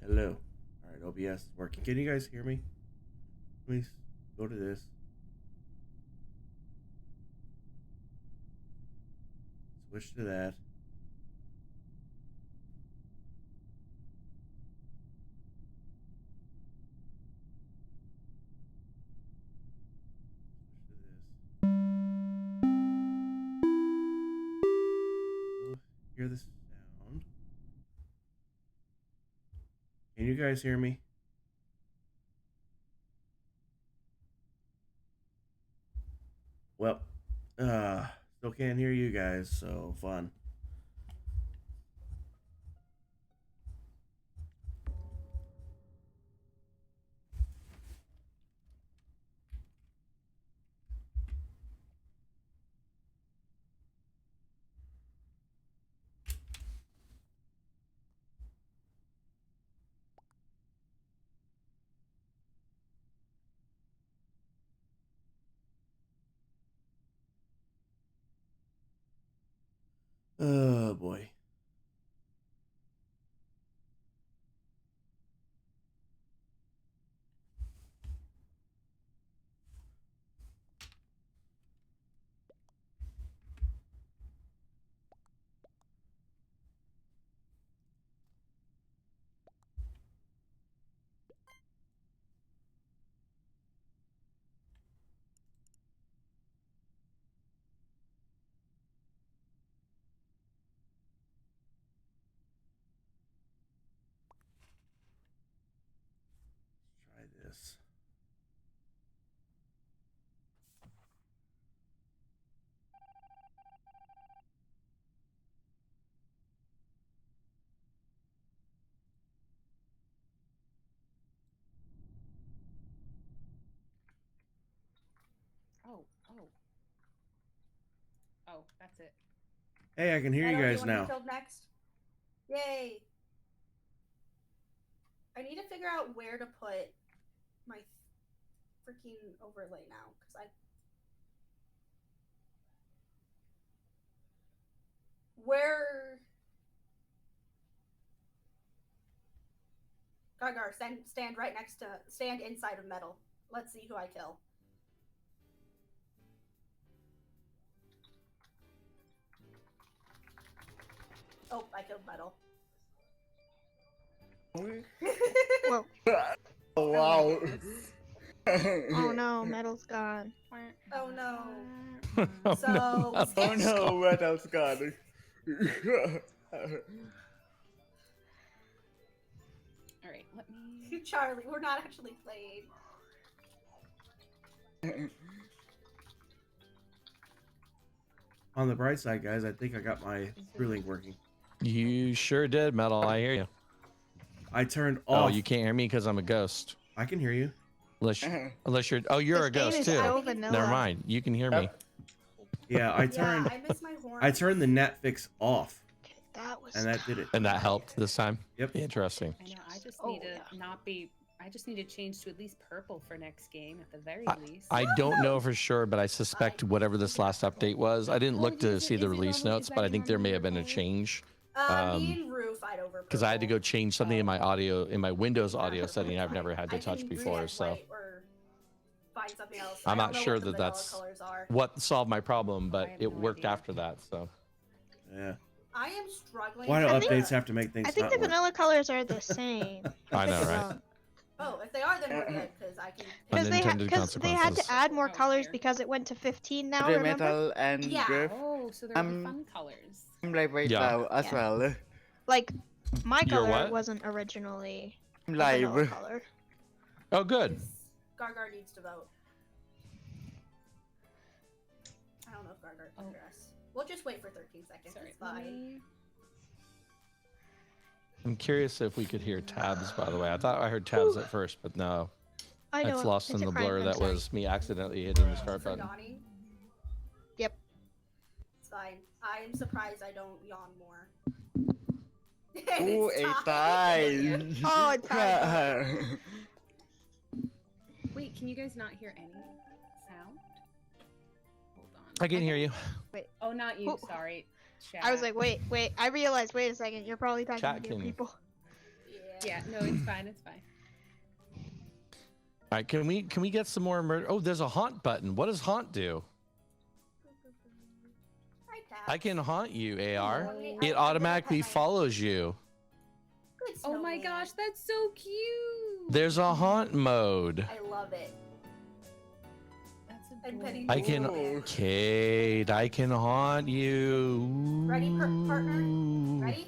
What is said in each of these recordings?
Hello. All right, OBS is working. Can you guys hear me? Please go to this. Switch to that. Hear the sound. Can you guys hear me? Well, still can't hear you guys, so fun. Oh boy. Let's try this. Oh, that's it. Hey, I can hear you guys now. Killed next? Yay! I need to figure out where to put my freaking overlay now, because where Gargar, stand right next to, stand inside of Metal. Let's see who I kill. Oh, I killed Metal. Whoa. Oh, wow. Oh no, Metal's gone. Oh no. Oh, So, no. Oh no, Metal's gone. Alright, let me... Charlie, we're not actually playing. On the bright side, guys, I think I got my ThruLink working. You sure did, Metal. I hear you. I turned off. Oh, you can't hear me because I'm a ghost. I can hear you. Unless you're. Oh, you're This a game ghost is too. so vanilla. Never mind. You can hear me. Yeah, I turned. Yeah, I miss my horn. I turned the Netflix off, Okay, that was. and that did it. And that helped this time. Yep. Interesting. I know, I just Oh, need to yeah. not be... I just need to change to at least purple for next game, at the very least. I don't know for sure, but I suspect whatever this last update was. I didn't look to see the release notes, but I think there may have been a change. Me and Rue fight over Because I had to purple. go change something in my audio, in my Windows audio setting I've never had to I touch can before. react So white or find something else. I'm I not don't know sure what the that vanilla that's colors are. what solved my problem, I but have it no worked idea. after that. So Yeah. I am struggling. Why do I think- updates have to make things I think not the work? vanilla colors are the same. I know, Could be right? wrong. Oh, if they are, then we're good, because I can... Unintended Because they had to consequences. add more Oh, colors fair. because it went to 15 now. The Remember? Metal and Yeah. Griff. Oh, so there will be fun colors. I'm live right Yeah. now as Yeah. well. Like my Your color what? wasn't originally I'm a vanilla live. color. Oh, good. Gargar needs to vote. I don't know if Gargar can Oh. hear us. We'll just wait for 13 seconds. Sorry, It's let fine. me... I'm curious if we could hear tabs, by the way. I thought I heard tabs at first, but no. I know. It's lost in a the crime, blur. I'm That sorry. was me accidentally hitting the start For button. yawning? Yep. It's fine. I'm surprised I don't yawn more. Oh, It's a time. tie. Oh, it's time. Wait, can you guys not hear any sound? Hold on. I can hear you. Oh, not you, Who- sorry. Chat. I was like, wait. I realized. Wait a second. You're probably talking Chat to your can- people. Yeah, no, it's fine. It's fine. All right, can we get some more murder? Oh, there's a haunt button. What does haunt do? Hi, Tab. I can haunt you, AR. Oh, It automatically follows you. Good Oh my snowman. gosh, that's so cute. There's a haunt mode. I love it. That's And adorable. Penny. I can, Ooh. Kate, I can haunt you. Ready, partner? Ready?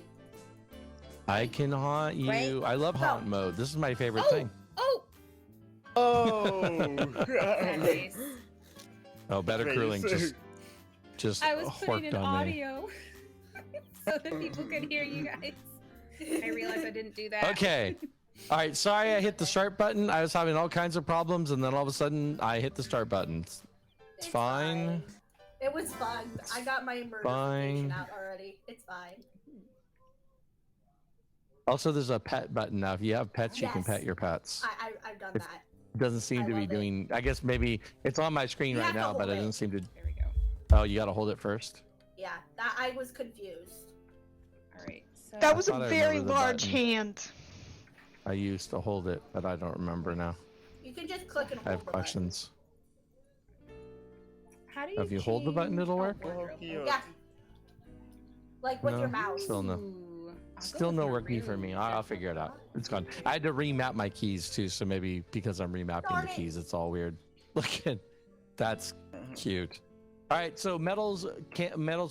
I can haunt you. Right? I love Go. haunt mode. This is my favorite Oh, thing. oh, Oh. nice. Oh, better cooling. Just I was putting horked in on me. audio so that people could hear you guys. I realized I didn't do that. Okay. All right. Sorry, I hit the start button. I was having all kinds of problems, and then all of a sudden, I hit the start button. It's fine. It was fun. I got my murder fine. out already. It's fine. Also, there's a pet button now. If you have pets, you can Yes. pet your pets. I've done If- that. It doesn't seem I to be love it. doing. I guess maybe it's on my screen You right have to now, but hold it it. doesn't seem to. There we go. Oh, you got to hold it first. Yeah, that I was confused. All right. So That was thought a I very remembered the large button. hand. I used to hold it, but I don't remember now. You can just click and hold I have the button. questions. how do you If you hold the button, change- it'll work? Oh, wardrobe. cute. Yeah. Like with your No, mouse. still no. Ooh, I'll go Still with no your working for me. room. I'll figure it out. It's gone. I had to remap my keys too, so maybe because I'm remapping Darn the it. keys, it's all weird. Look at that's cute. All right, so Metals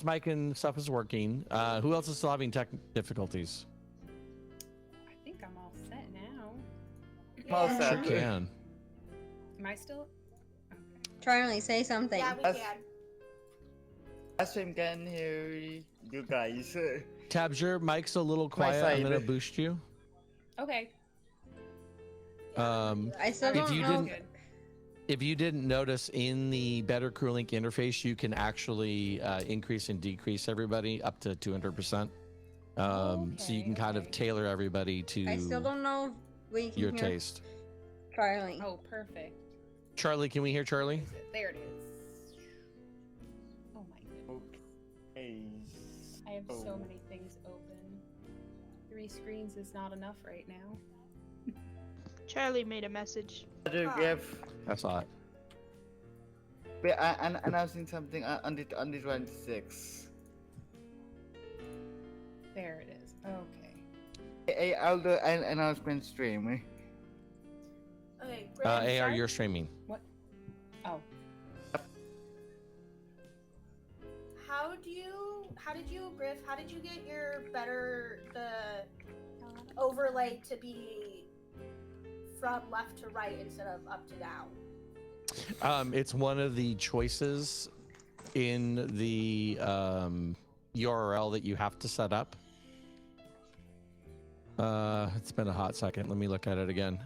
mic and stuff is working. Who else is still having tech difficulties? I think I'm all set now. All Yeah. set. Sure can. Am I still? Okay. Charlie, say something. Yeah, we That's- can. I stream can hear you guys. Tabs, your mic's a little quiet. I'm side. gonna boost you. Okay. I still If don't you know. didn't- Good. If you didn't notice, in the Better CrewLink interface, you can actually increase and decrease everybody up to 200%. So you can kind of Okay. tailor everybody to I still don't know if we can your hear taste. Charlie. Oh, perfect. Charlie, can we hear Charlie? There it is. Oh my goodness. Okay. I have so Oh. many things open. 3 screens is not enough right now. Charlie made a message. Other Griff, I saw it. I'm announcing something on the 26th. There it is. Okay. I'll do an announcement stream. Okay, AR, Griff, you're streaming. Oh. how did you, Griff, how did you get your the overlay to be from left to right instead of up to down? It's one of the choices in the URL that you have to set up. It's been a hot second. Let me look at it again.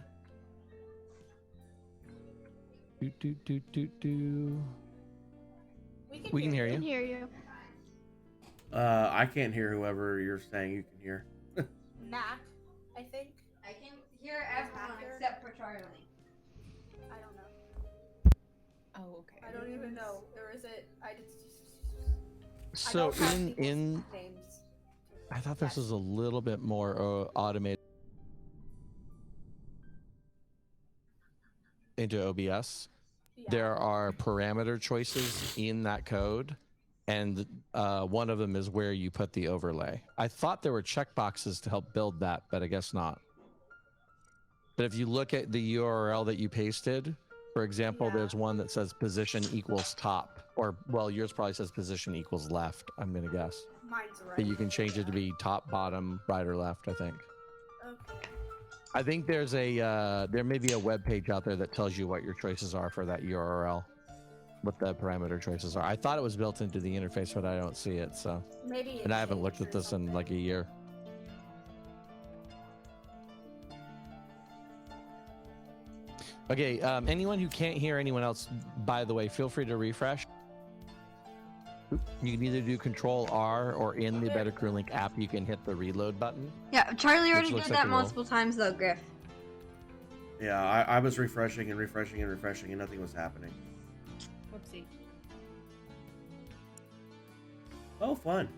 Do. We can hear I can you. hear you. I can't hear whoever you're saying you can hear. Mac, I think. I can hear everyone except for Charlie. I don't know. Oh, okay. I don't even know. Or is it? I So don't have people's in names. I thought this Yes. was a little bit more automated into OBS. Yeah. There are parameter choices in that code, and one of them is where you put the overlay. I thought there were checkboxes to help build that, but I guess not. But if you look at the URL that you pasted, for example, Yeah. there's one that says position equals top, or well, yours probably says position equals left, I'm gonna guess. Mine's right. But you can change it to be top, bottom, right, or left, I think. Okay. I think there's there may be a web page out there that tells you what your choices are for that URL, what the parameter choices are. I thought it was built into the interface, but I don't see it. So, Maybe. and I haven't looked at this in like a year. Okay, anyone who can't hear anyone else, by the way, feel free to refresh. You can either do Control R, or in the Better CrewLink app, you can hit the reload button. Yeah, Charlie already looks did like that it will. multiple times though, Griff. Yeah, I was refreshing and refreshing and refreshing, and nothing was happening. Whoopsie. Oh, fun.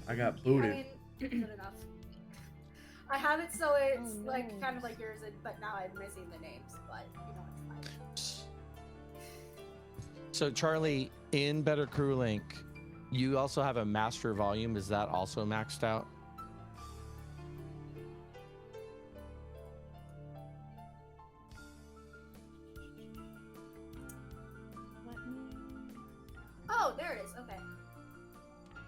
I got I booted. mean, good enough. I have it so it's Oh, like no. kind of like yours, but now I'm missing the names. But you know, it's fine. So Charlie, in Better Crew Link, you also have a master volume. Is that also maxed out? Oh, there it is. Okay.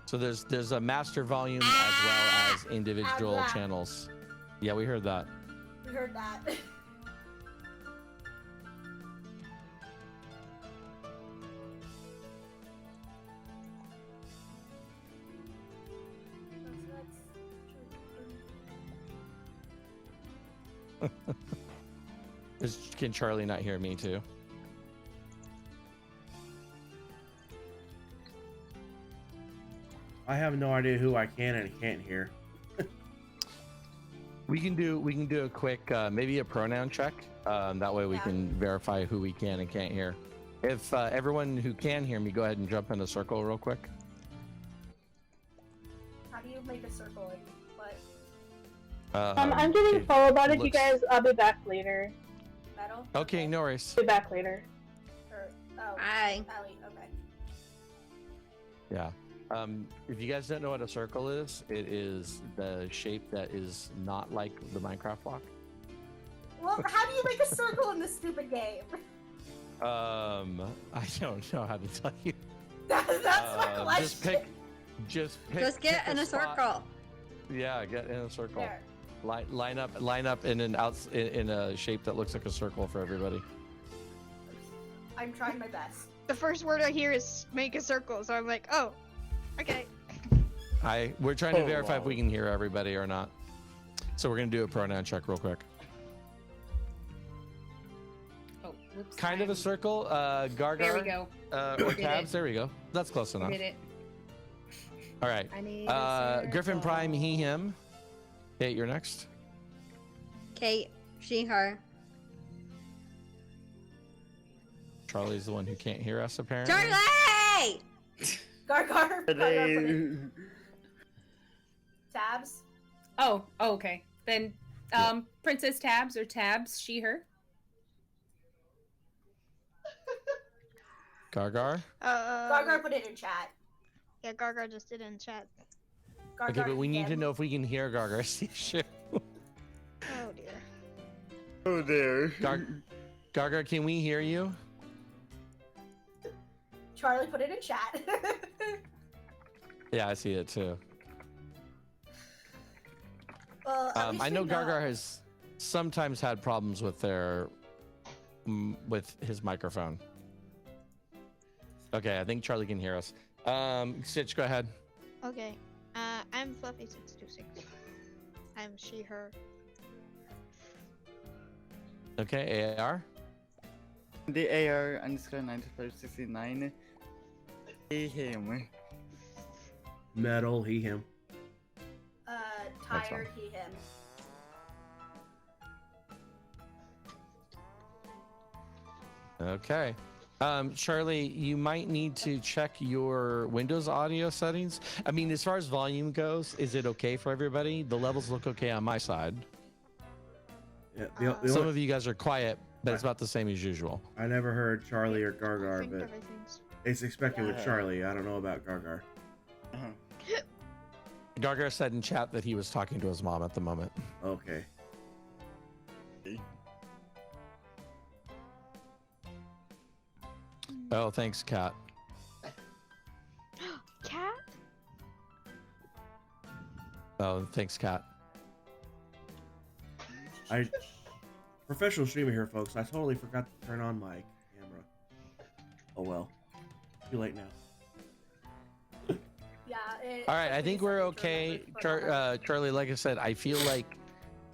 So there's a master volume as well as individual that. channels. Yeah, we heard that. We heard that. Can Charlie not hear me too? I have no idea who I can and can't hear. We can do a quick maybe a pronoun check. That way we Yeah. can verify who we can and can't hear. If everyone who can hear me, go ahead and jump in a circle real quick. How do you make a circle? And what I'm getting it full about it, you looks- guys. I'll be back later. metal? Okay, no worries. Be back later. Or, oh, Hi. Allie. Okay. Yeah. If you guys don't know what a circle is, it is the shape that is not like the Minecraft block. Well, how do you make a circle in this stupid game? I don't know how to tell you. That's my question. Just pick. Just get pick in a spot. circle. Yeah, get in a circle. There. Line up in in a shape that looks like a circle for everybody. I'm trying my best. The first word I hear is make a circle, so I'm like, oh, okay. We're trying to Oh, verify if wow. we can hear everybody or not. So we're gonna do a pronoun check real quick. Oh, whoops. Kind of a circle. Gargar. There we go. Or Did tabs. it. There we go. That's close enough. Did it. All right. I need a Griffin Prime, he, circle. him. Kate, you're next. Kate, she, her. Charlie's the one who can't hear us apparently. Charlie! Gargar. Gargar put it. Hello. Tabs. Oh, okay. Then Princess Tabs or Tabs, she, her. Gargar. Gargar put it in chat. Yeah, Gargar just did it in chat. Gargar. Okay, but we need to him. know if we can hear Gargar's issue. Oh dear. Oh there. Gargar, can we hear you? Charlie put it in chat. Yeah, I see it too. Well, at least I know we Gargar has sometimes had problems with with his microphone. Okay, I think Charlie can hear us. Stitch, go ahead. Okay. I'm Fluffy626. I'm she, her. Okay, AR. The AR underscore 9569. He, him. Metal, he, him. Tired, he, him. Okay. Charlie, you might need to check your Windows audio settings. I mean, as far as volume goes, is it okay for everybody? The levels look okay on my side. Yeah, the Some only- of you guys are quiet, but it's about the same as usual. I never heard Charlie or I Gargar, think but everything's. it's expected with Yeah. Charlie. I don't know about Gargar. Uh-huh. Gargar said in chat that he was talking to his mom at the moment. Okay. Oh, thanks, Kat. Cat? Oh, thanks, Kat. Professional streamer here, folks. I totally forgot to turn on my camera. Oh well. Too late now. Yeah. All right, I think we're something to okay. remember to put on. Charlie, like I said, I feel like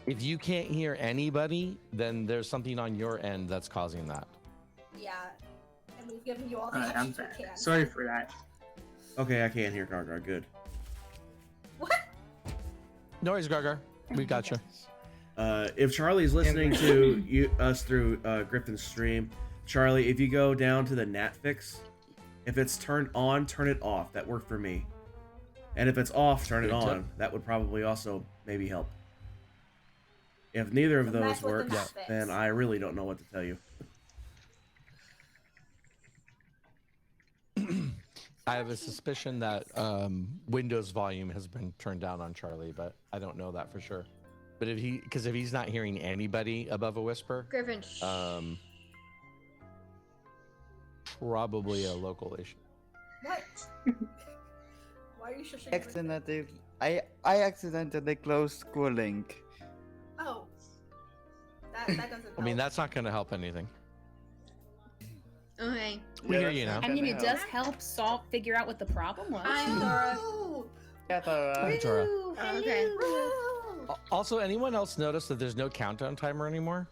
if you can't hear anybody, then there's something on your end that's causing that. Yeah. And we've given you all the I'm options we back. can. Sorry for that. Okay, I can't hear Gargar. Good. What? No worries, Gargar. We got you. If Charlie's listening to us through Griffin's stream, Charlie, if you go down to the NatFix, if it's turned on, turn it off. That worked for me. And if it's off, turn it Good tip. on. That would probably also maybe help. If neither of So those mess with the works, map fix. then I really don't know what to tell you. I have a suspicion that Windows volume has been turned down on Charlie, but I don't know that for sure. But if he's not hearing anybody above a whisper, Griffin, shh. probably a local issue. What? Why are you shushing? I accidentally closed School Link. Oh. That doesn't help. I mean, that's not going to help anything. Okay. We hear you now. I mean, it does help figure out what the problem was. I'm Dora. Ooh. Yeah, Hi, Tora. Ooh, Okay. ooh. Also, anyone else notice that there's no countdown timer anymore?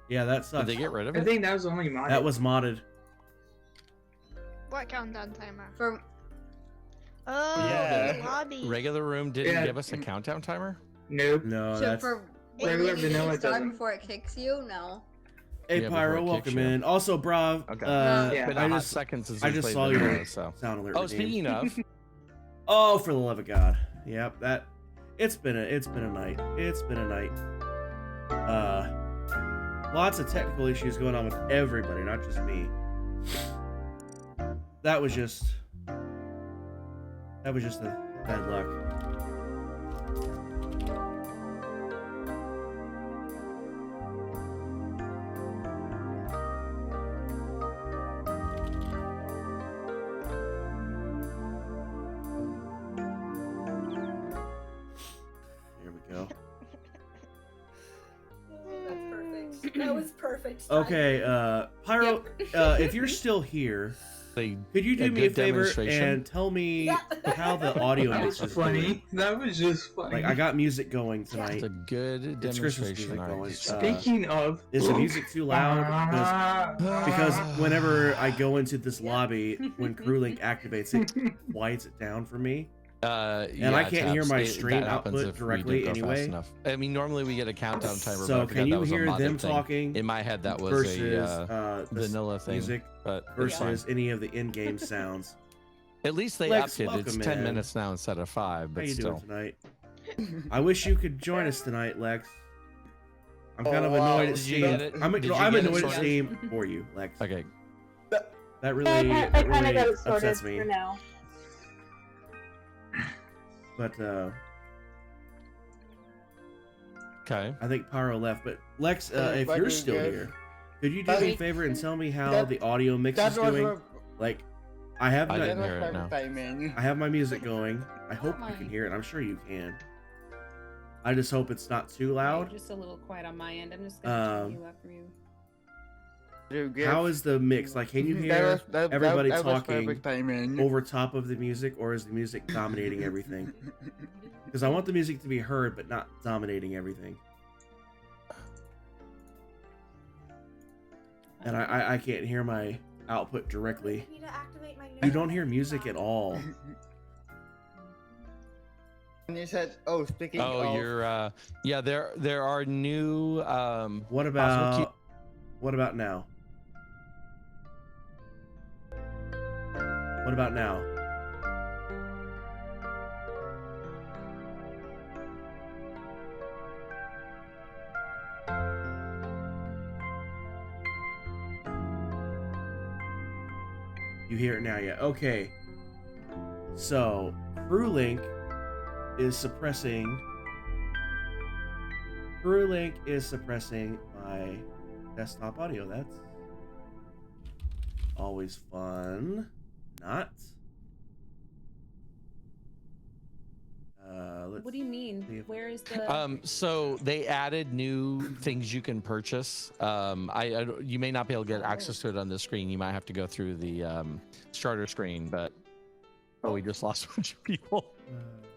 Yeah, that Did sucks. they get rid of I it? think that was only mine. That was modded. What countdown timer? For Oh, Yeah. the lobby. Regular room didn't Yeah. give us a countdown timer? Nope. No, so that's... for Regular when you vanilla start doesn't. before it kicks you, no. Hey, Yeah, Pyro, before it kicks welcome you. in. Also, Brav, Okay. uh, Yeah. It's been I a hot just second since I we just played saw vanilla, your so. sound alert. Oh, redeemed. speaking of, Oh, for the love of God. Yep, that it's been a night. It's been a night. Lots of technical issues going on with everybody, not just me. That was just a bad luck. Here we go. That's perfect. That was perfect. Okay, Pyro, if you're still here, they could you A do me a good favor demonstration? and tell me Yeah. how the audio That mix was is funny. doing? That was just funny. Like, I got music going It's tonight. a good It's Christmas demonstration. music going. Art. Speaking of, Is the music too loud? Because whenever I go into this lobby, when CrewLink activates it, quiets it down for me. And I can't hear my stream output directly anyway. Enough. I mean, normally we get a countdown timer. So but I can forgot that you was a hear modded them thing. talking In my head, that was versus a the vanilla thing. music But it's fine. versus any of the in-game sounds? At least they Lex, upped it. It's welcome 10 in. minutes now instead of 5, How but you still. doing tonight? I wish you could join us tonight, Lex. I'm kind of Oh, wow. annoyed at Did you Steam. get it? I'm Did you annoyed get it at sorted? Steam for you, Lex. Okay. That really, I that kind of really got it sorted upsets me. for now. But Okay. I think Pyro left. But Lex, if Why you're do you still give- here, could you do me a favor and tell me how the audio mix That is was doing? a- Like, I have I my, didn't that hear was it, no. perfect timing. I have my music going. I hope you can hear it. I'm sure you can. I just hope it's not too You're loud. just a little quiet on my end. I'm just gonna turn you up for you. How is the mix? Like, can you That hear was- that- everybody that was talking perfect timing. over top of the music, or is the music dominating everything? Because I want the music to be heard, but not dominating everything. And I can't hear my output directly. I need to activate my You don't hear music at all. And you said, oh, speaking Oh, of... you're yeah, there are new What Possible about what about now? What about now? You hear it now, yeah. Okay. So, CrewLink is suppressing my desktop audio. That's always fun. Not. What do you mean? Where is the? so they added new things you can purchase. You may not be able to get access to it on the screen. You might have to go through the starter screen, but we just lost a bunch of people.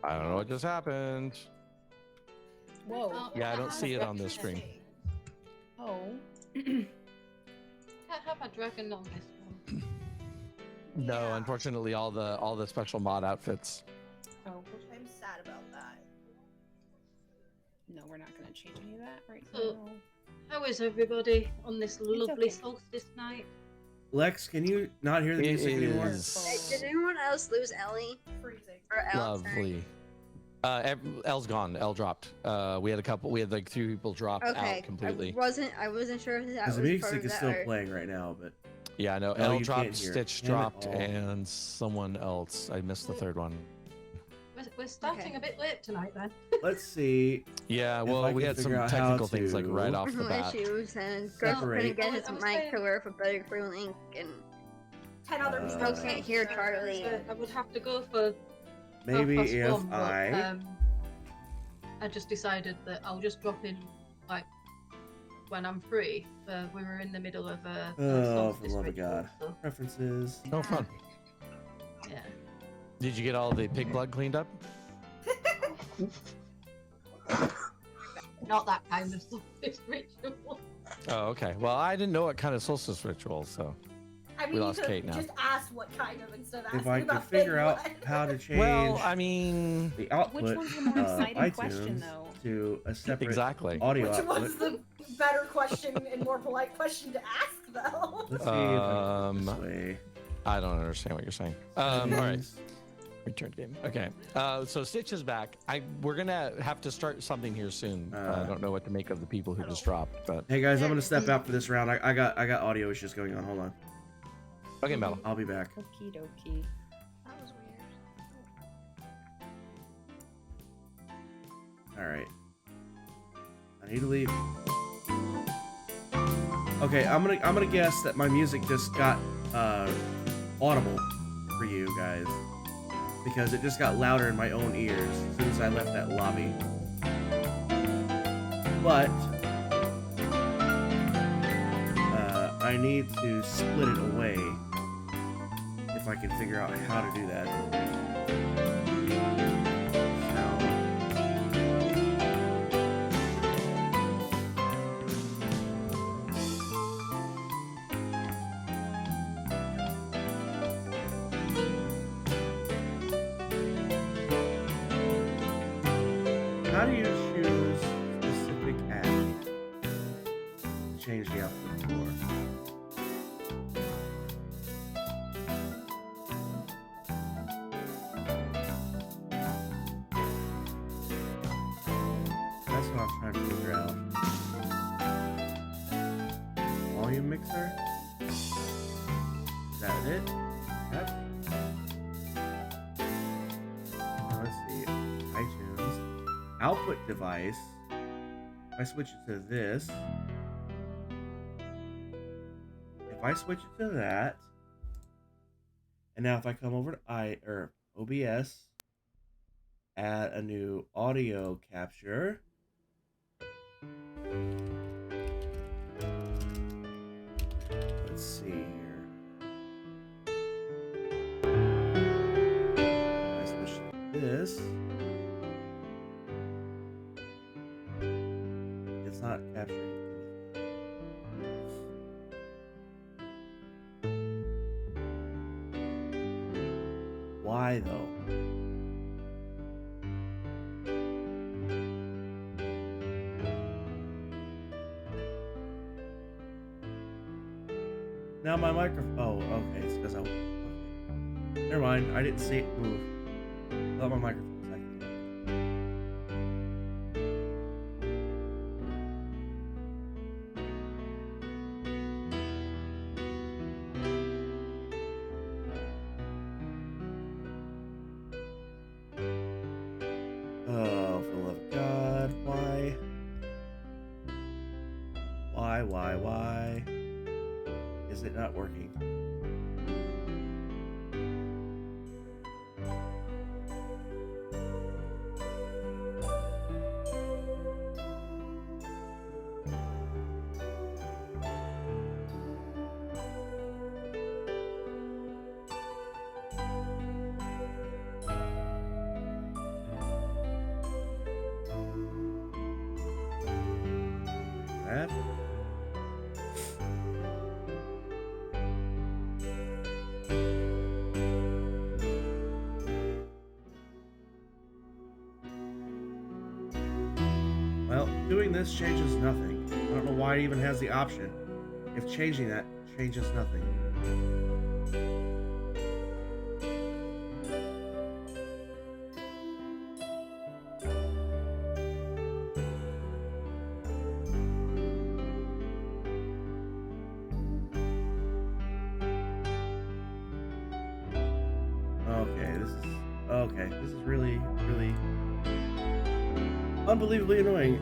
I don't know what just happened. Whoa. Yeah, I don't see it on the screen. Oh. Can't have a dragon on this one. No, Yeah. unfortunately, all the special mod outfits. Oh. I'm sad about that. No, we're not gonna change any of that right Oh. now. How is everybody on this lovely okay. solstice night? Lex, can you not hear the It music anymore? is Did anyone else lose Ellie? Freezing. Or Elle, sorry. lovely. Elle's gone. Elle dropped. We had like 3 people drop Okay. out completely. I wasn't sure if that Because was the part music of is that still or... playing right now, but Yeah, I know. No, Elle you dropped, can't hear it. Stitch Damn it dropped, all. and someone else. I missed the third one. We're starting a bit late tonight then. let's see. Yeah, If well, I we can had some figure out how technical things like to- right off the bat. issues and Griff Separate. couldn't get his I was mic saying- to work for Better Free Link and 10 other people. I can't hear Charlie. So I would have to go for Maybe 1:30, if but, I I just decided that I'll just drop in like when I'm free. We were in the middle of a Oh, for solstice the love of ritual, God. so, Preferences. Oh, fun. yeah. Did you get all the pig blood cleaned up? Not that kind of solstice ritual. Oh, okay. Well, I didn't know what kind of solstice ritual, so. I mean, We you lost could Kate now. just ask what kind of instead of asking If I could about figure big out one. how to change Well, I mean, the output Which one's the more of exciting iTunes question, though? to a separate exactly. audio Which output. one's the better question and more polite question to ask, though? Let's see if I can do it this Um, way. I don't understand what you're saying. All right. Settings. Return game. Okay. So Stitch is back. We're gonna have to start something here soon. I don't know what to make of the people who just dropped, but Hey guys, I'm gonna step out for this round. I got audio issues going on. Hold on. okay, Mel. I'll be back. Okie dokie. That was weird. All right. I need to leave. Okay, I'm gonna guess that my music just got audible for you guys because it just got louder in my own ears as soon as I left that lobby. But I need to split it away if I can figure out how to do that. How do you choose specific apps to change the output for? That's what I'm trying to figure out. Volume mixer? Is that it? Yep. Now let's see. iTunes. Output device. If I switch it to this. If I switch it to that. And now if I come over to OBS, add a new audio capture. Let's see here. I switch to this. It's not capturing anything. Why though? Now my microphone. Oh, okay. It's because I. Okay. Never mind. I didn't see it move. I thought my microphone was acting up. Oh, for the love of God, why? Why? Is it not working? That? Well, doing this changes nothing. I don't know why it even has the option if changing that changes nothing. Okay, this is really, really unbelievably annoying.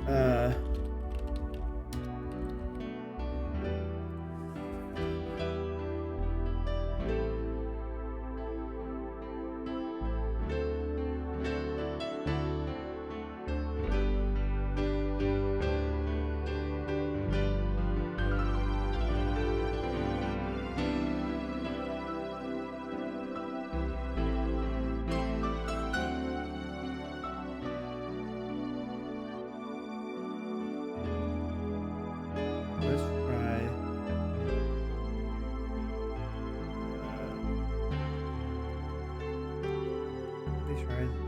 Let's try. Let me try this.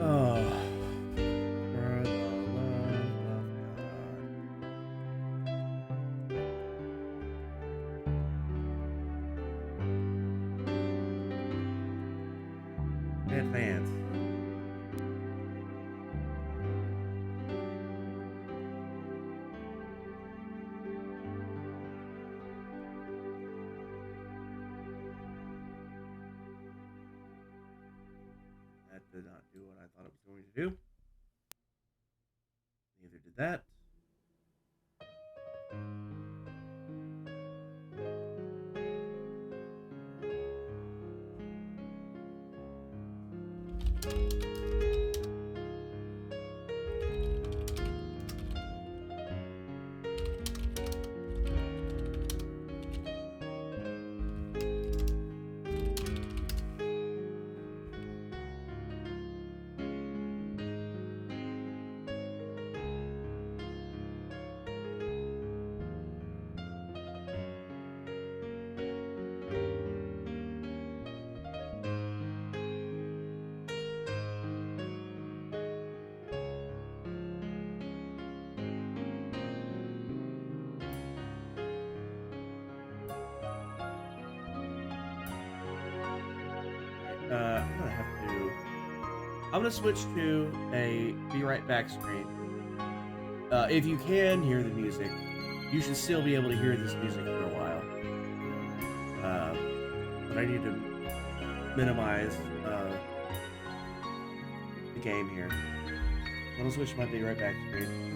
Oh, for the love of God. Advance. That did not do what I thought it was going to do. Neither did that. I'm gonna switch to a be right back screen. If you can hear the music, you should still be able to hear this music for a while. But I need to minimize the game here. I'm gonna switch to my be right back screen.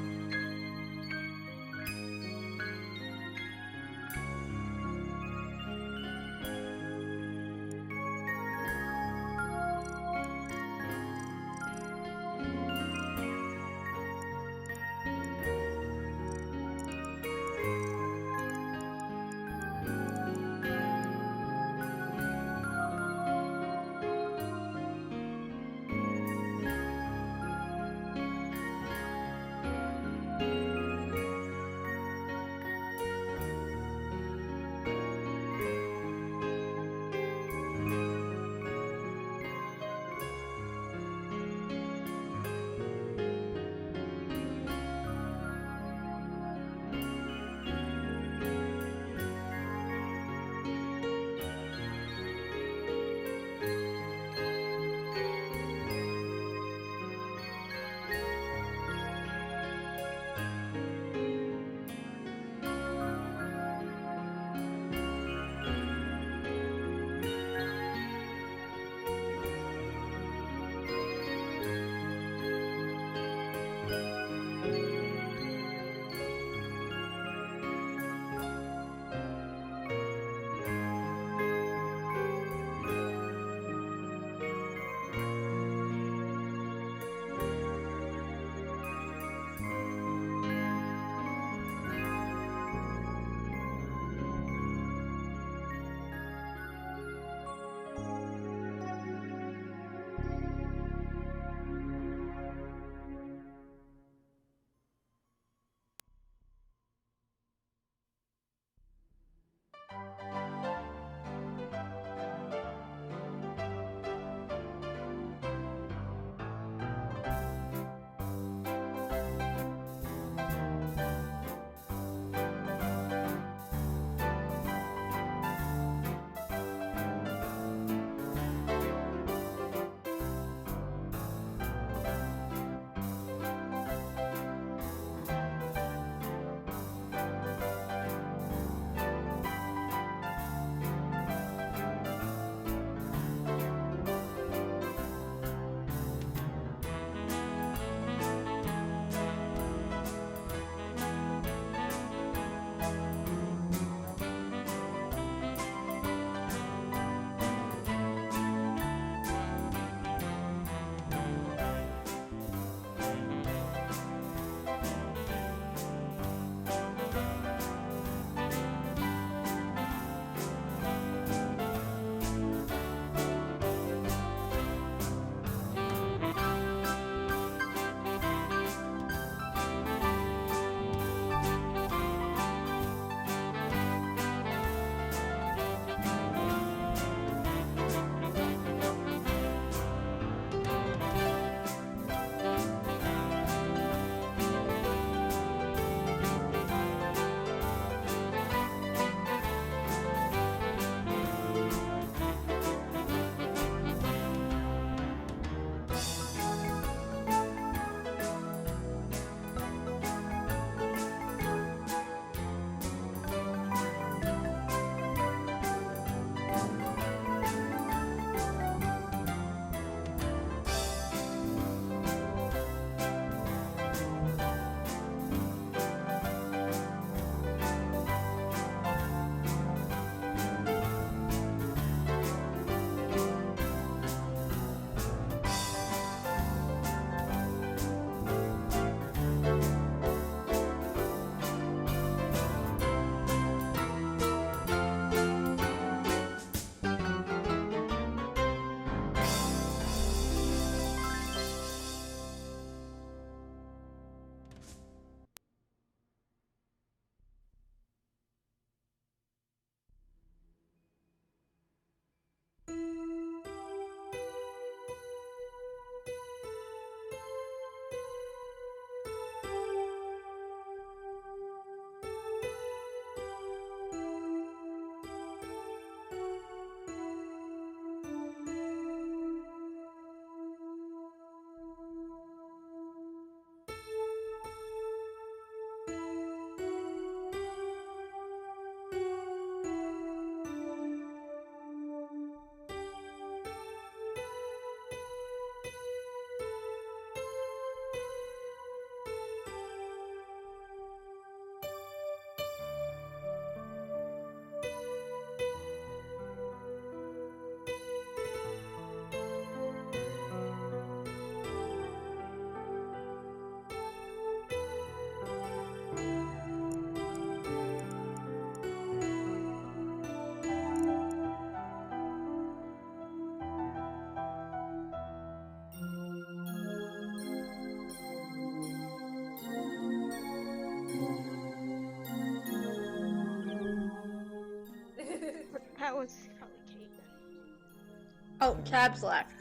Oh, tabs left.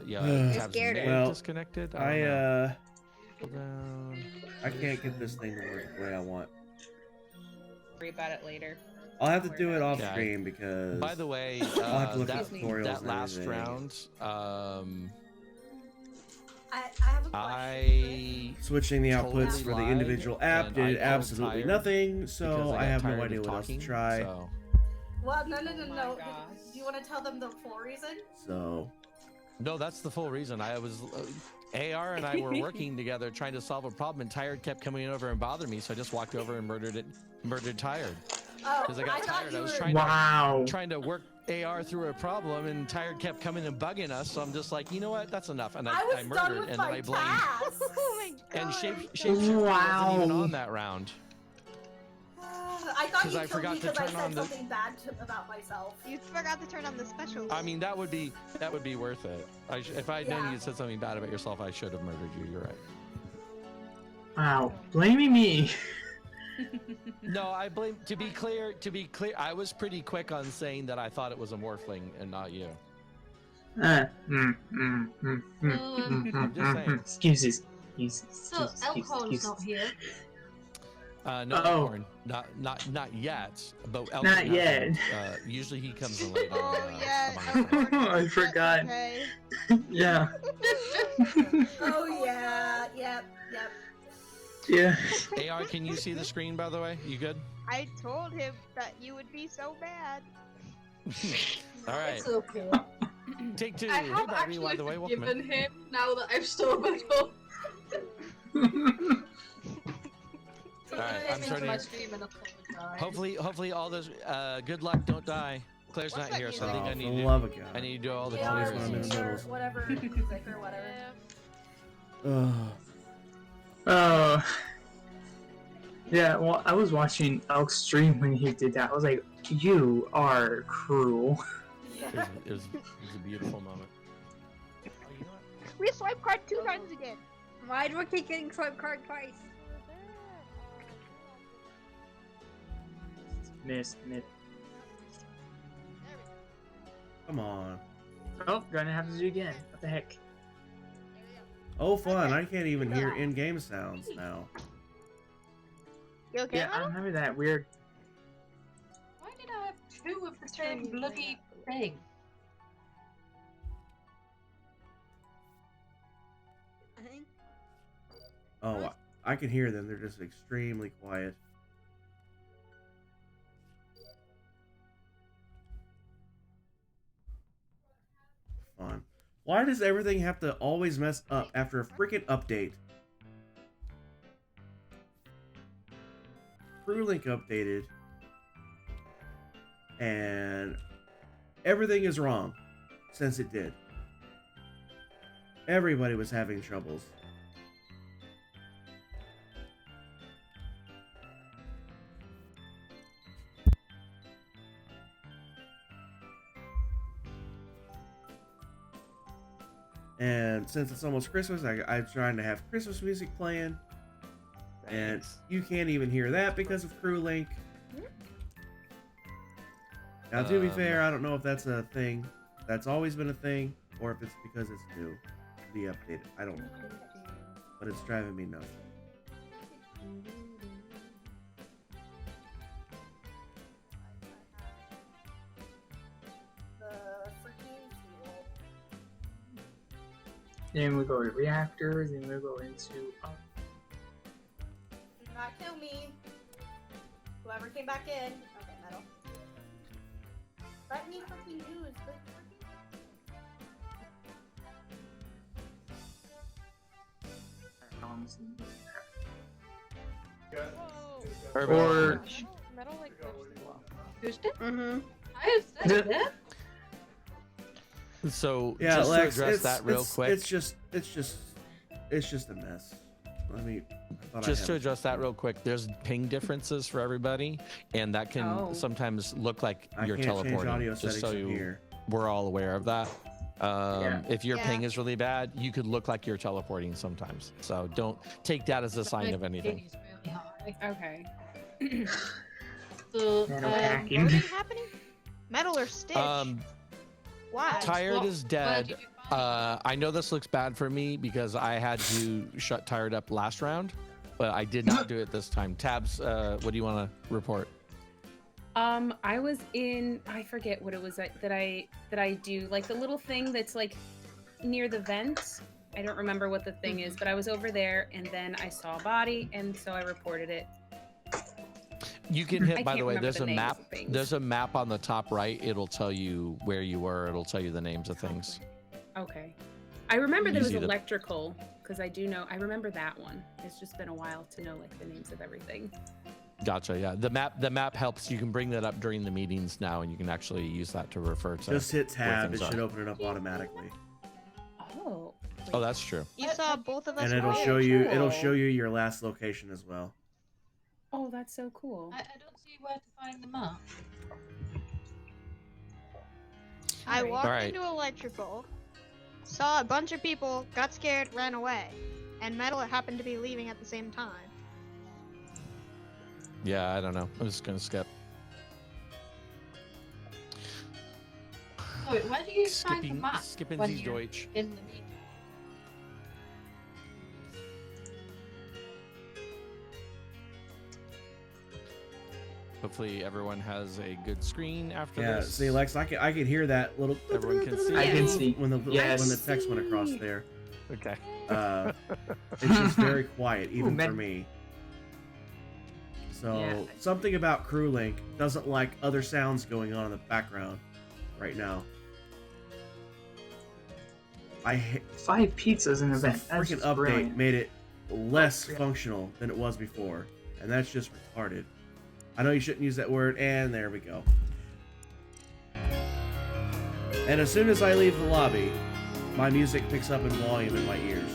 Yeah, I tabs scared may her. have Well, disconnected. I don't know. Hold uh, down. I can't get this thing to work the way I want. Worry about it later. I'll have to do it off Okay. stream because. By the way, I'll have to look that, at tutorials that and last everything. round, I have a question. I Switching the outputs totally for the lied, individual app and did I felt absolutely tired nothing, because so I I got have no tired idea of what else to talking, try. So. Well, no. Oh my gosh. Do you want to tell them the full reason? So No, that's the full reason. I was AR and I were working together trying to solve a problem, and Tired kept coming over and bothering me, so I just walked over and murdered Tired Oh, because I got thought tired. you I was were- trying to work AR through a problem, and Tired kept coming and bugging us. So I'm just like, you know what? That's enough. And I was I done murdered, with and my then I blamed. task. Oh my god. And Shapeshifter wasn't even on that round. I thought 'Cause you I killed forgot me to because I turn on said the- something bad about myself. You forgot to turn on the specials. I mean, that would be worth it. If I had known Yeah. you said something bad about yourself, I should have murdered you. You're right. Wow, blaming me. No, I blame. To be clear, I was pretty quick on saying that I thought it was a morphling and not you. I'm just saying. Excuses. So Elkhorn's not here. No, Oh. Elkhorn. Not yet. But Elkhorn Not yet. hasn't. Usually he comes in late. Oh yeah. among us. I forgot. Okay. Yeah. Oh yeah, yep. Yeah. AR, can you see the screen, by the way? You good? I told him that you would be so bad. All right. It's okay. Take two. I Hey, have Barbie, actually by the way, welcome in. forgiven him now that I've sobered up. All right, I'm Into starting. my stream and apologize. Hopefully, all those. Good luck. Don't die. Claire's What's not that here, so I think oh, I for need the to. love of God. I need to do all the They always are when I'm in the or middles. whatever music or whatever. Ugh. Yeah, well, I was watching Elk's stream when he did that. I was like, you are cruel. It was a beautiful moment. Oh, you know what? We swipe card 2 times again. Why do I keep getting swipe card twice? Miss. Come on. Oh, gonna have to do it again. What the heck? Oh, fun. I can't even hear in-game sounds now. You okay? Yeah, I Mel? remember that weird. Why did I have 2 of the same bloody thing? I think. Oh, I can hear them. They're just extremely quiet. Fun. Why does everything have to always mess up after a freaking update? TrueLink updated, and everything is wrong since it did. Everybody was having troubles. And since it's almost Christmas, I'm trying to have Christmas music playing. And you can't even hear that because of TrueLink. Now, to be fair, I don't know if that's a thing that's always been a thing, or if it's because it's new to be updated. I don't know. But it's driving me nuts. The freaking fuel. Then we go to reactors, and we go into. Do not kill me. Whoever came back in. Okay, metal. Let me fucking use the Or Metal like Who's dead? Mm-hmm. I have said it. So Yeah, just Lex, to address that real quick. It's just a mess. Just to address that real quick, there's ping differences for everybody, and that can Oh. sometimes look like I you're can't change teleporting. audio Just settings so from here. we're all aware of that. If your Yeah. ping is really bad, you could look like you're teleporting sometimes. So don't take that as a sign of anything. It's really high. Okay. So, Metal voting hacking. happening? Metal or Stitch? Why? Tired What- is where dead. did you find I know this looks bad for me because I had to shut Tired up last round, but I did not do it this time. Tabs, what do you want to report? I was in, I forget what it was that I do, like the little thing that's like near the vent. I don't remember what the thing is, but I was over there and then I saw a body and so I reported it. You can hit, I by can't the way, remember there's the a names map. of things. There's a map on the top right. It'll tell you where you were. It'll tell you the names of things. Okay. I remember there was Easy to- electrical because I remember that one. It's just been a while to know like the names of everything. Gotcha. Yeah, the map helps. You can bring that up during the meetings now, and you can actually use that to refer to. Just hit where tab. It things should are. open it up automatically, Oh. Oh, that's true. You saw both of us. and it'll walk? show you. cool. It'll show you your last location as well. Oh, that's so cool. I don't see where to find the map. I Alright. walked Alright. into electrical, saw a bunch of people, got scared, ran away, and Metal happened to be leaving at the same time. Yeah, I don't know. I'm just gonna skip. Wait, where do you find the map Skipping when Sie you're Deutsch. in the meeting? Hopefully, everyone has a good screen after Yeah. this. See, Lex, I can hear that little. Everyone can see. I can see. when the Yes. when the text went across there. Okay. It's just very quiet, even Ooh, for man. me. So Yeah. something about CrewLink doesn't like other sounds going on in the background right now. I hate 5 pizzas in an the event. That's freaking just update brilliant. made it less Yeah. functional than it was before, and that's just retarded. I know you shouldn't use that word, and there we go. And as soon as I leave the lobby, my music picks up in volume in my ears.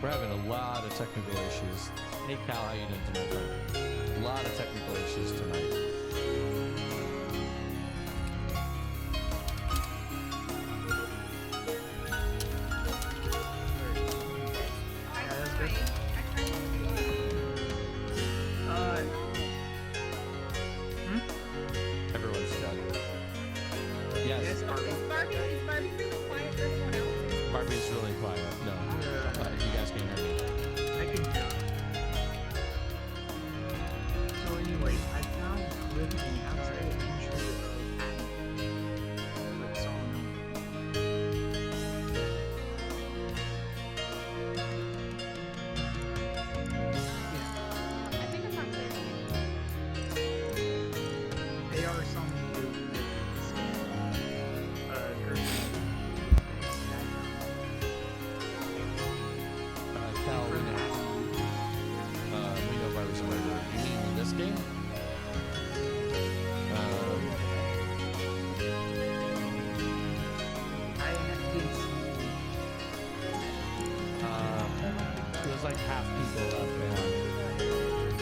We're having a lot of technical issues. Hey Cal, how you doing tonight, friend? A lot of technical issues tonight. Everyone's done. Yes, Is Barbie really quiet for everyone else? Barbie's really quiet. No, you guys can hear me. I can hear. So anyway, I found living outside the entry of like Solomon. I think I'm not clear. They are some group. Cal, we know Barbie's a murderer. You mean in this game? There's like half people left behind.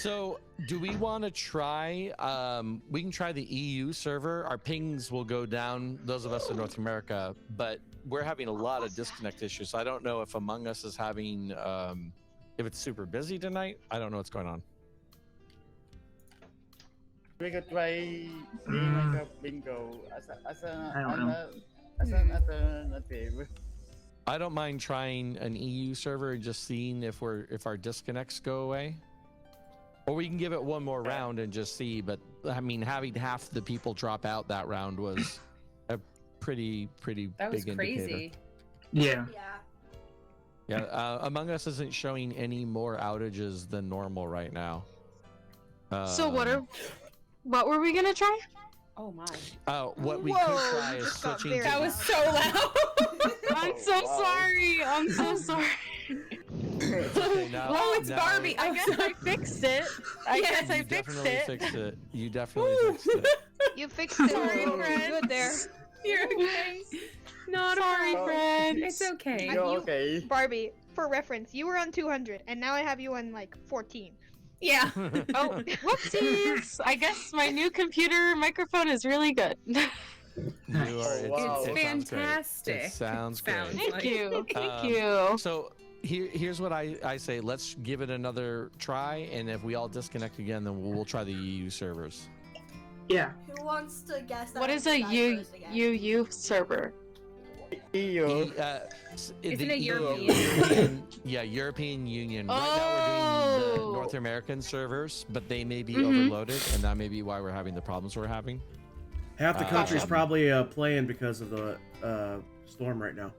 So, do we want to try? We can try the EU server. Our pings will go down. Those of us in North America, but we're having a lot of disconnect issues. So I don't know if Among Us is having, if it's super busy tonight. I don't know what's going on. We could try being like a bingo as an alternative. I don't mind trying an EU server and just seeing if our disconnects go away. Or we can give it one more round and just see, but I mean, having half the people drop out that round was a pretty That was big crazy. indicator. Yeah. Yeah. Among Us isn't showing any more outages than normal right now. So what were we gonna try? Oh my. What we could try is switching. To... That was so loud. I'm so sorry. I'm so sorry. Okay, now, oh, it's Barbie. I guess I fixed it. I guess I fixed it. Fixed it. You definitely fixed it. You fixed it. Sorry, You're Fred. good there. You're okay. Not Sorry, a problem. Fred. It's okay. You're okay. Barbie, for reference, you were on 200, and now I have you on like 14. Yeah. Oh, whoopsies! I guess my new computer microphone is really good. You are, wow. It's fantastic. It sounds great. Thank you. Thank Um, you. So here's what I say. Let's give it another try, and if we all disconnect again, then we'll try the EU servers. Yeah. Who wants to guess that? What I is should a die first again? UU server? EU. Isn't it European? Yeah, European Union. Right now we're doing the Oh. North American servers, but they may be Mhm. overloaded, and that may be why we're having the problems we're having. Half the country's Gotcha. probably playing because of the storm right now.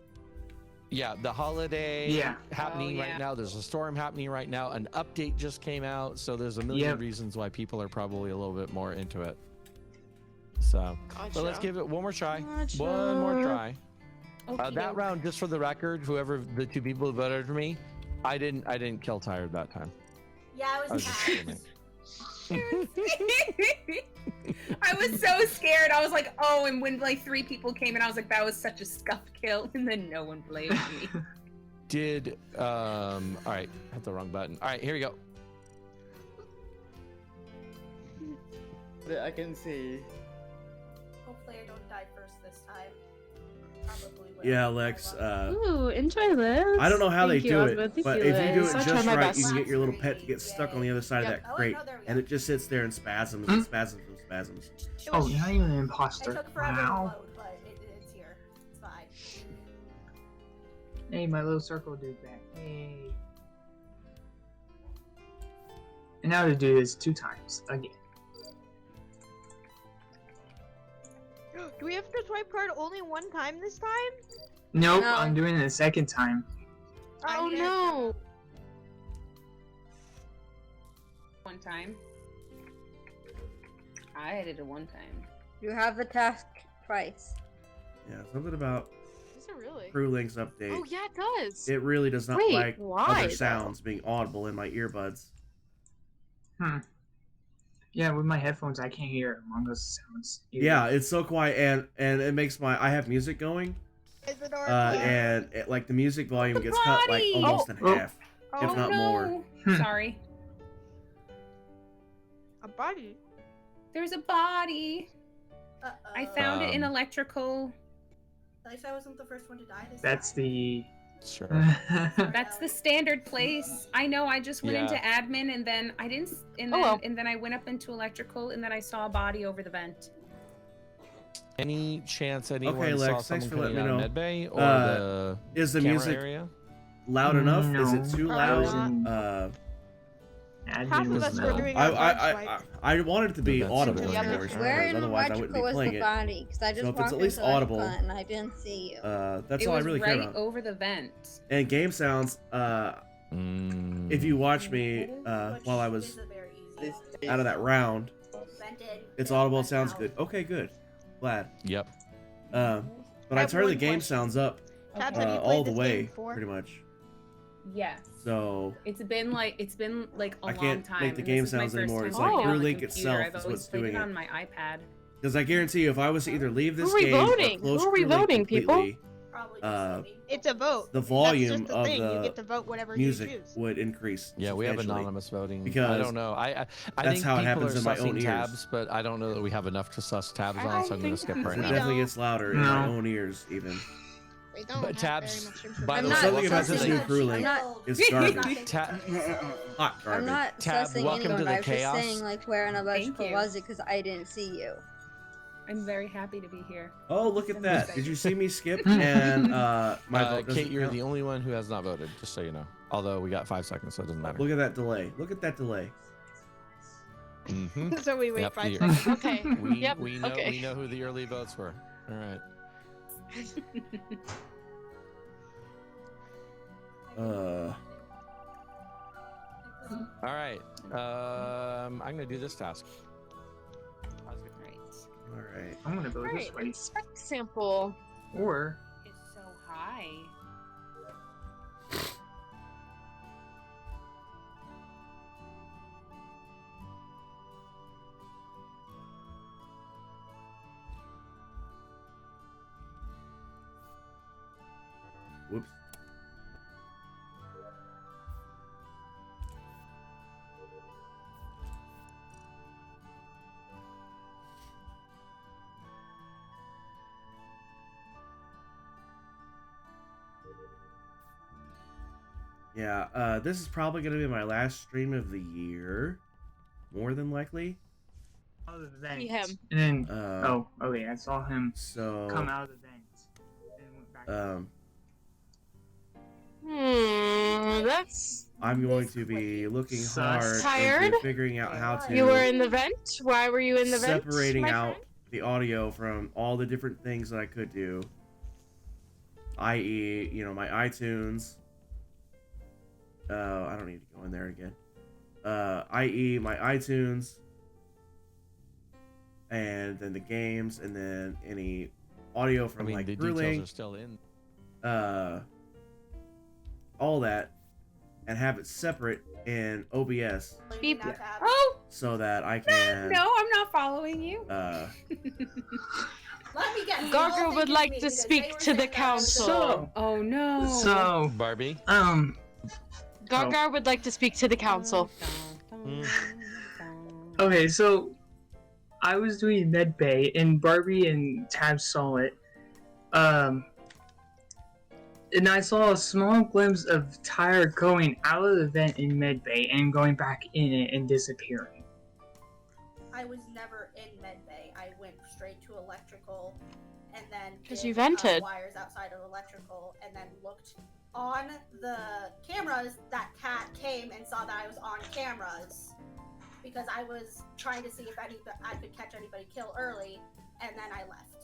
Yeah, the holiday Yeah. happening Oh, yeah. right now. There's a storm happening right now. An update just came out, so there's a million Yep. reasons why people are probably a little bit more into it. So, but let's Gotcha. give it one more try. Gotcha. One more try. Okay. That round, just for the record, whoever the two people who voted for me, I didn't kill Tired that time. Yeah, I it was was just Tabs. kidding. I was so scared. I was like, oh, and when like 3 people came in, I was like, that was such a scuffed kill, and then no one blamed me. Did all right, hit the wrong button. All right, here we go. I can see. Hopefully I don't die first this time. Probably will. Yeah, Lex. Ooh, enjoy this. I don't know how Thank they you, do Osmond. it, Thank but you, if you do Liz. it I'll try just my right, best. you can get your little pet to get stuck on the other side Yep. of that Oh, crate, no, there we and go. it just sits there and spasms and spasms and spasms. It Oh, was- not even an It imposter. took forever to Wow. load, but it's here. It's fine. Hey, my little circle dude back. Hey. And now to do this 2 times again. Do we have to swipe card only one time this time? Nope, No. I'm doing it a second time. Oh I'm no. One time. I did it one time. You have the task twice. Yeah, something about Is it really? Crew Link's update. Oh yeah, it does. It really does not Wait, like why, other though? sounds being audible in my earbuds. Yeah, with my headphones, I can't hear Among Us sounds. either. Yeah, it's so quiet, and it makes my I have music going, Is it our and like the music volume gets cut like body! almost in Oh. half, Oh if not no. more. Sorry. a body? There's a body. Uh-oh. I found it in Um, electrical. At least I wasn't the first one to die this That's time. the. Sure. That's the standard place. I know. I just went Yeah. into admin and then I didn't. And Oh, then well. and then I went up into electrical and then I saw a body over the vent. Any chance anyone Okay, saw Lex, thanks someone for coming letting me out know. of medbay or the Is the camera music area? loud enough? Is No. it too Probably loud? not. Admin Half of was us were loud. doing I, our card I, swipe. I wanted it to be That's audible okay. in Yeah, there, but Where in otherwise I wouldn't electrical be was playing the it. body? Because I just So if it's walked at least into audible, electrical and I didn't see you. That's It all I was really care right about. over the vent. And game sounds, Mm. if you watch me Which while I was is a very easy out of that round, vented. it's Yeah, audible. It vent sounds out. good. Okay, good. Glad. Yep. But I I have turned the one game question. sounds up Tabs, have you played all the this way, game before? pretty much. Yes. So It's been like a I long can't time. make the and game this is my sounds first anymore. time It's like playing on the Brewlink computer. itself I've is always what's played doing it it. on my iPad. because I guarantee you, if I was to either leave this Who are we game voting? or close Who are we Crew Link voting, people? completely, probably It's a vote. the volume That's just the of thing. the You get to vote whatever music you choose. would increase. Yeah, we have substantially. anonymous voting. Because I don't know. I that's think how it people happens are in my own sussing ears. tabs, but I don't know that we have enough to suss tabs on, so I'm going to skip right It now. definitely gets louder in my own ears, even. We don't But have tabs, very much information. by I'm the not way, welcome to sussing the it. Crew Link is garbage. Hot I'm garbage. not Tab, sussing welcome to anyone. the I was chaos. just saying, like, where an electrical you. was it because I didn't see you. I'm very happy to be here. Oh, look at that! Somebody Did you see me skip? Hmm. And my vote doesn't Kate, you're count? the only one who has not voted, just so you know. Although we got 5 seconds, so it doesn't matter. Look at that delay. Look at that delay. Mm-hmm. So we wait Yep, 5 the- seconds. Okay. Yep, We know okay. we know who the early votes were. All right. All right. I'm gonna do this task. All right. I'm gonna go this Alright, way. inspect sample. Or It's so high. Whoops. Yeah, this is probably going to be my last stream of the year. More than likely. out of the vent. See him. And then Uh, okay, I saw him So come out of the vent and went back. That's. I'm going to be looking Sus. hard Tired? into figuring out how to You were in the vent? Why were you in the vent? separating my out friend? the audio from all the different things that I could do, i.e., you know, my iTunes. I don't need to go in there again. I.e., my iTunes, and then the games, and then any audio from the like details Brewling, are still in. all that, and have it separate in OBS Beep. Yeah. Oh so that I can. no, I'm not following you. Let me get. Gargo would like to speak to the council. So, Oh no. so Barbie. Gargar would like to speak to the council. okay, so I was doing medbay and Barbie and Tab saw it. And I saw a small glimpse of Tyre going out of the vent in medbay and going back in it and disappearing. I was never in medbay. I went straight to electrical, and then 'Cause did, you vented. wires outside of electrical, and then looked on the cameras. That cat came and saw that I was on cameras because I was trying to see if I could catch anybody kill early, and then I left.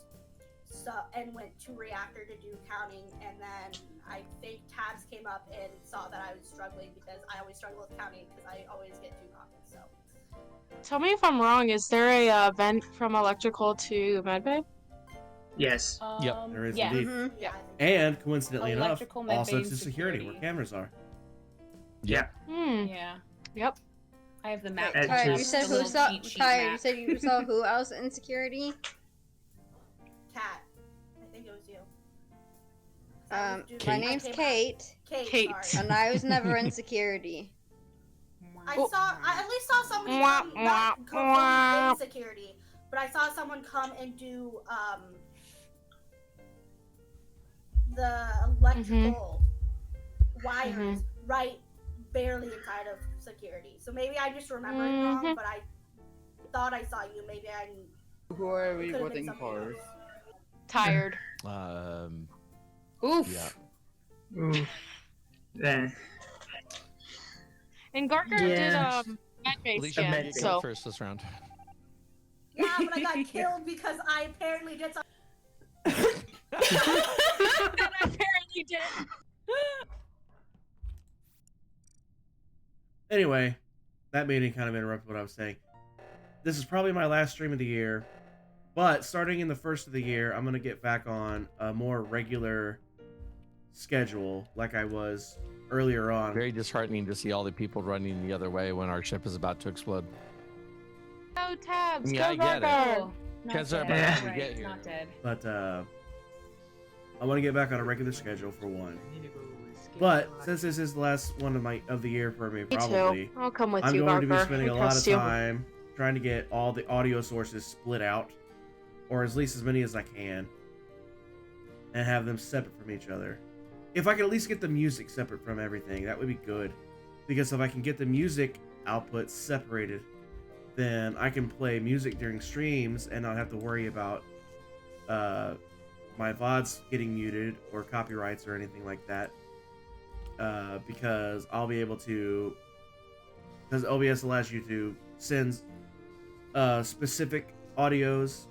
So and went to reactor to do counting, and then I think Tabs came up and saw that I was struggling because I always struggle with counting because I always get too copies. So. Tell me if I'm wrong. Is there a vent from electrical to medbay? Yes. Yep. There is yeah. indeed. Mm-hmm. Yeah. And coincidentally enough, Electrical, also medbay, to security, where security. cameras are. Yeah. Yeah. Yep. I have the map. That's Tyre, you just- said the who little saw? cheat sheet Tyre, you map. said you saw who else in security? Cat. I think it was you. 'Cause I was doing- My I name's came- Kate, Kate. Sorry. and I was never in security. I at least saw somebody Mwah, come, not mwah, come mwah. in security, but I saw someone come and do the electrical wires right barely inside of security. So maybe I just remember it wrong, but I thought I saw you. Maybe I Who are we could've been voting somebody for? else. Tired. Oof. Yeah. Ooh. Then. And Gargar Yeah. did medbay Alicia, scan, you go so first this round. Yeah, but I got killed because I apparently did something. that I apparently did. Anyway, that meeting kind of interrupted what I was saying. This is probably my last stream of the year, but starting in the first of the year, I'm going to get back on a more regular schedule like I was earlier on. Very disheartening to see all the people running the other way when our ship is about to explode. Go Tabs. Yeah, go I get it. Gargar. Because Not by the dead. time we get here. Not dead. But I want to get back on a regular schedule for one. But since this is the last one of the year for me, probably, I'll come with I'm you, going to be Barker. spending a We lot of trust you. time trying to get all the audio sources split out, or at least as many as I can, and have them separate from each other. If I could at least get the music separate from everything, that would be good. Because if I can get the music output separated, then I can play music during streams and not have to worry about my VODs getting muted or copyrights or anything like that. Because I'll be able to, because OBS allows you to send specific audios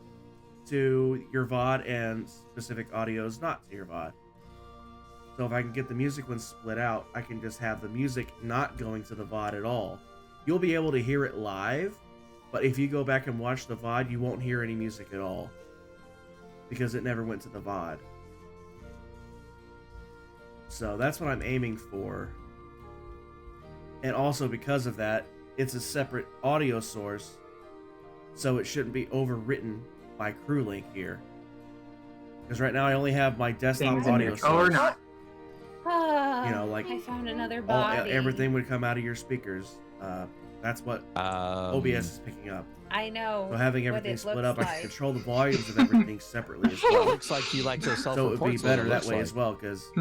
to your VOD and specific audios not to your VOD. So if I can get the music one split out, I can just have the music not going to the VOD at all. You'll be able to hear it live, but if you go back and watch the VOD, you won't hear any music at all. Because it never went to the VOD. So that's what I'm aiming for. And also because of that, it's a separate audio source, so it shouldn't be overwritten by CrewLink here. Because right now I only have my desktop Things in audio your source. or not. Ah, You know, like I found another all, body. everything would come out of your speakers. That's what OBS is picking up. I know. So having what everything it split looks up, I like. can control the volumes of everything separately as well. Looks like you like to So it would be self-report. better that way as well, because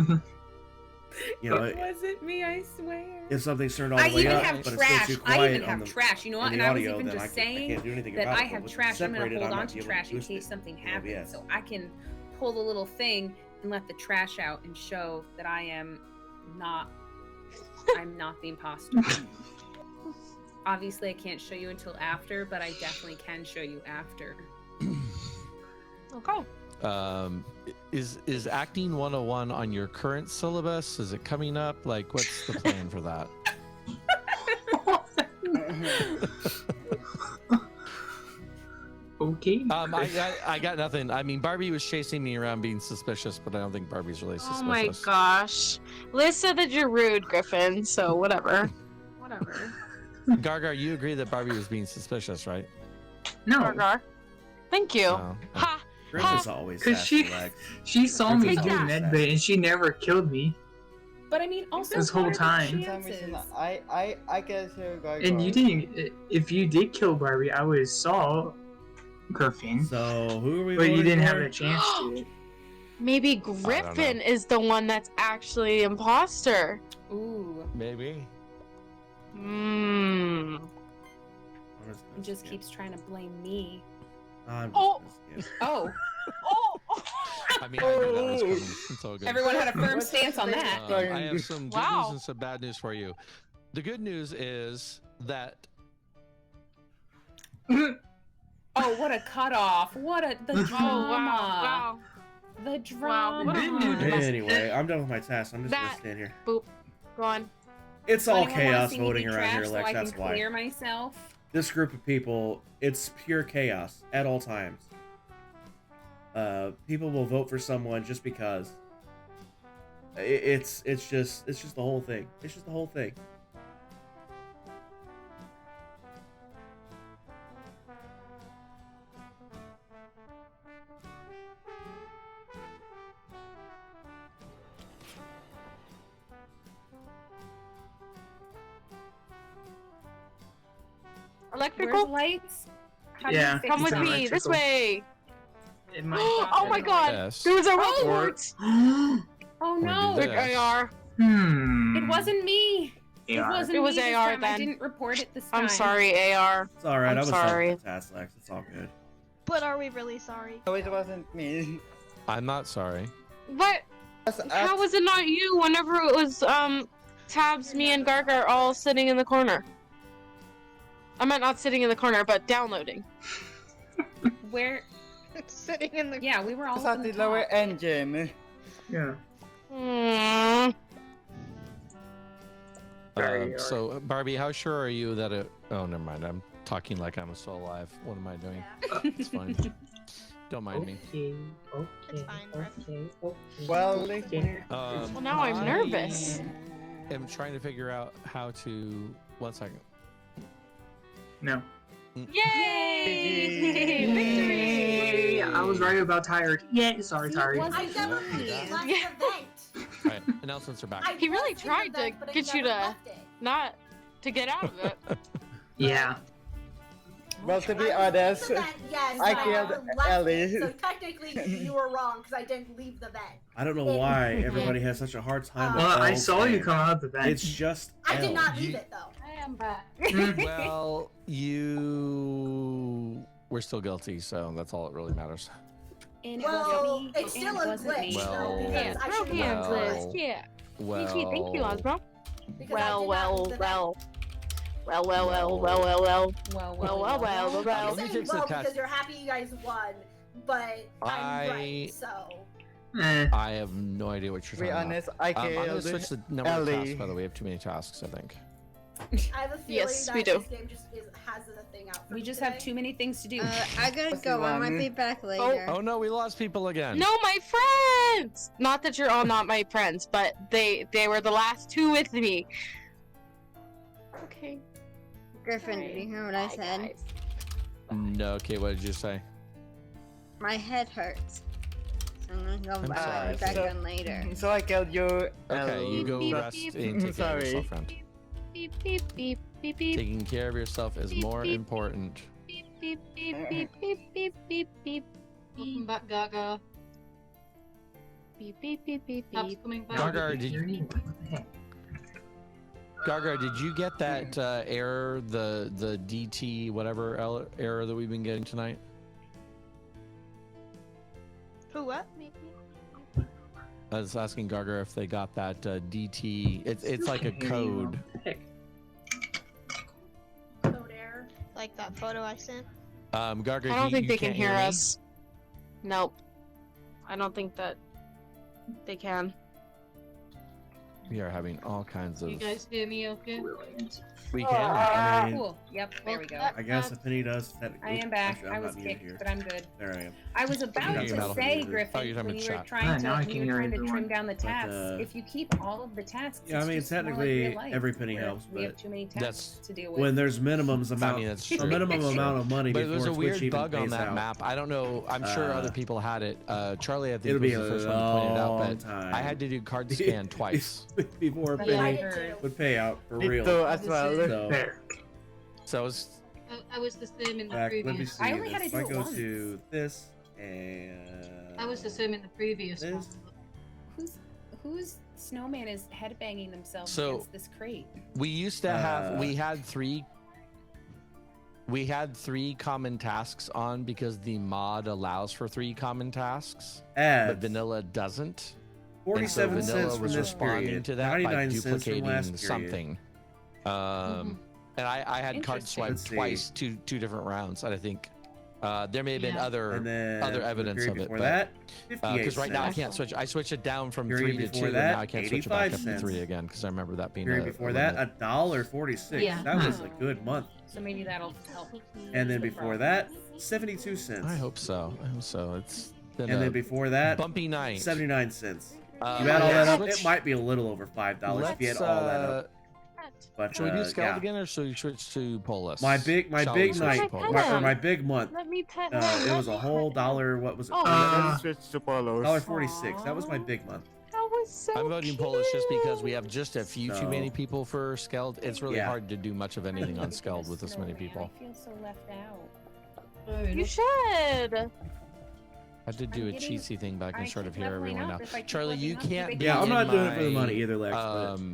you know, It wasn't me, I swear. if something's turned all I the way even up, have but it's trash. still too I quiet even on have the, trash. You know what? in And the I was audio, even then just I saying can't do anything that about I it. But have with it trash. I'm gonna separated, hold I might on be to able trash in boost case it something in happens, OBS. so I can pull the little thing and let the trash out and show that I am not. I'm not the imposter. Obviously, I can't show you until after, but I definitely can show you after. Okay. Is acting 101 on your current syllabus? Is it coming up? Like, what's the plan for that? Okay. I got nothing. I mean, Barbie was chasing me around being suspicious, but I don't think Barbie's really suspicious. Oh my gosh. Liz said that you're rude, Griffin, so whatever. Whatever. Gargar, you agree that Barbie was being suspicious, right? No, Gargar. Thank you. No. Ha! Griff is always because sassy, Lex. she saw me Griff is do always medbay sassy. and she never killed me. But I mean, also This whole what are the time. For some reason, chances? I guess you're going. And you didn't. If you did kill Barbie, I would have saw Griffin, So who are we? but you voting didn't for? have a chance to. Maybe Griffin is the one that's actually imposter. Ooh, Maybe. Hmm. he just keeps trying to blame me. I'm just Oh. gonna skip. Oh, Oh! I mean, I knew that was coming. It's all good. everyone had a firm What's stance on the that. thing? I have some good Wow. news and some bad news for you. The good news is that Oh, what a cutoff! What a the Oh, drama! wow. The drama! what a rude Anyway, I'm done with my task. I'm just gonna That- stand here. Boop. Go on. It's So all anyone wanna chaos see me voting be around here, trashed Lex. So I That's can why. clear myself. This group of people, it's pure chaos at all times. People will vote for someone just because. It's just the whole thing. It's just the whole thing. Where's Electrical? lights? How do you Yeah. fix Come with It's them? me. This electrical. way. It might Oh my god. yes. There was a Oh! report. Oh do no! this. Like AR. It wasn't me. It AR. wasn't It was me this AR time. I then. didn't report it this time. I'm sorry, AR. It's all right. I'm I was sorry. done with the task, Lex. It's all good. But are we really sorry? No, it wasn't me. I'm not sorry. But how was it not you whenever it was Tabs, me, and Gargar all sitting in the corner? I meant not sitting in the corner, but downloading. Where? Sitting in the. Yeah, we were all It's up at in the the lower top. engine. Yeah. Hmm. Sorry, So, Barbie, how sure are you that it? Oh, never mind. I'm talking like I'm still alive. What am I doing? It's fine. Don't mind me. Okay. Okay. It's fine, Brett. Okay. Well, Well, now I'm nervous. I'm trying to figure out how to. 1 second. No. Yay! Yay! I was right about tired. Yeah, sorry, tired. I never left the vent. All right, announcements are back. He really was in tried the to vent, but I get you never to left it. not to get out of it. Yeah. Well, to be I was in honest, the vent, yes, I but killed never left Ellie. it, so technically you were wrong because I didn't leave the vent. I don't know why everybody has such a hard time with Well, I Elle's saw you name. come out the vent. It's just I did Elle. not leave it though. I am back. Well, you were still guilty, so that's all that really matters. And it Well, wasn't me. it's and still it a wasn't me. glitch Well, though because Yeah, I throw should hands, have Liz. Yeah. Well, Thank you, Ozma. because Well, I did not well, leave the vent. well. Well, well, well, well, well, well. Well, Well, well, well, I'm Let me saying fix the well test. because you're happy you guys won, but I'm right, so. Eh. I have no idea what to you're be talking honest, about. I I'm gonna killed switch the number of Ellie. tasks, by the way. We have too many tasks, I think. I have a feeling Yes, that we do. this game just has a thing out for We me just today. have too many things to do. I gotta go. I might be back later. Oh no, we lost people again. No, my friends! Not that you're all not my friends, but they were the last two with me. Okay. Griffin, did you hear what I said? No, okay, what did you say? My head hurts. So I'm gonna go I'm back, sorry. back on later. So I killed you. Okay, you go beep, rest beep, and take care of sorry. yourself, friend. Beep, beep, beep, beep, beep. Taking care of yourself is Beep, more beep. important. Beep, beep, beep, beep, beep, beep, beep, beep. Welcome back, Gaga. Beep, beep, beep, beep, Tab's beep. coming back. Gargar, did you, Gargar, did you get that error, the DT whatever error that we've been getting tonight? Who what? I was asking Gargar if they got that DT. It's like a code. Code error. Like that photo I sent? Gargar, I don't think you they can can't hear me? us. Nope. I don't think that they can. We are having all kinds of. You guys hear me okay? We can. I mean, Cool. Yep, there we go. I guess if Penny does technically. I am back. Actually, I'm I was not muted kicked, here. but I'm good. There I am. I was about Okay, to Metal. say, Oh, Griffin, you're talking when you about were chat. trying now I to, can when you hear were trying to everyone. trim down the tasks, uh, if you keep all of the tasks, Yeah, I it's mean, just more like technically, real life, every penny where helps, we have but too many that's- tasks to deal with. When there's minimums I amount, mean, that's a true. minimum amount of money But before there's a Twitch weird even bug on pays that out. map. I don't know. I'm sure other Uh, people had it. Charlie, I think, It'll was be the a first one to point it out, long but time. I had to do card scan twice. before That's Penny what I did heard. too. would pay out for Me real. too, as well. So, There. So it's I was the same in the back, let me previous. see. I only had to If do I it go once. to this and I was the same in the previous This- one. Whose snowman is headbanging themselves So- against this crate? we used to have. Uh, We had three common tasks on because the mod allows for 3 common tasks, but ads. vanilla doesn't. And so 47 vanilla cents from was this responding period. to that by 99 cents from duplicating last period. something. And I had card Interesting. swipe Let's see. twice, two different rounds, and I think there may have been Yeah. other And then other for the evidence period of it, before but that, 58 because right now I cents. can't switch. I switched it down from Period 3 to before 2, and that, now I can't switch it back 85 up to cents. 3 again because I remember that being Period a before limit. that, $1.46. Yeah. That was a good month. So maybe that'll help. And then before that, 72 cents. I hope so. I hope so. It's been And a then before that, bumpy night. 79 cents. Uh, You add all that up, let's- it might be a little over $5 if you add let's, all that up. But Should we do Scald yeah. again, or should we switch to Polus? My big Shall we big switch night, to Polus? my big month. Let me pet him. It was a whole dollar. What was it? Oh. Switch to Polos. $1.46. That was my big month. That was so I'm voting Polish just because we have just a few So- too many people for Skeld. It's really Yeah. hard to do much of anything on Skeld with this many people. I feel so left out. Fair You enough. should. I did do I'm a getting- cheesy thing, but I can I sort of keep hear leveling everyone up. now. If I keep Charlie, you leveling up, can't they be Yeah, I'm in not doing it for the my, money either, Lex.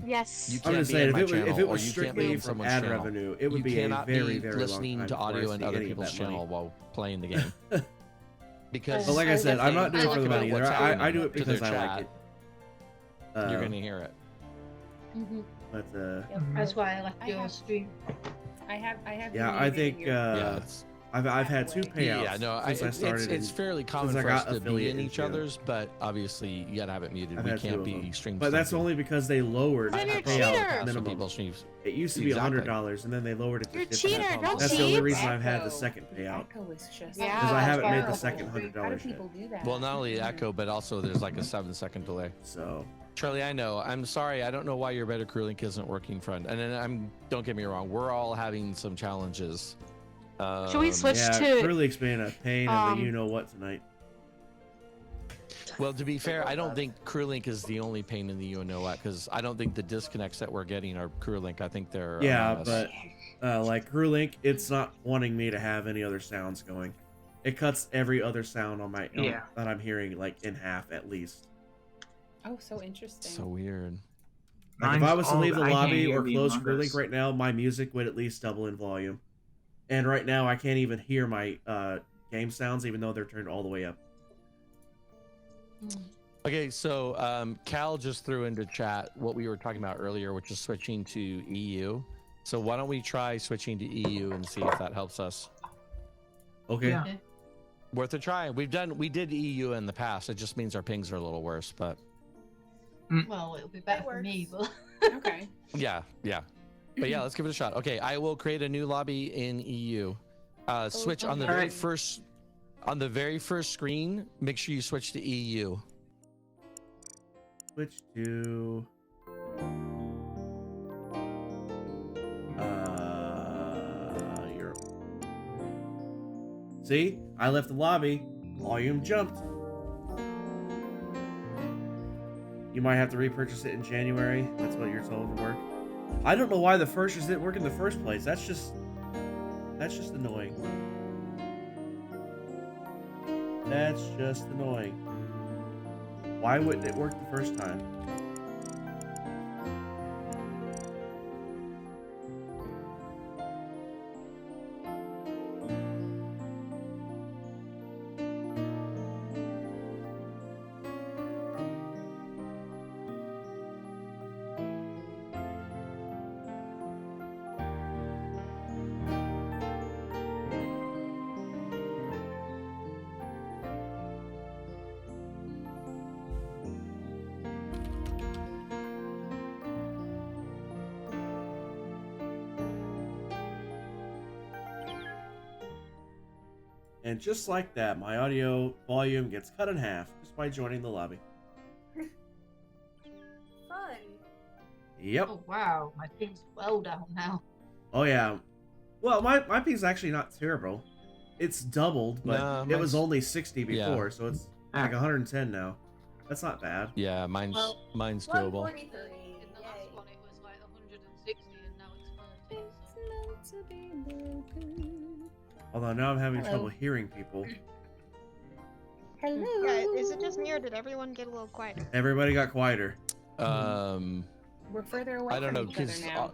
Yes. You I'm can't just be saying, in my if it channel, was or you can't strictly be in from someone's ad channel. revenue, it would You be a cannot very, be very long listening time to before I audio see in other any of people's that money. channel while playing the game. Because But like I said, I'm not doing it for the Talk about money either. what's happening I do it to their because I like chat. it. You're gonna hear it. But That's why I left I your have- stream. I have. yeah, I think Yeah, it's- I've had 2 payouts Yeah, no, since I it's, started. it's fairly common since I for us got to be affiliate in each into. other's, but obviously you gotta have it muted. I've We had 2 can't of be them. stream But that's stumping. only because they lowered Then the you're a payout cheater. Some minimum. people streams. It used to be Exactly. $100, and then they lowered it to You're a $50. cheater, don't That's the only cheat. reason I've had the second payout. Echo is just. Yeah, Because I haven't made the terrible. second How do $100 yet. people do that? Well, not only echo, but also there's like a 7-second delay. So Charlie, I know. I'm sorry. I don't know why your Better Crew Link isn't working, friend. And then don't get me wrong. We're all having some challenges. Should we switch Yeah, to? Crewlink's been a pain in the you know what tonight. Well, to be fair, I don't think Crewlink is the only pain in the you know what, because I don't think the disconnects that we're getting are Crewlink. I think they're Yeah, but like Crewlink, it's not wanting me to have any other sounds going. It cuts every other sound on my that I'm hearing like in half at least. Oh, so interesting. So weird. Like if I was to leave the I can't lobby hear or the close Among Crewlink Us. right now, my music would at least double in volume. And right now, I can't even hear my game sounds, even though they're turned all the way up. Okay, so Cal just threw into chat what we were talking about earlier, which is switching to EU. So why don't we try switching to EU and see if that helps us? Okay. Yeah. Worth a try. We did EU in the past. It just means our pings are a little worse, but Well, it'll be better for me, but Okay. yeah. But yeah, let's give it a shot. Okay, I will create a new lobby in EU. Switch on the okay. very first screen. Make sure you switch to EU. Switch to Europe. See, I left the lobby. Volume jumped. You might have to repurchase it in January. That's what you're told to work. I don't know why the first didn't work in the first place. That's just annoying. That's just annoying. Why wouldn't it work the first time? And just like that, my audio volume gets cut in half just by joining the lobby. Fun. Yep. oh wow, my ping's well down now. Oh yeah. Well, my ping's actually not terrible. It's doubled, but Nah, it was mine's- only 60 before, yeah. so it's like 110 now. That's not bad. Yeah, mine's Well, doable. 143. In the last Yay. one, it was like 160, and now it's 30. Although now I'm having Hello. trouble hearing people. Hello. Yeah, is it just me or did everyone get a little quieter? Everybody got quieter. We're further away I don't from know each other because now.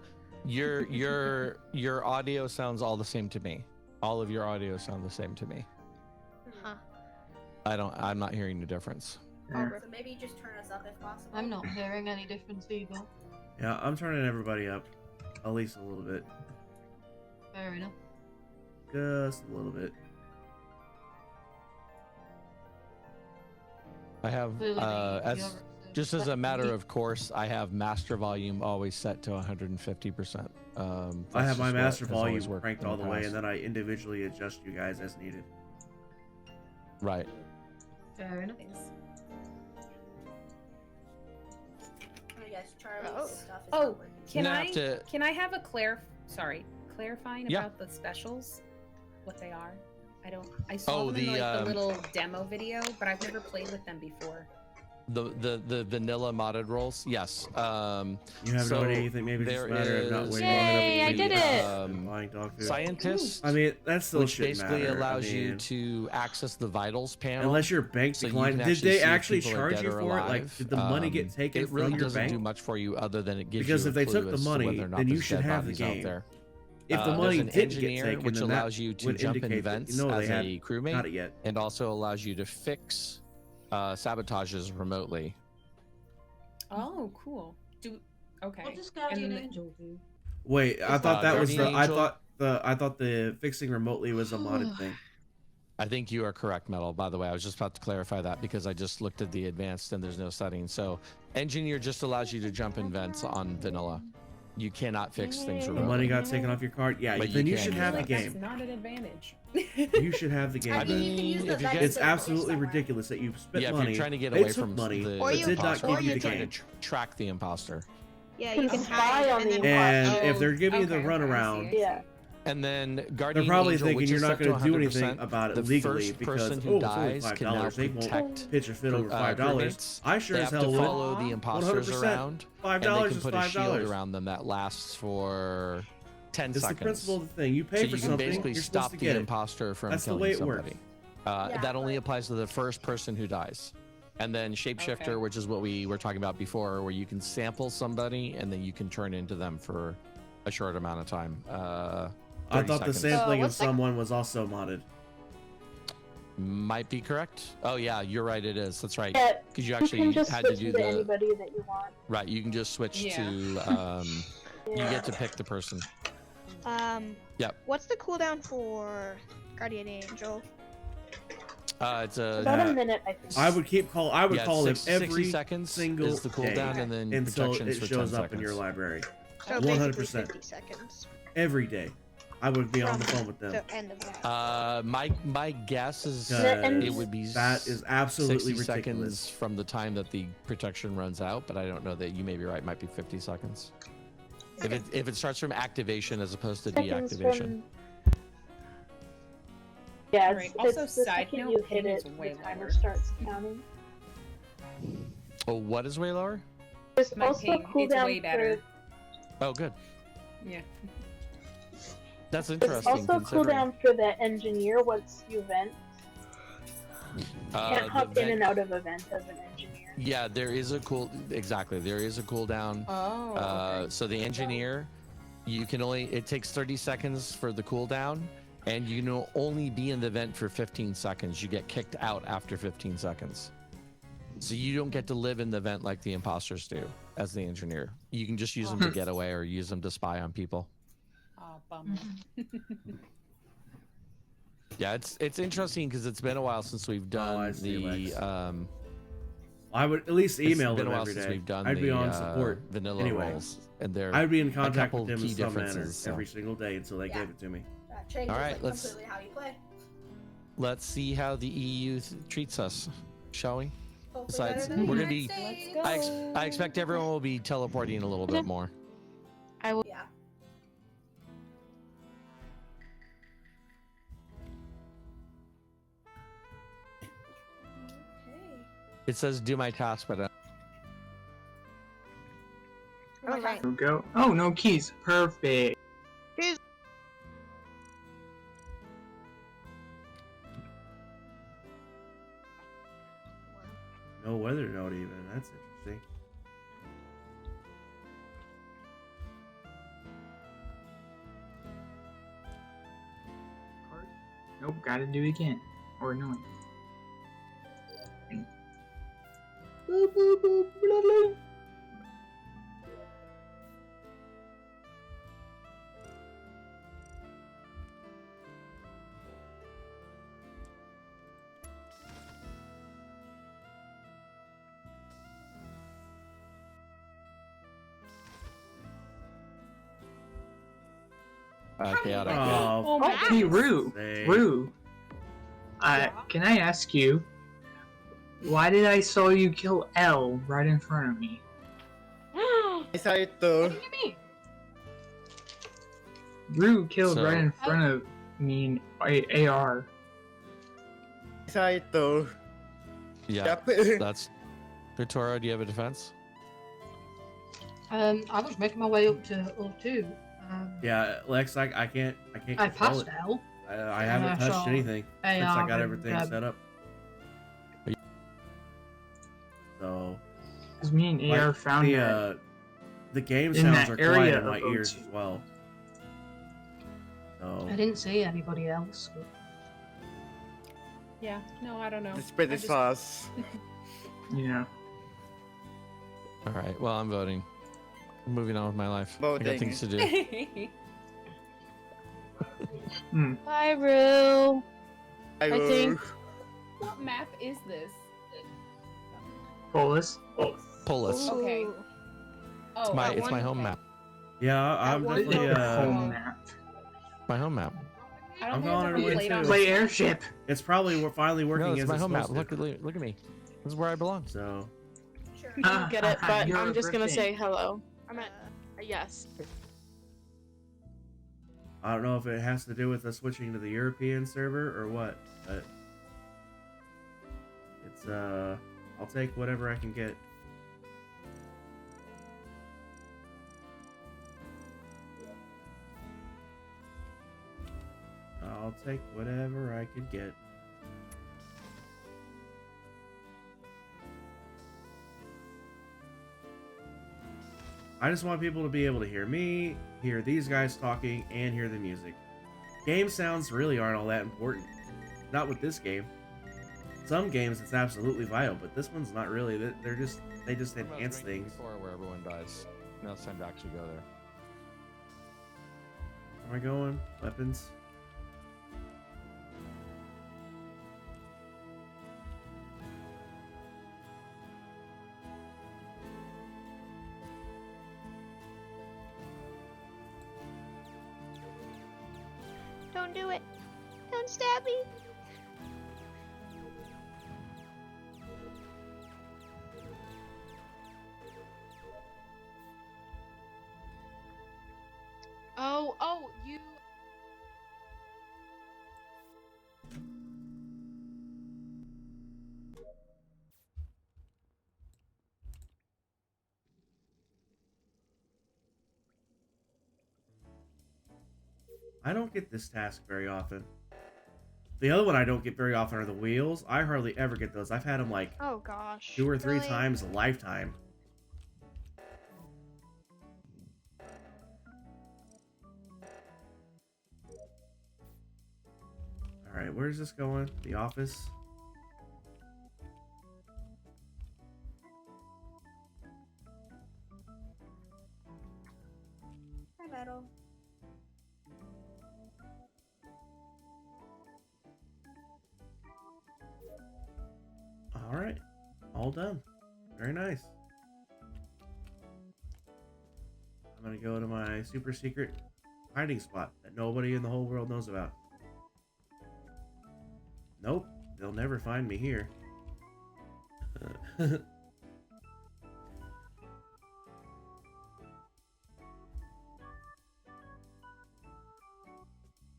your audio sounds all the same to me. All of your audio sound the same to me. Huh. I'm not hearing the difference. Yeah. So maybe just turn us up if possible. I'm not hearing any difference either. Yeah, I'm turning everybody up. At least a little bit. Fair enough. Just a little bit. I have Clearly as just as a matter of course, I have master volume always set to 150%. I have my master has always volume worked cranked in all the way, past. and then I individually adjust you guys as needed. Right. Fair enough. I guess Charlie's Oh. stuff is Oh, not working. can Gonna I have to- can I have a clarifying Yeah. about the specials? What they are? I saw Oh, them in the, like the little demo video, but I've never played with them before. The vanilla modded rolls, yes. You haven't so done anything. Maybe it's just a there matter of not is- waiting long enough. Yay, I to did eat, it! buying dog food. Scientist, I mean, that still which shouldn't basically matter. allows I you mean, to access the vitals panel. unless your bank so you declined. can Did actually they see if actually people are charge dead you or for it? Like, alive. did the money get taken It really from your doesn't bank? do much for you other than it gives Because you if a they clue took the as to money, whether or not then you there's should dead have the bodies out game. there. If the There's money an did get engineer taken, which then that allows you to would jump in indicate that, vents you know, as they had a crewmate, got it yet. and also allows you to fix sabotages remotely. Oh, cool. Okay. What does Guardian And- Angel do? Wait, I thought that was the. Guardian Angel- I thought the fixing remotely was a modded thing. I think you are correct, Metal. By the way, I was just about to clarify that because I just looked at the advanced and there's no settings. So, engineer just allows you to jump in vents on vanilla. You cannot fix things The remotely. money got taken off your card. Yeah, But then you you can should do have the that. That's game. not an advantage. You should have the game. I mean, you can use the if you vents get- It's to push absolutely somewhere. ridiculous that you've spent Yeah, if money. you're trying to get they away took from money, the Or but you- did not imposter, give you you're the trying game. to track the imposter. Yeah, You you can can spy hide on and the then And Oh, if they're giving you the okay. runaround, Yeah. And then They're Guardian probably Angel, thinking which you're is not set to going to do 100%, anything about it the legally first because person who it's only dies can now $5. They won't protect pitch a fit over $5. grenades. I sure They as have hell to would. follow the imposters 100%. around, $5 and they is can put a shield $5. around them that lasts for 10 It's seconds. the principle of the thing. You pay so for you can something, basically you're stop supposed to the get it. imposter from That's the killing way it somebody. works. That only applies to the first person who dies. And then Shapeshifter, Okay. which is what we were talking about before, where you can sample somebody and then you can turn into them for a short amount of time. I 30 thought the seconds. sampling of what's that? someone was also modded. Might be correct. Oh yeah, you're right. It is. That's right. Yeah, Because you you actually can just had to switch do to the anybody that you want. right. You can just switch Yeah. to. You Yeah. get to pick the person. Yep. What's the cooldown for Guardian Angel? It's a. About a minute, I think. I would yeah, call him 60 every seconds single is the cooldown, day and then until protections it for shows 10 up in your seconds. library. So 100%. basically 50 seconds. Every day. I would be on the From- phone with them. So end of that. My guess is Because it would be that is absolutely 60 ridiculous. seconds from the time that the protection runs out, but I don't know that you may be right. It might be 50 seconds. If it starts from activation as opposed to Seconds deactivation. from- Yeah, Right. it's, Also, it's the side second note, you hit ping it, is way the timer lower. starts counting. Oh, what is way lower? There's My also ping, it's cooldown way better. Oh, good. Yeah. That's There's interesting. also considering. cooldown for the engineer once you vent. Can't the hop in vent- and out of a vent as an engineer. Yeah, there is a exactly. There is a cooldown. Oh. Okay. So the engineer, it takes 30 seconds for the cooldown, and you can only be in the vent for 15 seconds. You get kicked out after 15 seconds. So you don't get to live in the vent like the imposters do as the engineer. You can just use them to get away or use them to spy on people. Oh, bummer. Yeah, it's interesting because it's been a while since we've done I see, the Lex. I would at least email it's been them a while every since day. we've done I'd be the on support vanilla anyway. roles, and there I'd be in a contact couple with them in key some manner differences. So. every single day until they Yeah. gave it to me. That changes All right, like, let's- completely how you play. Let's see how the EU treats us, shall we? Hopefully Besides, better than the we're gonna United be. States. Let's I expect everyone will be teleporting a little bit more. I will. Yeah. Okay. It says do my task, but All right. Here we go. Oh, no keys. Perfect. No weather note even. That's interesting. Nope, gotta do it again. Or no. Boop, boop, boop, blah, blah. chaotic. Oh, Oh my Hey, goodness. Rue. Say. Rue. Can I ask you, why did I saw you kill L right in front of me? I saw it too. What do you mean? Rue killed So- right in front of me in AR. I saw it too. Yeah, Yep. that's. Vittorio, do you have a defense? I was making my way up to O2. Yeah, Lex, I can't I control passed it. L. I haven't I touched saw anything since I AR got and, everything set up. So Because me and AR like, found the game in sounds that are area quiet in my of ears O2. as well. So I didn't see anybody else. But... Yeah. No, I don't know. It's pretty I just- fast. Yeah. All right. Well, I'm voting. I'm moving on with my life. I got Voting. things to do. Bye, Rue. I think- What map is this? Polis. Polis. Okay. Oh, It's my home map. yeah, I'm one definitely Home map. My home map. I don't I'm think I've going ever everywhere played on too. Play airship. It's probably we're finally working No, it's as my it's home map. supposed to. Look at me. This is where I belong. So Sure. You don't get it, but You're I'm just gonna Griffin. say hello. I'm at a yes. I don't know if it has to do with us switching to the European server or what, but it's I'll take whatever I can get. I'll take whatever I could get. I just want people to be able to hear me, hear these guys talking, and hear the music. Game sounds really aren't all that important. Not with this game. Some games it's absolutely vital, but this one's not really. They just enhance things. Before where everyone dies. Now it's time to actually go there. Where am I going? Weapons. Don't do it. Don't stab me. Oh, you. I don't get this task very often. The other one I don't get very often are the wheels. I hardly ever get those. I've had them like Oh gosh. 2 or 3 Really? times a lifetime. Alright, where's this going? The office? Hi, Metal. Alright. All done. Very nice. I'm gonna go to my super secret hiding spot that nobody in the whole world knows about. Nope. They'll never find me here.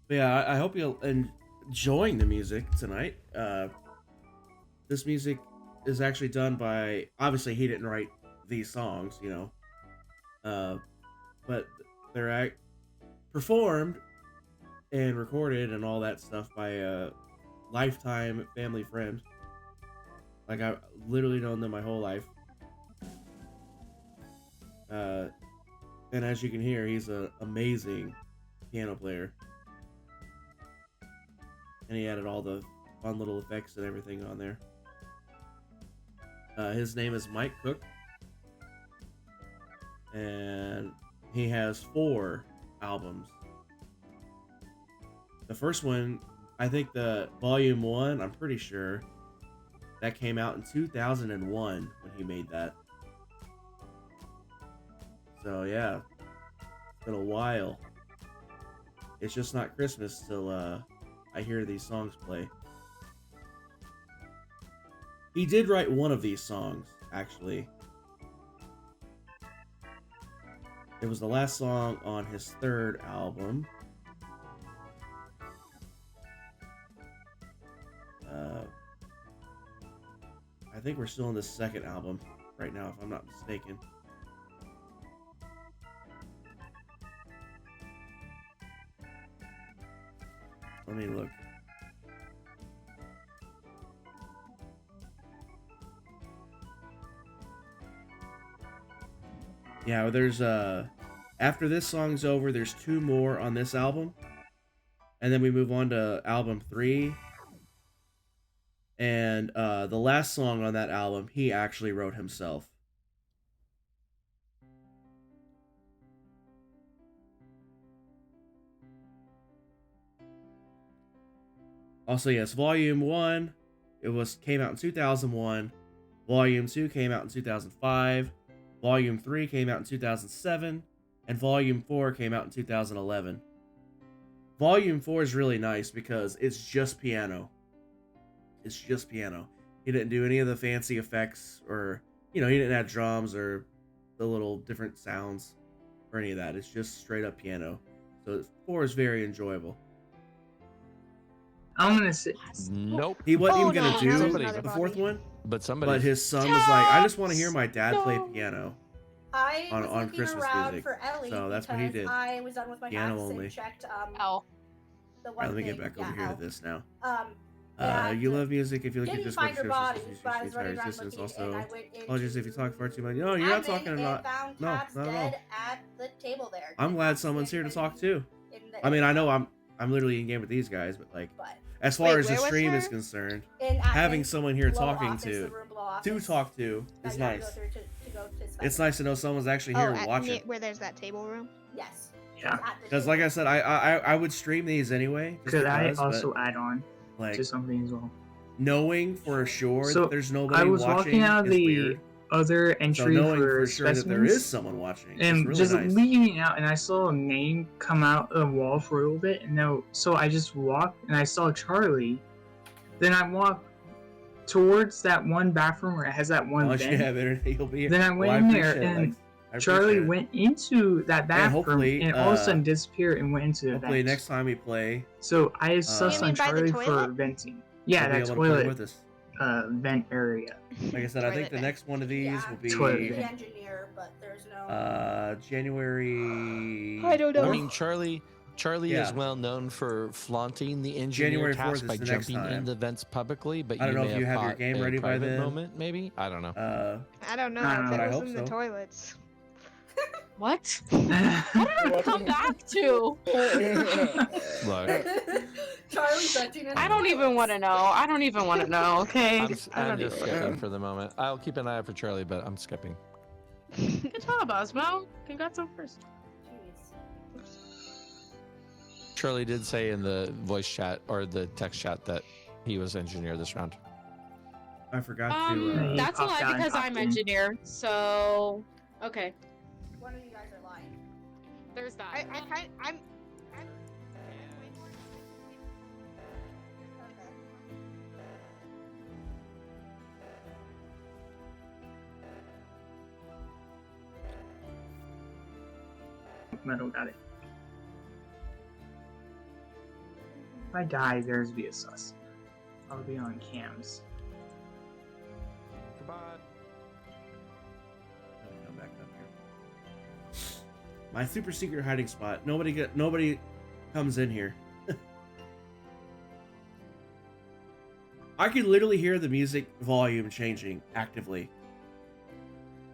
Yeah, I hope you're enjoying the music tonight. This music is actually done by, obviously he didn't write these songs, you know, but they're performed and recorded and all that stuff by a lifetime family friend. Like, I've literally known them my whole life. And as you can hear, he's an amazing piano player. And he added all the fun little effects and everything on there. His name is Mike Cook. And he has 4 albums. The first one, I think the Volume 1, I'm pretty sure, that came out in 2001 when he made that. So yeah, it's been a while. It's just not Christmas till I hear these songs play. He did write one of these songs, actually. It was the last song on his 3rd album. I think we're still on the 2nd album right now, if I'm not mistaken. Let me look. Yeah, there's after this song's over, there's 2 more on this album. And then we move on to album 3. And the last song on that album, he actually wrote himself. Also, yes, Volume 1, came out in 2001. Volume 2 came out in 2005. Volume 3 came out in 2007. And Volume 4 came out in 2011. Volume 4 is really nice because it's just piano. It's just piano. He didn't do any of the fancy effects, or, you know, he didn't add drums or the little different sounds or any of that. It's just straight up piano. So 4 is very enjoyable. I'm gonna say Nope. He wasn't Oh, even gonna no, do there's the another fourth body. one, But somebody. but his son was like, "I just want to hear Tabs! my dad play No. piano." I On- was on looking Christmas around music. for Ellie So that's what he because did. I was done with my Piano tasks only. and checked Oh. the All one right, let me thing. get back yeah, over here to Elle. this now. And You love music. If you look at didn't Discord, find her shows body, resistance, but I was running around resistance. looking, and Also, I went apologies if you talk far too much. into No, you're not admin talking and about. found No, Tabs not at all. dead at the table there. I'm Did glad not someone's see here to anybody talk too. in the I mean, I know area, I'm literally in game with these guys, but like, but as far Wait, as the where was stream is her? concerned, in admin, having someone here below talking office, the to room below office, talk to that is you have to nice. go through to go to It's special. nice to know someone's actually here at watching. where there's that table room. Yes. Yeah. At the Because, table. like I said, I would stream these anyway. Just could I because, also but, add on like to something as well? knowing for sure So, that there's nobody I was watching walking out of is the weird. other So entry knowing for for sure that there specimens, is someone watching is and really just nice. leaving it out, and I saw a name come out of the wall for a little bit, and no, so I just walked, and I saw Charlie. Then I walked towards that one bathroom where it has that one Unless you vent. have internet, you'll be here. Then I went Well, I in there, appreciate it, and Lex. I Charlie appreciate it. went into that bathroom, hopefully, and all of a sudden disappeared and went into the Hopefully, vent. next time we play, So I sus You on mean by the Charlie for toilet? venting. Yeah, we'll be that able to play toilet with us. vent area. Like I said, I think Toilet the vent. next one of these Yeah. will be Toilet The engineer, but there's no. January. I don't know. I 4th? mean, Charlie Yeah. is well known for flaunting the engineer January 4th task is by the next jumping time. in the vents publicly, but I don't you know may if you have your caught game a ready by private then. moment, maybe? I don't know. I don't know. I don't know, That but I was hope in so. the toilets. What? What did I come back to? Look, Charlie venting in I the don't even toilets. want to know. I don't even want to know. Okay. I'm I just don't even skipping wanna for the moment. I'll keep an eye out for Charlie, but I'm skipping. know. Good job, Osmo. Congrats on first. Jeez. Charlie did say in the voice chat or the text chat that he was engineer this round. I forgot to. Yeah, he That's a popped lie out and because popped I'm in. engineer. So, okay. One of you guys are lying. There's that. I'm. Okay. Metal got it. If I die, there's be a sus. I'll be on cams. Goodbye. Let me come back up here. My super secret hiding spot. Nobody comes in here. I could literally hear the music volume changing actively.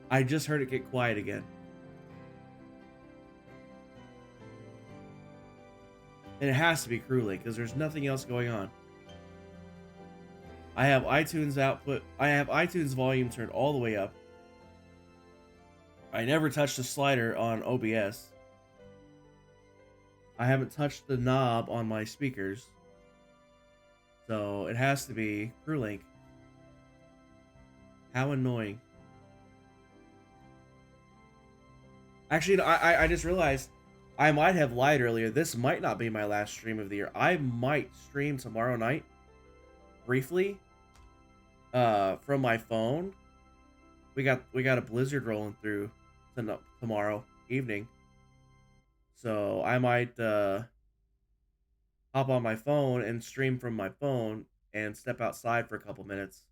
I just heard it get quiet again. And it has to be Crewlink because there's nothing else going on. I have iTunes output. I have iTunes volume turned all the way up. I never touched the slider on OBS. I haven't touched the knob on my speakers. So it has to be Crewlink. How annoying. Actually, I just realized I might have lied earlier. This might not be my last stream of the year. I might stream tomorrow night, briefly, from my phone. We got a blizzard rolling through tomorrow evening, so I might hop on my phone and stream from my phone and step outside for a couple minutes.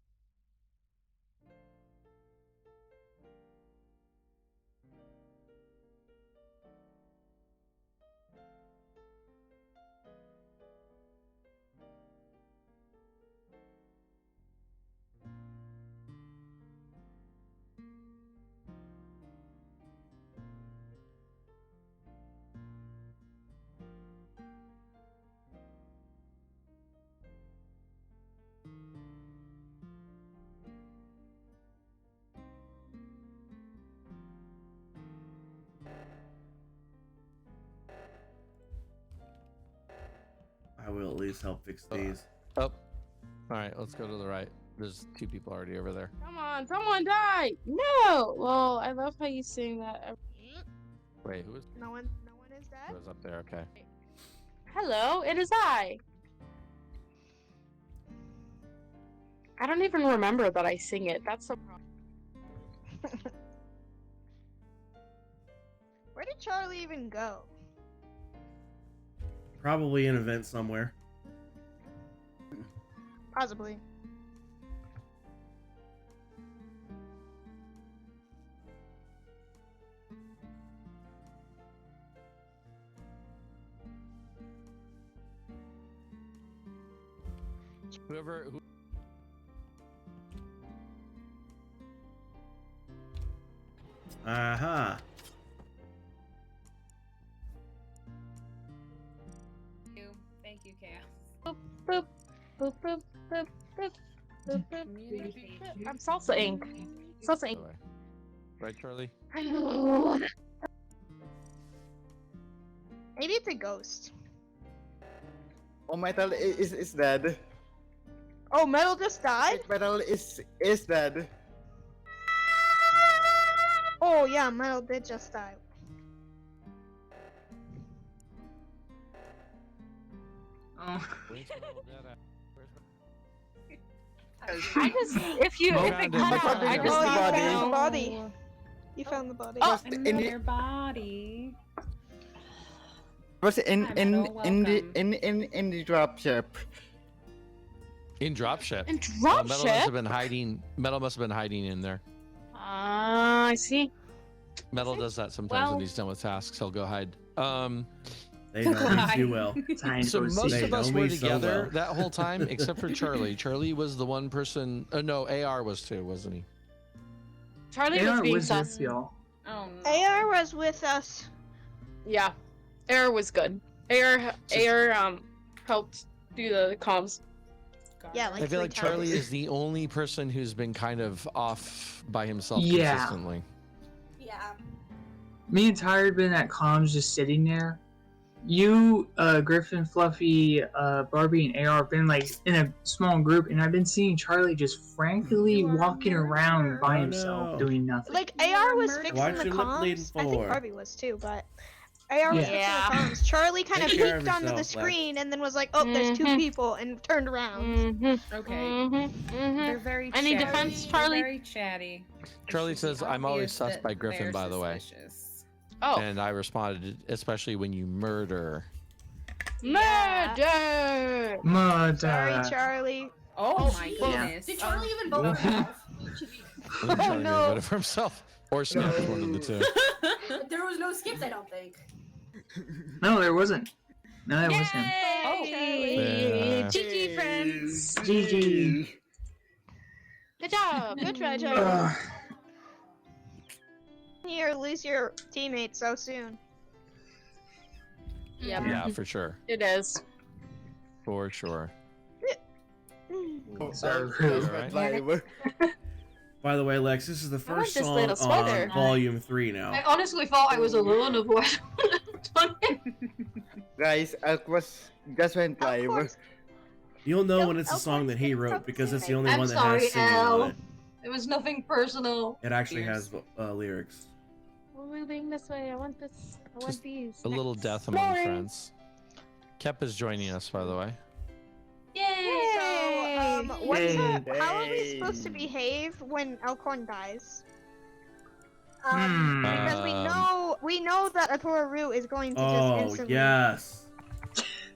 I will at least help fix these. Oh, all right. Let's go to the right. There's two people already over there. Come on, someone die! No! Well, I love how you sing that. Wait, who was No one is dead. who was up there? Okay. Hello, it is I. I don't even remember that I sing it. That's the problem. Where did Charlie even go? Probably an event somewhere. Possibly. Who... Aha. Thank you, Chaos. Boop, boop, boop, boop, boop, boop, boop, boop, boop. I'm Salsa Inc. Salsa Inc. Right, Charlie? Maybe it's a ghost. Oh, Metal is dead. Oh, Metal just died? Metal is dead. Oh yeah, Metal did just die. Oh. I just, if it Found cut him. out, I just Oh, you thought found the no. body. You found the body. Oh, Another body. Was in Hi, in Metal, in the welcome. in the dropship. In dropship. In Metal must have dropship? been hiding. Metal must have been hiding in there. I see. Metal does that sometimes Well- when he's done with tasks. He'll go hide. They know me too well. Time So to go most see. of us They know were me so together well. that whole time, except for Charlie. Charlie was the one person. No, AR was too, wasn't he? Charlie They was are being with sus. y'all. Oh no. AR was with us. Yeah, AR was good. AR helped do the comms. Yeah, like I feel three like Charlie times. is the only person who's been kind of off by himself Yeah. consistently. Yeah. Me and Tyre had been at comms just sitting there. You, Griffin, Fluffy, Barbie, and AR have been like in a small group, and I've been seeing Charlie just frankly walking around by Oh, himself no. doing nothing. Like You AR are was murdered. fixing Why'd the you look bleeding comms. I think forward? Barbie was too, but AR was Yeah. fixing the comms. Charlie kind of Take care of peeked onto the yourself, Lex. screen and then was like, "Oh, there's two Mhm. people," and turned around. Mm-hmm. Okay. Mm-hmm. They're very Any chatty. defense, They're Charlie? very chatty. Charlie It should be says, "I'm always obvious sus that by Griffin," they're by the way. suspicious. Oh, And I responded, especially when you murder. murder! Murder. Sorry, Charlie. Oh my Jeez. goodness. Did Charlie even vote for himself? I think Charlie may have no. voted for himself or Snap, one of the two. There was no skips, I don't think. No, there wasn't. No, there wasn't. Oh, Yeah. GG, friends. GG. Good job. Good try, Charlie. Ugh. You lose your teammate so soon. Yep, Yeah, for sure. it is. For sure. So That was Alright. live. By the way, Lex, this is the want first this song little sweater. on Volume 3 I now. honestly thought I was alone, otherwise I would have done it. Guys, Elk was just went Of live. course. You'll know Nope, when it's a Elk song wants that he to wrote talk because to it's the me. only I'm one that sorry, has singing Al. on it. It was nothing personal. It actually Cheers. has lyrics. We're moving this way. I want this. I want Just these. A little Next. death among Boring. friends. Kep is joining us, by the way. Yay! So, what's Yay. how are we supposed to behave when Elkhorn dies? Hmm. Because we know that Atora Roo is going to just Oh, instantly. yes.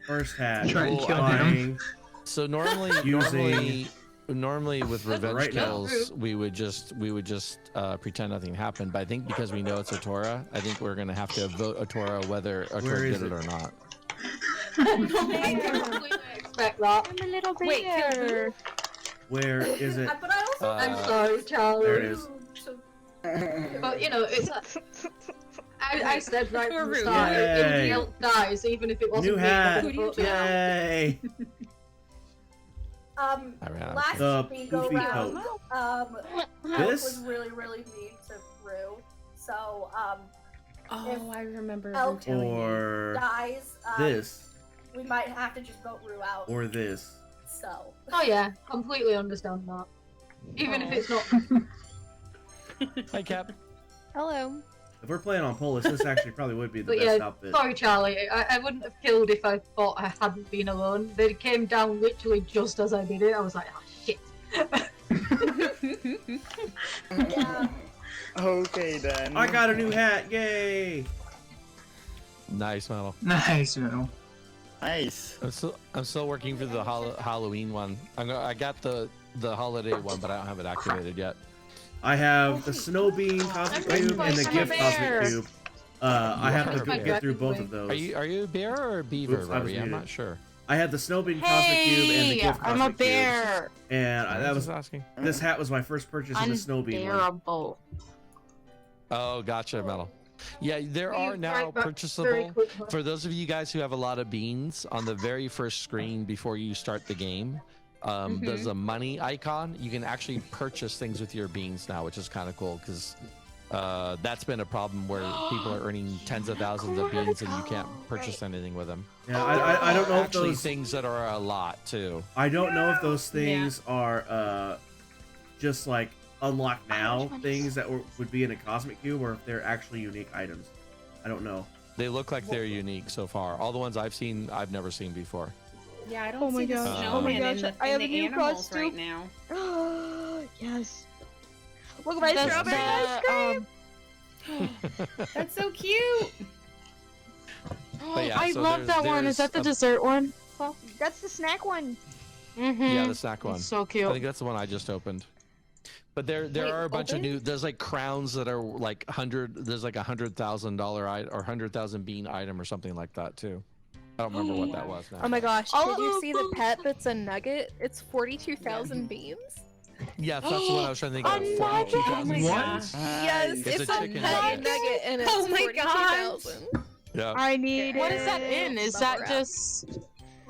First hat. Trying to kill him. lying. So normally, Using- normally with revenge Right now. kills, we would just pretend nothing happened. But I think because we know it's Atora, I think we're gonna have to vote Atora whether Where Atora is did it it? or not. I completely expect that. I'm a little Wait, kill who? bear. Where is it? But I also I'm sorry, Charlie. There it is. So, But you know, it's. I said right from the Yay. start, if anybody else dies, even if it wasn't New me, hat. I would vote now. Yay! I ran out of last The we go poofy round, coat. Elk This? was really, really mean to Rue. So, Oh, If I remember her Elk telling me. Or dies, this. we might have to just vote Rue out. Or this. So, Oh yeah, completely understand that. Even if it's not. Hi, Cap. Hello. If we're playing on Polis, this actually probably would be the But best yeah, outfit. sorry, Charlie. I wouldn't have killed if I thought I hadn't been alone. They came down literally just as I did it. I was like, oh shit. yeah. Okay then. I got a new hat! Yay! Nice, Metal. Nice, Metal. Nice. I'm still working for the Halloween one. I got the holiday one, but I don't have it activated yet. I have the Snow Bean Cosmic Cube and the I'm a Gift Cosmic bear. Cube. I have to are a get through both of those. Are you a bear or a beaver, Oops, I was Robbie? I'm muted. not sure. I had the Snow Bean Cosmic Cube and the Hey, Gift I'm Cosmic a Cube. bear. And I that was was asking. this hat was my first purchase of the Snow Bean one. Unbearable. Oh, gotcha, Metal. Yeah, there are now Right, but very purchasable quickly. for those of you guys who have a lot of beans. On the very first screen before you start the game, there's a money icon. You can actually purchase things with your beans now, which is kind of cool because that's been a problem where people are earning tens of thousands of beans and you can't purchase anything with them. Yeah, I don't know if Actually, those things that are a lot too. I don't know if those things are just like unlock now things that would be in a Cosmic Cube, or if they're actually unique items. I don't know. They look like they're unique so far. All the ones I've seen, I've never seen before. Yeah, I don't Oh my see the gosh. snowman Oh my in gosh, the, I in have the a new animals costume. right now. Yes. Look at my That's strawberry ice cream. That's so cute. But yeah, I so love that one. Is there's that the a- dessert one? That's the snack one. Mm-hmm. Yeah, the snack one. So I cute. think that's the one I just opened. But there Wait, are a bunch of open? new. There's like crowns that are like There's like $100,000 or 100,000 bean item or something like that too. I don't remember what that was now. Oh my gosh, All did you of see the them. pet that's a nugget? It's 42,000 beams. Yeah, that's the one I was trying to think of. A 42,000 nugget? beans. Yes, It's it's a a chicken pet nugget. nugget and it's Oh my 42,000. Yeah. I need What it. is that in? Is that Bubble wrap. just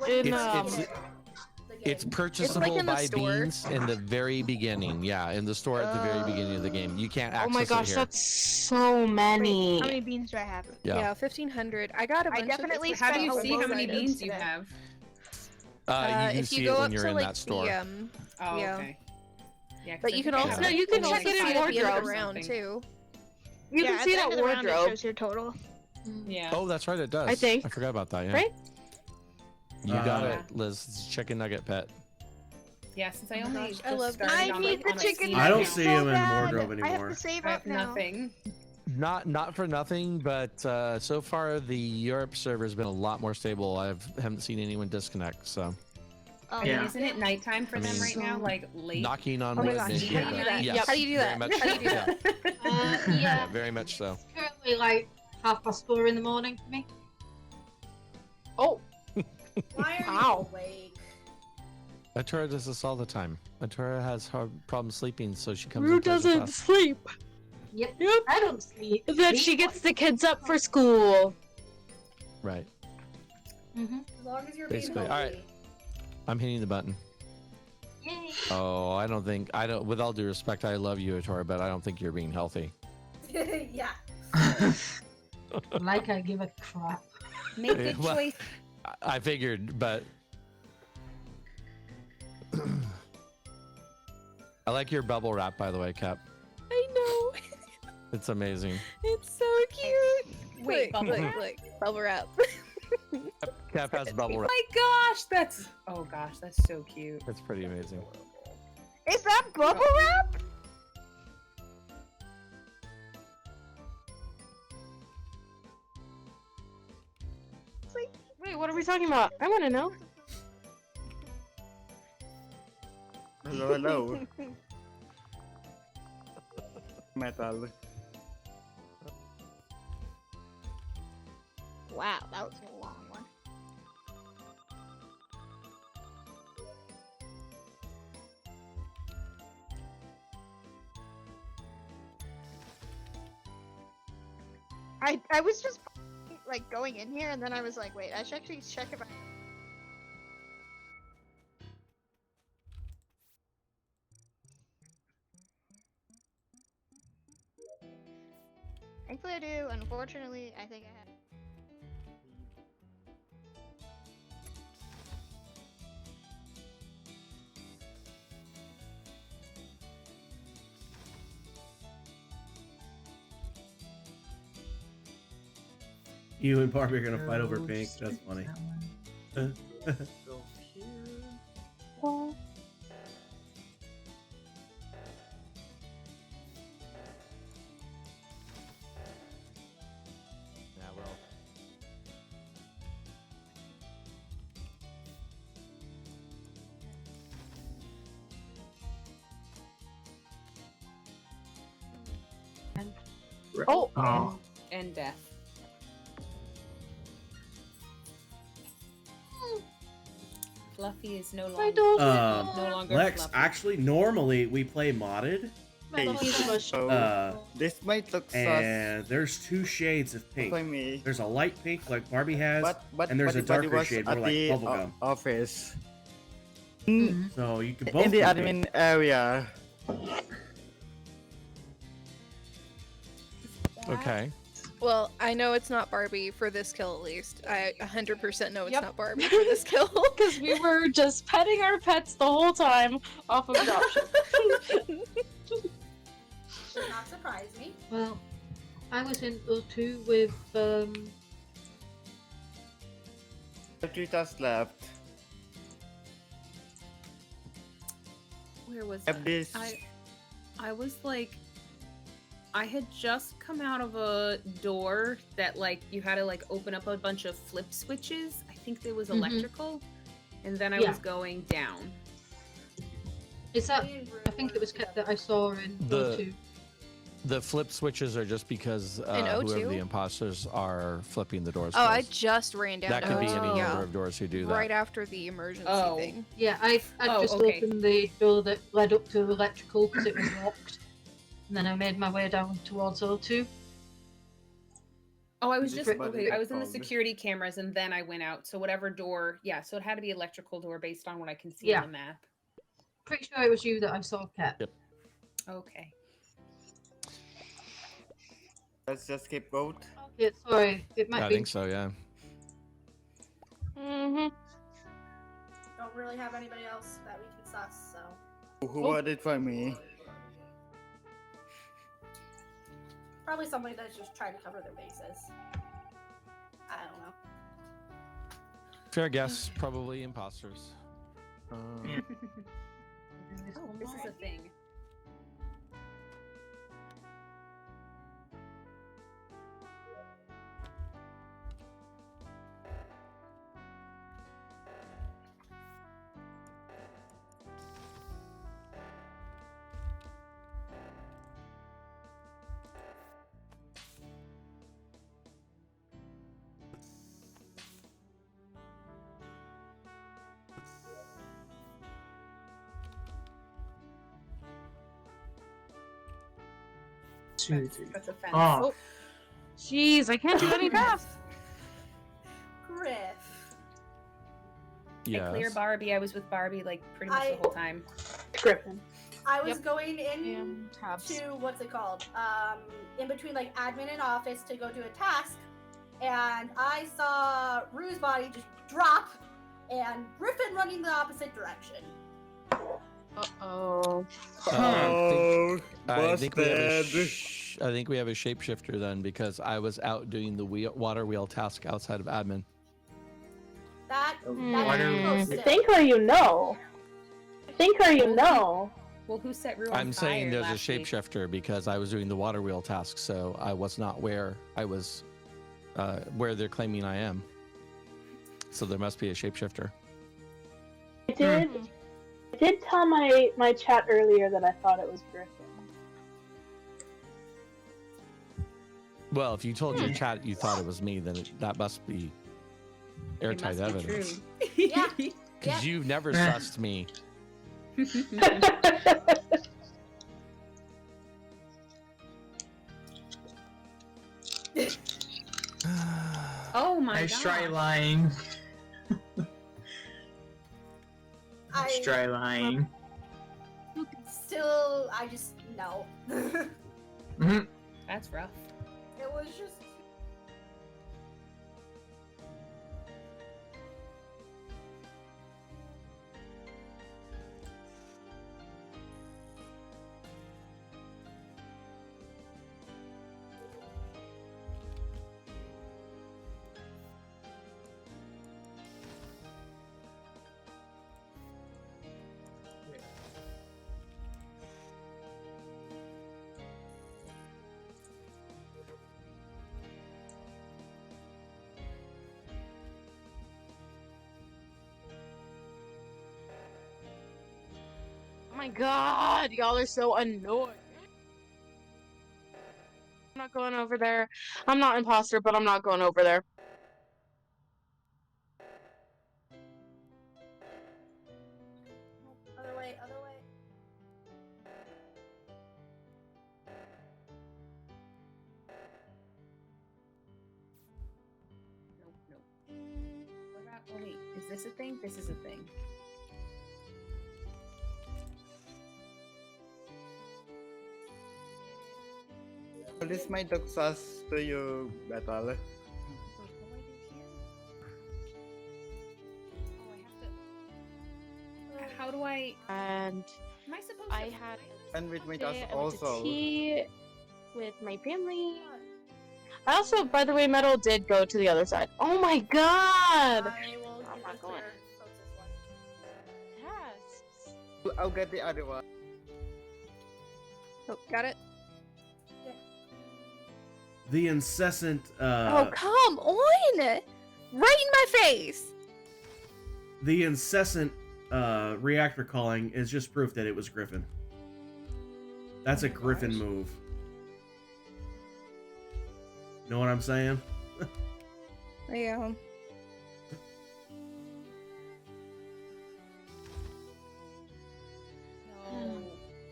in It's purchasable in the by store. beans in the very beginning. Yeah, in the store at the very beginning of the game. You can't access Oh my gosh, it here. that's so many. How many beans do I have? Yeah. 1,500. I got a bunch definitely of How do you spent see how loads many of beans you today. have? You can if see you it go when up you're to in like that store. the Oh, yeah. okay. Yeah, 'cause But I you can think I also have No, you can check it in see at the end of the wardrobe. round too. You Yeah, can at see the that end of the round, it wardrobe. shows your total. Yeah. Oh, that's right, it does. I think. I forgot about that. Yeah. Right? You got Uh, it, Liz. It's chicken nugget pet. Yeah, since I Oh my only gosh, I just love started that. I on need my- the on my chicken Steam I don't nuggets see account. so him in bad. wardrobe I anymore. have to save I up have now. nothing. Not for nothing, but so far the Europe server has been a lot more stable. Haven't seen anyone disconnect. So Oh, I mean, Yeah. isn't it nighttime for I them mean- right now? Like late? knocking on Oh my wood. gosh, maybe, how do you but do that? yes, How do you do very that? much- How do you do yeah, that? Yeah, very much so. it's currently like 4:30 in the morning for me. Oh, Why are Wow. you awake? Atura does this all the time. Atura has hard problems sleeping, so she comes. Rue and plays with doesn't us. sleep. Yep. Yep. I don't sleep. Then she gets the kids up for school. Right. Mm-hmm. As long as you're being Basically. healthy. All right. I'm hitting the button. Yay. Oh, I don't. With all due respect, I love you, Atura, but I don't think you're being healthy. Yeah. Like I give a crap. Make good Well, choice. I figured, but I like your bubble wrap, by the way, Cap. I know. It's amazing. It's so cute. Wait, bubble look, wrap? look, bubble wrap. Cap has bubble Oh wrap. my gosh, that's that's so cute. It's pretty amazing. Is that bubble wrap? Wait, what are we talking about? I want to know. Hello, hello. Metal. Wow, that was a long one. I was just like going in here and then I was like, wait, I should actually check if I. Thankfully I do. Unfortunately, I think I have. You and Barbie are gonna fight over pink. That's funny. Yeah, well. Oh. Oh. And death. Fluffy is no longer no longer Lex, Fluffy. actually, normally we play modded. This might look sus. And there's two shades of pink. By me. There's a light pink like Barbie has, But and there's a Buddy darker was shade more at like the bubblegum. office. So you can both In the be admin pink. area. Okay. Well, I know it's not Barbie for this kill at least. I 100% know it's not Barbie for this kill. Because we were just petting our pets the whole time off of dropship. Does not surprise me. Well, I was in O2 with Three tasks left. Where was Have this. I was like, I had just come out of a door that like you had to like open up a bunch of flip switches. I think there was electrical, and then I was going down. Is that? I think it was kept that I saw in O2. The flip switches are just because O2? whoever the imposters are flipping the doors. Oh, I closed. just ran down. That could be any yeah. number of doors who do that. Right after the emergency thing. Yeah, I just okay. opened the door that led up to electrical because it was locked, and then I made my way down towards O2. Oh, I was Is just this okay. I was in the called? security cameras, and then I went out. So whatever door, yeah. So it had to be electrical door based on what I can see Yeah. on the map. Pretty sure it was you that I saw, Cat. Yep. Okay. Let's just keep vote. Yeah, sorry, it might I be. think so. Yeah. Mm-hmm. Don't really have anybody else that we can suss, so Who voted for me? probably somebody that's just trying to cover their bases. I don't know. Fair guess. Probably imposters. Oh, this is a thing. That's a fence. Oh. Jeez, I can't do any tasks. Griff. Yeah. I clear Barbie. I was with Barbie like pretty much the whole time. Griffin. I was going in tabs. to what's it called? In between like admin and office to go do a task, and I saw Rue's body just drop, and Griffin running the opposite direction. Uh-oh. I think we have a shapeshifter then, because I was out doing the water wheel task outside of admin. That Water- close I to- think or you know. I think or you know. Well, who set Rue on I'm saying fire there's a last week? shapeshifter because I was doing the water wheel task, so I was not where I was, where they're claiming I am. So there must be a shapeshifter. I did tell my chat earlier that I thought it was Griffin. Well, if you told your chat you thought it was me, then that must be airtight must be evidence. Yeah. Because you've never sussed me. Oh my Nice god. try lying. I Nice try lying. still, I just no. Mhm. That's rough. It was just. Oh my god, y'all are so annoying. I'm not going over there. I'm not imposter, but I'm not going over there. Other way, other way. Nope, nope. What about? Oh wait, is this a thing? This is a thing. This might look sus to you, Battle. How do I? And Am I supposed I to? had And with my I task went also. to tea with my family. I also, by the way, Metal did go to the other side. Oh my god! I will I'm give not the going. closest one. Yes. I'll get the other one. Oh, got it. The incessant. Oh, come on! Right in my face! The incessant reactor calling is just proof that it was Griffin. That's a Griffin move. Know what I'm saying? Yeah. No.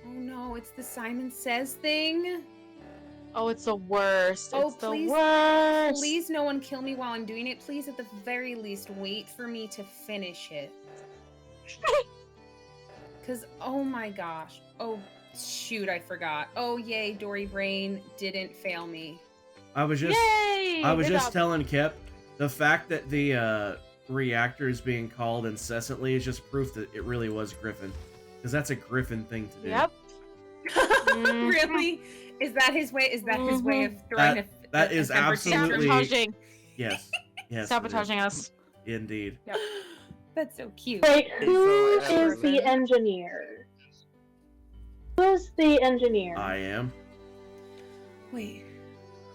Oh no, it's the Simon Says thing. Oh, it's the worst. Oh, It's the please, worst. please, no one kill me while I'm doing it. Please, at the very least, wait for me to finish it. Cause, oh my gosh. Oh, shoot, I forgot. Oh, yay, Dory Brain didn't fail me. I was just Yay! I was Good just job. telling Kip, the fact that the reactor is being called incessantly is just proof that it really was Griffin. Because that's a Griffin thing to do. Yep. Really? Is that his way? Is that his way of throwing That is absolutely Sabotaging. yes. Yes. Sabotaging us. Indeed. Yep. That's so cute. Wait, who So, is the engineer? Who's the engineer? I am. Wait,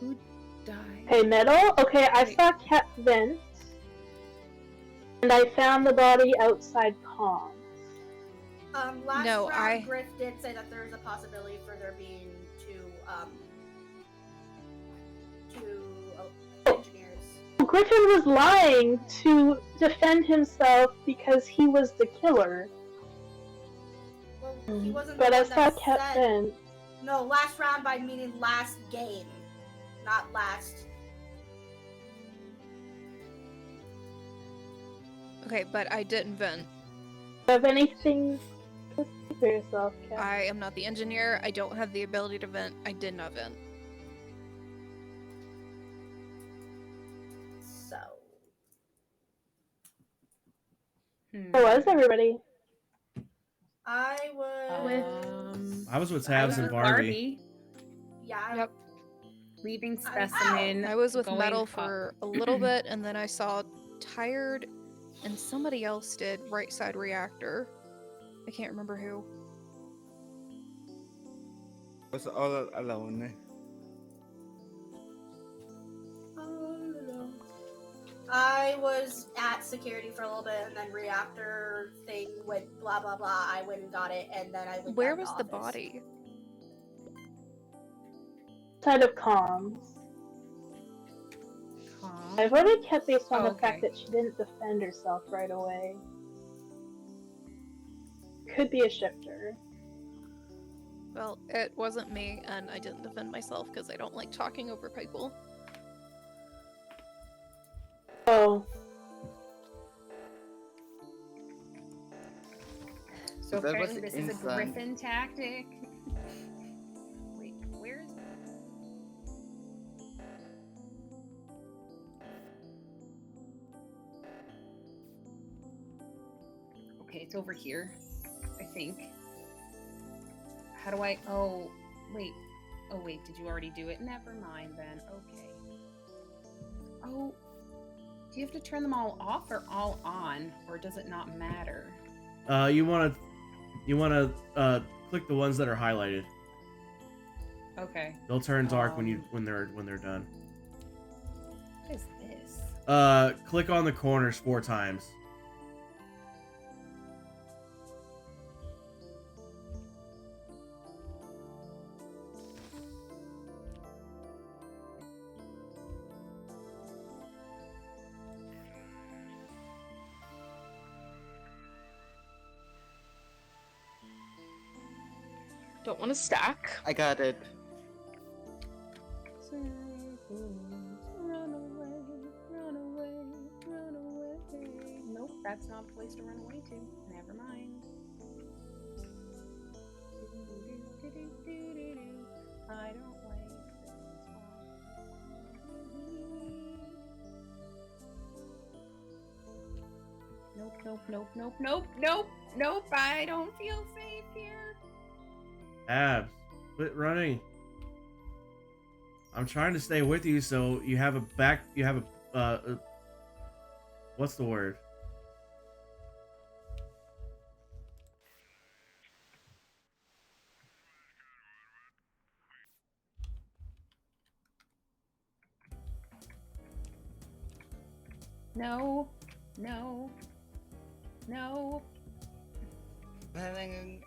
who died? Okay, Metal. Okay, I saw Cat vent, and I found the body outside comms. Last No, round, Griff did say that there is a possibility for there being two engineers. Griffin was lying to defend himself because he was the killer. Well, he wasn't But the I one saw that Cat said... vent. No, last round by meaning last game, not last. Okay, but I didn't vent. Do you have anything to say for yourself, Cat? I am not the engineer. I don't have the ability to vent. I did not vent. So. How was everybody? I was. I was with I Tabs was and with Barbie. Yeah. Yep. Leaving specimen. I was with going Metal fu- for a little bit, and then I saw Tired, and somebody else did right side reactor. I can't remember who. Was all alone. I was at security for a little bit, and then reactor thing went blah blah blah. I went and got it, and then I went. Where down was to the office. body? Side of comms. I voted Cat based on the Okay. fact that she didn't defend herself right away. Could be a shifter. Well, it wasn't me, and I didn't defend myself because I don't like talking over people. Oh. So That was apparently this is a insane. Griffin tactic. Wait, where's? Okay, it's over here, I think. How do I? Oh, wait. Oh wait, did you already do it? Never mind then. Okay. Oh, do you have to turn them all off or all on, or does it not matter? You wanna click the ones that are highlighted. Okay. They'll turn dark when they're done. What is this? Click on the corners 4 times. Don't want to stack. I got it. Run away, run away, run away. Nope, that's not a place to run away to. Never mind. I don't like this one. Nope. I don't feel safe here. Abs, quit running. I'm trying to stay with you so you have a back. You have a. What's the word? No.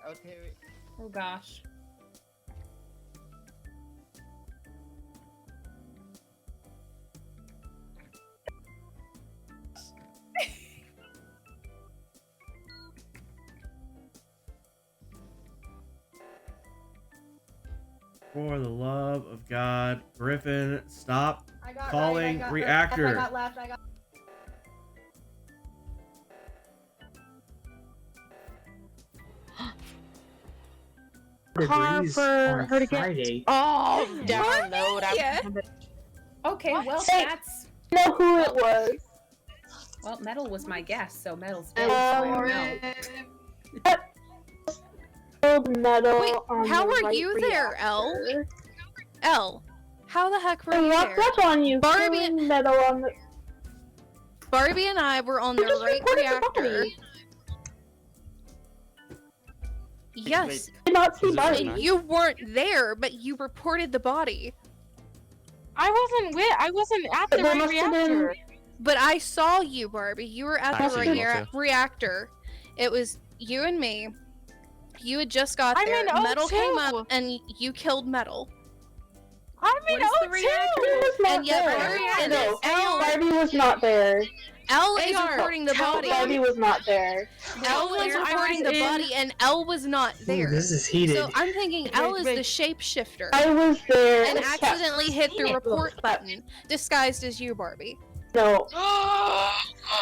Okay. Oh gosh. For the love of God, Griffin, stop I got calling right, I got reactor. Left, I got left. I got. Car Degrees for on her to get. Friday. Oh, download. Yeah. Okay, well Hey. that's I know who it was. well, Metal was my guess, so Metal's dead. So I don't know. Old metal. Wait, on how the were right you there, Elle? reactor. Elle, how the heck were I you walked there? up on you. Barbie- killing metal on the. Barbie and I were on You the just right reported the reactor. body. Yes, I did not see Is it Barbie. nice? you weren't there, but you reported the body. I wasn't at But the there right must have reactor. But I saw you, Barbie. You were at I the see right you too. reactor. It was you and me. You had just got I'm there. in Metal came O2. up and you killed Metal. I'm in What is the O2. reactor? was not And yet, there. and No, Elle, Barbie was not there. Elle is AR, reporting the tell body. Barbie was not there. Elle was I reporting the was in- body, and Elle was not Ooh, there. this is heated. So I'm thinking Elle is wait. the shapeshifter I was there. and It kept- accidentally hit the report button, disguised as you, Barbie. No,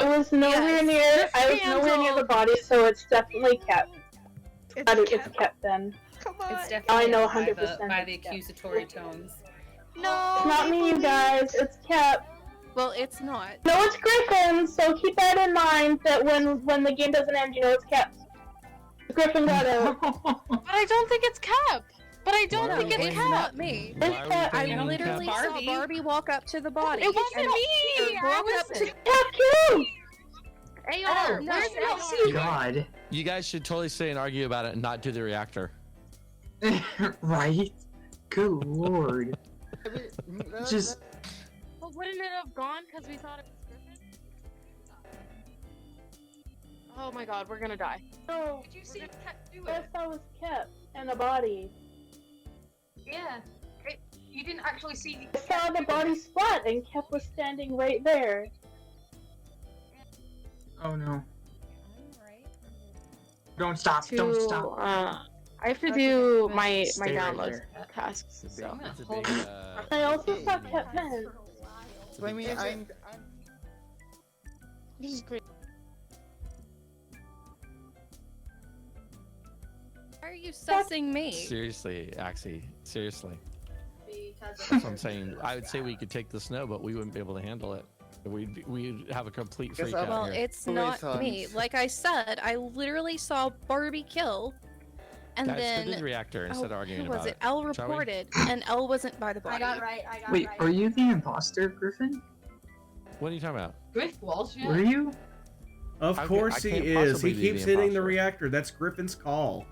it was nowhere Yes. near. I was nowhere near the body, so it's definitely kept. It's kept then. Come on. It's definitely I know by the 100% by the it's accusatory tones. No. It's not me, you guys. It's kept. Well, it's not. No, it's Griffin. So keep that in mind. That when the game doesn't end, you know it's kept. Griffin got out. But I don't think it's Cap. But I don't Why think are we it's It's blaming Cap. not me. Why are we I blaming I Cap? literally saw Barbie. Barbie walk up to the body. It wasn't and me. I walk up to wasn't. Kept you. AR, no, where's no. LC? God. You guys should totally stay and argue about it and not do the reactor. Right? Good lord. Just But wouldn't it have gone because we thought it was Griffin? Oh my god, we're gonna die. No, Did you see Cat do I it? saw was kept and a body. Yeah. You didn't actually see I saw the body splat and kept was standing right there. oh no. Alright. Don't stop. Don't stop. I have to do my Stay right download there. tasks. It's a So. big, it's a big, I also saw kept vent. it's a I big mean, task. I'm This is great. Why are you sussing me? Seriously, Axie. Seriously. Because That's what I'm saying. I would say we could take the snow, but we wouldn't be able to handle it. We'd have a complete Guess freak I'll- out Well, here. it's Who not is on? me. Like I said, I literally saw Barbie kill, and Guys, go to the then reactor instead of arguing who was about it? Elle Shall we? reported, and Elle wasn't by the I body. got right. I got Wait, right. are you the imposter, Griffin? What are you talking about? Griff was, yeah. Were you? Of I course can't he is. possibly He be keeps the hitting the imposter. reactor. That's Griffin's call.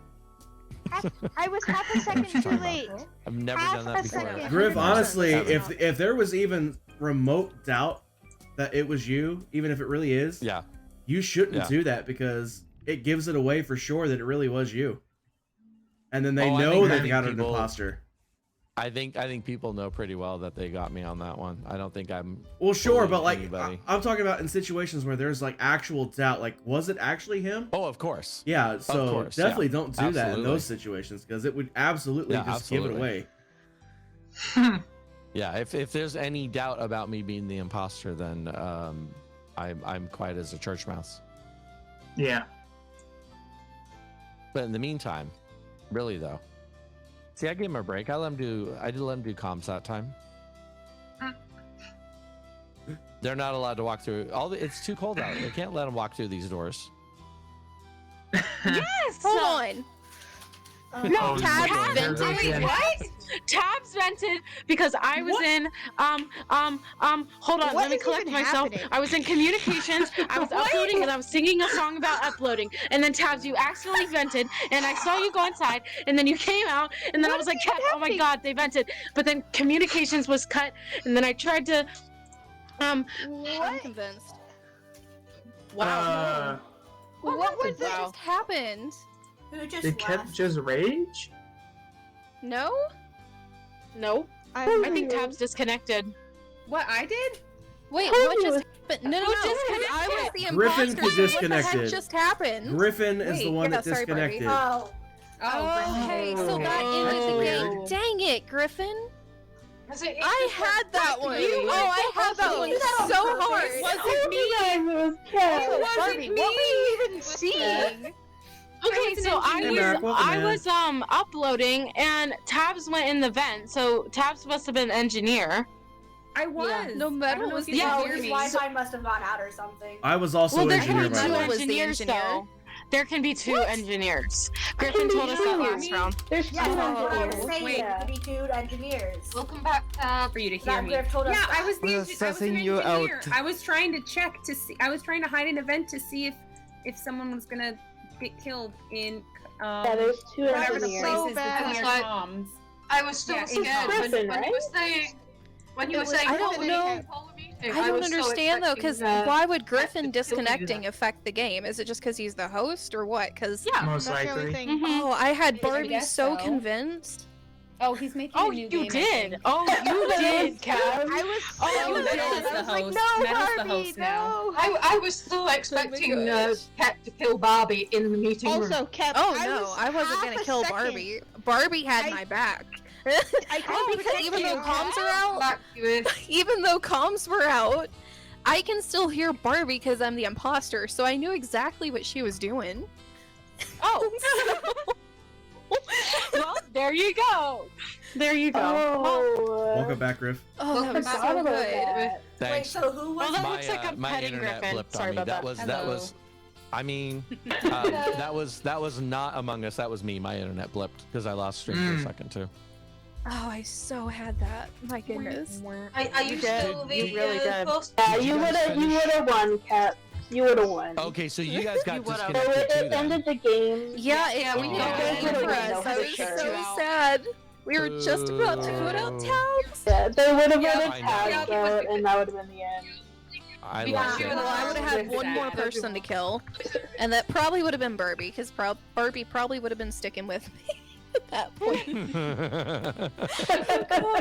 I was half a second too late. I've never Half done that a before. second. Griff, 100% honestly, that's if there was even remote doubt that it was you, even if it really is, Yeah. you shouldn't Yeah. do that because it gives it away for sure that it really was you. And then they Oh, I know think they've having got an people- imposter. I think people know pretty well that they got me on that one. I don't think I'm. Well, sure, bullying but like anybody. I'm talking about in situations where there's like actual doubt. Like, was it actually him? Oh, of course. Yeah. So course, definitely yeah. don't do that in Absolutely. those situations because it would absolutely Yeah, just give it absolutely. away. Yeah, if there's any doubt about me being the imposter, then I'm quiet as a church mouse. Yeah. But in the meantime, really though, see, I gave him a break. I did let him do comms that time. They're not allowed to walk through. It's too cold out. They can't let them walk through these doors. Yes. Hold on. Oh, Tabs no, vented. no, no, no. What? Tabs vented because I was in hold on, What let me is collect even myself. happening? I was in communications, I was uploading and I was singing a song about uploading. And then Tabs, you accidentally vented and I saw you go inside and then you came out and then I was like, Cat, oh my god, they vented. But then communications was cut and then I tried to I'm convinced. Wow. What was that just happened? Who just Did Kep left? just rage? No? No. I think Tabs disconnected. What I did? Wait, what just happened? No, Who because disconnected? I was the Griffin imposter. could so what the disconnected. heck just happened? Griffin is the Wait, one yeah, that sorry, Barbie. disconnected. Oh. Okay, so that ended the weird. game. Dang it, Griffin. It I had that one. I had that one so hard. Was it me? Barbie, what were you even seeing? Okay, so Hey, Merrick, welcome I in. was uploading and Tabs went in the vent, so Tabs must have been engineer. I was. No, I Metal don't know was if you the can No, hear his me. Wi-Fi must have gone out or something. I was also Well, there engineer can be by two the way. was the engineers engineer. though. There can be two engineers. Griffin told us that last round. There's Yes, two that's what I was engineers. saying. Wait. It could be two engineers. Welcome back, For you to hear That me. Griff told us Yeah, that. I was the We're I was an sussing you engineer. out. I was trying to check to see. I was trying to hide an event to see if someone was gonna get killed in. Yeah, there's two whatever the engineers. place So is bad. between Like- comms. I was so Yeah, it's scared Griffin, when you right? were saying I don't know. I don't understand though, because why would Griffin disconnecting affect the game? Is it just because he's the host or what? Because Yeah. Most That's the only likely. thing. oh, I had I Barbie guess so so. convinced. Oh, he's making Oh, a new you game. I did. think. Oh, you did, Cat. I was so Oh, Metal convinced. is the I was like, host. no, Metal's the Barbie, host now. no. I was still expecting gosh. Cat to kill Barbie in the meeting room. Also, Kep, Oh I no, was I wasn't half gonna a kill second- Barbie. Barbie had I- my back. I Oh, was because even though thinking, comms are out, Back to it. even though comms were out, I can still hear Barbie because I'm the imposter, so I knew exactly what she was doing. Oh. Well, there you go. There you go. Oh. Welcome back, Griff. Oh, that Welcome was back. so Forgot about good. that. Wait, Thanks. so who Well, was that my looks like I'm my petting internet Griffin. blipped Sorry on me. about That that. was. I mean, that was not Among Us. That was me. My internet blipped because I lost stream for a second too. Oh, I so had that. My goodness. Are you still You the really did. host? Yeah, Did you you guys finish? would have won, Cap. You would have won. Okay, so you guys got You would've. So disconnected it too then. ended the game. Yeah, Yeah, it we did know. end You for would've us. won, I for was sure. so sad. We were just about to put out tabs. Yeah, they would have Yeah, voted I know. Taz, though, and that would have been the end. I Yeah, loved she it. was- Well, I would have had one more person to kill, and that probably would have been Barbie, because Barbie probably would have been sticking with me at that point.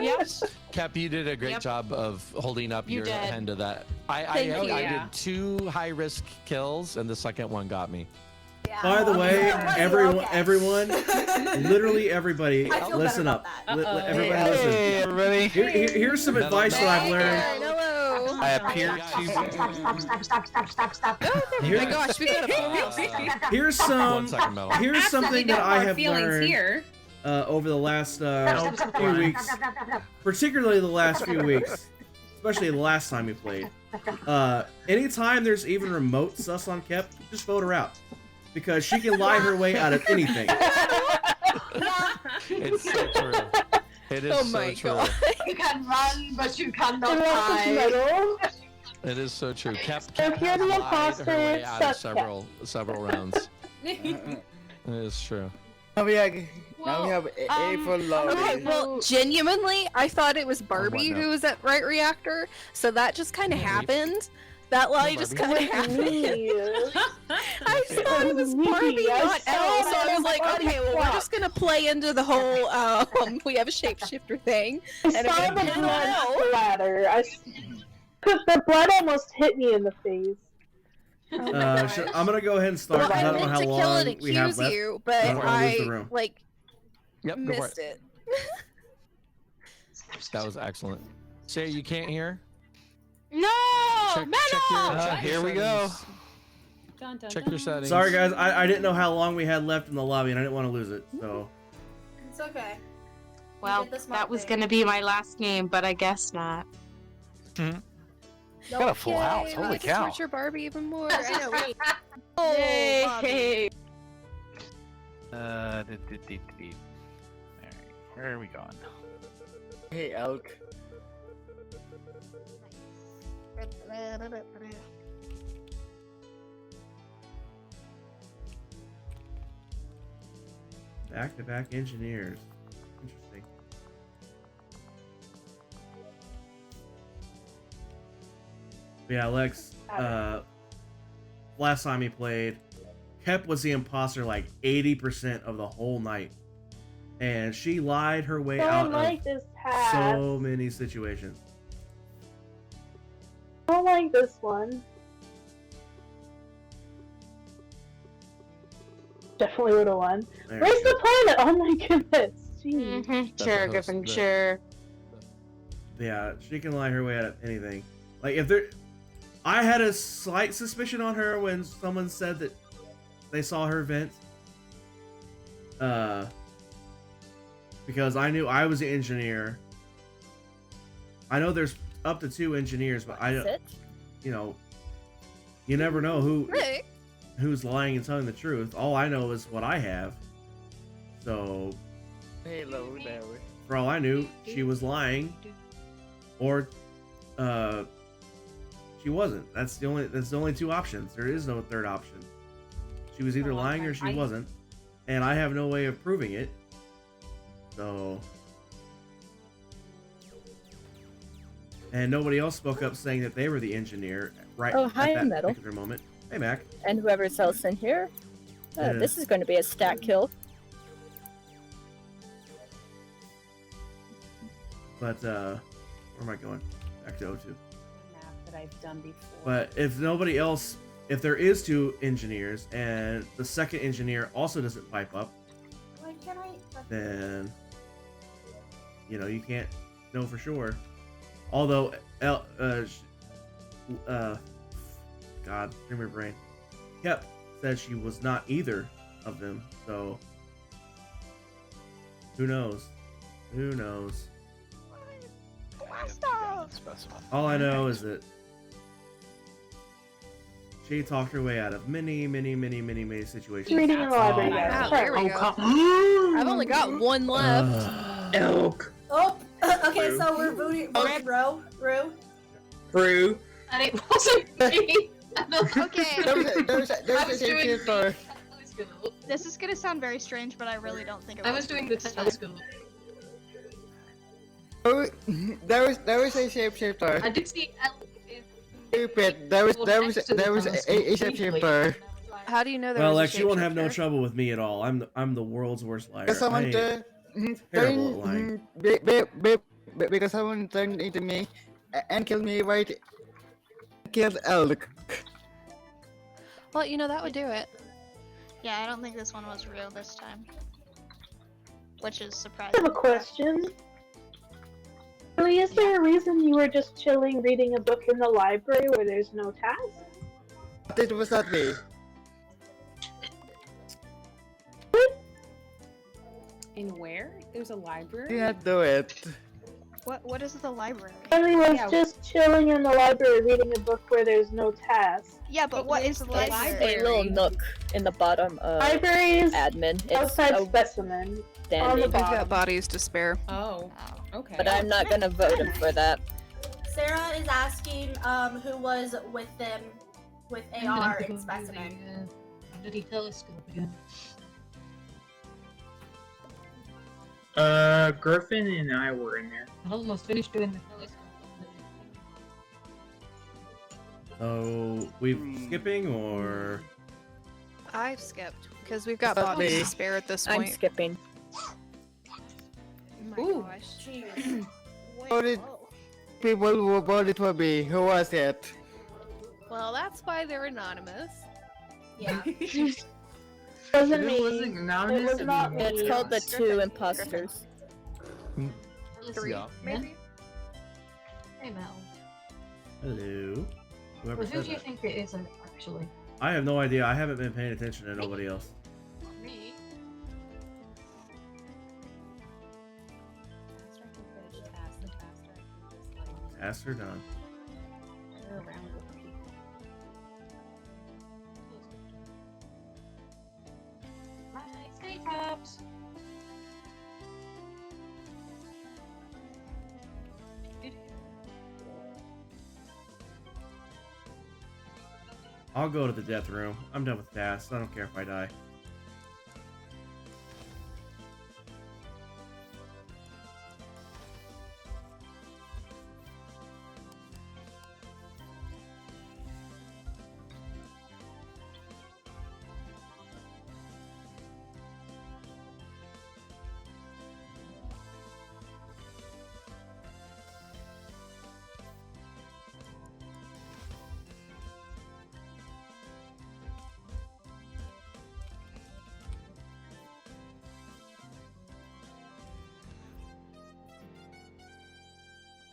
Yep. Cap, you did a great Yep. job of holding up You your did. end of that. I Thank you. did 2 high-risk kills, and the second one got me. Yeah. By the way, Okay. everyone, literally everybody, I feel listen better up. about Uh-oh. Everybody listen. Hey, everybody. Here's some advice that I've learned. Hello. I appear to. Oh my Here- gosh, we got a full house. Here's 1 some. second, Metal. Here's something that I have feelings learned here. over the last few weeks, particularly the last few weeks, especially the last time we played. Anytime there's even remote sus on Kep, just vote her out because she can lie her way out of anything. It's so true. It is Oh so my true. god. You can run, but you cannot And what's hide. middle? It is so true. Cap So if you're has the lied imposter, her way out of suck Cap. several rounds. It is true. Now we have A for love. Okay, well, genuinely, I thought it was Barbie no. who was at Right Reactor, so that just kind of Maybe. happened. That lie just kind of happened. I thought it was Barbie, not Elle, so I was like, okay, well, we're just gonna play into the whole we have a shapeshifter thing. I And saw I'm the like, blood splatter. The blood almost hit me in the face. I'm gonna go ahead and start Well, because I I don't know meant how to kill long and we have accuse left. you, I but don't wanna lose the room. Yep, go for missed it. That was excellent. Say you can't hear? No, Check Metal! your Here we go. Dun, dun, Check dun. your settings. Sorry guys, I didn't know how long we had left in the lobby and I didn't want to lose it. So It's okay. Well, did the smart that was thing. gonna be my last game, but I guess not. Got a full house. Yay, Holy we get to cow. torture Barbie even more. I know, wait. Yay! Alright, where are we going? Hey, Elk. back-to-back engineers. Interesting. Yeah, Lex. Last time he played, Kep was the imposter like 80% of the whole night, and she lied her way I out don't like of this task. so many situations. I don't like this one. Definitely would have won. There Where's you go. the planet? Oh my goodness. Jeez. That's Sure, the host, Griffin, the- sure. Yeah, she can lie her way out of anything. Like if there, I had a slight suspicion on her when someone said that they saw her vent. Because I knew I was the engineer. I know there's up to 2 engineers, but I don't. You know, you never know who's lying and telling the truth. All I know is what I have. So, Hello there. for all I knew, she was lying, or she wasn't. That's the only 2 options. There is no third option. She was either lying or she wasn't, and I have no way of proving it. So, and nobody else spoke up saying that they were the engineer right Oh, at hi, that Metal. particular moment. Hey, Mac. And whoever's else in here. Yeah. This is going to be a stat kill. But where am I going? Back to O2. Map that I've done before. But if nobody else, if there is 2 engineers and the second engineer also doesn't pipe up, Why can't I? then you know you can't know for sure. Although, God, in my brain, Kep said she was not either of them. So who knows? Who knows? All I know is that she talked her way out of many situations. Reading in the library, guys. Wow, Sorry. there we go. I've only got one left. Elk. Oh, okay. So we're voting Rue. Brew. And it wasn't me. Okay. There's I a was doing safety for. telescope. This is gonna sound very strange, but I really don't think it was. I was doing the telescope. There was a shapeshifter. I did see Stupid. There was a shapeshifter. How do you know there Well, was Lex, a you won't have no shapeshifter? trouble with me at all. I'm the world's worst liar. Because someone I turned, terrible at lying. because someone turned into me and killed me right. Killed Elk. Well, you know, that would do it. Yeah, I don't think this one was real this time. Which is I surprising. have a question. Really, is there a reason you were just chilling reading a book in the library where there's no task? This was not me. In where? There's a library? Do not do it. What is the library? Charlie was Yeah. just chilling in the library reading a book where there's no task. Yeah, but what is the It's library? a little nook in the bottom of Libraries admin. It's outside a specimen. On the standing, We've bottom. got bodies to spare. Oh, okay. but I'm not gonna vote him for that. Sarah is asking who was with them with AR and specimen. Bloody telescope again. Griffin and I were in there. I almost finished doing the telescope. So we skipping or I've skipped because we've got Not bodies me. to spare at this I'm point. skipping. Oh my Ooh. gosh. Jeez. How did people who voted for me? Who was it? Well, that's why they're anonymous. Yeah. Wasn't If me. it wasn't anonymous, It was it'd be not more me. It's called the Griffin. two imposters. Three, Yeah. maybe. Hey Mel. hello? Whoever Well, who said do you that. think it is actually? I have no idea. I haven't been paying attention to nobody else. Me. faster I can finish a task, the faster I can just like Asked or done. share around with people. Stay tabs. I'll go to the death room. I'm done with tasks. I don't care if I die.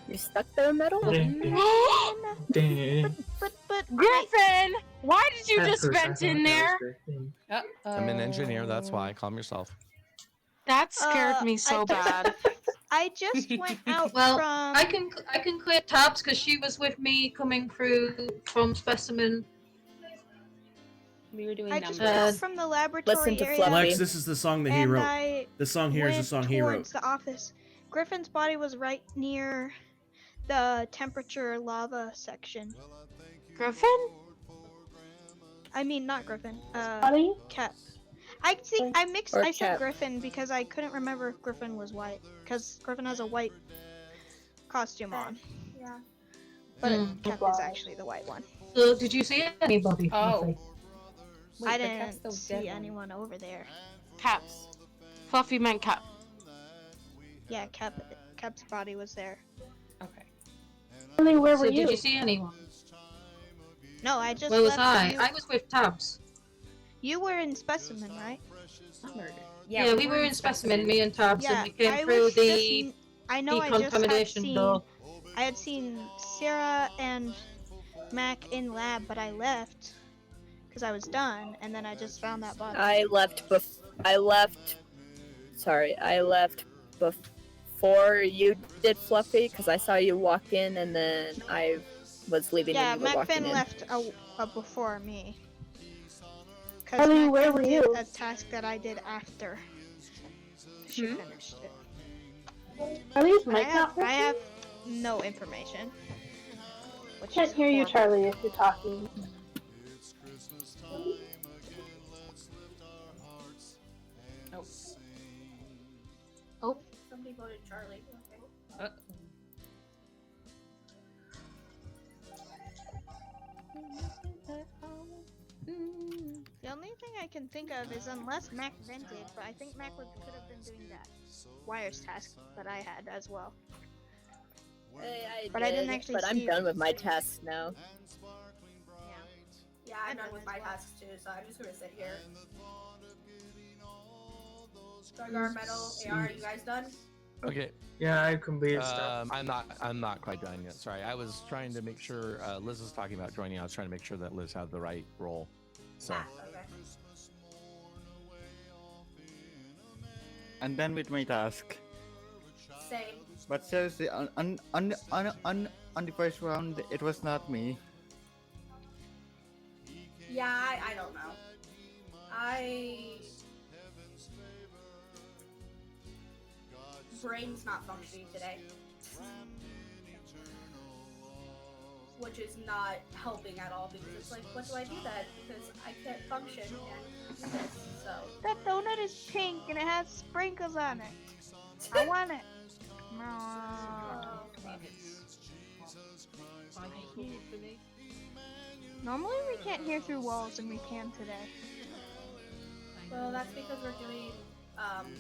You stuck there, Metal? But Griffin, why did you At just first I vent thought in that was there? Griffin. I'm an engineer. That's why. Calm yourself. That scared me I so just- bad. I just went out Well, from. I can clear tabs because she was with me coming through from specimen. We were doing I just numbers. went out from the laboratory Listen to area. Fluffy. Lex, this is the song that he and wrote. I The song here is the went song he wrote. towards the office. Griffin's body was right near the temperature lava section. Griffin? I mean, not Griffin. Buddy? Cap. I see. I mixed. Or I said Cap. Griffin because I couldn't remember if Griffin was white. Because Griffin has a white costume on, Yeah. but Hmm. Cap is actually the white one. So, did you see anybody? Oh. Fluffy? Wait, I but that's didn't the see dead one. anyone over there. Caps. Fluffy meant cap. Yeah, Cap's body was there. Okay. Buddy, where So were did you? you see anyone? No, I just. Where was left I? You, I was with tabs. you were in specimen, right? Not murder. Yeah, we were in specimen, me and tabs, Yeah, and we came I through was the just. I know. I just had decontamination seen. door. I had seen Sarah and Mac in lab, but I left because I was done, and then I just found that body. I left before you did, Fluffy, because I saw you walk in and then I was leaving Yeah, and you were Mac walking Finn in. left before me. Because Ellie, Mac where Finn were did you? a task that I did after she finished it. Are these I mic have, not I working? have no information. Which Can't is hear you, horrible. Charlie, if you're talking. Oh. Oh. Somebody voted Charlie. Okay. The only thing I can think of is unless Mac vented, but I think Mac could have been doing that wires task that I had as well. But I didn't actually But I'm see- done with my tasks now. Yeah, I'm done with my tasks too, so I'm just gonna sit here. Dargar, Metal, AR, you guys done? Okay. Yeah, I completed stuff. I'm not quite done yet. Sorry, I was trying to make sure Liz was talking about joining. I was trying to make sure that Liz had the right role. So Ah, okay. I'm done with my task. Same. But seriously, on the first round, it was not me. Yeah, I don't know. Brain's not functioning today. Which is not helping at all because it's like, what do I do then? Because I can't function and do this, so. That donut is pink and it has sprinkles on it. I want it. No. Normally we can't hear through walls, and we can today. Well, that's because we're doing,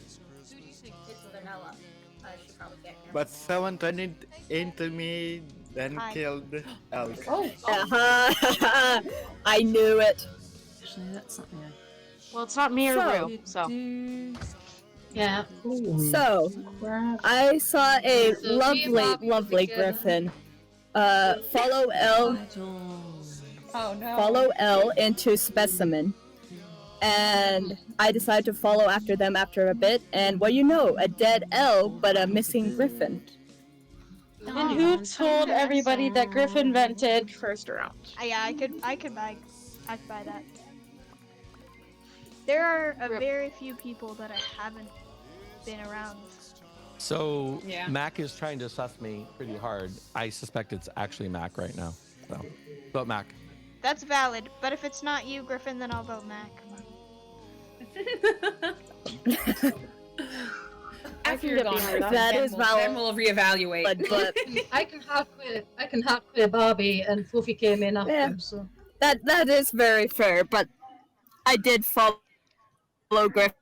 it's vanilla. She probably can't hear. But someone turned it into me, then Hi. killed Elk. Uh-huh. I knew it. Actually, that's not me. Well, it's not me or So- Rue, so. Yeah. So, I saw a So lovely, Bobby lovely together. griffin. Follow L. Oh no. Follow L into specimen. And I decided to follow after them after a bit, and what you know, a dead L, but a missing griffin. And who told everybody that Griffin vented first round? Yeah, I could buy that. There are a very few people that I haven't been around. So Yeah. Mac is trying to suss me pretty hard. I suspect it's actually Mac right now. So, vote Mac. That's valid, but if it's not you, Griffin, then I'll vote Mac. After can you're get gone, behind that. That is valid. Then we'll reevaluate. But I can half clear Barbie, and Fluffy came in after Yeah. him, so. that is very fair, but I did follow Griffin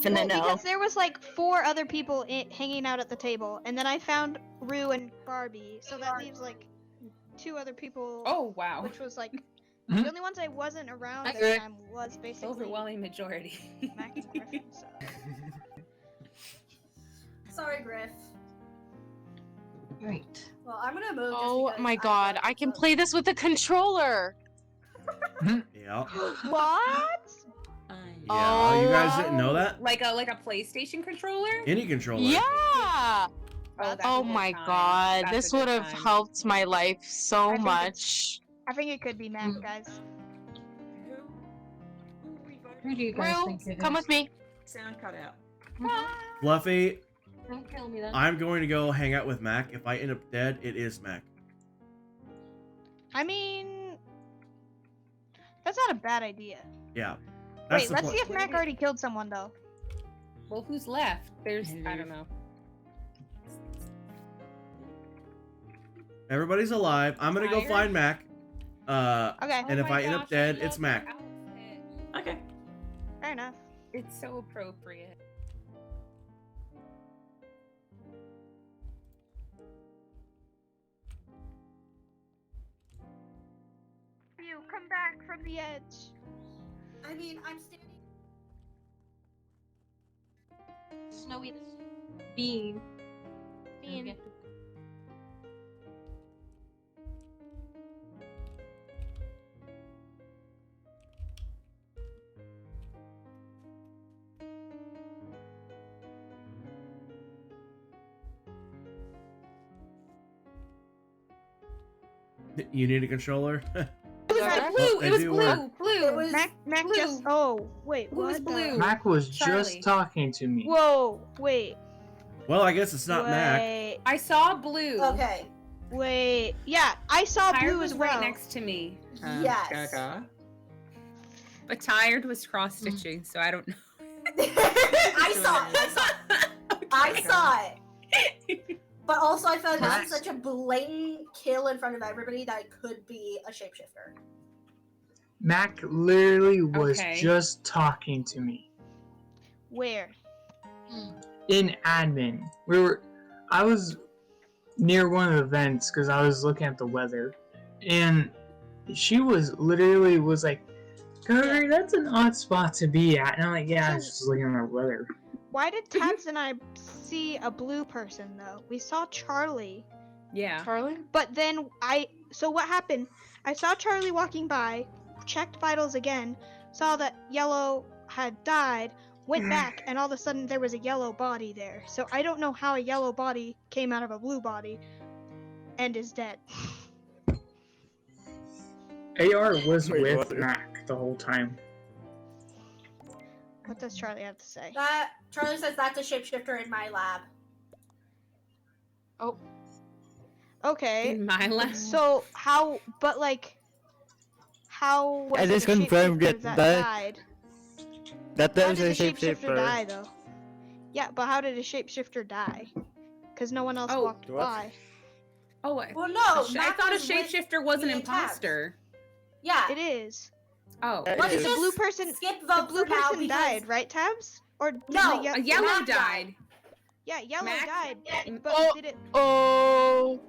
Well, and L. because there was like 4 other people hanging out at the table, and then I found Rue and Barbie, so that leaves like 2 other people. Oh wow. Which was like Mhm. the only ones I wasn't around at the Accurate. time was basically Overwhelming majority. Mac and Griffin. So. Sorry, Griff. Right. Well, I'm gonna move. just Oh because my god, I can play this with a controller! Yeah. What? Yeah, you guys didn't know that? Like a PlayStation controller? Any controller. Yeah! Oh, that's a Oh good my time. god, That's this a would good have time. helped my life so think much. I think it could be Mac, guys. Who do you guys Rue, think it come is? with me. Sound cut out. Fluffy, Don't kill me then. I'm going to go hang out with Mac. If I end up dead, it is Mac. I mean, that's not a bad idea. Yeah. That's Wait, the let's point. see if Mac already killed someone though. Well, who's left? There's I don't know. Everybody's alive. I'm gonna go Fire? find Mac. Okay. And Oh if my I end up gosh, dead, love it's your Mac. outfit. Okay. Fair enough. It's so appropriate. You come back from the edge. I mean, I'm standing. Snowy Bean. Bean. You need a controller? It was Alright. blue. Oh, It was they do blue. work. Blue. It was Mac Blue. just. Oh, wait. Who was what blue? the- Mac was Charlie. just talking to me. Whoa, wait. Well, I guess it's not Mac. Wait. I saw blue. Okay. Wait. Yeah, I saw Tired blue was as well. right next to me, Yes. Gaga. but Tired was cross stitching, so I don't know. I saw it. I saw it. But also, I felt like this is such a blatant kill in front of everybody that it could be a shapeshifter. Mac literally was Okay. just talking to me Where? in admin. I was near one of the vents because I was looking at the weather, and she was like, "Gregory, that's an odd spot to be at." And I'm like, "Yeah, I was just looking at the weather." Why did Tabs and I see a blue person though? We saw Charlie, Yeah. Charlie? but then So what happened? I saw Charlie walking by, checked vitals again, saw that Yellow had died, went back, and all of a sudden there was a yellow body there. So I don't know how a yellow body came out of a blue body and is dead. AR was Wait, with what? Mac the whole time. What does Charlie have to say? That Charlie says that's a shapeshifter in my lab. Oh. Okay. In my lab. So how? But like, how was I it just a confirmed shapeshifter it, that that- died? That How was did a the shapeshifter die shapeshifter. though? Yeah, but how did a shapeshifter die? Because no one else Oh. walked What? by. Oh, Well, no. I Mac thought a was with shapeshifter was an me and Tabs. imposter. Yeah. It is. Oh. Let's The just blue person. skip The vote blue for now person because died, right, Tabs? Or did No, the A yellow Mac died. Yeah, yellow Mac? died. But Oh. did it? Oh.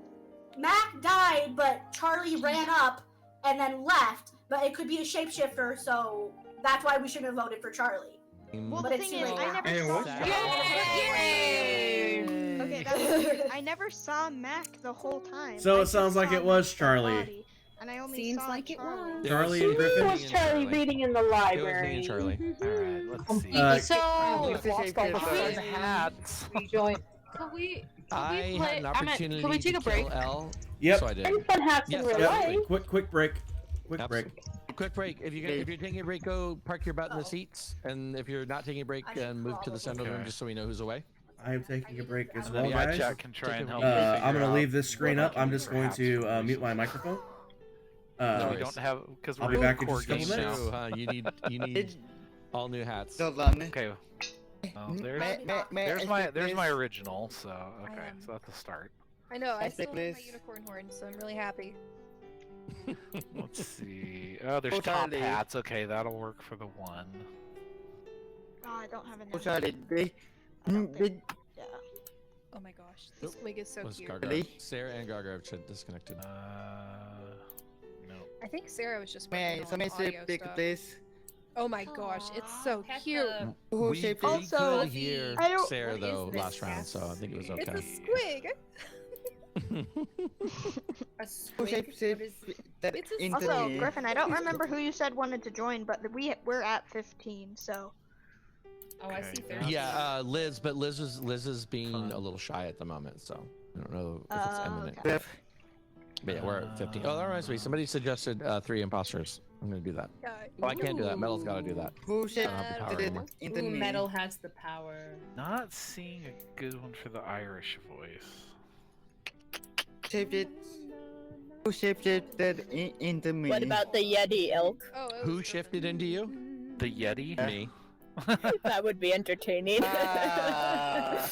Mac died, but Charlie ran up and then left. But it could be a shapeshifter, so that's why we shouldn't have voted for Charlie. Well, But the it's thing too is, late I now. never Hey, saw. what's Okay, that's weird. I never saw Mac the whole time. So I it sounds just like saw it was the Charlie. body, and I only Seems saw like it Charlie. was. Charlie It and Griffin. was Charlie reading in the It was me library. and Charlie. Alright, let's see. So What's the shapeshifter? Hats. Rejoin. Can we I play- had an opportunity can we take to a break? kill L. Yep. So I did. Pretty fun hats Yes, in real Yep. life. Quick break. Quick break. Quick break. If you're taking a break, go park your butt in the seats. And if you're not taking a break, I should move to the center of the room Okay. just so we know who's away. I am taking a break as And well, then my guys. chat can try and help. I'm gonna leave this screen up. I'm just going to mute my microphone. No, we don't have because I'll we're be in back in core just a couple game minutes. now. So, you need all new hats. Hold on. Okay. Well, there's May I there's speak, my please? original. So okay, so that's the start. I know, I I still think have my this- unicorn horn, so I'm really happy. Let's see. Oh, there's Oh, top Charlie. hats. Okay, that'll work for the one. Oh, I don't have enough. Oh, Charlie, did, did, Oh my gosh, this wig is so Was cute. Gargar. Sarah and Gargar have disconnected. No. I think Sarah was just may I, working so on may I audio speak, stuff. please? Oh my gosh, it's so Pet cute. the- Who We shaped could it? Also, hear I don't- Sarah What though is this last round, so I think it was It's okay. a squig. A Who squig? shaped What is- that It's a into Also, me? Griffin, I don't remember who you said wanted to join, but we're at 15, so. Oh, I see. Okay, 13. Yeah, Liz, but Liz is being a little shy at the moment, so I don't know if it's imminent. Okay. But yeah, we're at 15. Oh, that reminds me. Somebody suggested 3 imposters. I'm gonna do that. Yeah. Oh, I can't do that. Metal's got to do that. Who shaped I don't have the power it anymore. into Ooh, me? metal has the power. Not seeing a good one for the Irish voice. Shaped it. Who shaped it that into me? What about the Yeti elk? Oh, it Who was shifted into you? The Yeti. Me. That would be entertaining. Ah.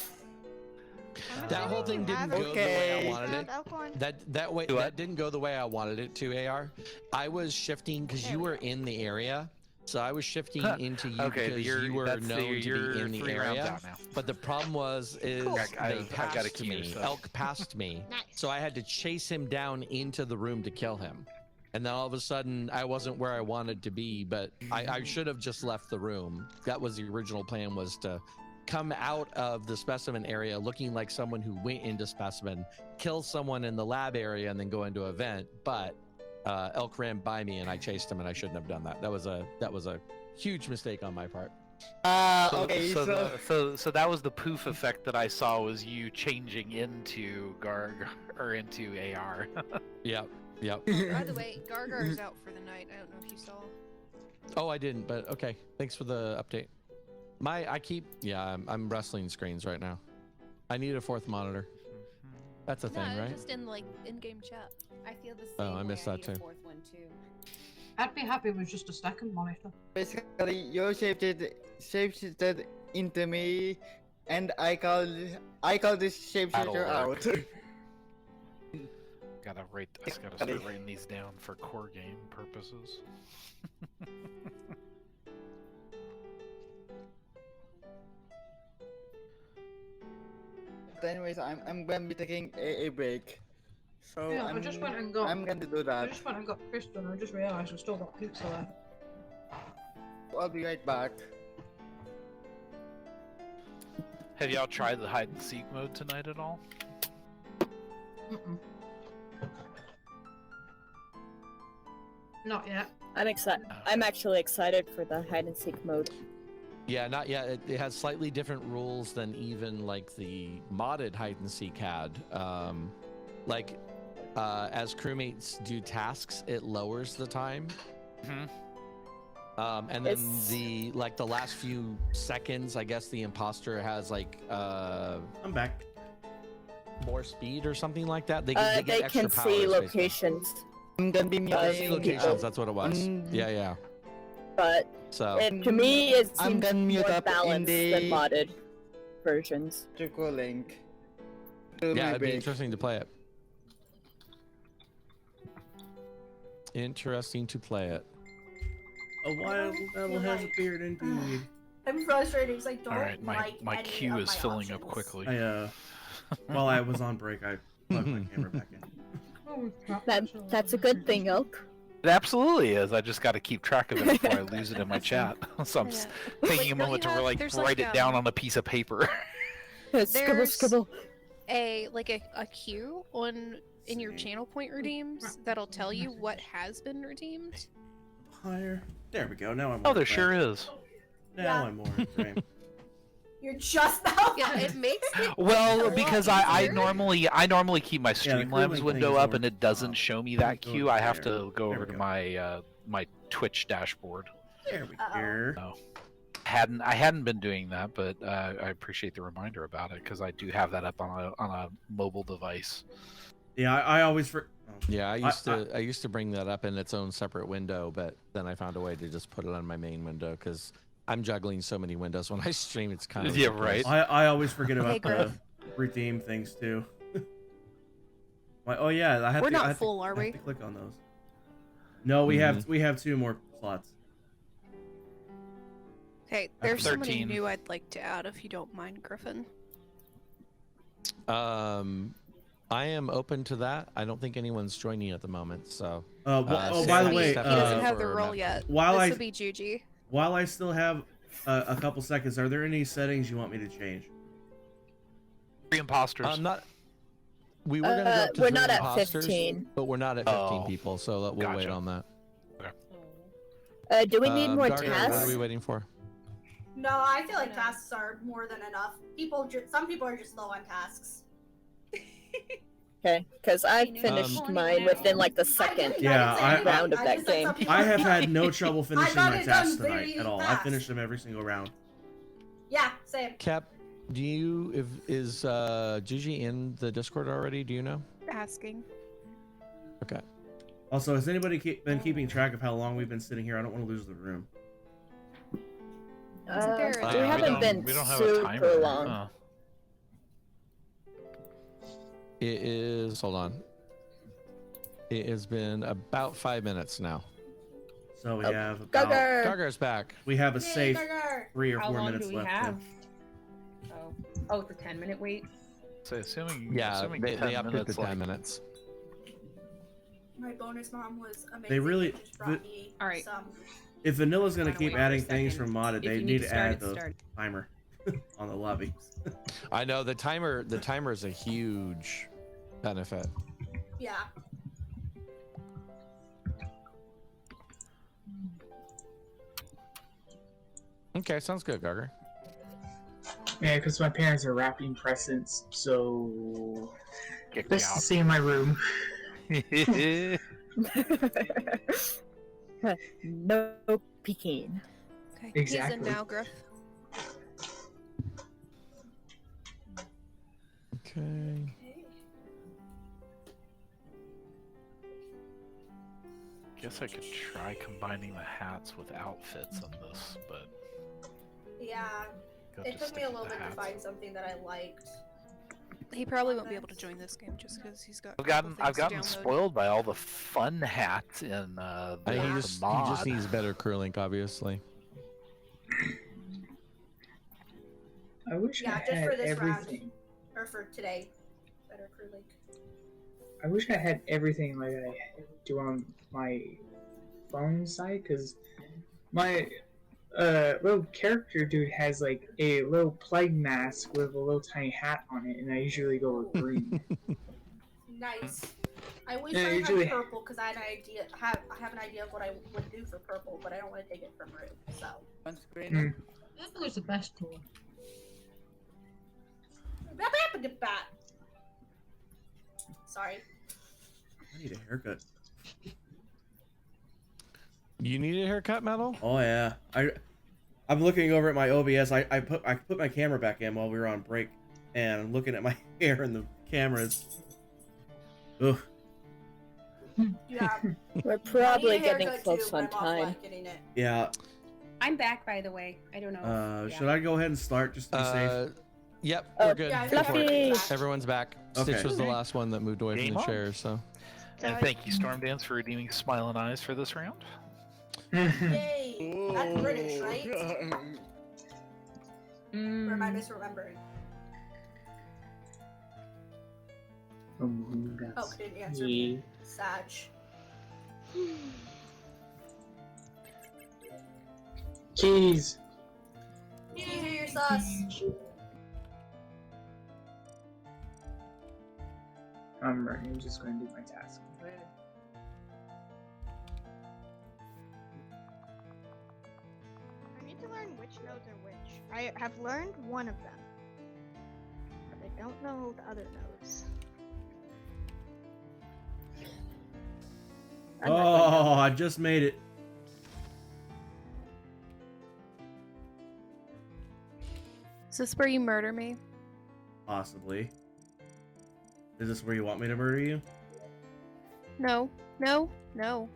That whole thing didn't go the way Okay. I wanted it. Elkhorn. That didn't go the way I wanted it to, AR. I was shifting because you were in the area, so I was shifting into you Okay, because you're- you were that's the- known to you're be in the 3 rounds area. out now. But the problem is I've they got a passed cue, me. so- Elk passed me, Nice. so I had to chase him down into the room to kill him. And then all of a sudden, I wasn't where I wanted to be, but I should have just left the room. That was the original plan, was to come out of the specimen area looking like someone who went into specimen, kill someone in the lab area, and then go into a vent. But Elk ran by me, and I chased him, and I shouldn't have done that. That was a huge mistake on my part. Okay, so So that was the poof effect that I saw, was you changing into Garg or into AR. Yep. By the way, Gargar is out for the night. I don't know if you saw. Oh, I didn't, but okay. Thanks for the update. I'm wrestling screens right now. I need a 4th monitor. That's a thing, No, right? just in like in-game chat. I feel the same. Oh, I missed way. that need a too. 4th one too. I'd be happy with just a second monitor. basically you shaped it into me, and I called this shapeshifter out. I just gotta start writing these down for core game purposes. But anyways, I'm gonna be taking a break. So Yeah, I just went and got. I'm going to do I that. just went and got pizza, and I just realised I still got pizza left. I'll be right back. Have y'all tried the hide and seek mode tonight at all? Mm-mm. Not yet. I'm excited. I'm actually excited for the hide and seek mode. Yeah, not yet. It has slightly different rules than even like the modded hide and seek had. As crewmates do tasks, it lowers the time. And then the last few seconds, I guess the imposter has I'm back. more speed or something like that. They They get extra can powers see based on- locations. I'm gonna be Oh, they see muting. locations. That's what it was. Yeah. But So to me, it I'm seems gonna mute more up in balanced the than modded versions. Circle link. yeah, it'd be interesting to play it. Interesting to play it. A wild devil has appeared indeed. I'm frustrated. He's like, don't All right, like my any queue of is my filling up options. quickly. While I was on break, I plugged my camera back in. That's a good thing, Elk. It absolutely is. I just got to keep track of it before I lose it in my chat. So I'm taking a moment to there's write like, it down on a piece of paper. Scribble, scribble. a queue in your channel point redeems that'll tell you what has been redeemed. Higher. There we go. Now I'm. Oh, there sure is. Now I'm more in frame. You're just now. Yeah, it makes it. Well, a because lot I easier. normally keep my Yeah, the Streamlabs cooling window thing up is and it doesn't show me that Go queue. I have there. to go There over we to go. my my Twitch dashboard. There we go. No. I hadn't been doing that, but I appreciate the reminder about it because I do have that up on a mobile device. Yeah, I always Yeah, I used to bring that up in its own separate window, but then I found a way to just put it on my main window because I'm juggling so many windows when I stream. It's kind of ridiculous. I always forget Hey, about the Griff. redeem things too. Oh yeah, I have We're to. not I have to- full, are I have we? to click on those. No, we have 2 more slots. Okay, there's somebody 13. new I'd like to add if you don't mind, Griffin. I am open to that. I don't think anyone's joining at the moment, so. By the way, he doesn't have the or role Matt. yet. While this I- will be Juji. While I still have a couple seconds, are there any settings you want me to change? 3 imposters. I'm not. We were gonna go up to we're 3 not at imposters, 15. but we're not at 15 Oh, people, so we'll wait gotcha. on that. Do we need more Darker, tasks? What are we waiting for? No, I feel like tasks are more than enough. Some people are just low on tasks. Okay, because I finished mine within like the second Yeah, round of I that just said game. some people- I have had no trouble finishing got my it tasks done tonight very at all. I fast. finished them every single round. Yeah, same. Cap, is Gigi in the Discord already? Do you know? Asking. Okay. Also, has anybody been keeping track of how long we've been sitting here? I don't want to lose the room. We haven't been we don't have a super timer. long. Huh. It is. Hold on. It has been about 5 minutes now. So we have about. Gugger's back. We have a Yay, safe Gugger! 3 or How 4 long minutes do we left. have? Oh, it's a 10-minute wait. So assuming Yeah, they 10 upped it minutes, to 10 like, minutes. My bonus mom was amazing. They really- and just brought me All right. some. If Vanilla's going to Wanna keep wait for a adding things second. from modded, If they you need to to start add it, the start. timer on the lobby. I know the timer. The timer is a huge benefit. Yeah. Okay, sounds good, Gugger. Yeah, because my parents are wrapping presents, so Kick me best to out. stay in my room. No peeking. Okay, Exactly. he's in now, Griff. Okay. Guess I could try combining the hats with outfits in this, but Yeah. Got It to took me stick a with little the bit to hats. find something that I liked. He probably won't be able to join this game just because he's got. I've gotten spoiled by all the fun hats in the He mod. just needs better crew link, obviously. I wish Yeah, I just had for this everything. round. Or for today. Better crew link. I wish I had everything like I do on my phone side, because my little character dude has like a little plague mask with a little tiny hat on it, and I usually go with green. Nice. I wish Yeah, I usually- had purple because I had an idea. I have an idea of what I would do for purple, but I don't want to take it from Rue. So. Purple is the best color. Sorry. I need a haircut. You need a haircut, Metal? Oh yeah. I'm looking over at my OBS. I put my camera back in while we were on break, and I'm looking at my hair in the cameras. Ugh. Yeah. We're probably I need a getting haircut close too, on but I'm time. awful at getting it. Yeah. I'm back, by the way. I don't know. Should I go ahead and start just to be safe? Yep, we're good. Yeah, I Go think for it. everybody's back. Everyone's back. Okay. Stitch was the last one that moved away Game from the on. chair, so. And thank you, Stormdance, for redeeming Smiling Eyes for this round. Yay! That's British, right? Or am I misremembering? Oh, didn't answer me. Sag. Keys. Keys are your sus. I'm ready. I'm just going to do my task. I need to learn which nodes are which. I have learned one of them, but I don't know the other nodes. Oh, I just made it. Is this where you murder me? Possibly. Is this where you want me to murder you? No, no, no.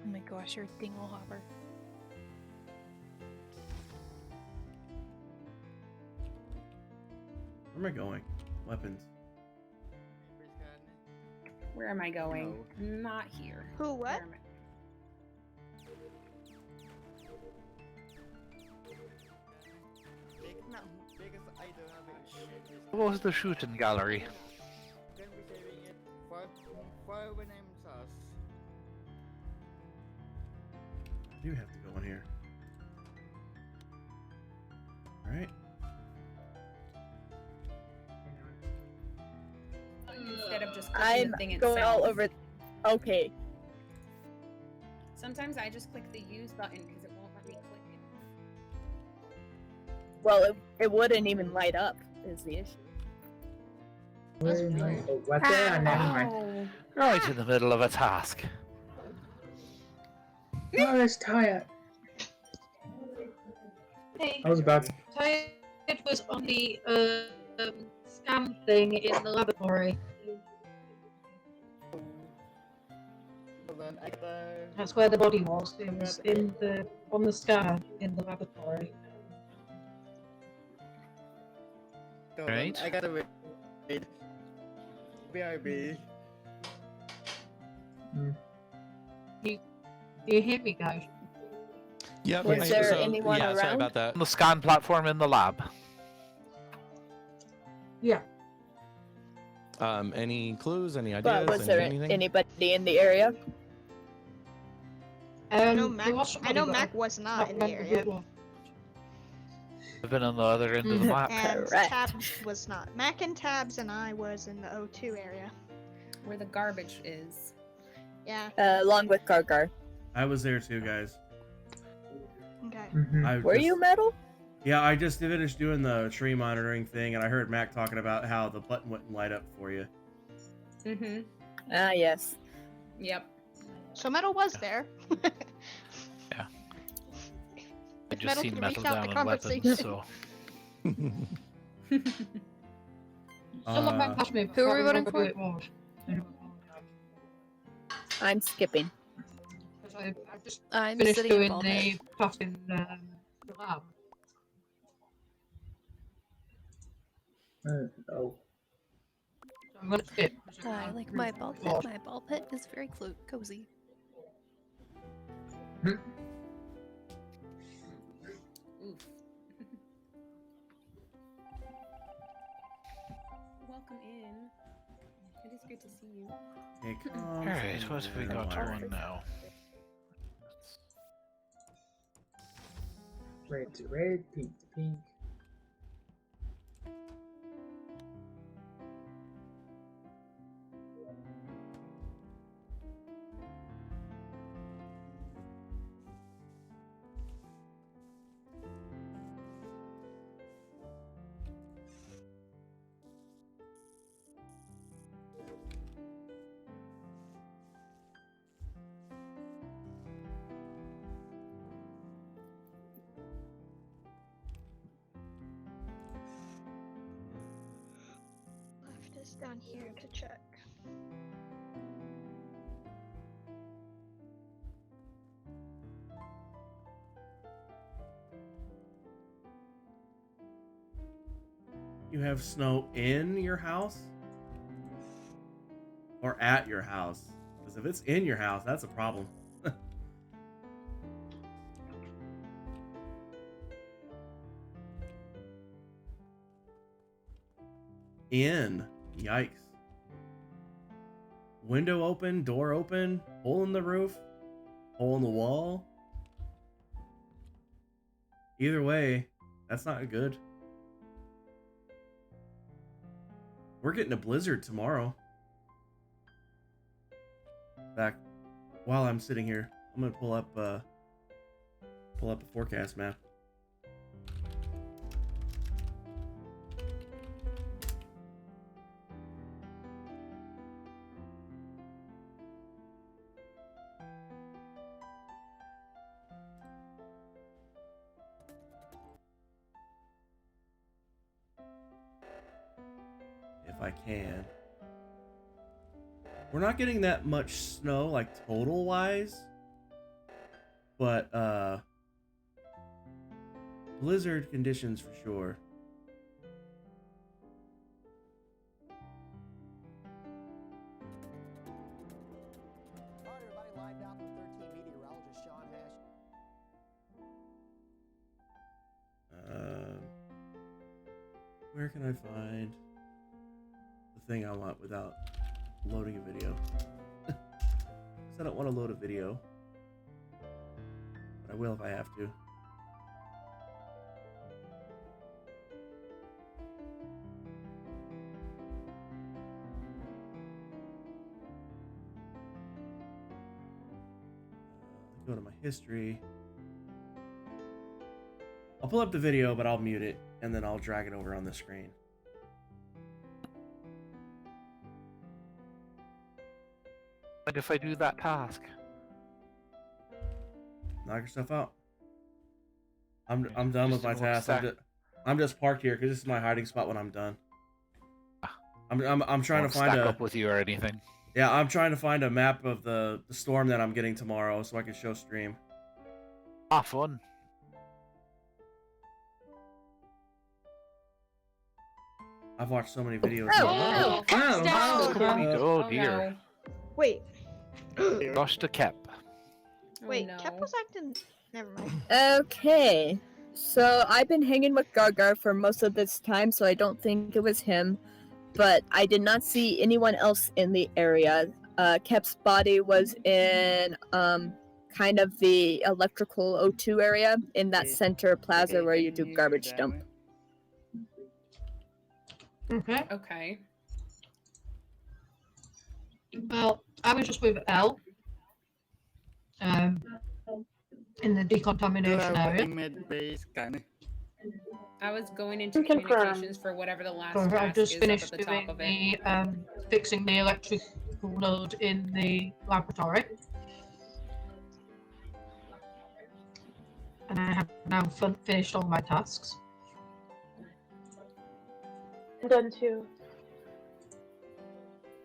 Oh my gosh, you're a dinglehopper. Where am I going? Weapons. Where am I going? Not here. Who? What? Where am I- What was the shooting gallery? Then we're saving it for when I'm sus. I do have to go in here. Alright. Instead of just clicking I'm the thing going itself. all over. Okay. Sometimes I just click the use button because it won't let me click it. Well, it wouldn't even light up, is the issue. What the? Never mind. Right in the middle of a task. Oh, let's tie it. Hey, I was about to. it was on the scan thing in the laboratory. Hold on, I gotta... That's where the body was. It was on the scanner in the laboratory. Hold on, Right. I gotta wait. BRB. Do you hear me, guys? Yep. Was there anyone yeah, sorry around? about that. On the scan platform in the lab. Yeah. Any clues? Any ideas? But was there anything? anybody in the area? I know there Mac. was I somebody, know but Mac was not in the remember who area, it was. I've been on the other end of the map. and Correct. Tabs was not. Mac and Tabs and I was in the O2 area. Where the garbage is. Yeah. Along with Gargar. I was there too, guys. Okay. Were you Metal? Yeah, I just finished doing the tree monitoring thing, and I heard Mac talking about how the button wouldn't light up for you. Mm-hmm. Ah, yes. Yep. So Metal was there. I just Metal seen can metal recount down the on weapons, conversation. so Someone went past me. Who are we I voting can't for? remember who it was. I'm skipping. I just I'm finished sitting in doing ball the pit. task in the lab. Oh. I'm gonna skip. I like my ball pit. My ball pit is very cozy. Oof. Welcome in. It is good to see you. Hey, come on. Alright, what have we got on now? Red to red, pink to pink. Left is down here to check. You have snow in your house? Or at your house? Because if it's in your house, that's a problem. In. Yikes. Window open, door open, hole in the roof, hole in the wall. Either way, that's not good. We're getting a blizzard tomorrow. Back while I'm sitting here, I'm gonna pull up the forecast map. If I can. We're not getting that much snow, like total wise, but blizzard conditions for sure. Where can I find the thing I want without loading a video? Because I don't want to load a video, but I will if I have to. Go to my history. I'll pull up the video, but I'll mute it, and then I'll drag it over on the screen. And if I do that task? Knock yourself out. I'm done with my task. I'm just parked here because this is my hiding spot when I'm done. I'm trying to find stack up with you or anything. Yeah, I'm trying to find a map of the storm that I'm getting tomorrow so I can show stream. Ah, fun. I've watched so many videos. Oh dear. Wait. Rush to Kep. Wait, Kep was acting. Never mind. Okay. So I've been hanging with Gargar for most of this time, so I don't think it was him. But I did not see anyone else in the area. Kep's body was in kind of the electrical O2 area in that center plaza where you do garbage dump. Okay. Okay. Well, I was just with Elle. In the decontamination area. I was going into Confirm. communications for whatever the last So I've task just is finished up at the top doing of it. the fixing the electrical load in the laboratory. And I have now finished all my tasks. I'm done too.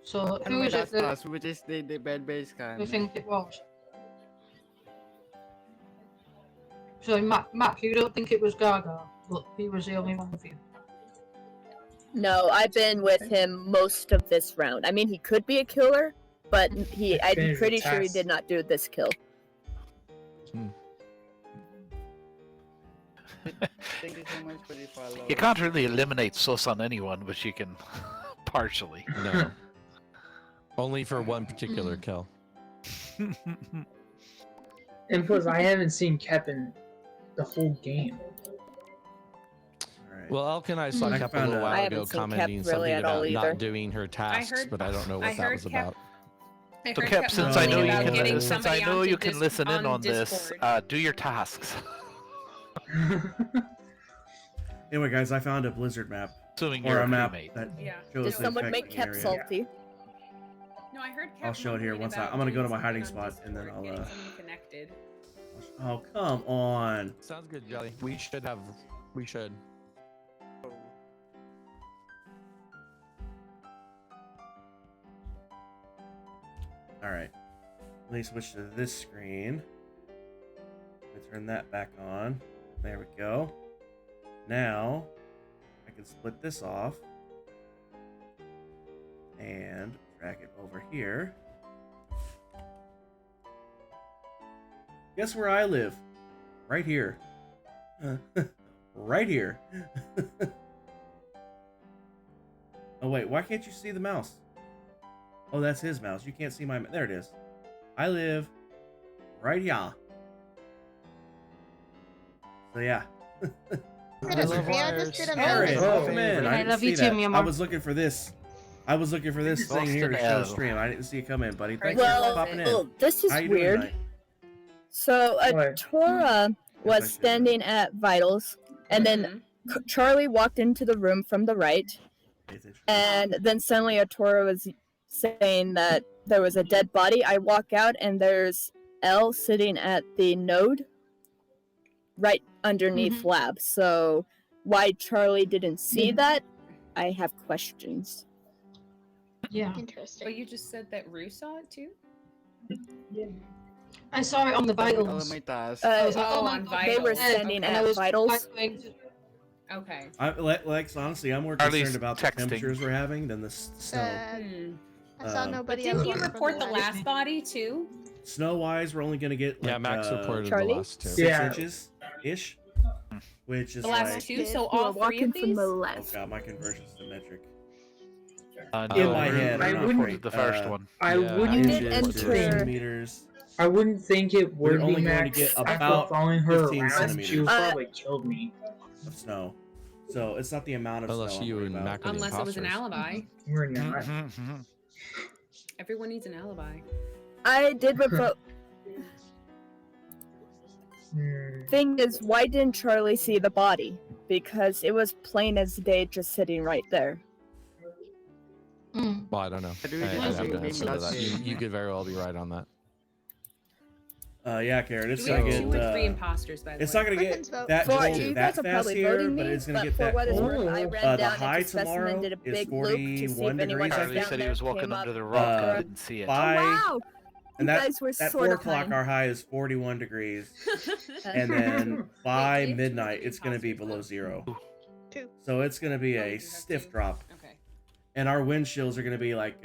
So who is it that which is the bed base scan? we think it was? So Mac, you don't think it was Gaga, but he was the only one of you. No, I've been with him most of this round. I mean, he could be a killer, but I'm Finish pretty the sure he task. did not do this kill. Thank you so much for the follow. You can't really eliminate sus on anyone, but you can partially. No. Only for one particular kill. And plus, I haven't seen Kep in the whole game. Well, Elk and I saw I Kep a found little a- while I ago haven't seen commenting Kep really something at all about either. not doing her tasks, heard- but I don't know I what that heard was Kep- about. I So heard Kep, Kep since I know moaning you about getting can, since I somebody know onto you can listen in on this, Discord. do your tasks. Anyway, guys, I found a blizzard map. Assuming or you're a a map crewmate. that Yeah. shows Did the someone make affecting Kep area. salty? No, I heard Kep I'll show it here moaning once about I'm gonna go to doing my hiding something on spot and then Discord, I'll getting someone connected. Oh, come on. Sounds good, Jelly. We should. Alright. Let me switch to this screen. Let me turn that back on. There we go. Now, I can split this off and drag it over here. Guess where I live? Right here. Right here. Oh wait, why can't you see the mouse? Oh, that's his mouse. You can't see my... There it is. I live right here. So yeah. Aaron, welcome in. I love you too, Myanmar. I was looking for this. I was looking for this thing here to show stream. I didn't see it come in, buddy. Thanks for popping in. Well, this is weird. So Tora was standing at Vitals, and then Charlie walked into the room from the right, and then suddenly Tora was saying that there was a dead body. I walk out, and there's Elle sitting at the node right underneath Lab. So why Charlie didn't see that, I have questions. Yeah. Interesting. But you just said that Rue saw it too? Yeah. I saw it on the vitals. I was like, oh my God, they were standing at Vitals. Okay. Lex, honestly, I'm more concerned about the temperatures we're having than the snow. I saw nobody. Didn't you report the last body too? Snow-wise, we're only gonna get like, Max reported Charlie? the last 2. 6 inches ish, which is The last like, 2, so all 3 of these? Oh god, my conversion's to metric. No, In my head, I I'm not wouldn't- great. the first one. I wouldn't inches, think. meters. I wouldn't think it would We're be only going to Max. get After about following her 15 around, centimeters. she probably killed me. Of snow. So it's not the amount of Unless snow. I'm you worried and about. Mac are the Unless it was an imposters. alibi. We're not. Everyone needs an alibi. I did report. Hmm. Thing is, why didn't Charlie see the body? Because it was plain as day, just sitting right there. Well, I don't know. I have to answer to that. You could very well be right on that. Yeah, Karen, it's We gonna have get. 2 or 3 imposters, by the It's way. not gonna get Griffin's vote. that For cold you that guys are fast probably here, voting but me, it's gonna but get for that what it's cold. worth, I ran The down high into Specimen tomorrow and did a is big loop to see if 41 anyone degrees, I was think. down said he there, was walking came up. under the rock, but Uh, I didn't see it. By, Wow! and You that, guys were at sort 4 of o'clock, kind. our high is 41 degrees, and then by midnight, it's gonna be below 0. 2. So it's gonna be a stiff drop. Okay. And our wind chills are gonna be like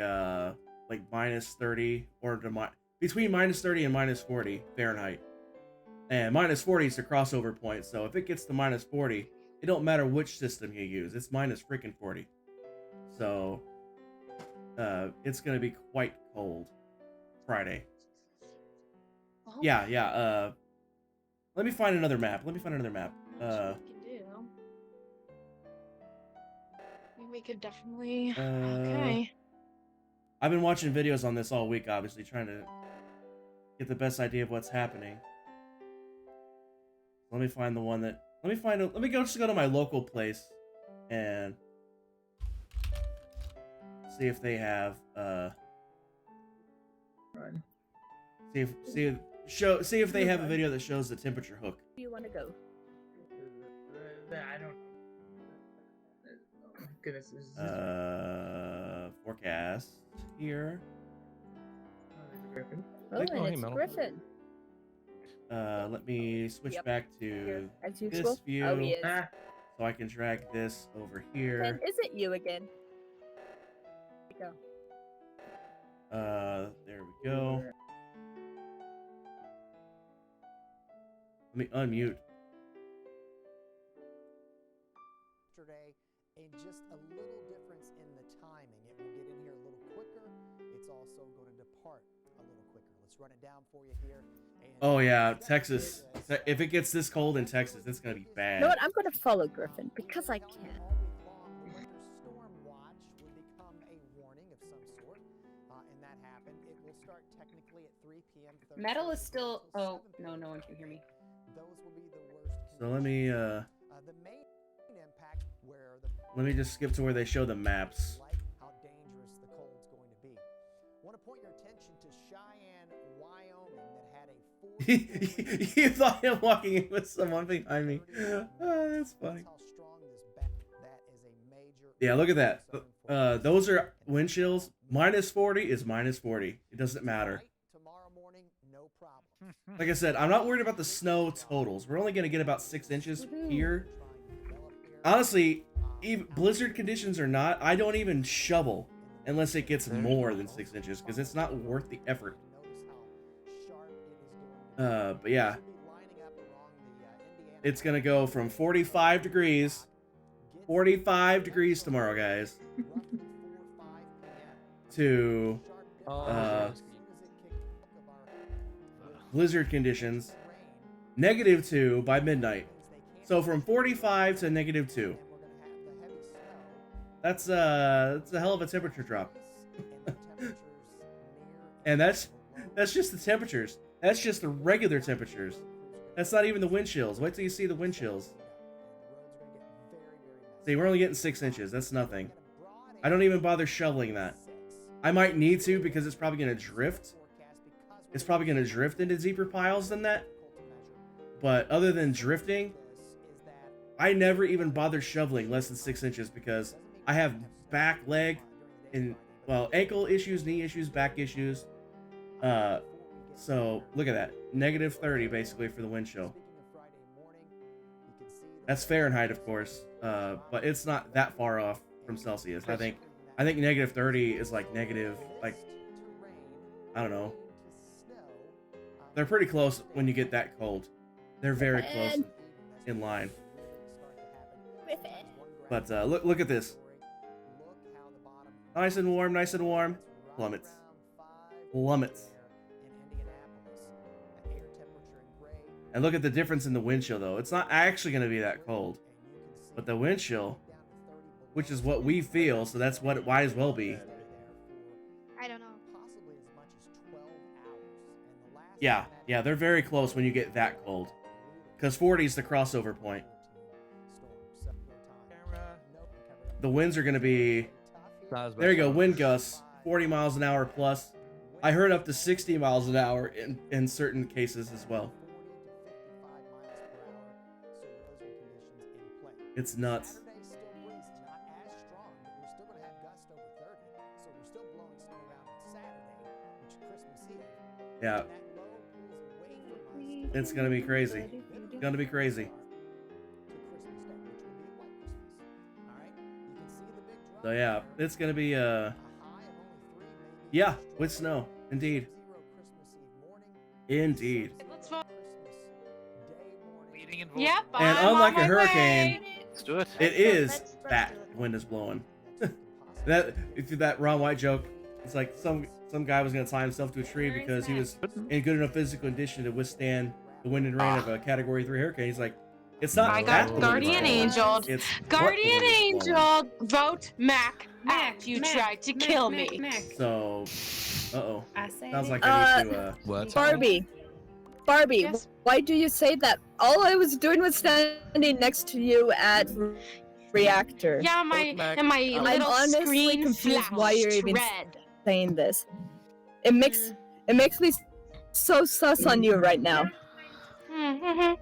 minus 30 or between minus 30 and minus 40 Fahrenheit. And minus 40 is the crossover point. So if it gets to minus 40, it don't matter which system you use. It's minus freaking 40. So it's gonna be quite cold Friday. Yeah. Let me find another map. We could definitely. Uh, Okay. I've been watching videos on this all week, obviously, trying to get the best idea of what's happening. Let me find the one that... Let me just go to my local place and see if they have, see if they have a video that shows the temperature hook. Where do you want to go? I don't know. Goodness. Forecast here. Griffin. Oh, Click- and hey, it's Metal. Griffin. Let me switch Yep. back to Here, as this usual. view Oh, he is. so I can drag this over And here. is it you again? There you go. There we go. Let me unmute. Yesterday, and just a little difference in the timing. It will get in here a little quicker. It's also going to depart a little quicker. Let's run it down for you here. And Oh yeah, Texas. If it gets this cold in Texas, it's gonna be You bad. know what? I'm going to follow Griffin because I can. storm watch would become a warning of some sort, and that happened. It will start technically at 3 p.m. Thursday. Metal is still. Oh no, no one can hear me. Those will be the worst. So let me The main impact where the let me just skip to where they show the maps. like how dangerous the cold's going to be. Want to point your attention to Cheyenne, Wyoming, that had a You thought him walking in with someone behind me. Oh, that's funny. Yeah, look at that. Those are wind chills. Minus 40 is minus 40. It doesn't matter. Like I said, I'm not worried about the snow totals. We're only going to get about 6 inches here. honestly, even blizzard conditions or not, I don't even shovel unless it gets more than 6 inches because it's not worth the effort. But yeah, it's gonna go from 45 degrees tomorrow, guys, to blizzard conditions, -2 by midnight. So from 45 to -2. That's a hell of a temperature drop. And that's just the temperatures. That's just the regular temperatures. That's not even the wind chills. Wait till you see the wind chills. See, we're only getting 6 inches. That's nothing. I don't even bother shoveling that. I might need to because it's probably going to drift. It's probably going to drift into deeper piles than that. But other than drifting, I never even bother shoveling less than 6 inches because I have back, leg, and, well, ankle issues, knee issues, back issues. So, look at that. -30, basically, for the wind chill. That's Fahrenheit, of course. But it's not that far off from Celsius. I think -30 is like negative, like, I don't know. They're pretty close when you get that cold. They're very close in line. But look at this. Nice and warm, nice and warm. Plummets. And look at the difference in the wind chill, though. It's not actually going to be that cold. But the wind chill, which is what we feel, so that's what it might as well be. I don't know. Yeah, they're very close when you get that cold. Because 40 is the crossover point. The winds are going to be... There you go, wind gusts, 40 miles an hour plus. I heard up to 60 miles an hour in certain cases as well. It's nuts. Yeah. It's gonna be crazy. It's gonna be crazy. So yeah, it's gonna be yeah, with snow. Indeed. Indeed. Yep. And I'm unlike on a my hurricane, way. Let's do it. it is that wind is blowing. that Ron White joke. It's like some guy was gonna tie himself to a tree because he was in good enough physical condition to withstand the wind and rain of a Category 3 hurricane. He's like, it's not My that God, the wind is Guardian blowing, Angel. it's what the Guardian wind is blowing. Angel, vote Mac. You tried to kill me. So, I said sounds it. like I need to. What's Barbie, Yes. why do you say that? All I was doing was standing next to you at reactor. Yeah, my and my I'm little honestly screen confused why you're even red. saying this. It makes me so sus on you right now. Okay.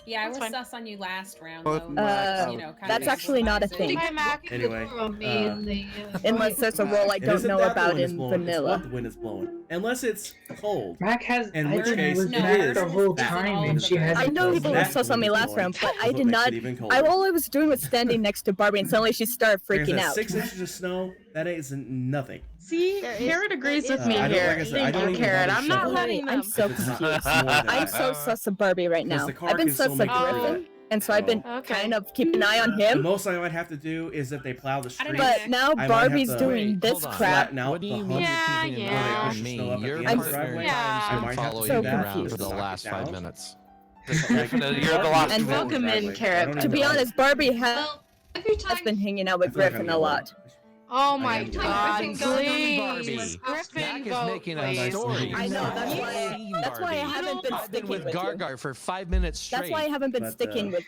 Yeah, I That's was fine. sus on you last round, Both though. You know, kind That's of actually not a improvising. thing. Anyway, Unless there's a role I it don't isn't know that the about wind is in blowing, it's vanilla. what the wind is blowing. Unless it's cold. Mac has. In I which think case, was it back is the whole that time, wind and is she blowing. hasn't. I know people were That sus on me wind is last blowing. round, but That's I what did makes it not. even colder. All I was doing was standing next to Barbie, and suddenly she started Like I freaking said, out. 6 inches of snow, that is nothing. See, There is- Carrot agrees there with is- me I don't- here. like I said, I Thank don't you, even Carrot. bother I'm not shoveling. letting them. I'm so If it's not confused. more than I'm that. so sus of Barbie right Because now. the car I've been can still sus of make it through Griffin, that. and so I've been Okay. kind of keeping an eye on The him. most I might have to do is if they plow the streets. But now I might have Barbie's to doing this Hold on. crap. flatten out What do the you hump mean Yeah, you're keeping an yeah. eye on Push the me? snow up at Your the end of the partner driveway. Yeah. I has might been have to following do you so that. around confused. for the Knock it last 5 down. minutes. Griffin, you're the last And one. welcome in, Carrot. To be honest, Barbie has Well, every time been hanging out with I feel like Griffin I'm a getting lot. Oh my am God! Griffin goes on Please, Barbie. Griffin, Mac is vote, making a please. story. I know, that's You've why- seen that's why I Barbie. haven't been I've been sticking with with you. Gargar for 5 minutes straight. That's why I haven't been But, sticking with.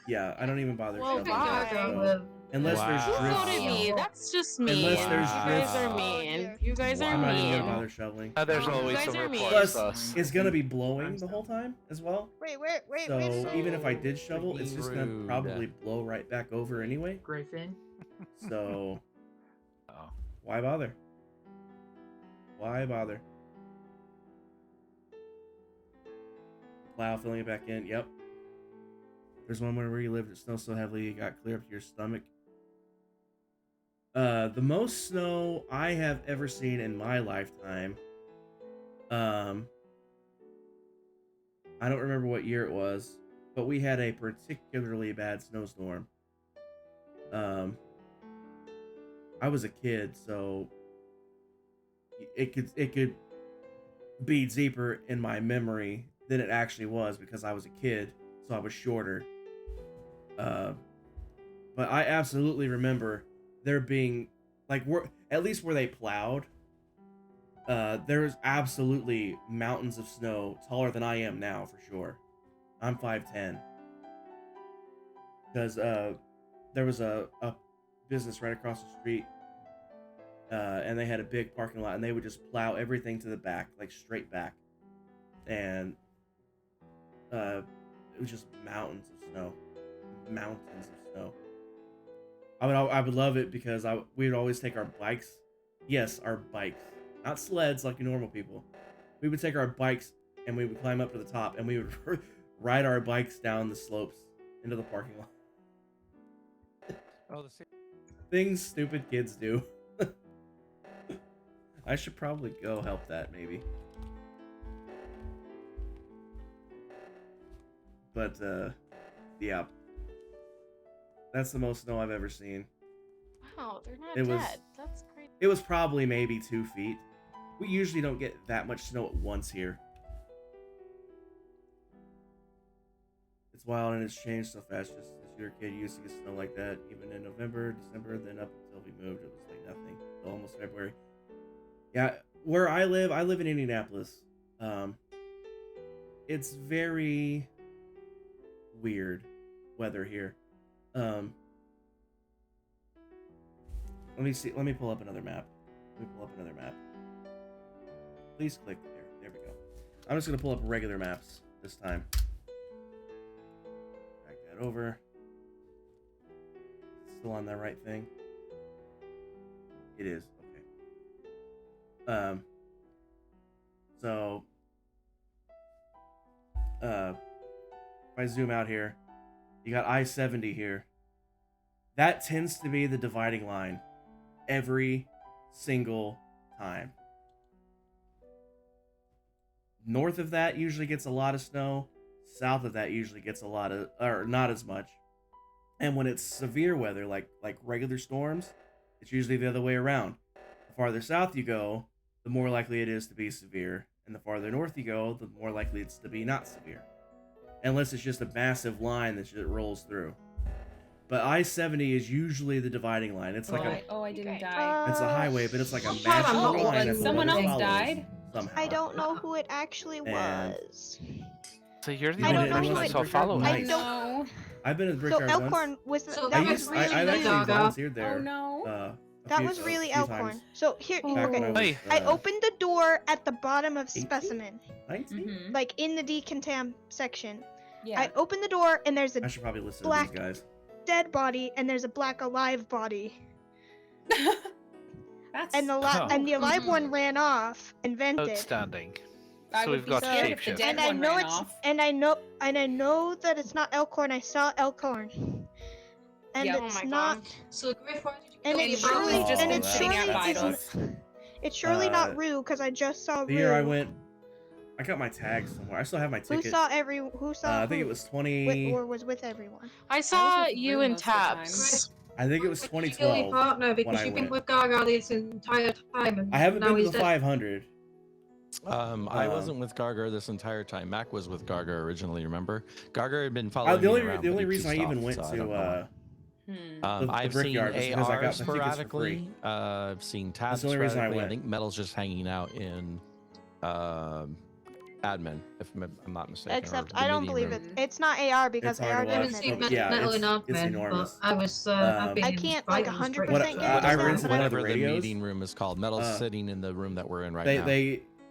Yeah, I don't even bother Well, shoveling. why? So, unless Wow. there's Who drifts. voted me? That's just mean. Unless there's You guys drifts. are mean. You guys are I'm not even mean. gonna bother shoveling. There's You always guys some are mean. replies. Plus, it's gonna be blowing the whole time as well. Wait, So wait. even if I did shovel, it's just gonna Rude. probably blow right back over anyway. Griffin. So Oh. why bother? Why bother? Plow filling it back in. Yep. There's one where you lived, it snows so heavily it got clear up to your stomach. The most snow I have ever seen in my lifetime. I don't remember what year it was, but we had a particularly bad snowstorm. I was a kid, so it could be deeper in my memory than it actually was because I was a kid, so I was shorter. But I absolutely remember there being, like, at least where they plowed, there was absolutely mountains of snow taller than I am now, for sure. I'm 5'10". Because there was a business right across the street, and they had a big parking lot, and they would just plow everything to the back, like straight back. And it was just mountains of snow. Mountains of snow. I would love it because we would always take our bikes. Yes, our bikes. Not sleds like normal people. We would take our bikes and we would climb up to the top and we would ride our bikes down the slopes into the parking lot. Oh, Things stupid kids do. I should probably go help that, maybe. But, yeah. That's the most snow I've ever seen. Wow, they're not It dead. was- That's crazy. It was probably maybe 2 feet. We usually don't get that much snow at once here. It's wild and it's changed so fast. Just as you were a kid, you used to get snow like that, even in November, December, then up until we moved, it was like nothing. Till almost February. Yeah, where I live in Indianapolis. It's very weird weather here. Let me see. Let me pull up another map. Please click there. There we go. I'm just gonna pull up regular maps this time. Back that over. Still on that right thing? It is. Okay. So, if I zoom out here, you got I-70 here. That tends to be the dividing line every single time. North of that usually gets a lot of snow. South of that usually gets a lot of, or not as much. And when it's severe weather, like regular storms, it's usually the other way around. The farther south you go, the more likely it is to be severe. And the farther north you go, the more likely it's to be not severe. Unless it's just a massive line that just rolls through. But I-70 is usually the dividing line. It's like I didn't die. it's a highway, but it's like a Oh, massive line. that someone follows else died? Somehow. I don't know who it actually was. So you're the I only don't know person who I it- saw following. I don't. I've been at So Brickyard once. Elkhorn was So that I was used, really I actually Gaga. volunteered there. Oh, no. A That few- was a really few Elkhorn. times. So here, Back when I okay. was, I opened the door at the bottom of specimen, 19? like in the decontam section. Yeah. I opened the door and there's I a should probably listen black to these guys. dead body and there's a black alive body. That's And the and the alive one ran off and vented. Outstanding. I So would we've be got scared if the shapeshift. dead And I one know ran it's off. and I know that it's not Elkhorn. I saw Elkhorn. And Yep. it's Oh my not. God. So Griff, why did you And go it's to your surely, room? just and been it's sitting surely at isn't. vitals. It's surely Uh, not Rue because I just saw The Rue. year I went, I got my tag somewhere. I still have my Who ticket. saw Who saw? I think who? it was 20. Or was with everyone. I saw with you Rue and most of the time. Tabs. I think it was Kill your 2012 partner when because I you've been went. with Gaga this entire time, and I haven't now been to he's the dead. 500. I wasn't with Gargar this entire time. Mac was with Gargar originally. Remember, Gargar had been following The only me around. the but only he reason I pissed even off, went so I to don't know why. the I've seen Brickyard was because I got AR the tickets for free. sporadically. I've seen tabs the only reason I sporadically. I went. think Metal's just hanging out in admin, if I'm not mistaken. or Except the I don't meeting believe room. it's not AR because It's hard AR to I watch. haven't didn't. seen Yeah, Metal in it's Admin, enormous. but I was. I've been I in can't like Vitals 100% What get I into rented that, one of the Whatever the radios. meeting room is called. Metal's sitting in the room that we're in right now.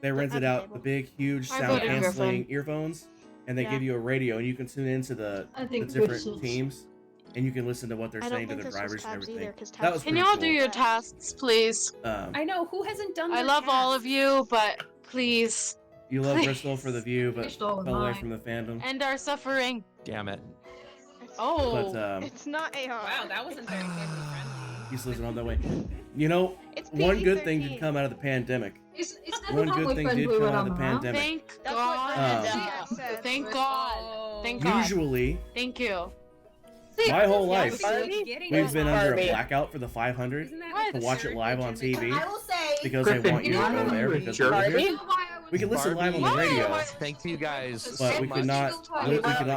They rented out the big, huge I sound voted canceling Griffin. earphones, and they Yeah. give you a radio, and you can tune into the I think different Bristles. teams, and you can listen to what they're I don't saying to think the this was drivers and Tabs everything. either, 'cause That Tabs was Can pretty y'all cool. do your tasks, please? I know who hasn't done. I their love all of tasks? you, but please You love Please. Bristol for the view, but Finished all of fell away mine. from the fandom. end our suffering. Damn it. Oh. But It's not AR. Wow, that wasn't very family friendly. he's listening all that way. You know, It's one good thing PG-13. did come out of the pandemic. It's One good thing did come out of the pandemic. Thank That's God. what Um, Jeff said. Thank God. Thank God. Usually, Thank you. my whole Yeah, life, Barbie? we've been under a Barbie. blackout for the 500 Isn't that to watch it live on TV I will say. because they Griffin, want you to you go know there you because jerk. we're here. Barbie? We can listen live on the Barbie, radio, Thank you guys but so we much. could not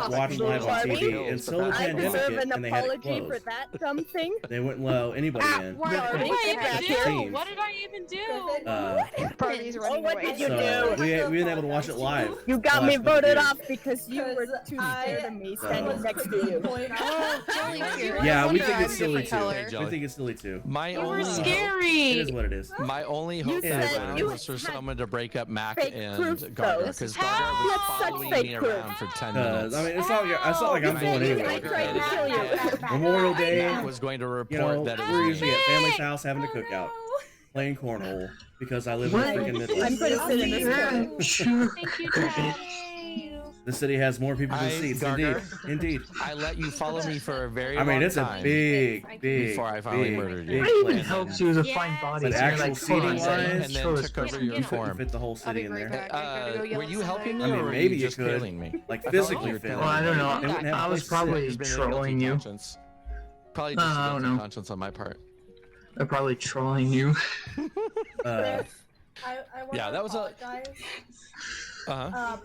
watch live on Barbie? TV until the I pandemic deserve hit an and they had it apology for closed. that dumb thing. They wouldn't allow anybody in. What Barbie, did I get back even here. do? Teams. What did I even do? Barbie's running what away. did you So do? we haven't been able to watch it live. You the got last me couple voted years. off because you were too scared of me standing next to you. Oh, Jelly, you're Yeah, we wonder think I'm it's silly different too. color. We think it's silly too. My You were only hope, scary. It is what it is. my only hope said that round you was for had someone to break up Mac fake and proof, Garner though. because How? Garner was That's such following fake me proof. around for 10 minutes. I mean, it's not like I'm going I anywhere. tried to kill you. Memorial Day, Mac was going to report you know, that it we're was usually me. at family's house having a cookout, playing cornhole because I live in the What? freaking I'm Midwest. gonna sit in this corner. Sure. Thank you, Griffin. Chad. The city has more people than seats. Garner, Indeed. I let you follow me for a very I mean, long it's a time big before I finally big, murdered big you. I even place. helped you to find bodies. But You're actual like, hold on, seating wise, and then show us took over first. your You couldn't form. fit the whole I'll city be in right there. back. I gotta go yell Were at you somebody. helping me I mean, or were maybe you you just could. killing me? Like I felt physically you were fit. killing Well, I don't They know. wouldn't have I a was place to sit. probably There's been a trolling guilty you. conscience. Probably just I a don't guilty know. conscience on my part. I'm probably trolling you. Uh, I want Yeah, to that was a- apologize. Uh-huh.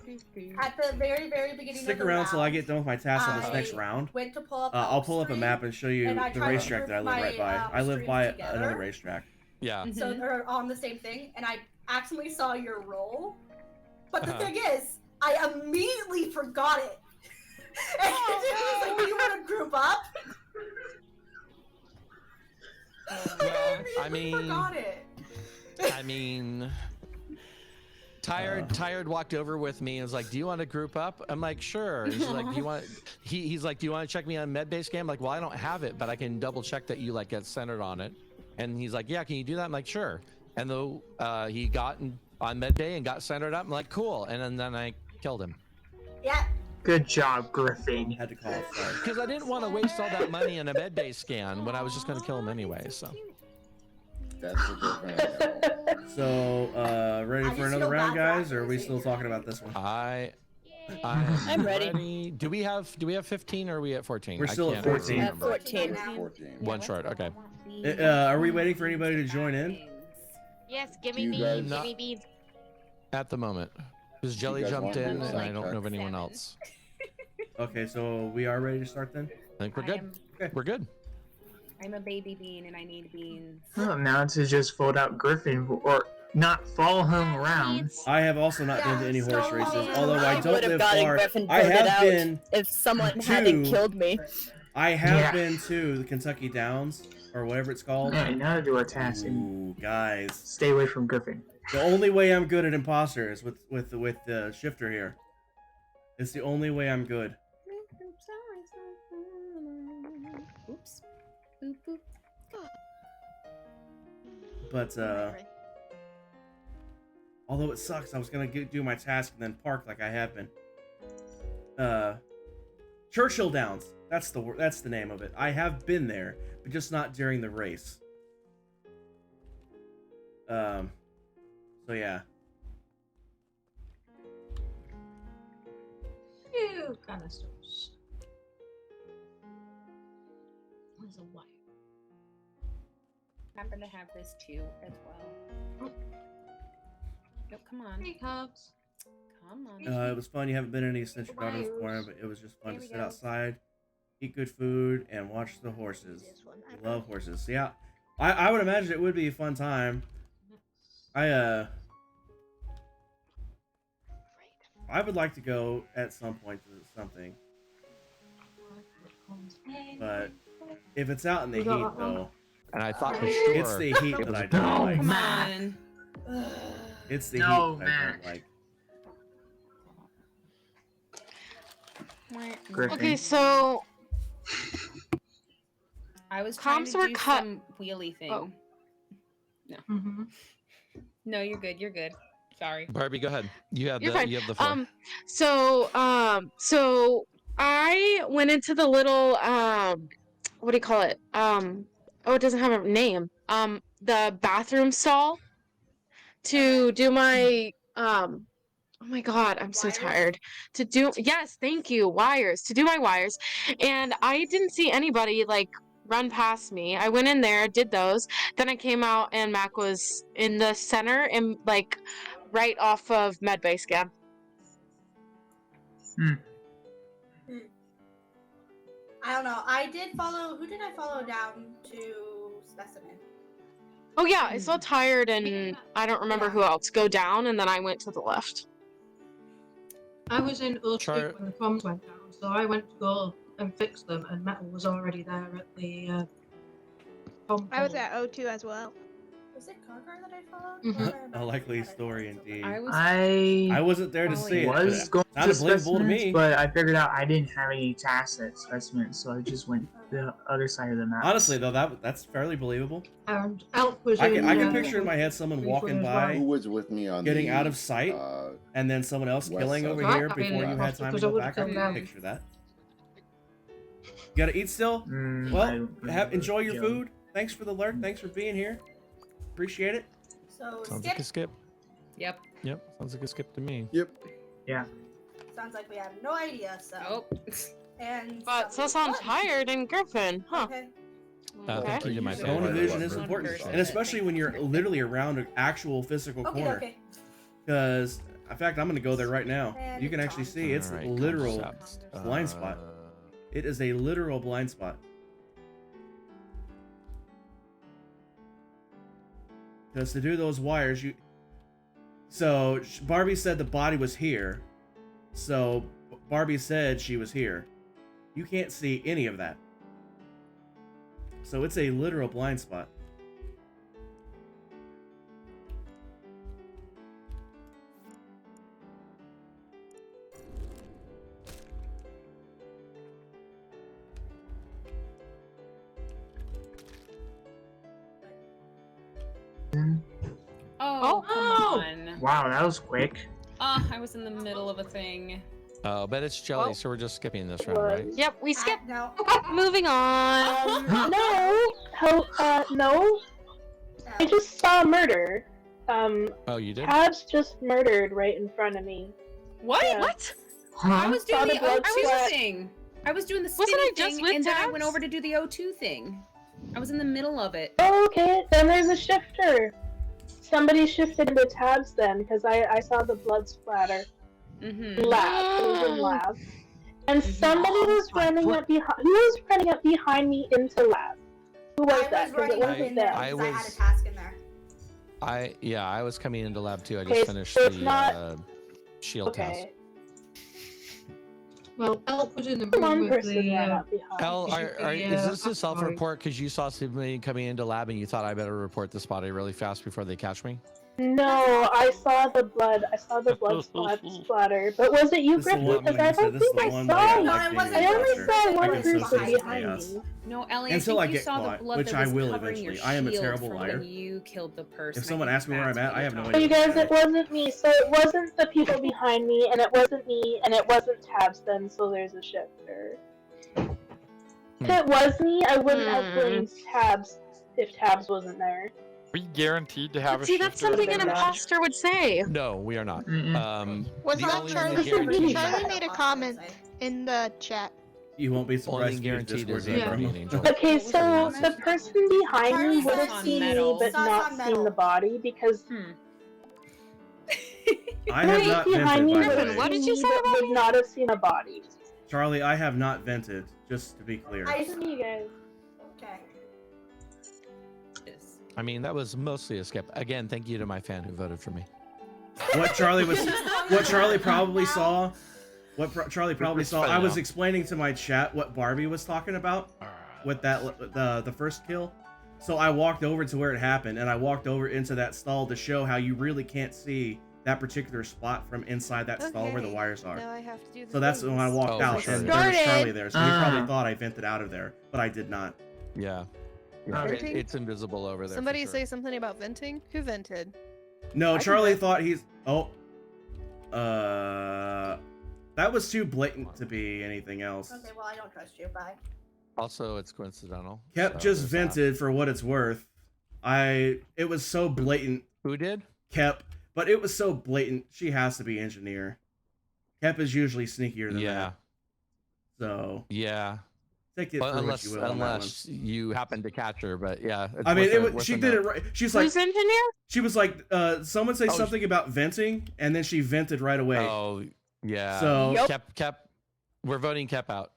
At the very, very beginning stick of the around round, till I get done with my task on this I next round. went to pull up. I'll pull up a Elm map and show you and I the tried to racetrack that I group live right my, by. I live streams by together. another racetrack. Yeah. So they're on the same thing, and I accidentally saw your roll. But the Uh-huh. thing is, I immediately forgot it. And it was like, "Do you want to group up?" Well, I immediately mean, forgot it. I mean, Tired walked over with me and was like, "Do you want to group up?" I'm like, "Sure." He's like, "Do you want?" He's like, "Do you want to check me on Medbase game?" I'm like, "Well, I don't have it, but I can double check that you like get centered on it." And he's like, "Yeah, can you do that?" I'm like, "Sure." And though he got on Medbay and got centered up, I'm like, "Cool." And then I killed him. Yeah. Good job, Griffin. Had to call it sorry. Because I didn't want to waste all that money in a Medbay scan when I was just going to kill him anyway. So. So, ready I for just another feel round, bad for guys, or are we still talking about this one? I'm ready. Do we have 15 or are we at 14? We're still at can't 14. At remember. 14. One short. Okay. Are we waiting for anybody to join in? Yes, give me You guys- beans. Give me beans. At the moment, because Jelly guys jumped want in, to and I like don't know of dark anyone else. Okay, so we are ready to start then? I think we're good. We're good. I'm a baby bean and I need beans. Oh, now to just vote out Griffin or not follow him around. I have also not been to any horse races, although I don't would have live gotten far. Griffin I voted have out been if someone hadn't to- killed me. I have Yeah. been to the Kentucky Downs, or whatever it's called. Yeah, now to do our task and Ooh, guys. stay away from Griffin. The only way I'm good at imposter is with the shifter here. It's the only way I'm good. Oops. Boop, boop. But although it sucks, I was gonna do my task and then park like I have been. Churchill Downs. That's the name of it. I have been there, but just not during the race. So yeah. Ew, canisters. There's a wire. Happen to have this too as well. Nope, come on. Hey, Cubs. Come on. It was fun. You haven't been in any Eccentric Gardens before, but it was just fun to sit outside, eat good food, and watch the horses. I love horses. So, yeah, I would imagine it would be a fun time. I would like to go at some point to something, but if it's out in the heat though, And I thought for sure it's the heat it that was I don't like. Come on. It's the No, heat that I Mac. don't like. Griffin. Okay, so I was trying comms to were do cut. some wheelie thing. Oh. No. Mm-hmm. No, you're good. You're good. Sorry. Barbie, go ahead. You have You're the fine. you have the floor. So I went into the little what do you call it? It doesn't have a name. The bathroom stall to do my oh my god, I'm so tired. Yes, thank you, wires. To do my wires. And I didn't see anybody like run past me. I went in there, did those. Then I came out and Mac was in the center and like right off of Medbay Scan. I don't know. I did follow. Who did I follow down to Specimen? Oh yeah, I saw Tired and I don't remember who else go down, and then I went to the left. I was in O2 when the comms went down, so I went to go and fix them, and Metal was already there at the I was at O2 as well. Was it Gargar that I followed? A likely story indeed. I wasn't there to see it. was but going sounded to believable to specimens, me. but I figured out I didn't have any tasks at specimens, so I just went the other side of the map. Honestly, though, that's fairly believable. And Elk was I in, can picture in my head someone Green walking Foot as by, well. Who was with me on getting the, out of sight, and then someone else west killing side? over So I here got in before the you had hospital time to because I go would've back. I come can down. picture that. You gotta eat still? Well, enjoy your food. Thanks for the alert. Thanks for being here. Appreciate it. So Sounds skip. like a skip. Yep. Yep, sounds like a skip to me. Yep. Yeah. Sounds like we have no idea. So. Nope. And. But so sounds Tired and Griffin, huh? Okay. Thank you to my Zone family. vision is important, and especially when you're literally around an actual physical Okay. corner. Okay. Because, in fact, I'm gonna go there right now. And You can actually see it's Alright, literal concept. blind spot. It is a literal blind spot. Because to do those wires, you. So Barbie said the body was here. So Barbie said she was here. You can't see any of that. So it's a literal blind spot. Oh, come on. Wow, that was quick. I was in the middle of a thing. Oh, but it's jelly, so we're just skipping this round, right? Yep, we skip. No. Moving on. No. No. I just saw a murder. Oh, you did? Tabs just murdered right in front of me. What? Yeah. What? I was Saw doing the the blood O2 sweat. thing. I was doing the Wasn't spinning I just thing, with and then I Tabs? went over to do the O2 thing. I was in the middle of it. Okay, then there's a shifter. Somebody shifted into Tabs then, because I saw the blood splatter. Mm-hmm. Lab. It was in lab. And somebody was running up behind. Who was running up behind me into lab? Who was I that? was Because it running up wasn't in there them. because I had a was- task in there. I was coming into lab too. I Okay, just finished so it's the not- shield task. Okay. Well, Elk was in the room One with person the. ran up behind. Elle, is this a Sorry. self-report because you saw somebody coming into lab and you thought I better report this body really fast before they catch me? No, I saw the blood. I saw the blood splatter. But was it you, This is the Griffin? one- Because like I you said, don't this is think the I one saw way I you. like No, it being wasn't. an I only imposter. saw I one can person associate behind chaos. me. No, Ellie, Until I I think you get saw caught, the blood which that I was will covering your eventually. I am a shield terrible from liar. when you killed the person. If someone I think asks me where that's I'm at, what I you're have no talking So idea. you guys, it wasn't me. So it wasn't the people behind me, and it wasn't me, and it wasn't Tabs then, so there's a shifter. If it was me, I wouldn't have blamed Tabs if Tabs wasn't there. We guaranteed to have a See, that's shifter something an in there? imposter would say. No, we are not. Was the that only Charlie? thing guaranteed- Charlie made a comment in the chat. You won't be Only surprised. thing guaranteed is Discord a guardian angel. Okay, so the person behind me would have on seen metal. me, but Sauce not on seen metal. the body because I have the not behind vented, me by would the have way. What did seen you me, say but about would not have seen a body. Charlie, I have not vented, just to be clear. I Listen to you guys. Okay. I mean, that was mostly a skip. Again, thank you to my fan who voted for me. What Charlie probably saw, Charlie probably saw. I was explaining to my chat what Barbie was talking about with that the first kill. So I walked over to where it happened, and I walked over into that stall to show how you really can't see that particular spot from inside that stall where the wires are. Now I have to do the So that's when I walked Oh, out, for and sure. there was Charlie Started. there. So he probably thought I vented out of there, but I did not. Yeah. Venting? It's invisible over there. for Somebody sure. say something about venting? Who vented? No, I Charlie can thought he's. Oh. That was too blatant to be anything else. Okay, well, I don't trust you. Bye. Also, it's coincidental. Kep so just there's that. vented for what it's worth. It was so blatant. Who did? Kep, but it was so blatant. She has to be engineer. Kep is usually sneakier than that. So Yeah. take it Well, for unless what you will on that one. unless you happen to catch her, but yeah. It's I mean, worth worth she a did it note. right. She's like, Who's engineer? she was like, someone say Oh, something about venting, and then she vented right away. Oh yeah. So- Kep, we're voting Kep out.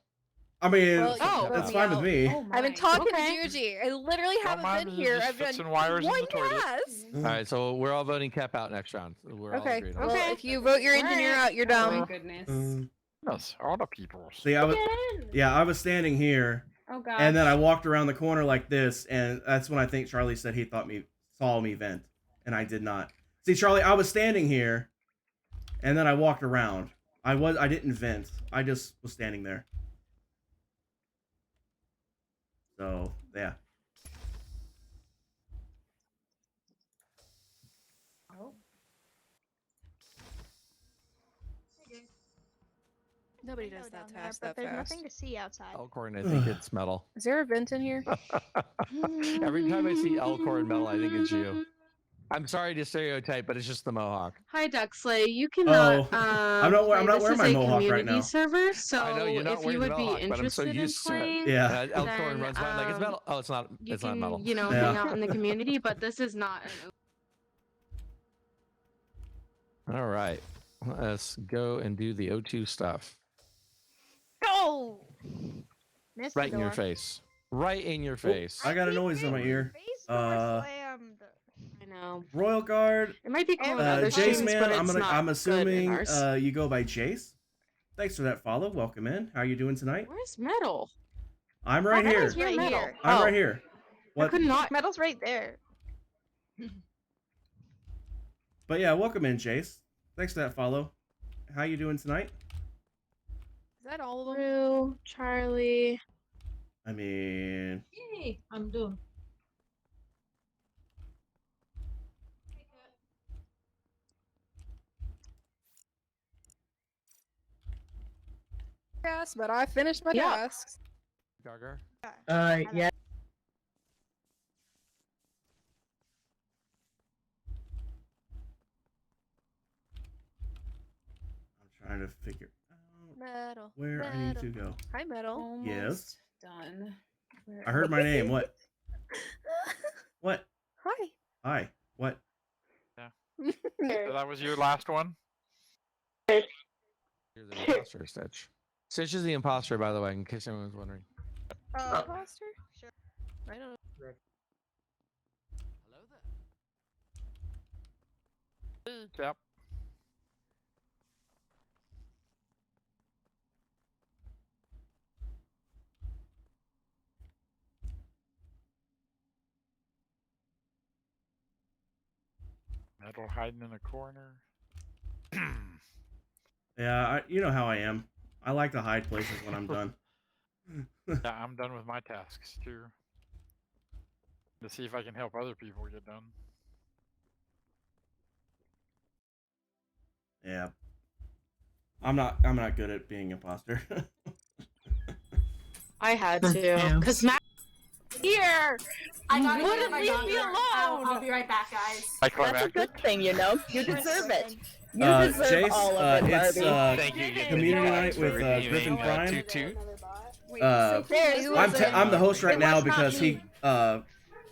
I mean, Well, you that's vote fine me with me. out. I've been talking Okay. to Juji. I literally haven't mind been if it here. just I've fits been in wires in the toilet? Yes. All right, so we're all voting Kep out next round. We're all Okay. agreed on Well, that. if you vote your engineer out, you're Oh my dumb. goodness. Yes, all the people. See, I was standing here, Oh god. and then I walked around the corner like this, and that's when I think Charlie said he saw me vent, and I did not. See, Charlie, I was standing here, and then I walked around. I didn't vent. I just was standing there. So yeah. Nobody I does know that down there, task but that there's fast. nothing to see outside. Elkhorn, I think it's metal. Is there a vent in here? Every time I see Elkhorn metal, I think it's you. I'm sorry to stereotype, but it's just the mohawk. Hi, Duxley. You cannot. I'm not wearing this my is a mohawk right community now. server, so I know you're not if wearing you the would be mohawk, but I'm so interested in used to it. playing, Yeah. Elkhorn then, runs around like it's metal. Oh, it's not. you It's can, not metal. you know, Yeah. hang out in the community, but this is not an All right, let's go and do the O2 stuff. Go! Missed the Right in your door. face. Right in your face. I got a noise in my ear. Slammed. I know. Royal Guard. It might be cool in other Jace streams, man, but it's not I'm good in assuming ours. you go by Jace. Thanks for that follow. Welcome in. How are you doing tonight? Where's metal? I'm right here. Metal's right here. I'm Oh. right here. What? could not. Metal's right there. But yeah, welcome in, Jace. Thanks for that follow. How you doing tonight? Is that all of them? Rue, Charlie. I mean, Yay, I'm done. Yes, but I finished my Yeah. tasks. Gargar. Yeah. I'm trying to figure out Metal. where I need to go. Hi, Metal. Almost Yes. done. Where- I heard my name. What? What? Hi. Hi. What? So that was your last one? You're the imposter, Stitch. Stitch is the imposter, by the way, in case anyone's wondering. Imposter? Sure. I don't know. Yep. Metal hiding in a corner. Yeah, you know how I am. I like to hide places when I'm done. Yeah, I'm done with my tasks too. To see if I can help other people get done. Yeah. I'm not good at being imposter. I had to, because Matt here. I gotta wouldn't get my leave dog me here. alone. I'll be right back, guys. That's a good thing, you know. You deserve it. You deserve Jace, all of it, it's Barbie. Thank you, community night for with redeeming, Griffin Prime. Toot Toot. I'm the host right It now was not because me. he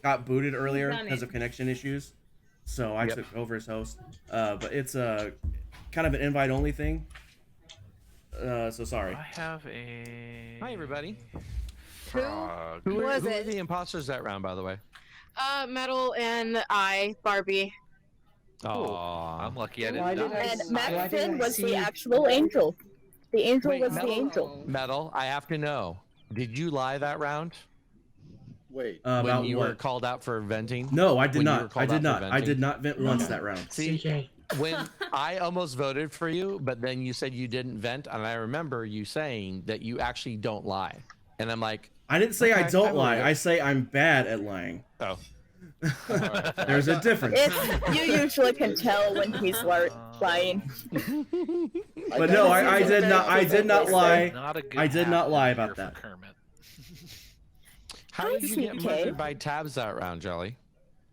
got booted earlier done because it? of connection issues, so I took over as host. But it's a kind of an invite only thing. So sorry. I have a. Hi, everybody. Frog. Who was are it? the imposters that round, by the way? Metal and I, Barbie. Oh, I'm lucky I Why didn't did I die. And s- Matt why did Finn I was see- the actual angel. The angel Wait, was the Metal? angel. Metal, I have to know. Did you lie that round? Wait. When About you were what? called out for venting? No, I did When you were not. I called did out for not. I venting? did not vent once that round. See, CK. when I almost voted for you, but then you said you didn't vent, and I remember you saying that you actually don't lie. And I'm like, I didn't say I Okay, don't I lie. believe it. I say I'm bad at lying. oh, There's a difference. You usually can tell when he's lying. But no, I did not. I did not lie. Not a good I did not lie habit about here that. for Kermit. How did you get murdered by tabs that round, Jelly?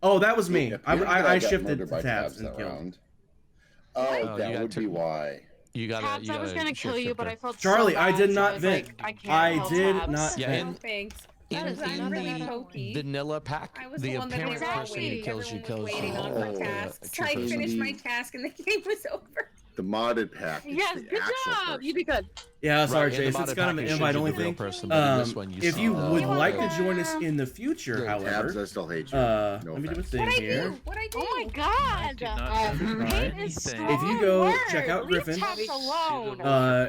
Oh, that was me. It appears that I got shifted murdered to by tabs and that killed. round. Oh, Oh, that would be why. You gotta. Tabs, I was gonna kill you, but I felt Charlie, so I bad, did so not was vent. like, I can't I help did Tabs. not Yeah, vent. Thanks. In I'm really the pokey. vanilla pack, I was the the one that apparent they were all person who waiting. kills you Everyone was kills waiting on you. for tasks. So I troopers. finished my task and the game was over. The modded pack. is Yes, the good actual job. person. You did good. Yeah, sorry, Right, in the Chase. It's modded kind of an package shows invite you only the real thing. person, but in this one you If saw you the- would like to join us in the future, Yo, however, Tabs, I still hate you. No let me do a offense. thing here. What I do? Oh my god. Hate is strong If you go word. check out Leave Griffin, Tabs alone.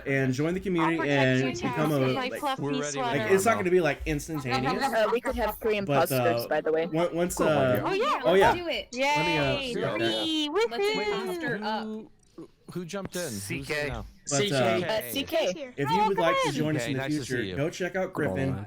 and join the community protect and you, become Tabs, a with my like, fluffy We're ready sweater. like, it's not going to be like instantaneous. We could have 3 But imposters, by the way. once Oh yeah, oh yeah, Let's do it. Yay! Let me, Three, Let's imposter up. Who jumped in? Who's in CK. now? but, CK. if you would like to join us CK, in the nice to see future, you. go check out Griffin.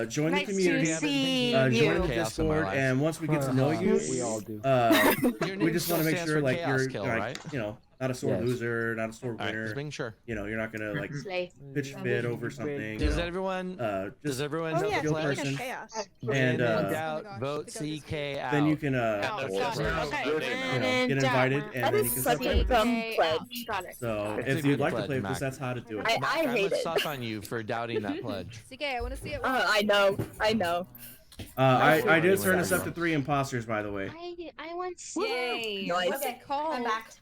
Join the Nice to community. see Join you. the Chaos in my Discord, life. and once we get to know you, We all do. Your we name just still want to make stands sure for like Chaos you're Kill, like, right? you know, not a sore Yes. loser, not a sore All right, winner. just making sure. You know, you're not gonna like Slay. pitch fit over something. Does you know. everyone? Does Does everyone Oh know yeah, the Real pledge? speaking of person. chaos. And, When in uh, doubt, vote CK out. then you can Oh, you got it. know, Okay. get invited, and That then you is can such start playing a with us. dumb CK pledge. out. Got it. So It's a if you'd good like to pledge, play with us, Mac. that's how to do it. I I'm hate gonna it. suck on you for doubting that pledge. CK, I want to see it. I know. I did Anyone turn us else? up to 3 imposters, by the way. I want Yay. Nice. What's it called? I'm back.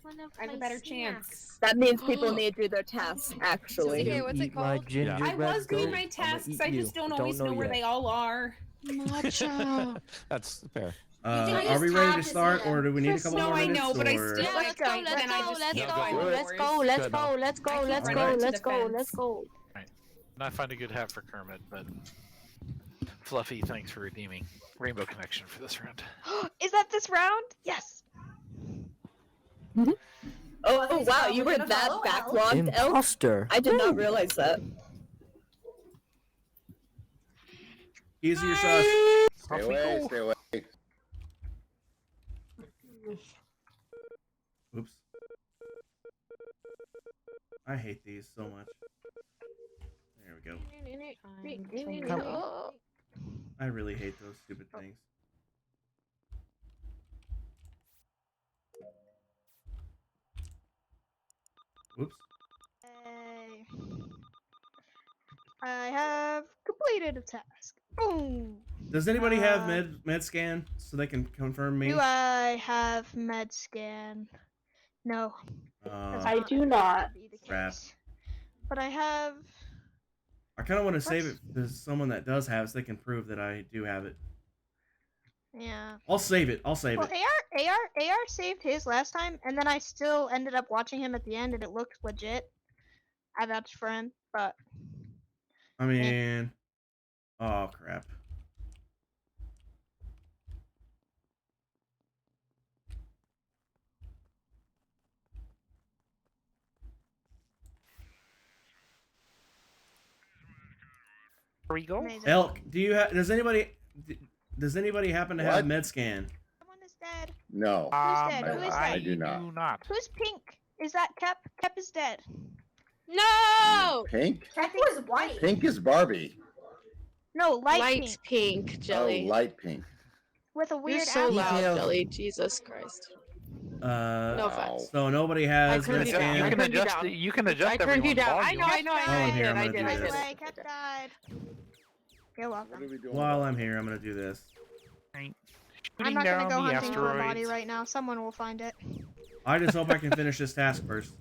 I have a better chance. That means people need to do their tasks, actually. CK, what's it My called? gingerbread I was doing goat, my I'ma tasks. eat I you. just don't I always know where yet. they all are. Matcha. That's fair. Are we ready to start, or do we need a couple No, more I minutes? know, but I or- still Yeah, like let's go, let's then I go, just let's can't go, find let's yours. go, let's Good, go, Mel. let's go, I keep let's running go, into let's the go, fence. let's go. And I find a good hat for Kermit, but Fluffy, thanks for redeeming Rainbow Connection for this round. Is that this round? Yes. Oh wow, you were that backlogged, Elf? Imposter. I did not realize that. Easier sauce. Stay away, stay away. Oops. I hate these so much. There we go. I really hate those stupid things. Whoops. I have completed a task. Boom. Does anybody have med scan so they can confirm me? Do I have med scan? No. I do not. Crap. But I have. I kind of want to save it to someone that does have, so they can prove that I do have it. Yeah. I'll save it. I'll save Well, it. AR saved his last time, and then I still ended up watching him at the end, and it looked legit. I vouched for him, but I mean, oh crap. Here we go. amazing. Elk, do you have? Does anybody happen to have What? med scan? Someone is dead. No. Who's dead? Who is I dead? do not. Who's pink? Is that Kep? Kep is dead. No! Pink? That was white. Pink is Barbie. No, light, Light pink. pink, Jelly. Oh, light pink. With a You're weird so outfit. loud, Detail. Jelly. Jesus Christ. No Wow. offense. So nobody has I turned med you down. scan. I You can turned you adjust. down. You can adjust I turned you everyone's down. I volume. know, I While I'm here, I'm did, gonna do I this. did. Anyway, Kep died. You're welcome. What are we doing? While I'm here, I'm gonna do this. I'm Shooting not gonna down go the hunting for a body asteroids. right now. Someone will find it. I just hope I can finish this task first.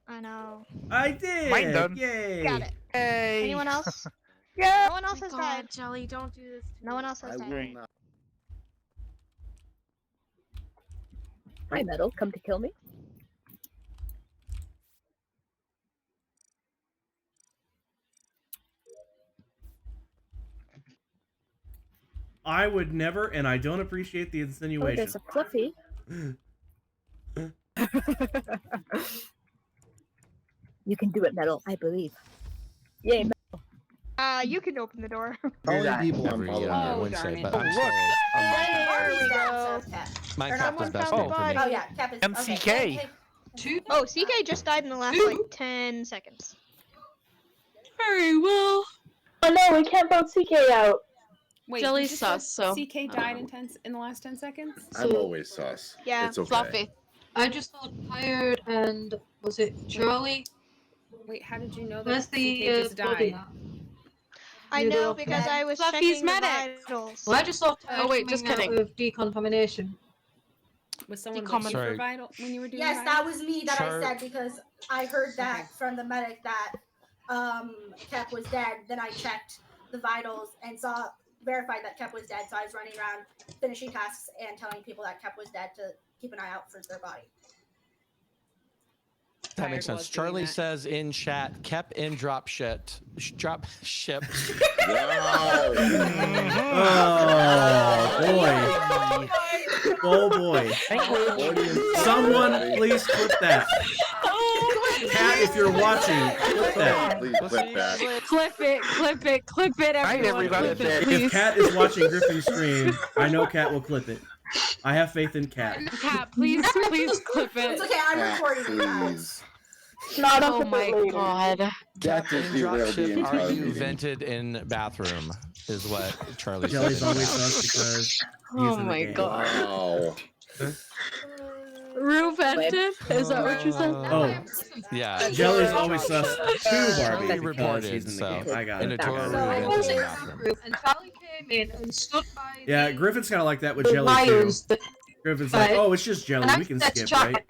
I know. I did. Mine done. Yay! Got it. Hey. Anyone else? No one else Oh my has God, died. Jelly, don't do this. to No me. one else I has will died. not. Hi, Metal. Come to kill me? I would never, and I don't appreciate the Oh, insinuation. there's a Fluffy. You can do it, Metal. I believe. Yay, Metal. You can open the door. Only people I'm every following. Wednesday, but Oh, I'm look. still There we go. my Or cap not is best found thing the for me. body. Oh yeah, Cap is MCK. Okay. Oh, CK just died in the last like 10 seconds. Very well. Oh no, we can't vote CK out. Wait, Jelly you just said sus, so- CK died in the last 10 seconds? I'm always sus. Yeah. It's okay. Fluffy. I just saw Tired and was it Charlie? Wait, how did you know that Where's CK the just body? died? I You know little because pet. I was Fluffy's checking the medic. vitals. Well, I just saw Tired Oh, wait, just coming kidding. out of decontamination. Was someone Decommon- looking for Sorry. vital when you were doing Yes, vital? that was me that Char- I said because I heard that from the medic that Kep was dead. Then I checked the vitals and verified that Kep was dead. So I was running around finishing tasks and telling people that Kep was dead to keep an eye out for their body. That makes Tired sense. was doing Charlie that. says in chat, kept in drop shit. Drop ship. Wow. Oh boy. Oh boy. Someone please clip that. Cat, if you're watching, clip that. Please clip that. Clip it, clip it, clip it, everyone. everybody. Clip it, If please. Cat is watching Griffin's stream, I know Cat will clip it. I have faith in Cat. Cat, please, please clip it. It's okay, I'm Cat, recording you guys. please. Not Oh up my later. god. That just In drop derailed the ship, entire are you meeting. vented in bathroom? Is what Charlie Jelly's said. always sus because he's Oh in the my game. god. Wow. Rue vented? Is that what you said? Oh, Yeah. Jelly's always sus to Charlie Barbie because reported, he's in the so- game. I got in it. a Toro So I room was in in the that bathroom. group and Charlie came in and stood by Yeah, the Griffin's kind of like that with Jelly too. wires that Griffin's like, Right. oh, it's just Jelly. And I We can said skip, shut right?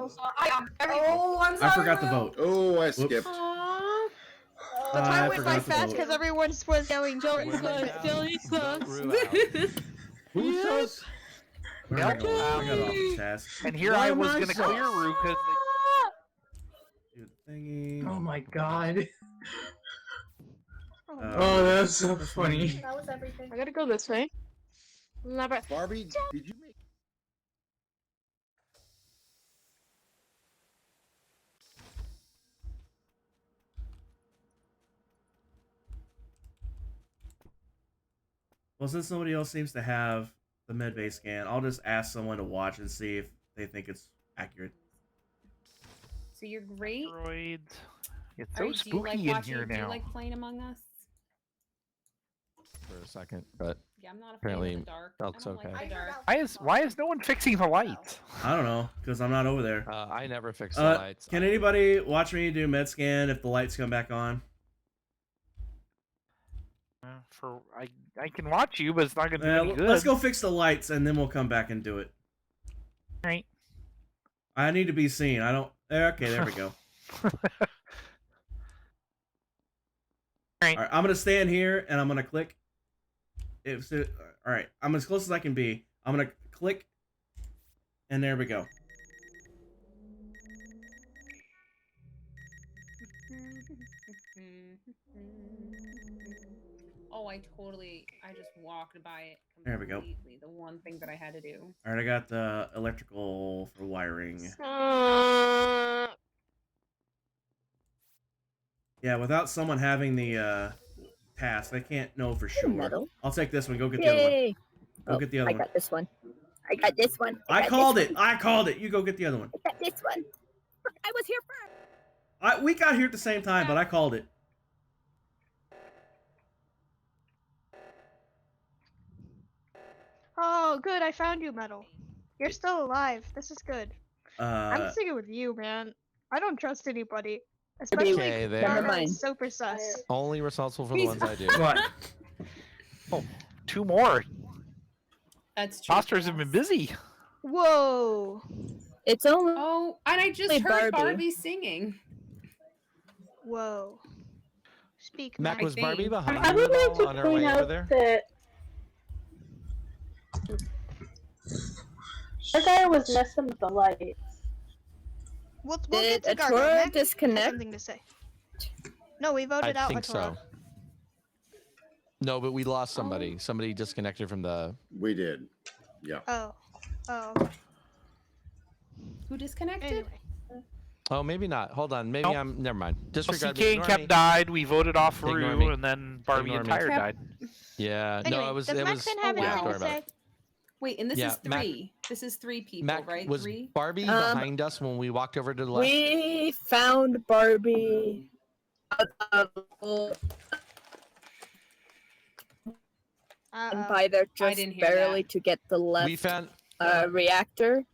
So I am very Oh, I'm sorry. I forgot the vote. Oh, I Whoops. skipped. The I time went by forgot the fast vote. because everyone was yelling Jelly When sus. in doubt, Jelly sus. vote Rue out. Who sus? Where am I going? I got off the task. And here Why I am was I gonna sus? clear Rue because Do the thingy. Oh my god. Uh, Oh, that's so this funny. one. That was everything. I gotta go this way. Love it. Barbie, did you make? Well, since nobody else seems to have the medbay scan, I'll just ask someone to watch and see if they think it's accurate. So you're great. droids. It's Are so you- do you like spooky in watching? here Do you now. like playing Among Us? For a second, but Yeah, I'm not a fan apparently of the dark. Elk's I don't okay. like the dark. Why is no one fixing the lights? I don't know, because I'm not over there. I never fix the lights. Can anybody watch me do med scan if the lights come back on? I can watch you, but it's not gonna do any good. Let's go fix the lights and then we'll come back and do it. Right. I need to be seen. I don't. Okay, there we go. All right, I'm gonna stand here and I'm gonna click. All right, I'm as close as I can be. I'm gonna click, and there we go. Oh, I just walked by it There we go. completely. The one thing that I had to do. All right, I got the electrical for wiring. Yeah, without someone having the task, they can't know for sure. Metal. I'll take this one. Go get the other one. Yay! Go get the other I one. got this one. I got this one. I got called this it. one. I called it. You go get the other one. I got this one. I was here first. We got here at the same time, but I called it. Oh, good. I found you, Metal. You're still alive. This is good. I'm Uh, sticking with you, man. I don't trust anybody. Especially Okay, there. Gargoyle Never mind. is super sus. Only responsible for the ones I do. What? Oh, two more. That's true. Fosters have been busy. Whoa. It's only. Oh, and I just Hey, heard Barbie. Barbie singing. Whoa. Speak, Mac, Mac. was Barbie behind I you would at like all to on her point way over out there? that our guy was messing with the lights. We'll Did get to Gargoyle. Atora Mac has disconnect? something to say. No, we voted I out think Atora. so. No, but we lost somebody. Somebody disconnected from the. We did. Yeah. Oh. Oh. Okay. Who disconnected? Anyway. Oh, maybe not. Hold on. Maybe Nope. I'm. Never mind. Well, Disregard. CK me. and Ignore Kep me. died. We voted off Ignore Rue, me. and then Barbie Ignore and me. Tyre died. Yeah. Anyway, no, it was. does It Mac was. Finn have yeah, anything don't to worry about say? it. Wait, and this Yeah, is three. This is three people, Mac right? was Three. Barbie behind us when we walked over to the left. We found Barbie. And by there just didn't hear barely that. to get the left We found. reactor.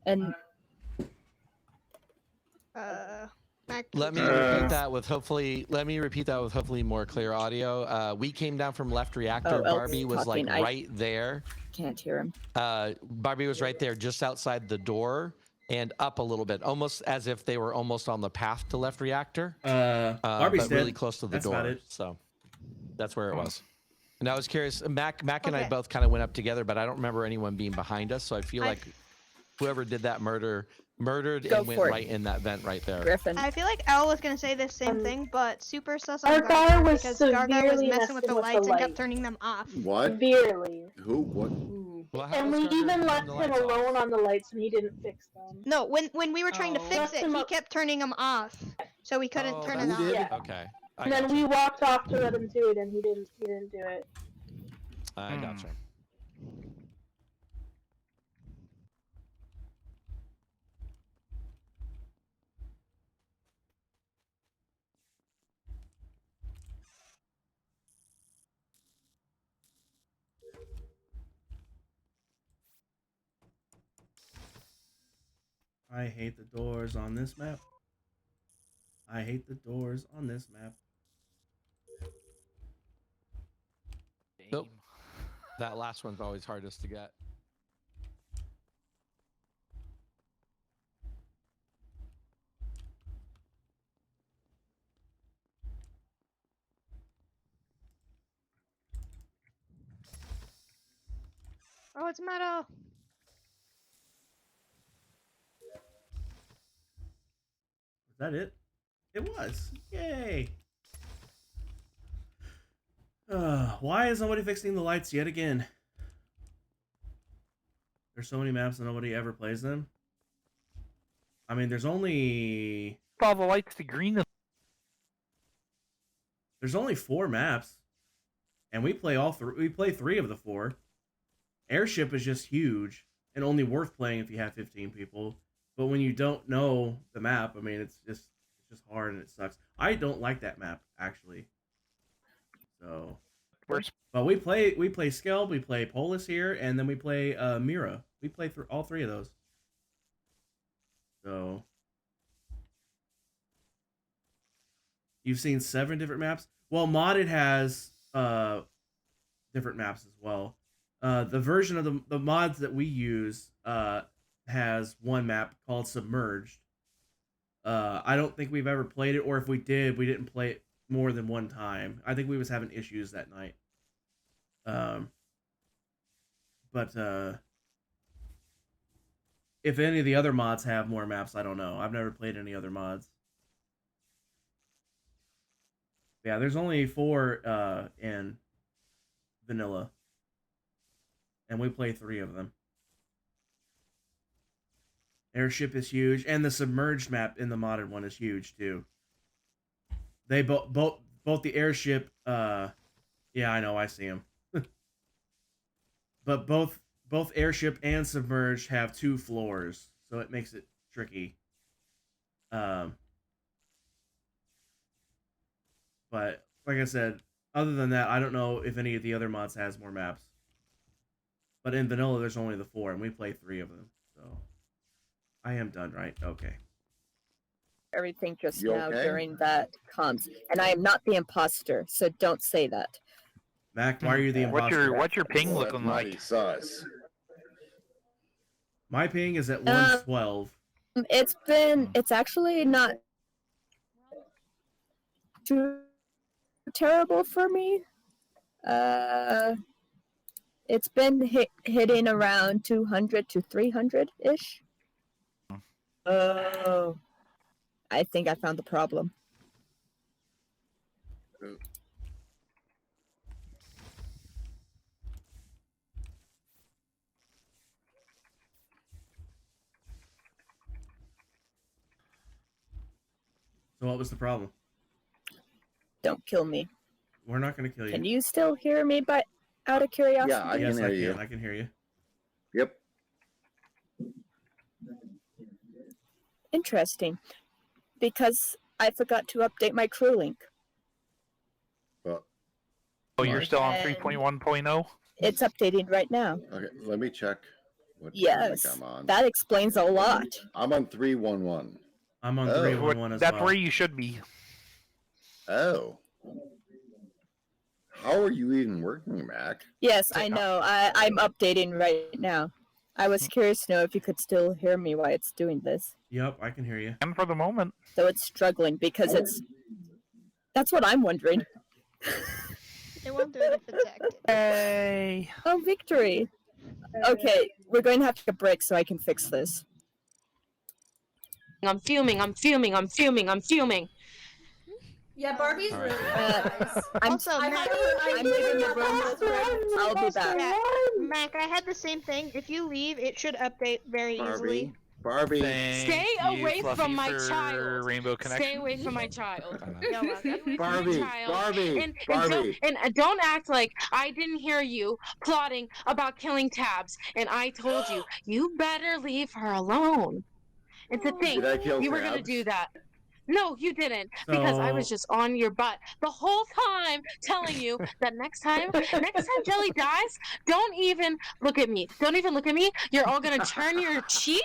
And Mac. Let me repeat that with hopefully. Let me repeat that with hopefully more clear audio. We came down from left reactor. Oh, Elf's Barbie was like talking. I right there. can't hear him. Barbie was right there, just outside the door, and up a little bit, almost as if they were almost on the path to left reactor. Barbie's but really dead. close to the That's door. about it. So that's where it was. And I was curious. Mac and I Okay. both kind of went up together, but I don't remember anyone being behind us. So I feel I- like whoever did that murdered Go and went for it. right in that vent right there. Griffin. I feel like Elle was gonna say the same thing, but super sus on Our guy Gargar was because Gargar was severely messing with the lights and light. kept turning them off. What? Severely. Who? What? Well, how And was we Gargar even turning left the him lights off? alone on the lights and he didn't fix them. No, when we were trying to Oh. fix Left it, him he up- kept turning them off, so we couldn't Oh, turn it that's- on. Yeah. Okay. I And then gotcha. we walked off to let him do it and he didn't do it. I gotcha. I hate the doors on this map. I hate the doors on this map. Nope. That last one's always hardest to get. Oh, it's metal. Was that it? It was. Yay. Why is nobody fixing the lights yet again? There's so many maps and nobody ever plays them. I mean, there's only All the lights to green. there's only 4 maps, and we play all 3. We play 3 of the 4. Airship is just huge and only worth playing if you have 15 people. But when you don't know the map, I mean, it's just hard and it sucks. I don't like that map actually. So, but we play Skeld, we play Polis here, and then we play Mira. We play through all 3 of those. So you've seen 7 different maps. Well, Modded has different maps as well. The version of the mods that we use has one map called Submerged. I don't think we've ever played it, or if we did, we didn't play it more than one time. I think we was having issues that night. But if any of the other mods have more maps, I don't know. I've never played any other mods. Yeah, there's only 4 in vanilla, and we play 3 of them. Airship is huge, and the submerged map in the modded one is huge too. They both the airship. Yeah, I know, I see them. But both airship and submerged have 2 floors, so it makes it tricky. But like I said, other than that, I don't know if any of the other mods has more maps. But in vanilla, there's only the 4, and we play 3 of them. So I am done, right? Okay. Everything just You now okay? during that comms, and I am not the imposter, so don't say that. Mac, why are you the imposter? What's your ping Oh, that's looking mighty like? sus. My ping is at 112. It's actually not too terrible for me. It's been hitting around 200 to 300 ish. Oh, I think I found the problem. So what was the problem? Don't kill me. We're not going to kill you. Can you still hear me by out of curiosity? Yeah, I yes, can hear you. I can hear you. Yep. Interesting. Because I forgot to update my crew link. Well, Oh, you're still on And 3.1.0? it's updating right now. okay, let me check what Yes. link I'm on. That explains a lot. I'm on 3.11. I'm on Oh. 3.11 as That's well. where you should be. Oh. How are you even working, Mac? Yes, I know. I'm updating right now. I was curious to know if you could still hear me while it's doing this. Yep, I can hear you. And for the moment. So it's struggling because it's. That's what I'm wondering. It won't do it if it's active. Hey. Oh, victory! Okay, we're going to have to take a break so I can fix this. I'm fuming. I'm fuming. I'm fuming. I'm fuming. Yeah, Barbie's really nice. Also, I Mac, I'm leaving the room. I'll be back. Mac, I had the same thing. If you leave, it should update very easily. Barbie. Stay away from my child. Rainbow Stay Connection. away from my child. Barbie. Barbie. And Barbie. don't act like I didn't hear you plotting about killing Tabs. And I told you, you better leave her alone. It's a thing. Did I kill You were gonna Tabs? do that. No, you didn't, because I was So- just on your butt the whole time telling you that next time Jelly dies, don't even look at me. Don't even look at me. You're all gonna turn your cheek.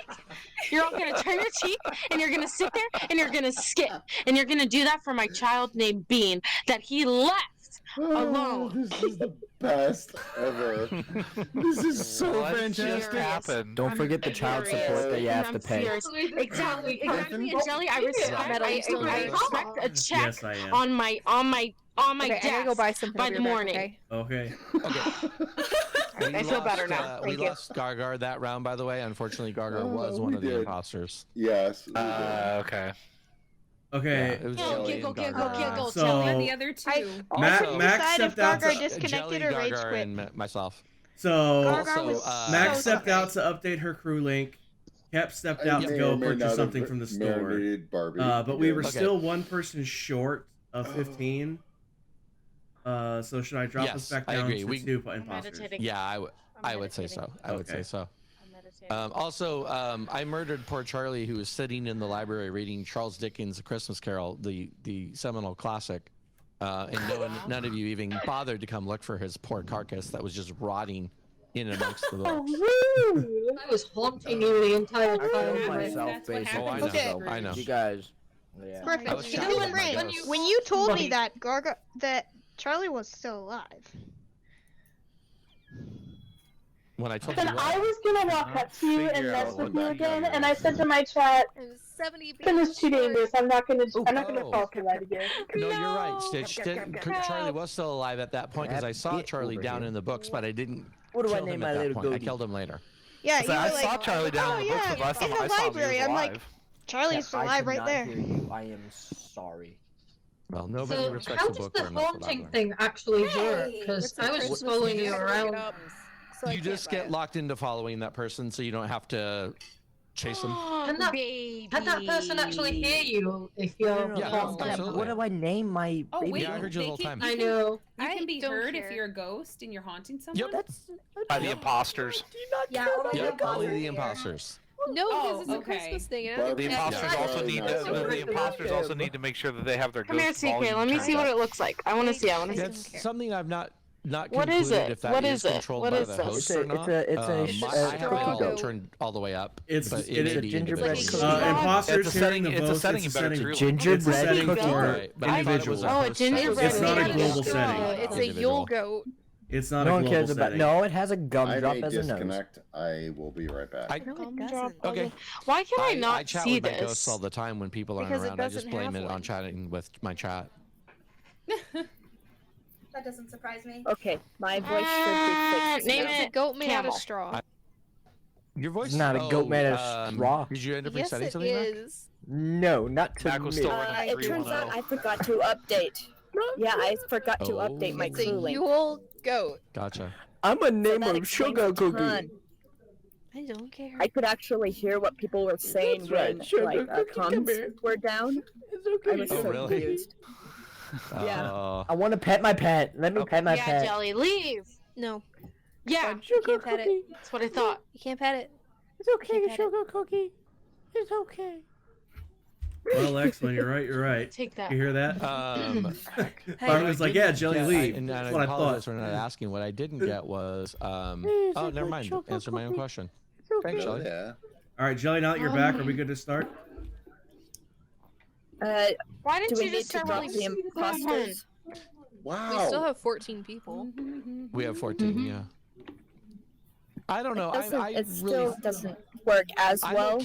You're all gonna turn your cheek, and you're gonna sit there, and you're gonna skip, and you're gonna do that for my child named Bean that he left alone. This is the best ever. This is so What just fantastic. happened? Don't forget the child support that you have to pay. Exactly. And Jelly, I respect. Metal, you still I there? expect a check Yes, I am. on my Okay, I desk gotta go buy something. by I'll be the right back, morning. okay? Okay. I feel better now. We Thank you. lost Gargar that round, by the way. Unfortunately, Gargar Oh, was we one of the did. imposters. Yes. Okay. Okay. It was Giggle, Jelly giggle, and giggle, Gargar. giggle, So- Jelly. And the other two. Mac couldn't Mac decide if stepped out Gargar to disconnected Jelly, or rage Gargar, quit. and myself. so Gargar Also, was Mac so stepped sorry. out to update her crew link. Kep stepped out to may go or may purchase not something have from the store. marinated Barbie. But we were Okay. still one person short of 15. So should I drop us Yes, back I down agree. to We- two imposters? Yeah, I would say so. I would say Okay. so. Also, I murdered poor Charlie, who was sitting in the library reading Charles Dickens' A Christmas Carol, the seminal classic, and none of you even bothered to come look for his poor carcass that was just rotting in amongst the books. I was haunting you the entire I time. killed Rick. myself That's what basically. happens. so Okay. I know. You guys. Yeah. Griffin, I was you know shouting what, at my Ray? ghost. When you told me Buddy. that that Charlie was still alive. When I told Then you what, I was gonna walk up to you and Figure mess out with what you that again, guy and is. I said to my chat, And 70 "Finn is too dangerous. I'm not gonna oh. fall for that again." no, you're right, Stitch. Charlie was still alive at that point because I saw Get Charlie over down here. in the books, but I didn't What do I kill name him my at that little point. I goatie? killed him later. Yeah, So you I were saw like, Charlie down oh in the books, yeah, but last in time the I saw him, he library. was I'm like, alive. Charlie's I alive could right not there. hear you. I am sorry. Well, nobody So respects how the does book the very much for that haunting one. thing actually work? Hey, Because it's a I was Christmas just following thing, you I gotta look it around. up, so I You can't just buy get it. locked into following that person, so you don't have to chase them. Can that, Baby. can that person actually hear you if you're Yeah, haunted? absolutely. What do I name my Oh baby? wait, Yeah, I heard you the whole time. I know. You I can be don't heard care. if you're a ghost and you're haunting someone. Yep. That's By the imposters. Yeah, only Yep, the only the here. imposters. No, because Oh, it's a okay. Christmas thing. And But I The don't Yeah. imposters care. also need Yeah. the imposters also need to make sure that they have their Come here, ghost CK. volume Let me turned see what up. it looks like. I want to see. I want to see. That's something I've not What concluded is it? if that What is is it? controlled What by is the this? host It's a- or it's not. a- it's a I sh- haven't straw. got it turned all the way up. It's- but it- it may it's be gingerbread individually. cookie. Imposters It's a hearing setting- the it's a votes. setting It's a better setting. true. It's Gingerbread a setting cookie. for Right, but I thought it was individuals. a Oh, host setting. gingerbread It's not a cookie. global setting. It's a Individual. Yule goat. It's not No a one global cares about. setting. No, it has a I gumdrop may as a nose. disconnect. I will be right back. I, Gumdrop. okay. Why can I I not chat see with my this? ghosts all the time when people aren't Because it around. I just doesn't blame have it on one. chatting with my chat. That doesn't surprise me. Okay, my voice should be fixed. Name now. It's a it goat made out camel. of straw. Your voice It's not a goat made out of straw. Did you end up Yes, resetting it something, Mac? is. No, not to Mac was me. still running It turns out 3.10. I forgot to update. Yeah, I forgot to update my It's a crew link. Yule goat. Gotcha. I'm a name that of explains sugar a cookie. ton. I don't care. I could actually hear what people were saying That's right, when sugar like cookie, come here. comms were down. It's okay. I was Oh, so really? confused. Yeah. I want to pet my pet. Let me pet my yeah, pet. Jelly, leave. No. Yeah, You can't pet it. that's what I thought. You can't pet it. It's okay, Can't pet it. sugar cookie. It's okay. Well, excellent. You're right. You're right. Take that. You hear that? Hey, was like, yeah, Jelly, leave. And That's I what I apologize thought. for not asking. What I didn't get was, oh, never mind. Answer my own question. Thanks, Jelly. Yeah. All right, Jelly. Now that you're back, are we good to start? Why do didn't we you need just to start drop rolling the imposters? Wow. We still have 14 people. We have 14, yeah. I don't know. I It really still doesn't work as well.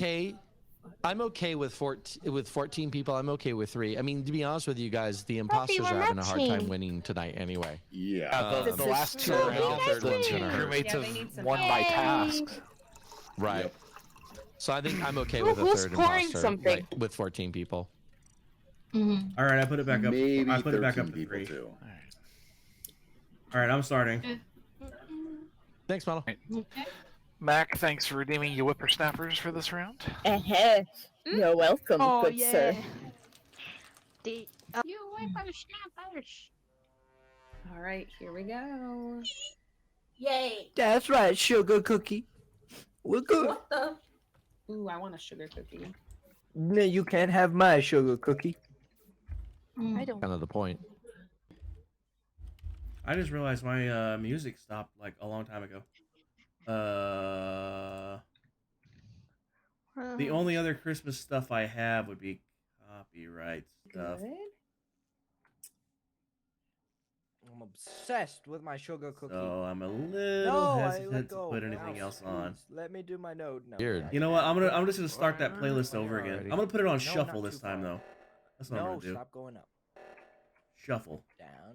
I'm okay with 14 people. I'm okay with 3. I mean, to be honest with you guys, the imposters we're are having a hard time matching. winning tonight anyway. Yeah. The last two so rounds, the third one's the gonna hurt. crewmates Yeah, they need have some won help. by tasks. Right. So I think I'm okay Who- with a who's third pouring imposter something? like, with 14 people. All right, I put it back up. Maybe I put it back 13 up to people 3. too. All right, I'm starting. Thanks, Model. Mac, thanks for redeeming your whippersnappers for this round. You're welcome, Oh, good yeah. sir. The, You whippersnappers. All right, here we go. Yay. That's right, sugar cookie. We're good. What the? Ooh, I want a sugar cookie. No, you can't have my sugar cookie. I don't. Kind of the point. I just realized my music stopped like a long time ago. The only other Christmas stuff I have would be copyright stuff. Good. I'm obsessed with my sugar cookie. So I'm a little No, I let hesitant to go. put anything Now, else on. please, let me do my node. No, Weird. You know what? I'm just gonna start that playlist over again. Alrighty. I'm gonna put it on No, shuffle not this too time far. though. That's what I'm No, gonna do. stop going up. Shuffle. Down.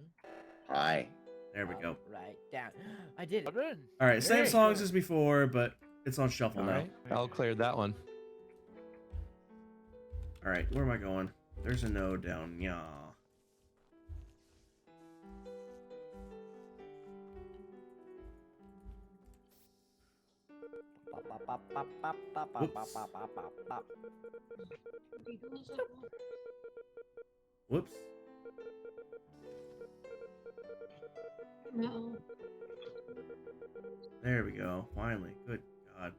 Hi. There we go. Right, down. I did it. All right, same Very songs good. as before, but it's on shuffle All now. right. I'll clear that one. All right, where am I going? There's a node down. Yeah. Whoops. No. There we go. Finally. Good God.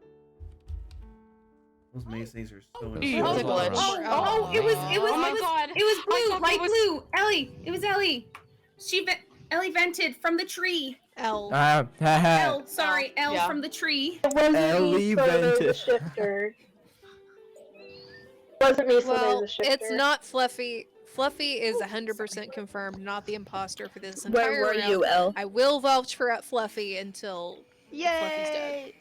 Those maze things are so It insane. was a glitch. Oh, it was Oh my God. It was I blue, thought light that was- blue. Ellie, it was Ellie. Ellie vented from the tree. L. L, sorry, L Yeah. from the tree. It wasn't Ellie me, so there's a vented. shifter. It wasn't me, so Well, there's a shifter. it's not Fluffy. Fluffy is 100% confirmed, not the imposter for this entire Where were round. you, Elle? I will vouch for Fluffy until Fluffy's dead. Yay!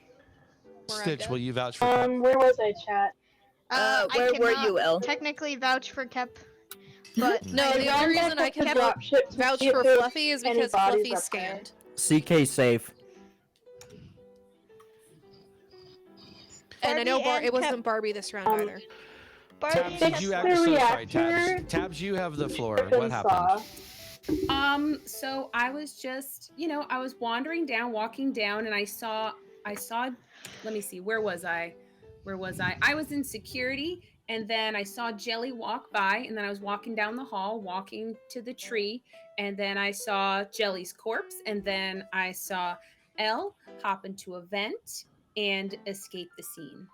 Or I'm Stitch, dead. will you vouch for Cap? Where was I, chat? I where were cannot you, Elle? Technically vouch for Kep, but No, I the am only very- reason I can Kep- vouch for Fluffy is because Fluffy scanned. CK safe. And I know Barbie it and wasn't Kep- Barbie this round either. Tabs, did you Dexter actually sorry, reactor. Tabs, you have the floor. Griffin What happened? saw. So I was just, I was wandering down, walking down, and I saw, let me see, where was I? I was in security, and then I saw Jelly walk by, and then I was walking down the hall, walking to the tree, and then I saw Jelly's corpse, and then I saw Elle hop into a vent and escape the scene.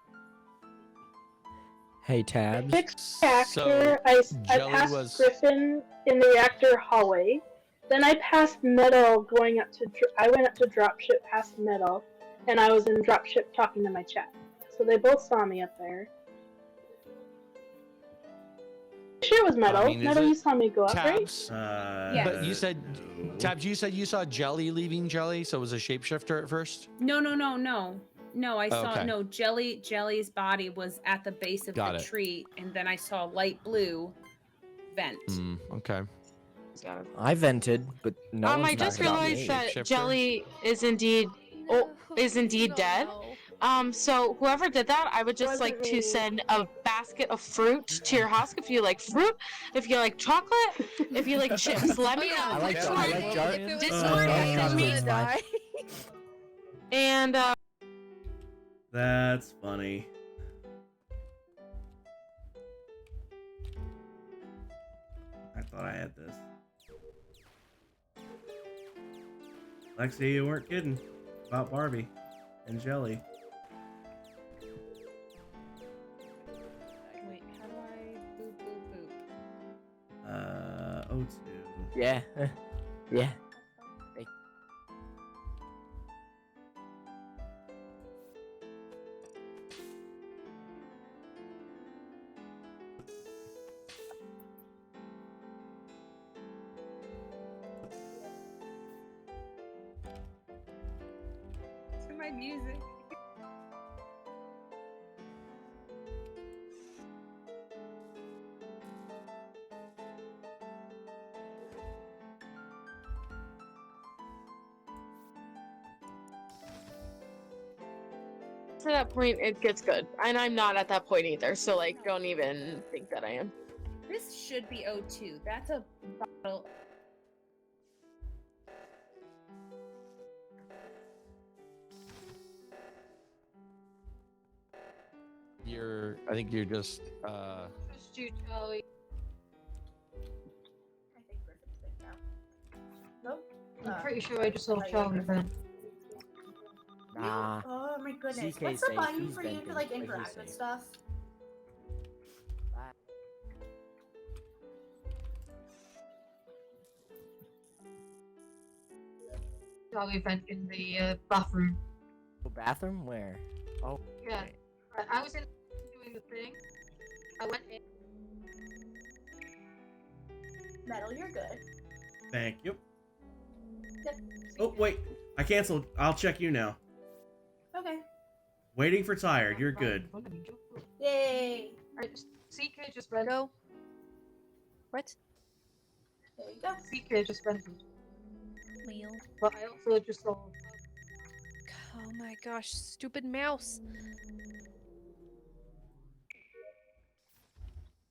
Hey, Tabs. Reactor, I Jelly passed was- Griffin in the reactor hallway. Then I passed Metal going up to. I went up to dropship past Metal, and I was in dropship talking to my chat. So they both saw me up there. Sure, it was Metal. I mean, is Metal, it you saw me go up, right? Tabs? Yes. But you said, Tabs, you said you saw Jelly leaving Jelly, so it was a shapeshifter at first? No, I saw Okay. Jelly's body was at the base of Got the it. tree, and then I saw light blue vent. Okay. I vented, but no one's I just talking about realized me. that Shifter? Jelly is indeed dead. So whoever did that, I would just like to send a basket of fruit to your house if you like fruit, if you like chocolate, if you like chips. Let me know. I like jar. Discord dark message me. chocolate's fine. And That's funny. I thought I had this. Lexi, you weren't kidding about Barbie and Jelly. Wait, how do I boop boop boop? O2. Yeah. Yeah. To my music. To that point, it gets good, and I'm not at that point either. So like, don't even think that I am. This should be O2. That's a bottle. I think you're just Just you, Charlie. I think Griffin's been now. Nope. I'm pretty sure I just saw Charlie then. Nah. Oh my goodness. CK What's the safe, button he's for you to venting, like but he's interact with safe. stuff? Charlie vent in the bathroom. Bathroom? Where? Oh. Yeah. I was in doing the thing. I went in. Metal, you're good. Thank you. Yep. Oh, wait. I canceled. I'll check you now. Okay. Waiting for tired. You're good. Yay. CK just went. Go. What? There you go. CK just vented. Wheel. But I also just saw. Oh my gosh, stupid mouse.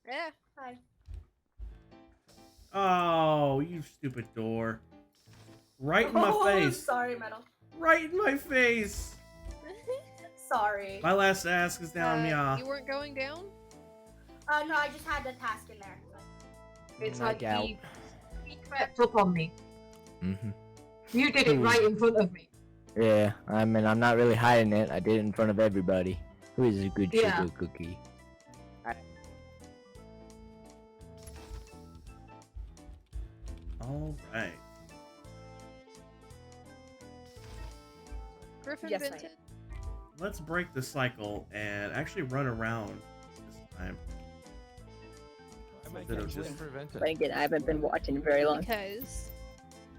Yeah. Hi. Oh, you stupid door. Right in my Oh, face. sorry, Metal. Right in my face. Sorry. My last ask is down, yeah. You weren't going down? No, I just had the task in there. It's Knock like out. he crept up on me. Mm-hmm. You did it right in front of me. Yeah, I mean, I'm not really hiding it. I did it in front of everybody. Who is a good Yeah. sugar cookie? All right. Griffin Yes, I vented? Let's break the cycle and actually run around this time. Instead of just But again, I haven't been watching very long. Because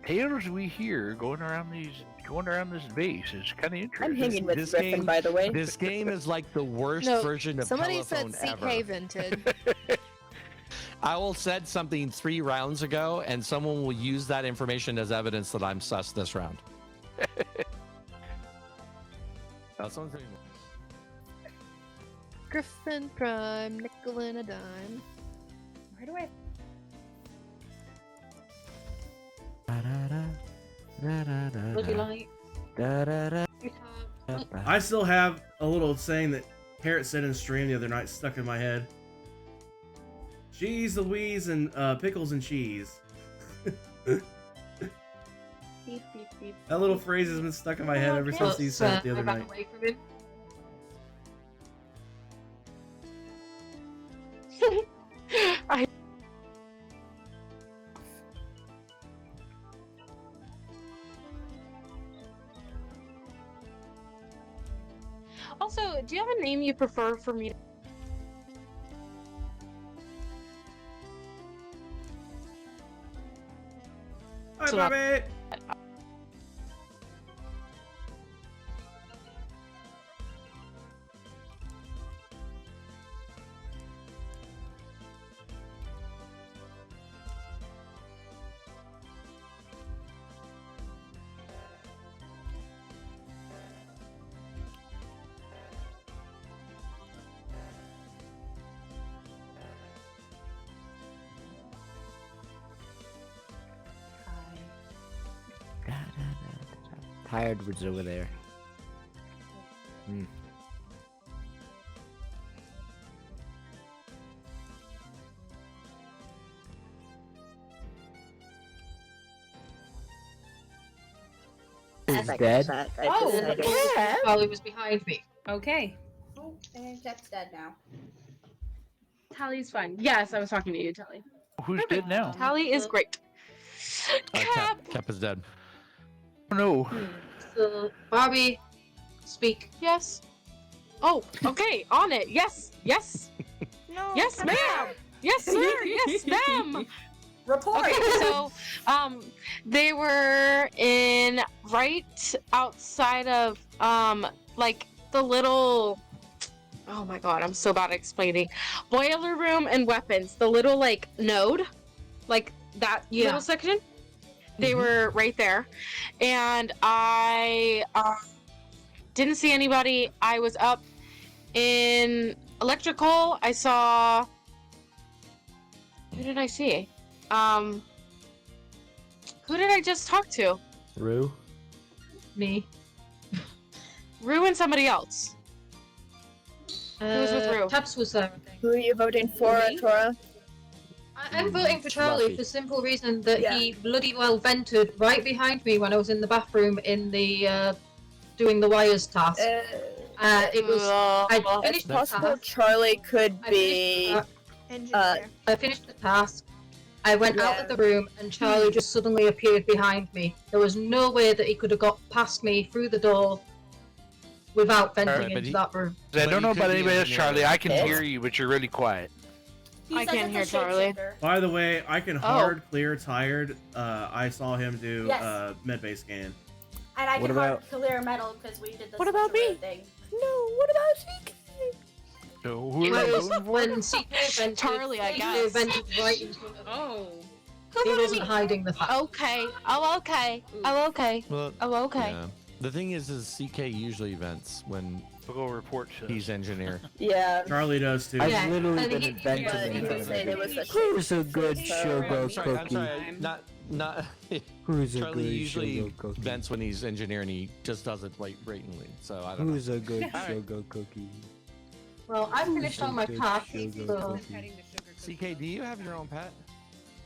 Tales we hear going around this base is kind of interesting. I'm hanging with Griffin, by the way. This game is like the worst no, version of somebody said telephone CK ever. vented. I will said something 3 rounds ago, and someone will use that information as evidence that I'm sus this round. That's one thing. Griffin Prime, nickel and a dime. Where do I? Looking like. I still have a little saying that Carrot said in stream the other night stuck in my head. Cheese, Louise, and pickles and cheese. Beep, beep, beep. That little phrase has been stuck in my head ever since he said it the other I ran night. away from him. I Also, do you have a name you prefer for me? Hi, So- Bobby! Tired was over there. Hmm. is dead. Charlie was behind me. Okay. Oh, and Jeff's dead now. Tally's fine. Yes, I was talking to you, Tally. Who's dead now? Tally is great. Cap is dead. Oh no. So, Barbie, speak. Yes. Oh, okay, on it. Yes, yes. No. Yes, ma'am. Yes, sir. Yes, ma'am. Report. Okay, so they were in right outside of like the little, oh my god, I'm so bad at explaining. Boiler room and weapons, the little like node, like that little section. They were right there, and I didn't see anybody. I was up in electrical. I saw. Who did I see? Who did I just talk to? Rue? Me. Rue and somebody else. Who was with Rue? Tabs was there, I think. Who are you voting for, Me? Tora? I'm voting for Charlie Fluffy. for the simple reason that he bloody well vented right behind me when I was in the bathroom in the doing the wires task. It was. I finished It's the possible task. Charlie could be. I finished the task. I went out of the room and Charlie just suddenly appeared behind me. There was no way that he could have got past me through the door without venting Alright, but into he- that room. I don't know about anybody else, engineer. Charlie. I can hear you, but you're really quiet. I can't hear Charlie. By the way, I can hard clear tired. I saw him do Yes. medbay scan. And I What can about- hard clear metal because we did the What about switcheroo me? thing. No, what about CK? So It was when CK vented, Charlie, I CK guess. vented right in front of me. Oh. He wasn't hiding the fact. Okay. Oh, okay. Oh, okay. Well, Oh, okay. yeah. The thing is CK usually vents when we'll go report he's engineer. Yeah. Charlie does too. I've literally been invented in front of everybody. Who's a good sugar Sorry, I'm cookie? sorry. Not. Who's a Charlie good usually sugar cookie? vents when he's engineer and he just does it like blatantly. So I don't Who's know. a good Alright. sugar cookie? Well, I finished all my Good tasks, sugar so cookie. CK, do you have your own pet?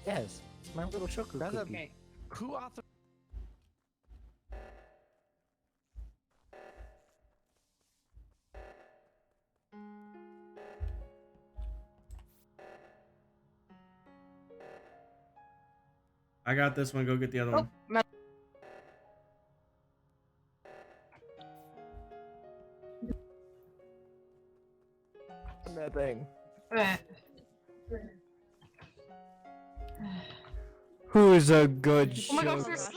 Yes, it's my little sugar That's cookie. okay. Who authored? I got this one. Go get the other one. That thing. Right. Who's a good Oh my god, sugar? first.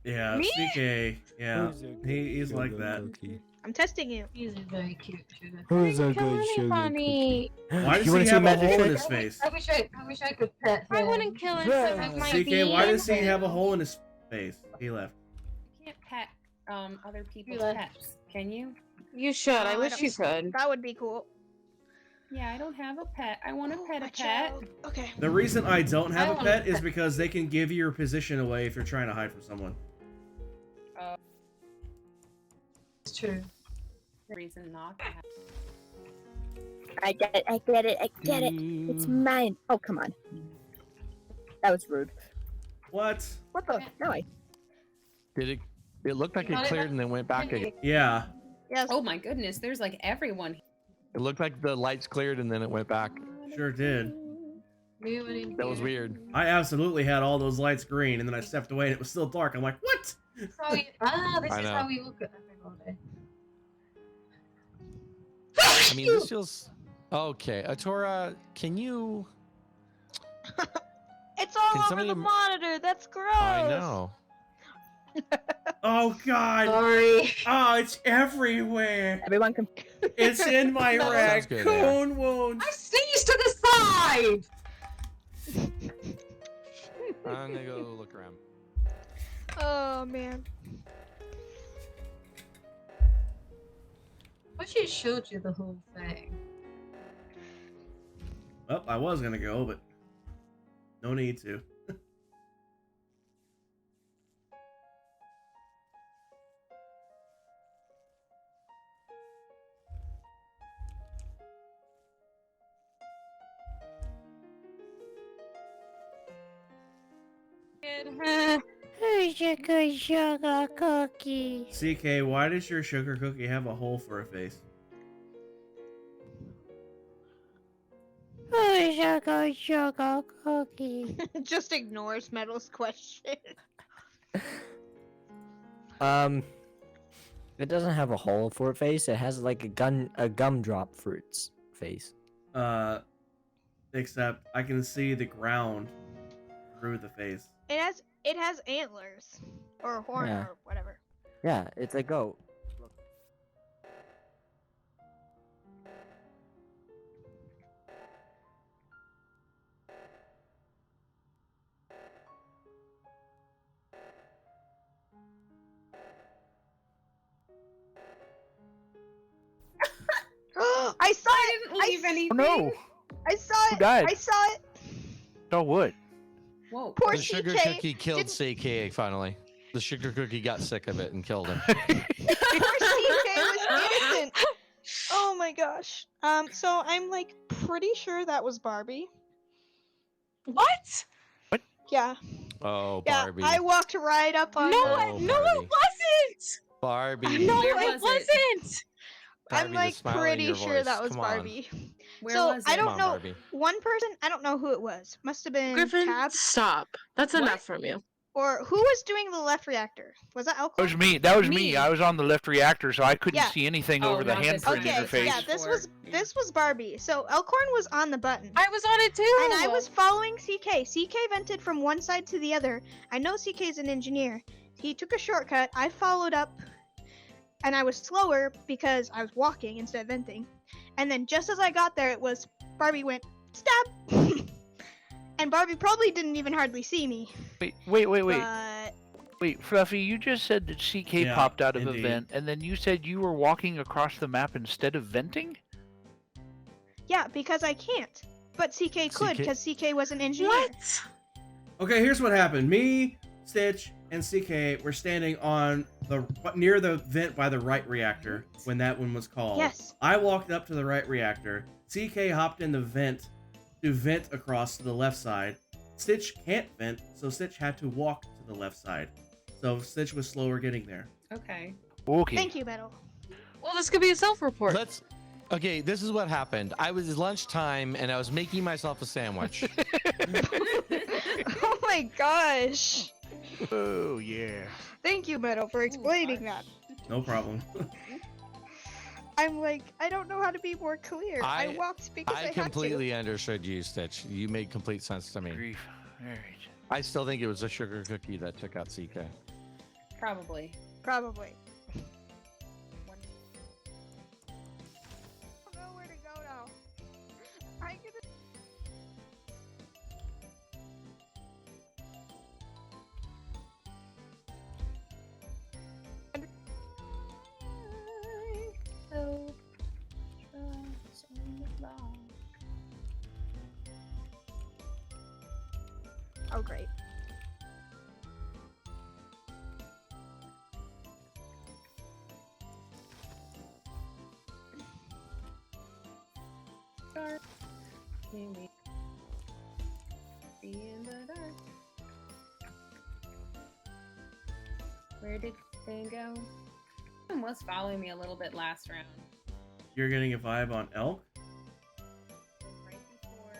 Yeah, Me? CK. Yeah, Who's a he's like sugar that. cookie? I'm testing you. He's very cute, sugar. Who's a good sugar Funny. Why does You he wanna see have a magic hole in trick? his face? I wish I could pet him. I wouldn't kill him Yeah. of my CK, why does he being. have a hole in his face? He left. You can't pet other people's left. pets, can you? You should. I No, wish don't- you could. That would be cool. Yeah, I don't have a pet. I want to pet a My pet. child. Okay. The reason I don't have I a want pet a is pet. because they can give your position away if you're trying to hide from someone. It's true. Reason not to have. I get it. I get it. I get it. It's mine. Oh, come on. That was rude. What? What the? No, I. Did it? It looked like You it got it cleared back? and then went back again. Yeah. Yes. Oh my goodness, there's like everyone. It looked like the lights cleared and then it went back. Sure did. That was weird. I absolutely had all those lights green, and then I stepped away and it was still dark. I'm like, what? This is how we look at everybody. I mean, this feels okay. Atora, can you? It's all Can over somebody the m- monitor. That's gross. I know. Oh God! Sorry. Oh, it's everywhere. Everyone can. It's in my Sounds good, raccoon wound. I sneezed to the side. I'm gonna go look around. Oh man. I should have showed you the whole thing. Well, I was gonna go, but no need to. did. Who's a good sugar cookie? CK, why does your sugar cookie have a hole for a face? Who's a good sugar cookie? Just ignores Metal's question. It doesn't have a hole for a face. It has like a gumdrop fruit's face. Except I can see the ground through the face. It has antlers or a horn Yeah. or whatever. Yeah, it's a goat. I saw I it. didn't leave anything. no! I saw Who it. died? I saw it. Oh, what? Whoa. Poor The sugar CK. cookie killed CK finally. The sugar cookie got sick of it and killed him. Poor CK was innocent. Oh my gosh. So I'm like pretty sure that was Barbie. What? Yeah. Oh, Yeah. Barbie. I walked right up on. No, Oh, no, Barbie. it wasn't. Barbie. No, Where it was it? wasn't. Barbie, I'm the like smile in pretty your sure voice. that was Come on. Barbie. Where so was I it? don't Come on, know. Barbie. One person, I don't know who it was. Must have been Griffin, Tab, stop. That's What? enough from you. or who was doing the left reactor? Was that That Elkhorn? was me. That was me. Me. I was on the left reactor, so I couldn't Yeah. see anything Oh, over the not this handprint reactor. Okay, interface. yeah, this was Barbie. So Elkhorn was on the button. I was on it too. And I was following CK. CK vented from one side to the other. I know CK's an engineer. He took a shortcut. I followed up, and I was slower because I was walking instead of venting. And then just as I got there, it was Barbie went stab, and Barbie probably didn't even hardly see me. Wait. But Wait, Fluffy, you just said that CK Yeah, popped out of a indeed. vent, and then you said you were walking across the map instead of venting? yeah, because I can't. But CK could CK because CK was an engineer. What? Okay, here's what happened. Me, Stitch, and CK were standing on the near the vent by the right reactor when that one was called. Yes. I walked up to the right reactor. CK hopped in the vent to vent across to the left side. Stitch can't vent, so Stitch had to walk to the left side. So Stitch was slower getting there. Okay. Okay. Thank you, Metal. Well, this could be a self-report. Let's. Okay, this is what happened. I was lunchtime and I was making myself a sandwich. Oh my gosh. Oh, yeah. Thank you, Metal, for explaining that. No problem. I'm like, I don't know how to be more clear. I walked because I I had to. completely understood you, Stitch. You made complete sense to me. Grief. Alright. I still think it was a sugar cookie that took out CK. Probably. Probably. I don't know where to go now. I'm gonna. Oh, great. Dark. Maybe. Be in the dark. Where did they go? Someone was following me a little bit last round. You're getting a vibe on Elk? Right before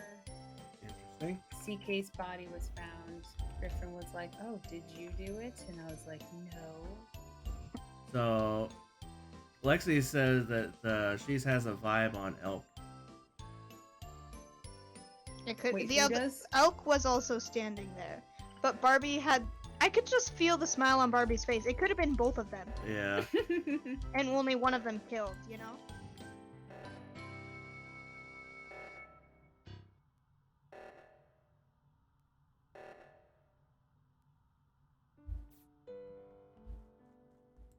Interesting. CK's body was found, Griffin was like, "Oh, did you do it?" And I was like, "No." So, Lexi says that she has a vibe on Elk. It could Wait, the who other does? Elk was also standing there, but Barbie had. I could just feel the smile on Barbie's face. It could have been both of them, Yeah. and only one of them killed. You know.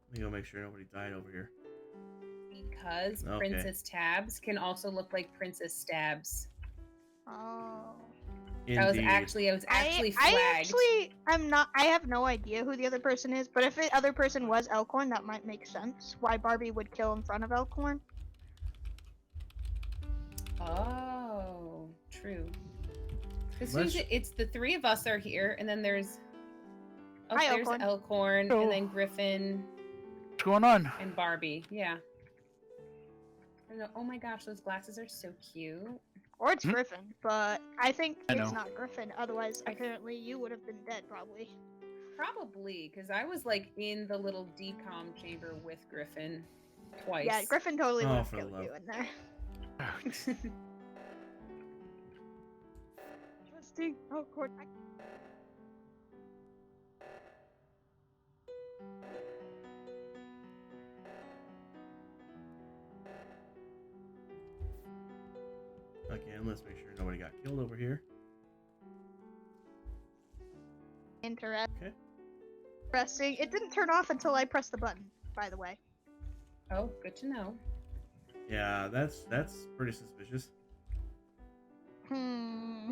Let me go make sure nobody died over here. Because Okay. Princess Tabs can also look like Princess Stabs. Oh. I was Indeed. actually I flagged. actually I'm not. I have no idea who the other person is, but if the other person was Elkhorn, that might make sense. Why Barbie would kill in front of Elkhorn? Oh, true. Because Let's- it's the three of us are here, and then there's Oh, Hi, there's Elkhorn. Elkhorn, and then Griffin What's going on? and Barbie. Yeah. I know- Oh my gosh, those glasses are so cute. Or it's Griffin, but I think I it's know. not Griffin. Otherwise, apparently, you would have been dead probably. Probably, because I was like in the little decom chamber with Griffin twice. Yeah, Griffin totally would Oh, have for killed love. you in there. Trusting. Oh, Court. Again, let's make sure nobody got killed over here. Interesting. It didn't turn off until I pressed the button, by the way. Oh, good to know. Yeah, that's pretty suspicious. Hmm.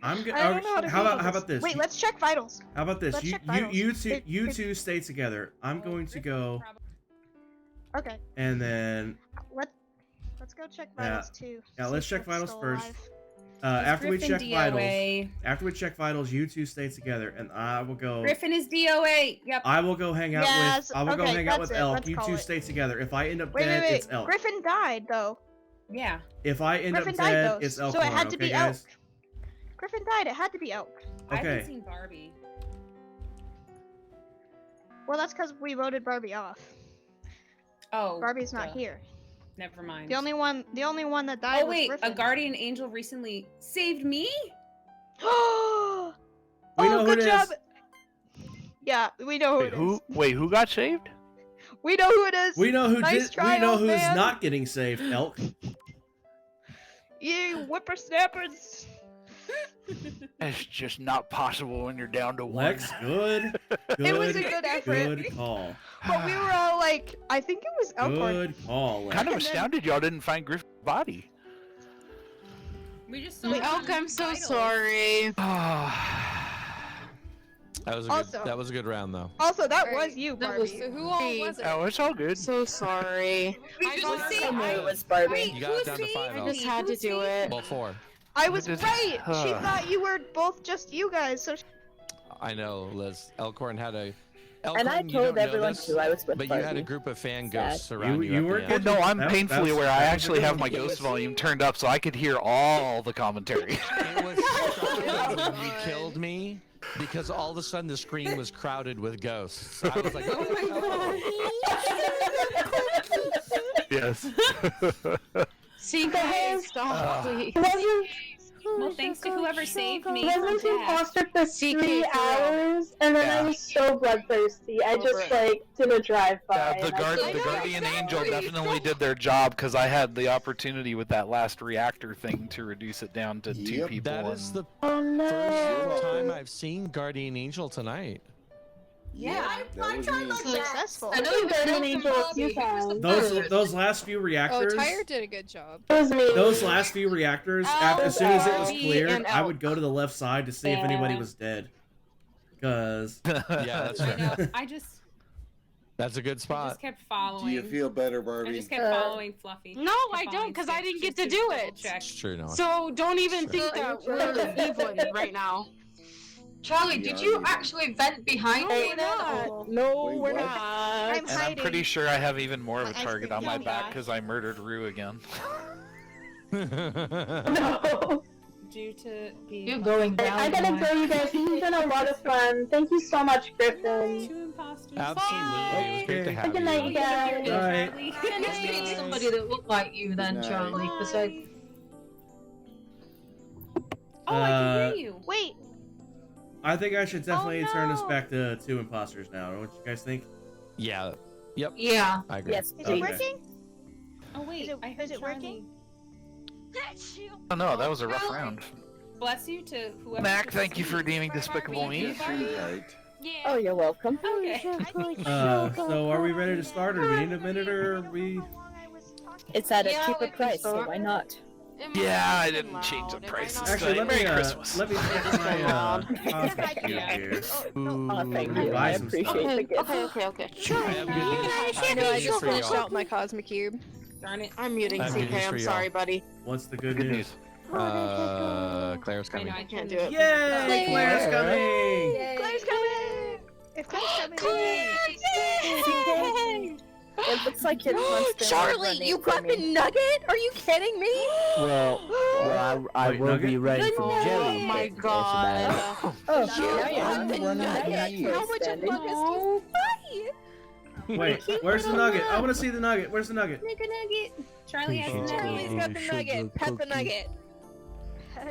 I'm good. I don't know how to How handle about this? Wait, let's check vitals. How about this? Let's You check you vitals. you two It- you it- two stay together. I'm going to go, Okay. and then Let's go check Yeah. vitals too. yeah, see let's if check Griff's vitals still first. alive. After we Griffin check DOA. vitals, you two stay together, and I will go. Griffin is DOA. Yep. I will go hang out Yes, with. I will go okay, hang out that's with it, Elk. let's You call two it. stay together. If I end up Wait, dead, wait, it's wait. Elk. Griffin died though. Yeah. If I end Griffin up died dead, though, it's so Elk. it had to Okay, be guys. Elk. Griffin died. It had to be Elk. I haven't Okay. seen Barbie. Well, that's because we voted Barbie off. Oh. Barbie's not duh. here. Never mind. The only one that died Oh was wait, Griffin. a guardian angel recently saved me. Oh, We know who good it job. is. Yeah, we know who Wait, it is. who got saved? We know who it is. We know who Nice did. try, We know old who's man. not getting saved. Elk. You whippersnappers. It's just not possible when you're down to one. Lex, good. Good. It was a good effort. Good call. But we were all like, I think it was Elkhorn. Good call. Lex. Kind of And then- astounded y'all didn't find Griffin's body. We just saw. Elk, I'm so sorry. That was a Also- good. That was a good round though. Also, that was you, That Barbie. was So who all was it? Oh, it's all good. so sorry. I just I knew it was Barbie. You got it down to 5. I Elk. just had to do it. Well, 4. I was Just- right. She thought you were both just you guys. So I know, Liz. Elkhorn had a. And I Elkhorn, you told don't know everyone this, too I was with But Barbie. you had a group of fan Sad. ghosts around you. You at were the good. end. No, I'm That- painfully that's- aware. I that was a actually good have one. my ghost volume turned up so I could hear all the commentary. It was shocking when you killed me because all of a sudden the screen was crowded with ghosts. I was like, oh my god. Yes. See, guys, stop, please. Well, thanks to whoever saved me I from was death. imposter for CK 3 for real. hours, and then I Yeah. was so bloodthirsty. I Over just it. like did a drive-by. Yeah, the and I guard, killed the her. guardian angel definitely did their job because I had the opportunity with that last reactor thing to reduce it down to 2 Yep. people. That is and- the Oh first time no! I've seen Guardian Angel tonight. Yeah, I That was tried me. my best. successful. I know you Guardian Angel a few times. Those last few Oh, reactors. Tyre did a good job. It was me. Those last few reactors. As soon as it was Barbie cleared, and I Elk. would go to the left side to see if anybody Yeah. was dead. Cause Yeah, that's I right. know. I just That's a good spot. kept Do following. you feel better, I Barbie? just kept following Fluffy. No, Kept I don't, following because I Stitch didn't get just to do double it. check. It's true, no. So don't even think Sure. that we're even right now. Charlie, Yeah, did you yeah. actually vent behind No, me we're then? not. or- No, Wait, we're what? not. I'm And I'm hiding. pretty sure I have even more of a My ice target cream on my cone. back because I murdered Rue again. No. Due to being You're going down. I gotta go, you guys. This has been a lot of fun. Thank you so much, Griffin. 2 imposters. Absolutely. It was great to have Good night, you you. guys. Right. I must be somebody that looked like you then, Nice. Charlie, because I... Oh, I can hear you. Wait, I think I should definitely turn this no. back to 2 imposters now. What you guys think? Yeah. Yep. Yeah. I agree. Yes, is Okay. it working? Oh wait, Is it- I heard is it Charlie. working? Oh no, that was a rough round. Bless you to whoever. Mac, was thank you for asleep. redeeming Despicable Me. Right. Oh, you're welcome. Okay. So are we ready to start, or do we need a minute, or are we? It's at a Yeah, cheaper we can price, so start. why not? Yeah, I didn't change the Loud. Am I prices. not- Actually, let Merry me Christmas. let me check my cosmic cube Yeah. here. Oh, thank you. Buy I some appreciate stuff. the gift. Okay. I have good news. I know, I just for y'all. finished out my Cosmic Cube. Darn it. I'm muting I have good CK. news I'm for sorry, y'all. buddy. What's the good Good news? news. Claire's I know coming. I Can't can't do it. Yay! Claire's coming! Claire's coming! It looks like it wants to Charlie, you got the nugget? Are you kidding me? Well, I Wait, will be Nugget? ready for Oh jelly. my if that's god. about Oh, You now you're got the running nugget. How much of Lucas do Wait, where's the nugget? I want to see the nugget. Where's the nugget? Make a nugget. Charlie has a Appreciate nugget. Charlie's got the Sugar nugget. Pet the cookie. nugget.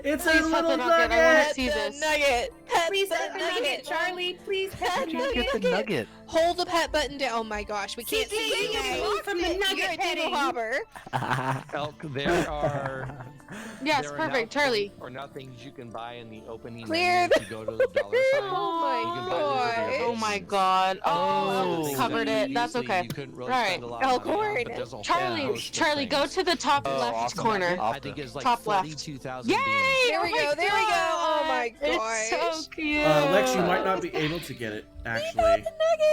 It's Please a pet little the nugget. I want to nugget. see The this. nugget. Pet Please the pet the nugget. Charlie, please pet Pet the the nugget. Get the nugget. Hold the pet button down. Oh my gosh, we can't see you guys. from the nugget You're a petting. doodle hopper. Elk, there are. Yes, there are perfect, now Charlie. things or now things you can buy in the opening Clear menu if you go to the dollar sign. Oh You can my buy these with your god. Oh my god. Oh, Things covered that it. That's usually okay. You couldn't really Right. spend a lot of money on, Elkhorn. but there's a whole Charlie, host of Charlie, go things. to the top Oh, left awesome. corner. I think it's like Top left. 42,000 Yay! beans. There we Oh my go. There we go. Oh my god. gosh. It's so cute. Lex, you might not be able to get it actually.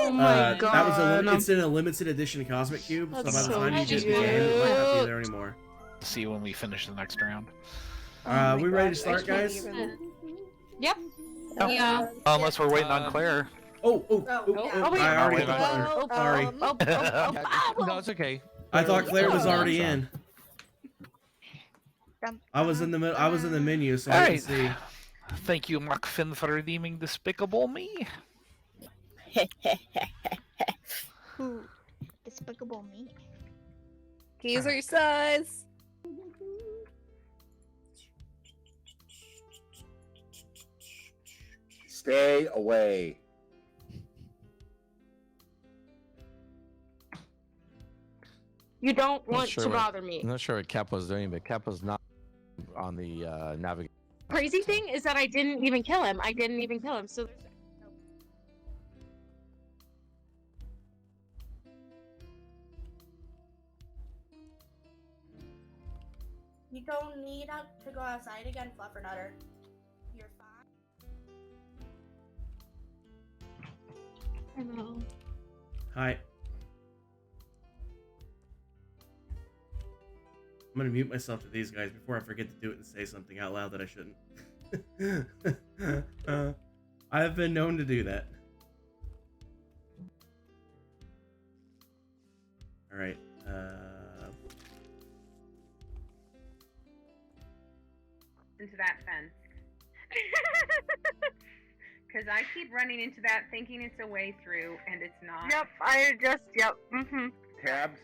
Oh my god. That was it's in a limited edition Cosmic Cube, so by That's the so time you get the cute. game, it might not be there anymore. See when we finish the next round. We ready to start, guys? Yep. Yeah. Unless we're waiting on Um, Claire. Oh, yeah. wait. I already Oh, got Claire. oh, Sorry. No, it's okay. I thought Claire was already in. Dum- I was in the I was in the menu, so I Alright. didn't see. Thank you, McFinn, for redeeming Despicable Me. Ooh, Despicable Me. Keys are size. Stay away. You don't I'm not want sure to what- bother me. I'm not sure what Cap was doing, but Cap was not on the navigation. Crazy thing is that I didn't even kill him. I didn't even kill him. So there's You don't need to go outside again, Fluffernutter. You're fine. I know. Hi. I'm gonna mute myself to these guys before I forget to do it and say something out loud that I shouldn't. I have been known to do that. Alright, Into that fence. Because I keep running into that thinking it's a way through, and it's not. Yep, mm-hmm. Tabs.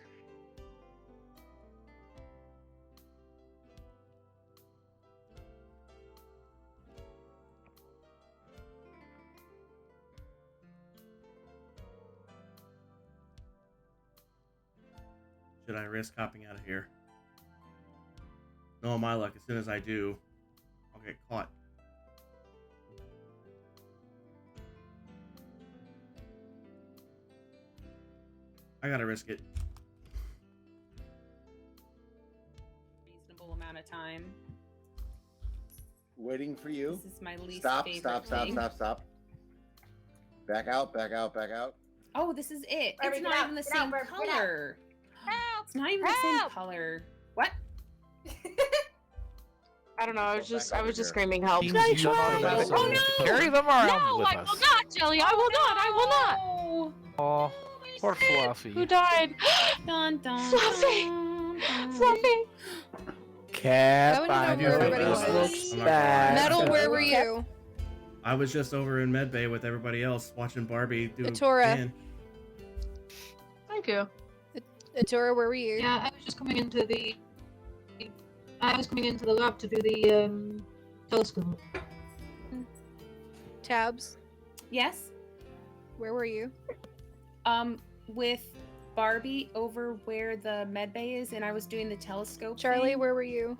should I risk hopping out of here? No, my luck, as soon as I do, I'll get caught. I gotta risk it. Reasonable amount of time. Waiting for you. This is my least Stop, favorite stop, stop, thing. stop, stop. Back out, back out, back out. Oh, this is it. Barbie, It's get not out, even the get out, same Barbie, get out. color. Help! It's not even the same color. What? I don't know. I was just screaming help. Teams you don't know about Oh it. no! Carry them around No, with I us. will not, Jelly. I will not. I will not. Oh, poor Fluffy. Who died? Dun, dun, Fluffy. dun, dun. Fluffy. Cap, I wanna I know where know everybody this was. looks I'm not gonna lie. bad. Metal, where were you? I was just over in Medbay with everybody else watching Barbie do Atora. Dan. Thank you. Atora, where were you? Yeah, I was just coming into the. I was coming into the lab to do the telescope. Tabs, Yes. where were you? With Barbie over where the med bay is, and I was doing the telescope. Charlie, thing. where were you?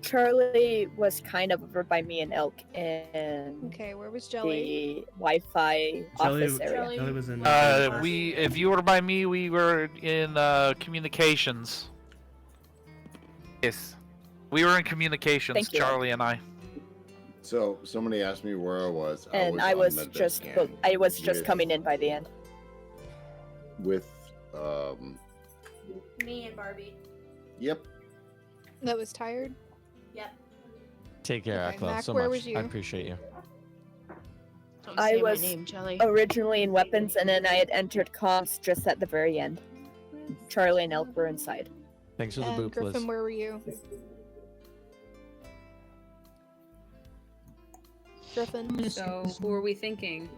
Charlie was kind of over by me and Elk in Okay, where was Jelly? the Wi-Fi office area. Jelly was in. If you were by me, we were in communications. Yes, we were in communications, Thank you. Charlie and I. So somebody asked me where I was. And I on was Medbay just scan I was just with- coming in by the end. with Me and Barbie. Yep. That was tired. Yep. Take care, Okay, Akla, Mac, so where much. was you? I appreciate you. I say my was name, Jelly. originally in weapons, and then I had entered comms just at the very end. Charlie and Elk were inside. Thanks for the And boop, Griffin, Liz. where were you? Griffin. So who are we thinking?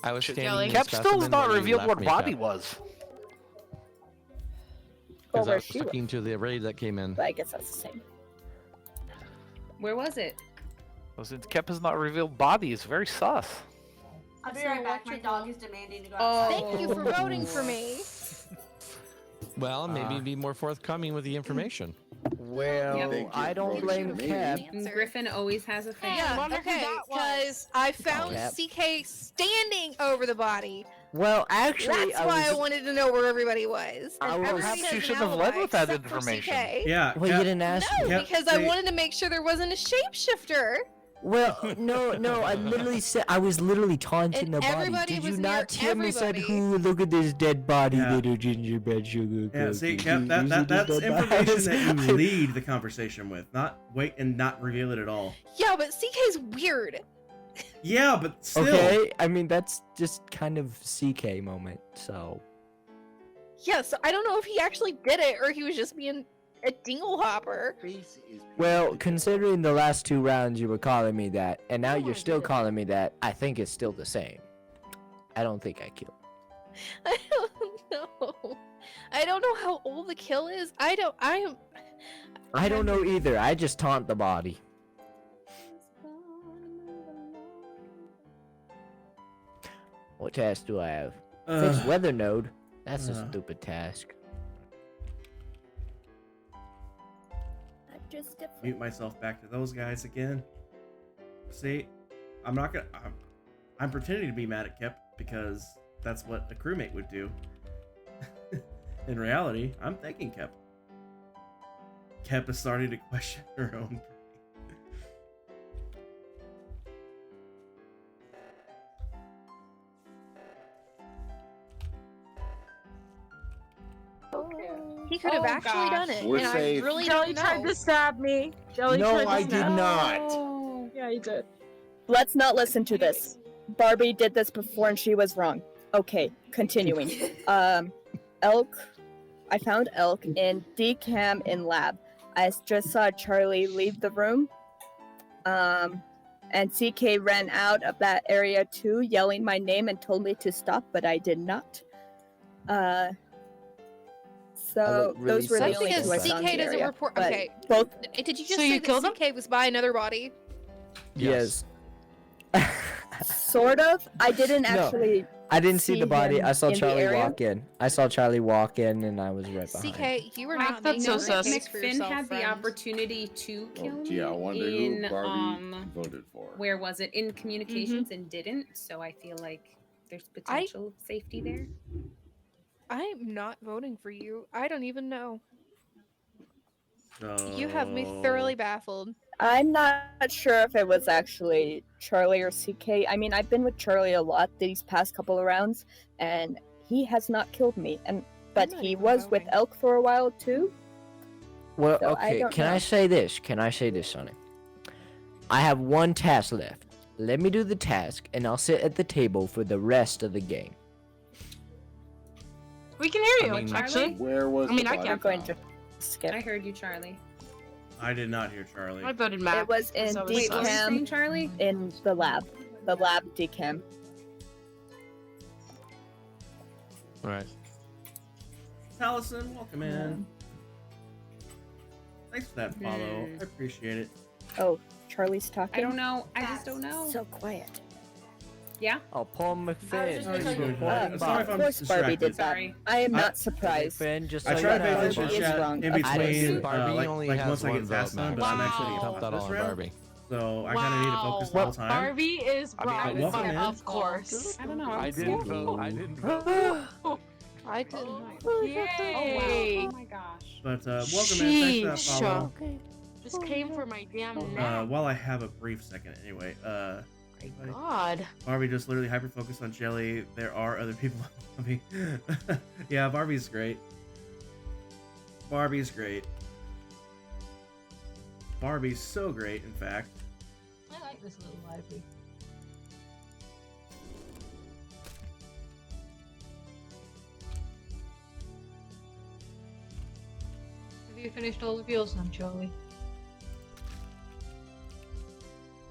I was standing Jelly. in Cap the still has specimen not where you revealed left what me, Bobby Cap, was. Because I where was she was. talking to the raid that came in. But I guess that's the same. Where was it? Well, since Kep has not revealed Bobby, it's very sus. I'll be right back. My dog is demanding to go Oh. outside. Thank you for voting for me. Well, maybe be more forthcoming with the information. Well, Yep. I don't blame Cap. Griffin always has a thing. Yeah, okay, because I found Yep. CK standing over the body. Well, actually, That's why I wanted to know where everybody was. I And was- everybody Perhaps has you an shouldn't have alibi led with that except for information. CK. Yeah. Well, you didn't ask No, me. because I wanted to make sure there wasn't a shapeshifter. Well, no, I literally said I was literally taunting And the body. everybody Did you was not near hear me said, everybody. "Who? Look at this dead body, Yeah. little gingerbread sugar Yeah, cookie." see, Cap, You see that's this dead body? information that you lead the conversation with, not wait and not reveal it at all. Yeah, but CK's weird. Yeah, but still. Okay, I mean that's just kind of CK moment. So Yeah, so I don't know if he actually did it or he was just being a dinglehopper. well, considering the last 2 rounds you were calling me that, and now you're still calling me that, I think it's still the same. I don't think I killed. I don't know. I don't know how old the kill is. I I don't know either. I just taunt the body. What task do I have? Fix weather node. That's a stupid task. Just Mute myself back to those guys again. See, I'm not gonna. I'm pretending to be mad at Kep because that's what a crewmate would do. In reality, I'm thanking Kep. Kep is starting to question her own. He could have Oh, actually gosh. done it, We're and safe. I really Jelly don't tried know. to stab me. Jelly No, tried to I did stab me. not. Yeah, he did. Let's not listen to this. Barbie did this before and she was wrong. Okay, continuing. Elk. I found Elk in decam in lab. I just saw Charlie leave the room. And CK ran out of that area too, yelling my name and told me to stop, but I did not. So look really those were the That's only because two I saw in CK the doesn't area, report. but Okay. both Did you just So say you that killed him? CK was by another body? Yes. sort of. I didn't No. actually. I didn't see the body. him I saw in the Charlie area. walk in. I saw Charlie walk in, and I was right behind. CK, you were I not thought making so a sus. case for McFinn yourself, had the friend. opportunity to kill me Gee, I wonder in who Barbie voted for. where was it in communications and didn't. So I feel like there's potential safety there. I'm not voting for you. I don't even know. So... You have me thoroughly baffled. I'm not sure if it was actually Charlie or CK. I mean, I've been with Charlie a lot these past couple of rounds, and he has not killed me. But not he even was with voting. Elk for a while too. Well, So I okay. don't Can I know. say this? Can I say this, Sonny? I have one task left. Let me do the task, and I'll sit at the table for the rest of the game. We can hear you, I mean- actually. Where was I mean, the I body can't. Going to found? skip. I heard you, Charlie. I did not hear Charlie. I voted Mac. It was in so it was Wait, what were you sus. saying, Charlie? in the lab decam. Right. Taliesin, welcome in. Thanks for that follow. I appreciate it. Oh, Charlie's talking. I don't know. I just don't know. So quiet. Yeah. Oh, Paul I was McFinn. just Oh, you're thinking- doing fine. Sorry if Of I'm course, Barbie distracted. did that. Sorry. I am I- not surprised. McFinn, just so I you try to pay know. attention to Barbie is chat wrong. in I between, didn't- Barbie only has once I one get tasks vote, done, Max. but I'm actually Wow. getting Dump that this all on round, Barbie. so I kind of need to focus the Wow. whole time. Barbie is I mean, Brian, welcome in. of course. I don't know. I I'm didn't scared. vote. I didn't vote. I didn't. Oh Yay! wow. Oh my gosh. But welcome in. Thanks for that follow. This came for my damn neck. While I have a brief second, anyway. God. Barbie just literally hyper focused on Jelly. There are other people. I mean, yeah, Barbie's great. Barbie's great. Barbie's so great, in fact. I like this little library. You finished all of yours now, Charlie.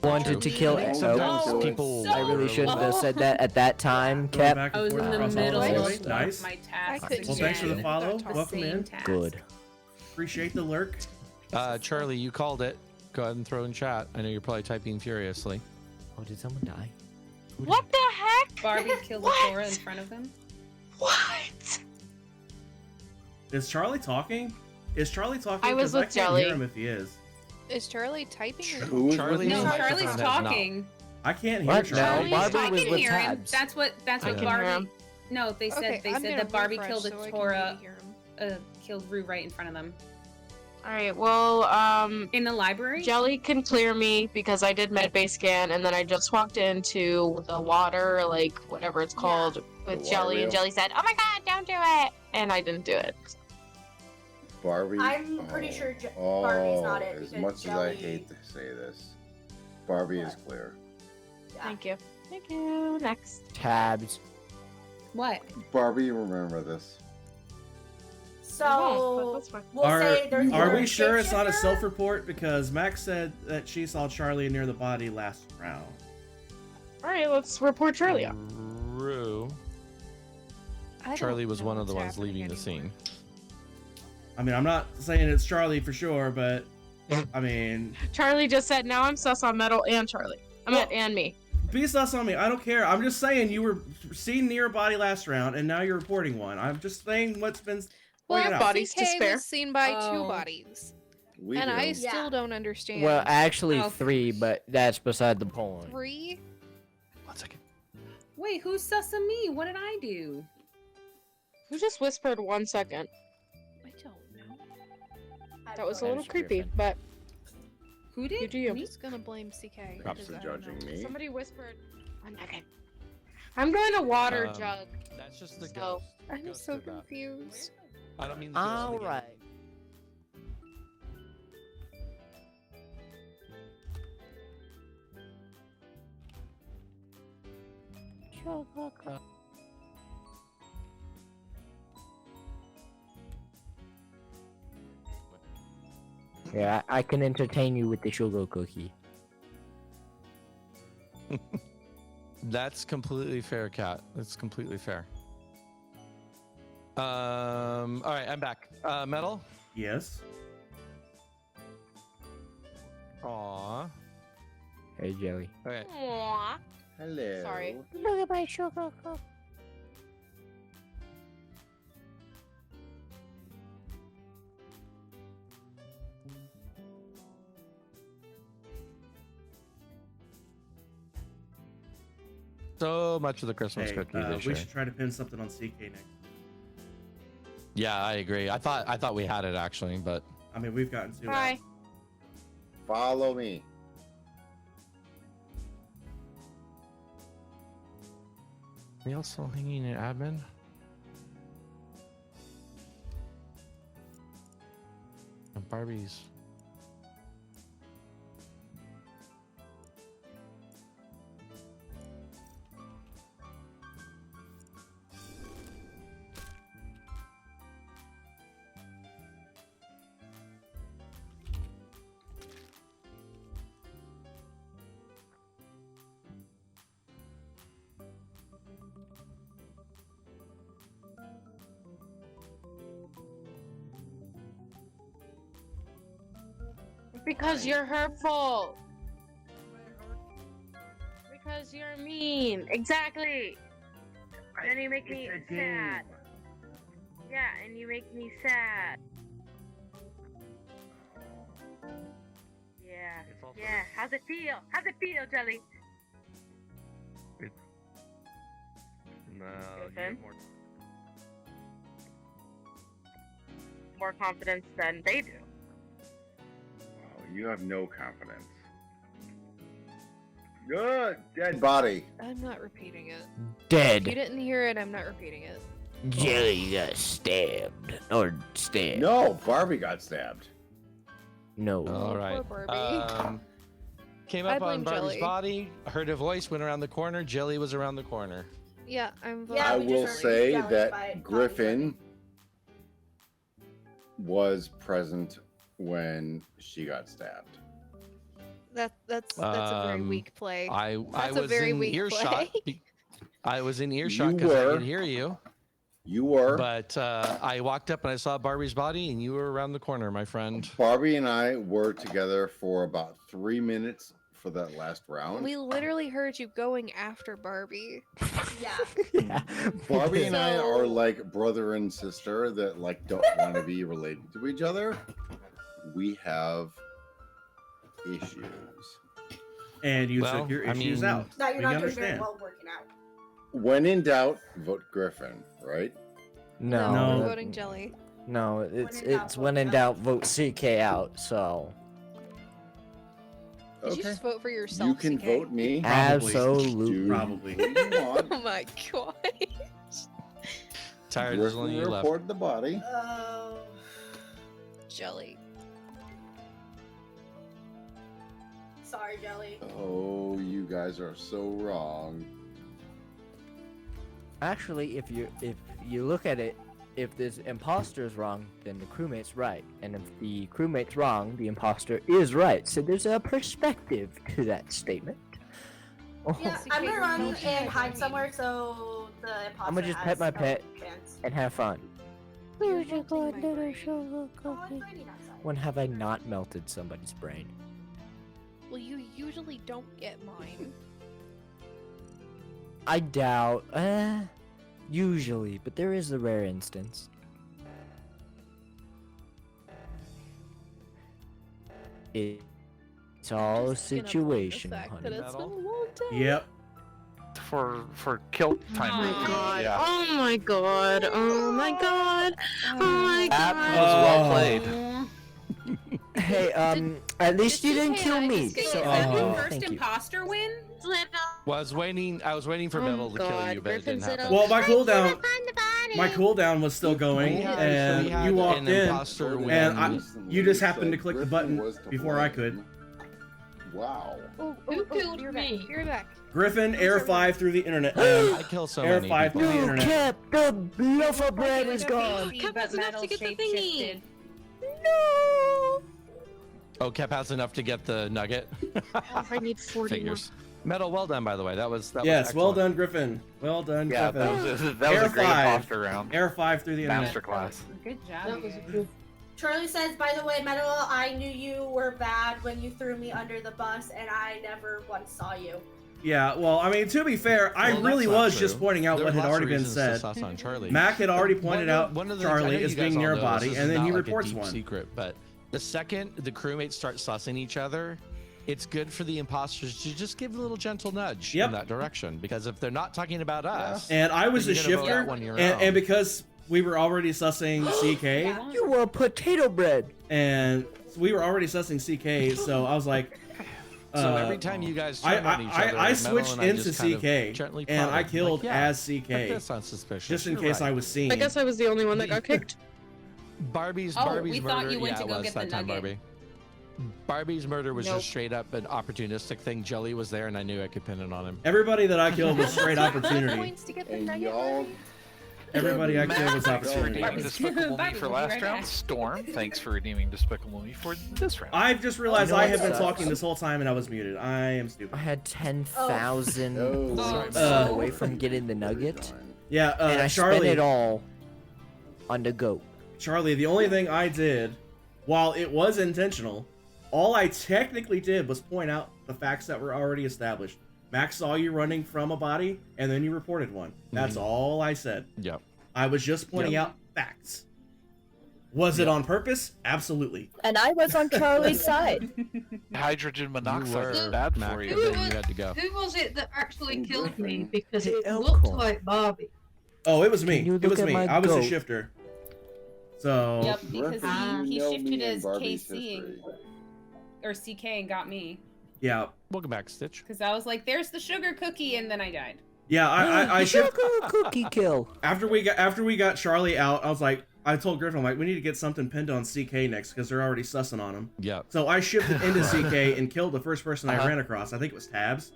Wanted to kill Sometimes people. I really shouldn't have said that at that time, Cap. Back I and was forth in the across all middle the of way. Nice. my task. Well, thanks for the follow. Welcome in. Good. Appreciate the lurk. Charlie, you called it. Go ahead and throw in chat. I know you're probably typing furiously. Oh, did someone die? What the heck? Barbie killed the Cora in front of them. What? Is Charlie talking? Is Charlie talking? I was 'Cause with I can't Jelly. hear him if he is. Is Charlie typing? Or... Who was Charlie? with me? No, Charlie's talking. I can't hear What? Charlie. No, I Barbie was can with hear him. Tabs. That's what I can hear Barbie. him. No, they said Okay, I'm gonna that Barbie refresh killed a so I can Cora. hear him. Killed Rue right in front of them. All right. Well, In the library. Jelly can clear me because I did medbay scan, and then I just walked into the water, like whatever it's called, with water Jelly, and wheel. Jelly said, "Oh my God, don't do it!" And I didn't do it. Barbie. I'm pretty sure Oh, Barbie's not it. as because much as I Jelly- hate to say this, Barbie is clear. Thank you. Thank you. Next. Tabs. What? Barbie, remember this. So we'll Are, say there's are either we sure it's not a shapeshifter- self-report? Because Max said that she saw Charlie near the body last round. All right, let's report Charlie out. Rue. Charlie was one of the ones leaving the scene. I mean, I'm not saying it's Charlie for sure, but I mean, Charlie just said, "Now I'm sus on Metal and Charlie. And me." be sus on me. I don't care. I'm just saying you were seen near a body last round, and now you're reporting one. I'm just saying what's been pointed out. bodies to CK spare. was seen by two Oh. bodies, We and do. I still don't understand. Well, actually Oh. 3, but that's beside the point. 3? 1 second. Wait, who's sussing me? What did I do? You just whispered 1 second. I don't know. That was a little That's creepy, Griffin. but Who did? you do you. I'm just gonna blame CK. Cops because are I don't judging know. me. Somebody whispered 1 second. I'm going to water Um, jug. That's just the So, ghost. I'm Ghost so did that. confused. I don't mean the ghost All again. right. Yeah, I can entertain you with the sugar cookie. That's completely fair, Cat. That's completely fair. All right, I'm back. Metal. Yes. Aw. Hey, Jelly. Okay. Aww. Hello. Sorry. Look at my sugar cookie. So much of the Christmas Hey, cookie this we year. should try to pin something on CK next. Yeah, I agree. I thought we had it actually, but I mean, we've gotten to Hi. Follow me. we also hanging in admin. And Barbie's. Because you're hurtful. Because you're mean. Exactly. And you make me sad. Yeah, and you make me sad. Yeah. Yeah. How's it feel? How's it feel, Jelly? No, you have more confidence than they do. Oh, you have no confidence. Good. Dead body. I'm not repeating it. Dead. If you didn't hear it, I'm not repeating it. Jelly got stabbed. Or stabbed. No, Barbie got stabbed. No. All right. Poor Barbie. Came I up on blame Barbie's Jelly. body. Heard a voice. Went around the corner. Jelly was around the corner. Yeah, I'm Yeah, I we will just say yelled that by Griffin was present when she got stabbed. That's a very weak play. I That's was a very in weak earshot. play. I was in earshot You because I were. could hear you. You were. But I walked up and I saw Barbie's body, and you were around the corner, my friend. Barbie and I were together for about 3 minutes for that last round. We literally heard you going after Barbie. Yeah. Barbie and I So- are like brother and sister that like don't want to be related to each other. We have issues. And you Well, took your I issues mean- out. Now you're We not doing very understand. well working out. When in doubt, vote Griffin, right? No. No. We're voting Jelly. No, it's in doubt, it's vote when in no. doubt, vote CK out. So Did you just vote for yourself? You can CK? vote me. absolutely. Do Probably. what you want. Oh my god. Tired, there's Griffin only you left. reported the body. Jelly. Sorry, Jelly. Oh, you guys are so wrong. Actually, if you look at it, if this imposter's wrong, then the crewmate's right, and if the crewmate's wrong, the imposter is right. So there's a perspective to that statement. Oh, Yeah, I'm gonna run and hide somewhere so the imposter I'm gonna just has pet my no pet chance. and have fun. Where's your good little sugar cookie? When have I not melted somebody's brain? Well, you usually don't get mine. I doubt. Usually, but there is a rare instance. It's all Just gonna blame the situation, fact honey. that it's been a long day. Yep. For kill time. Oh my reasons, god. Yeah. Oh my god. Oh my god. Oh my That god. was well played. Hey, at least you didn't kill me, Wait, so is I that do the first thank you. imposter win? Well, I was waiting for Metal to kill God, you, but it didn't Griffin's in happen. a- Well, my cooldown, Find the body. my cooldown was still going, Yeah, and we had you walked an in, imposter win. and you just happened to Said click the Griffin button was to before I blame. could. Wow. Who killed You're me? back. You're back. Griffin, Air 5 through the internet, man. I kill so Air many 5 people. through the No, internet. Cap, the loaf of bread is It's gone. okay, Cap but has enough Metal to get the shape-shifted. thingy. No. Oh, Kep has enough to get the nugget. Oh, I need 40 Figures. Metal, well done, by the way. That was Yes, was well excellent. done, Griffin. Well done, Yeah, Griffin. that was Air a great 5. imposter round. Air 5 through the internet. Masterclass. Good job. That was you. good. Charlie says, by the way, Metal, I knew you were bad when you threw me under the bus, and I never once saw you. Yeah, well, I mean, to be fair, I Well, really that's not was just true. pointing out There what were had lots of already been reasons to said. sus on Charlie. Mac had already pointed out one of the things- I know Charlie you as guys being all near a know body, this is and then not he like a reports deep one. secret, but the second the crewmates start sussing each other, it's good for the imposters to just give a little gentle nudge Yep. in that direction. Because if they're not talking about us, And I was then a you're gonna vote shifter, out one of your and own. because we were already sussing CK, You were potato bread. and we were already sussing CK, so I was like, So every time you guys I turn on each other, I Metal switched and I into just kind of CK, gently and I prodded, killed like, yeah, as CK, That's not suspicious. just in You're case right. I was seen. I guess I was the only one that got kicked. Barbie's Oh, Barbie's we murder. thought you went yeah, to it go was get the that time, nugget. Barbie. Barbie's murder was Nope. just straight up an opportunistic thing. Jelly was there, and I knew I could pin it on him. Everybody that I killed was straight opportunity. Points to get the And nugget, y'all, Barbie? Everybody I killed was Thanks for opportunity. redeeming Despicable Me Barbie, for we'll be last right round. back. Storm, thanks for redeeming Despicable Me for this round. I've just realized You know I what have been sucks? talking this whole time and I was muted. I am I stupid. had 10,000 Oh. points Oh. away from getting the nugget, Yeah, and I spent Charlie. it all on the goat. Charlie, the only thing I did, while it was intentional, all I technically did was point out the facts that were already established. Max saw you running from a body, and then you reported one. That's all I said. Yep. I was just pointing out facts. Was it on purpose? Absolutely. And I was on Charlie's side. Hydrogen monoxide is were bad Mac, for but you. then you had to go. Who was it that actually killed me? Because Hey, it Elkhorn. looked like Barbie. Oh, it was me. Can you It look was at me. my I was a goat? shifter. So Yep, because Griffin, he you know shifted me as and Barbie's KC history. or CK and got me yeah, Welcome back, Stitch. because I was like, "There's the sugar cookie," and then I died. yeah. I shifted Sugar cookie kill. after we got Charlie out. I was like, I told Griffin, I'm like, we need to get something pinned on CK next because they're already sussing on him. Yep. So I shifted into CK and killed the first person I ran across. I think it was Tabs.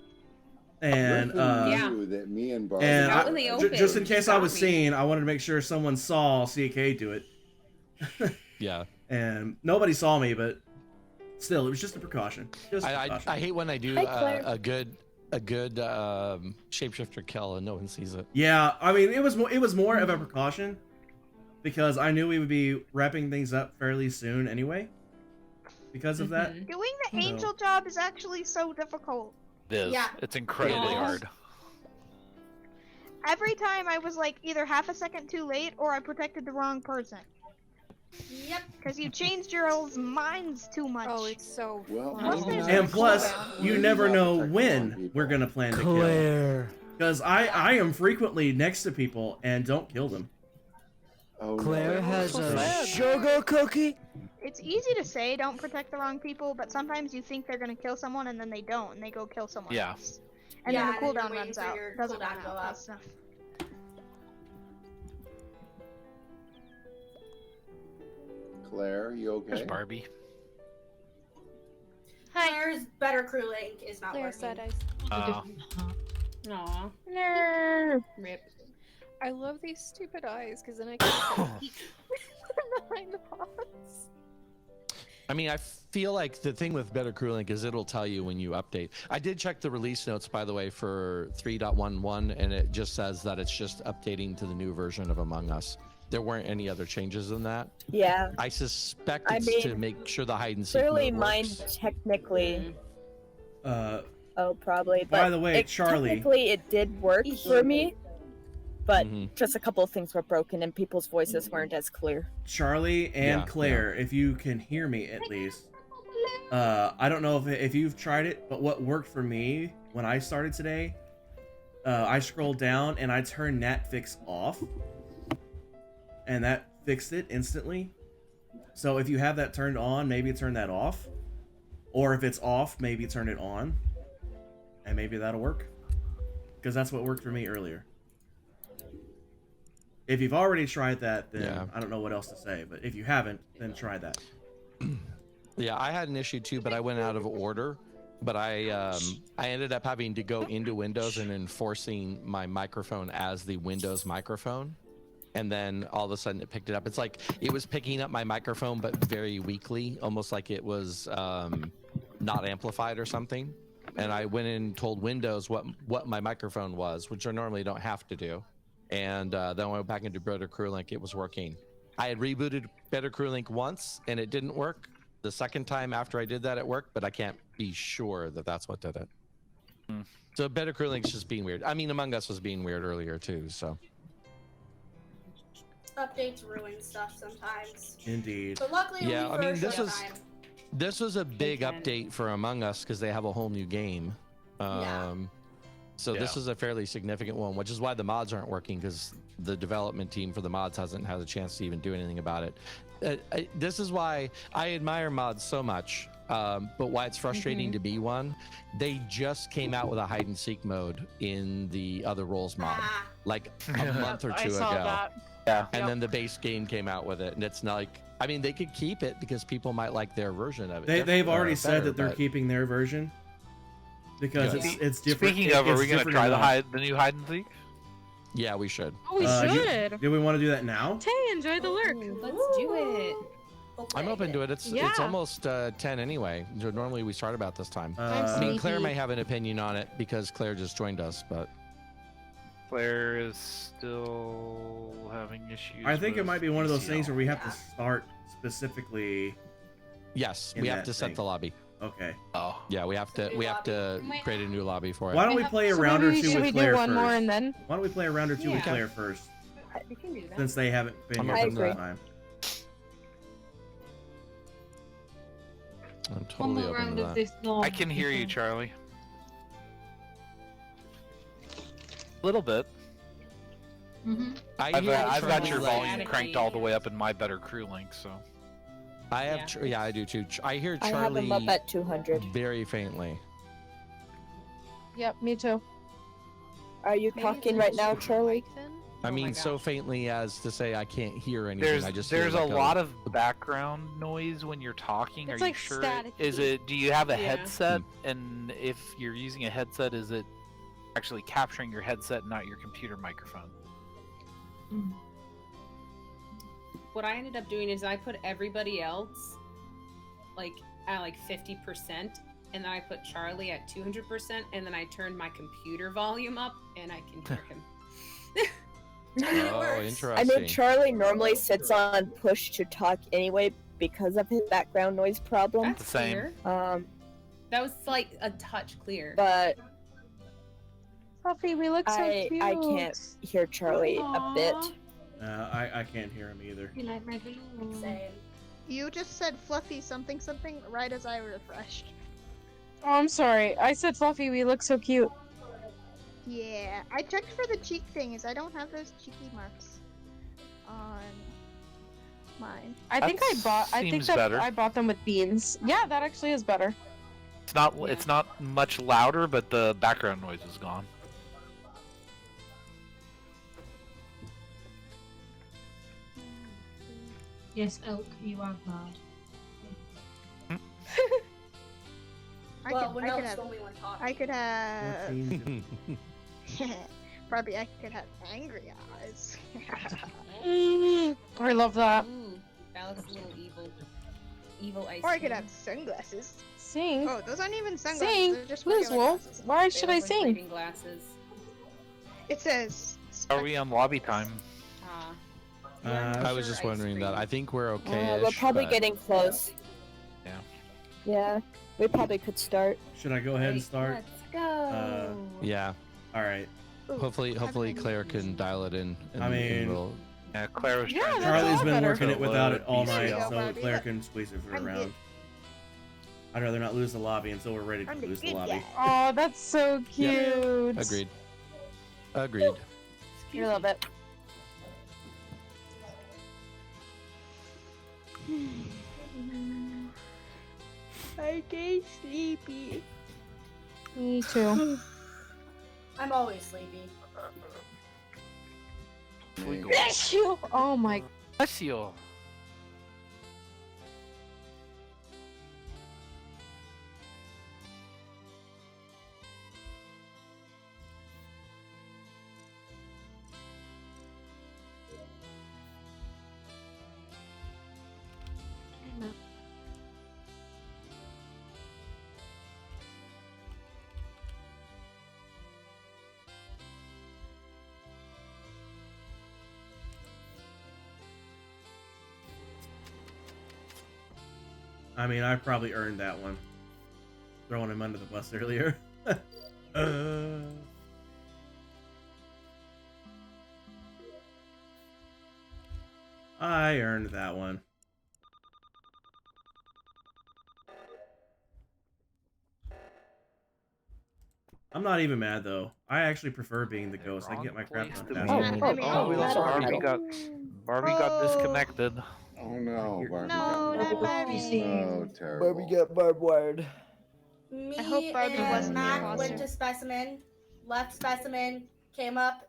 And Griffin Yeah. knew that me and Barbie and Out I- in the ju- open, just in he case I got was me. seen, I wanted to make sure someone saw CK do it. Yeah. And nobody saw me, but still, it was just a precaution. Just a precaution. I hate when I do Hi, Claire. a good shapeshifter kill and no one sees it. Yeah, I mean, it was more of a precaution because I knew we would be wrapping things up fairly soon anyway. Because of that. Doing the No. angel job is actually so difficult. It is. Yeah. It's incredibly hard. Every time I was like either half a second too late or I protected the wrong person. Yep. Because you changed your all's minds too much. Oh, it's so And plus, you never know when we're gonna plan to kill. Claire. Because I am frequently next to people and don't kill them. Claire has a sugar cookie. It's easy to say don't protect the wrong people, but sometimes you think they're gonna kill someone and then they don't, and they go kill someone Yeah. else. And Yeah, then and the then you're cooldown waiting runs for out. your Doesn't cooldown run go out. up. That's enough. Claire, you okay? There's Barbie. Claire's better crew link is not Claire working. said Oh. Aw. No. Rip. I love these stupid eyes because then I can peek behind the pods. I mean, I feel like the thing with Better Crew Link is it'll tell you when you update. I did check the release notes, by the way, for 3.11, and it just says that it's just updating to the new version of Among Us. There weren't any other changes in that. Yeah. I suspect I it's to mean, make sure the hide and seek Clearly, mode mine works. technically. Oh, probably. by But the way, it, Charlie. Technically, it did work for me, but Mm-hmm. just a couple of things were broken and people's voices weren't as clear. Charlie and Yeah, Claire, if you can hear me at least. I don't know if you've tried it, but what worked for me when I started today, I scrolled down and I turned Natfix off, and that fixed it instantly. So if you have that turned on, maybe turn that off, or if it's off, maybe turn it on, and maybe that'll work. Because that's what worked for me earlier. If you've already tried that, then Yeah. I don't know what else to say. But if you haven't, then try that. Yeah, I had an issue too, but I went out of order. But I ended up having to go into Windows and enforcing my microphone as the Windows microphone. And then all of a sudden it picked it up. It's like it was picking up my microphone, but very weakly, almost like it was not amplified or something. And I went in and told Windows what my microphone was, which I normally don't have to do. And then I went back into Better Crew Link. It was working. I had rebooted Better Crew Link once, and it didn't work. The second time after I did that, it worked, but I can't be sure that that's what did it. So Better Crew Link's just being weird. I mean, Among Us was being weird earlier too. So Updates ruin stuff sometimes. Indeed. But luckily, yeah, only I mean, for a this short was time. this was a big update for Among Us because they have a whole new game. So this Yeah. is a fairly significant one, which is why the mods aren't working because the development team for the mods hasn't had a chance to even do anything about it. This is why I admire mods so much, but why it's frustrating to be one. They just came out with a hide and seek mode in the other roles mod, like a month or I two saw ago. that. Yeah. And then the base game came out with it, and it's not like, I mean, they could keep it because people might like their version of it. They've already said better, that they're but- keeping their version because Good. it's different. Speaking of, are it's we gonna different try enough. the new hide and seek? Yeah, we should. Oh, we should. Do we want to do that now? Tay, enjoy the work. Let's do it. I'm open to it. It's Yeah. almost 10 anyway. Normally we start about this time. I'm I mean, Claire sleepy. may have an opinion on it because Claire just joined us, but Claire is still having issues. I think it with might be one of those ACL. things where we have to start specifically. yes, in we have that to set thing. the lobby. Okay. Oh. Yeah, we have to create a new lobby for it. Why don't we play a So round or maybe two should with we Claire do one first? more and then? Why don't we play a round or two with Yeah. Claire first, We can do that. since they haven't been I'm here open for to the that. time. I'm totally open to that. I can hear you, Charlie. A little bit. I I've hear got Charlie, your like- volume cranked all the way up in my Better Crew Link, so. I have, yeah, I do too. I hear I have Charlie him up at 200. very faintly. Yep, me too. Are you talking right now, Charlie? I mean, so faintly as to say I can't hear anything. There's I just hear there's a like lot of background noise when you're talking. It's Are like you sure? staticky. Is it? Do you have a Yeah. headset? And if you're using a headset, is it actually capturing your headset, not your computer microphone? what I ended up doing is I put everybody else like at like 50%, and then I put Charlie at 200%, and then I turned my computer volume up, and I can hear him. Oh, interesting. I mean, Charlie normally sits on push to talk anyway because of his background noise problem. That's clear. That was like a touch clear. But Fluffy, we look so cute. I can't hear Charlie a bit. I can't hear him either. You like my balloon? Same. You just said Fluffy something something right as I refreshed. Oh, I'm sorry. I said Fluffy, we look so cute. Yeah, I checked for the cheek things. I don't have those cheeky marks on mine. I think I seems better. I bought them with beans. Yeah, that actually is better. It's not much louder, but the background noise is gone. Yes, Elk, you are bad. I could have. Probably I could have angry eyes. I love that. Ooh, that looks a little evil. Evil ice. Or I could cream. have sunglasses. Sing. Oh, those aren't even sunglasses. Sing. They're just Liz regular Wolf. glasses. Why They should look I like sing? reading glasses. It says. Are we on lobby time? I was just wondering that. I think we're okay. We're probably getting close. Yeah. Yeah, we probably could start. Should I go ahead and start? Let's go. Yeah. All right. Hopefully Claire can dial it in. And, I mean, and we'll... Yeah, Claire was trying to. Charlie's been better. working it without it all There night, you go, so Barbie. Claire can squeeze it for a I'm round. good. I'd rather not lose the lobby until we're ready to I'm the lose the good lobby. guy. Oh, that's so cute. Agreed. Here a little bit. I get sleepy. Me too. I'm always sleepy. Bless you. Oh my. Bless you. I mean, I probably earned that one. Throwing him under the bus earlier. I earned that one. I'm not even mad though. I actually prefer being the ghost. I can get my crap done faster. Barbie got disconnected. Oh no, Barbie. No, not Barbie. Oh, terrible. Barbie got barbed wired. Me I hope Barbie and wasn't the Mac imposter. went to specimen, left specimen, came up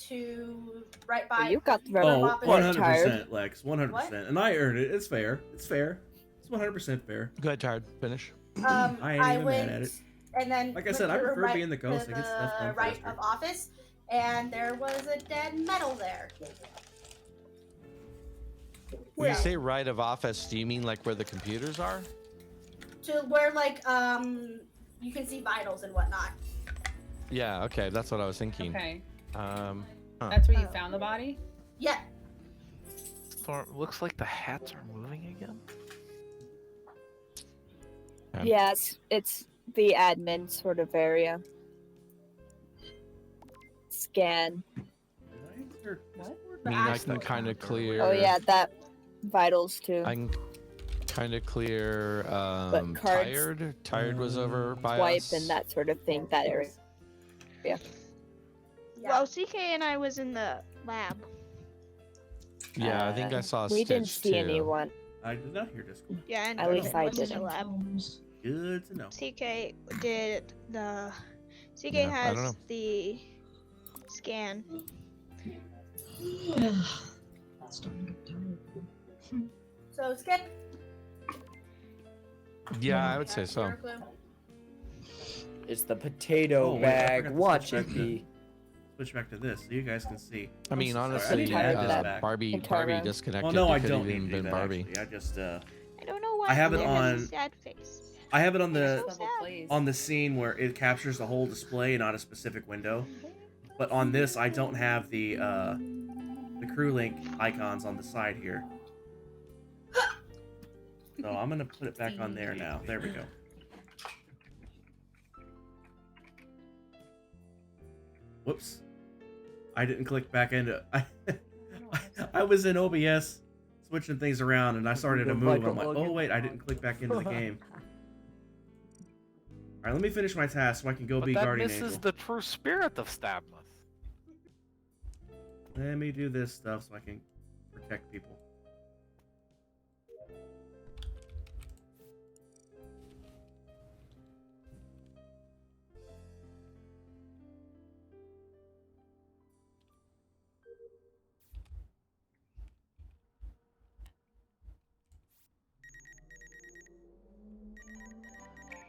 to right by. Well, you got the Oh, opposite 100%, tired. Lex. 100%. And I earned it. It's fair. It's fair. It's 100% fair. Go ahead, Tired. Finish. I ain't even went, mad at it. and then Like I said, I went to prefer right being the ghost. to I get stuff the done right faster. of office, and there was a dead metal there. When you say right of office, do you mean like where the computers are? To where like you can see vitals and whatnot. Yeah, okay, that's what I was thinking. Okay. Huh. That's where you found the body? Yeah. Storm, looks like the hats are moving again. Yes, it's the admin sort of area. Scan. I mean, I can kind of clear. Oh yeah, that vitals too. I can kind of clear. But cards, Tired was over by Wipe us. and that sort of thing. That area. Yeah. Well, CK and I was in the lab. Yeah, I think I saw. We didn't Stitch, see too. anyone. I did not hear Discord. Yeah, and At least I was in the didn't. lab. Good to know. CK did the. CK Yeah, I don't has know. the scan. So skip. Yeah, I would say so. It's the potato Oh, wait, I bag. forgot to Watch switch it back to- be. switch back to this so you guys can see. I mean, I'm sorry, I honestly, need to add this back. Barbie disconnected. Well, no, It I could don't have need even to do been that. Barbie. Actually. I just I don't know why. I have it Blair has a on. sad face. I have it on the Level plays. on the scene where it captures the whole display, not a specific window. But on this, I don't have the crew link icons on the side here. So I'm gonna put it back on there now. There we go. Whoops. I didn't click back into I was in OBS switching things around and I started to move. I'm like, oh wait, I didn't click back into the game. Alright, let me finish my task so I can go But be that Guardian misses Angel. the true spirit of Stabness. Let me do this stuff so I can protect people.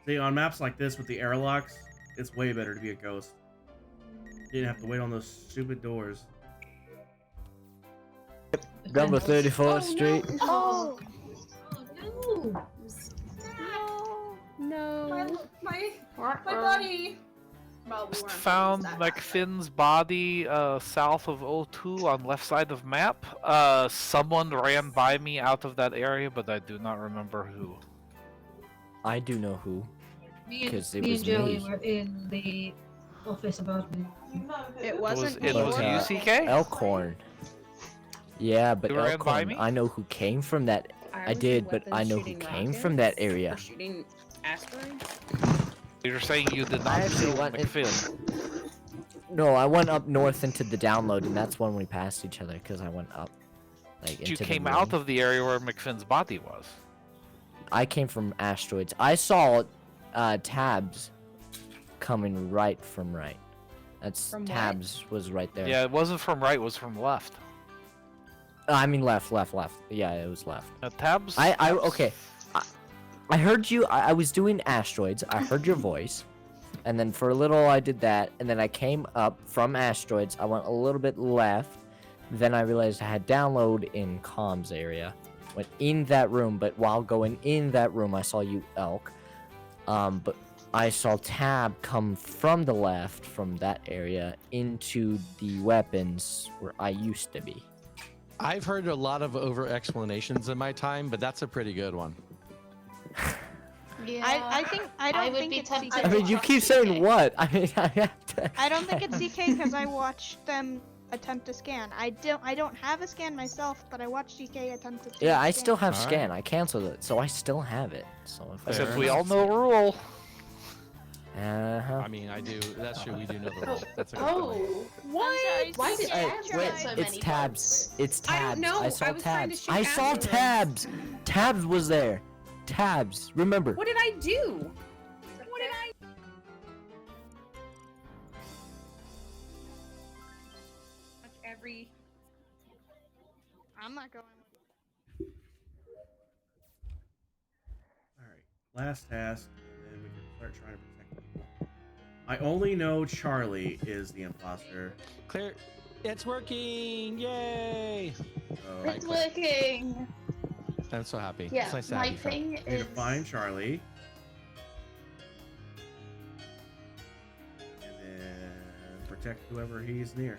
See, on maps like this with the airlocks, it's way better to be a ghost. You didn't have to wait on those stupid doors. Number 34th Street. Oh no! My buddy. Well, we weren't Found that McFinn's body south of O2 on left side of map. Someone ran by me out of that area, but I do not remember who. I do know who. Me and, Because it me was and Joey me. were in the office about me. It wasn't it me. was you, CK? Elkhorn. Yeah, but You ran by Elkhorn, me? I know who came from that. I was did, in but I weapons know who shooting came from that rockets area. or shooting asteroids. You're saying you did I not actually kill went in- McFinn. No, I went up north into the download, and that's when we passed each other, because I went up. Like, You into came the out room. of the area where McFinn's body was. I came from asteroids. I saw Tabs coming right from right. That's From what? Tabs was right there. Yeah, it wasn't from right, it was from left. I mean left. Yeah, it was left. Tabs. Okay. I heard you. I was doing asteroids. I heard your voice, and then for a little I did that, and then I came up from asteroids. I went a little bit left. Then I realized I had download in comms area. Went in that room, but while going in that room, I saw you, Elk. But I saw Tab come from the left, from that area, into the weapons where I used to be. I've heard a lot of over explanations in my time, but that's a pretty good one. Yeah. I don't think it's CK. I mean, you keep saying what? I mean, I have to. I don't think it's CK because I watched them attempt to scan. I don't have a scan myself, but I watched CK attempt to scan. Yeah, I still have All scan. I canceled it, so I still have it. So if I Since we all know rule. Uh-huh. I mean, I do. That's true. We do know the rule. That's a good Oh, point. what? Why did Hey, Tabs wait, get so it's many Tabs. votes? It's I Tabs. don't know. I saw I was trying to Tabs. shoot I saw asteroids. Tabs. Tabs was there. Tabs. Remember? What did I do? What did I? Every. I'm not going. Alright, last task, and then we can start trying to protect people. I only know Charlie is the imposter. Clear. It's working! Yay! So It's working. I'm so happy. Yeah, It's nice to my have you, Phil. thing I need is. to find Charlie. And then protect whoever he's near.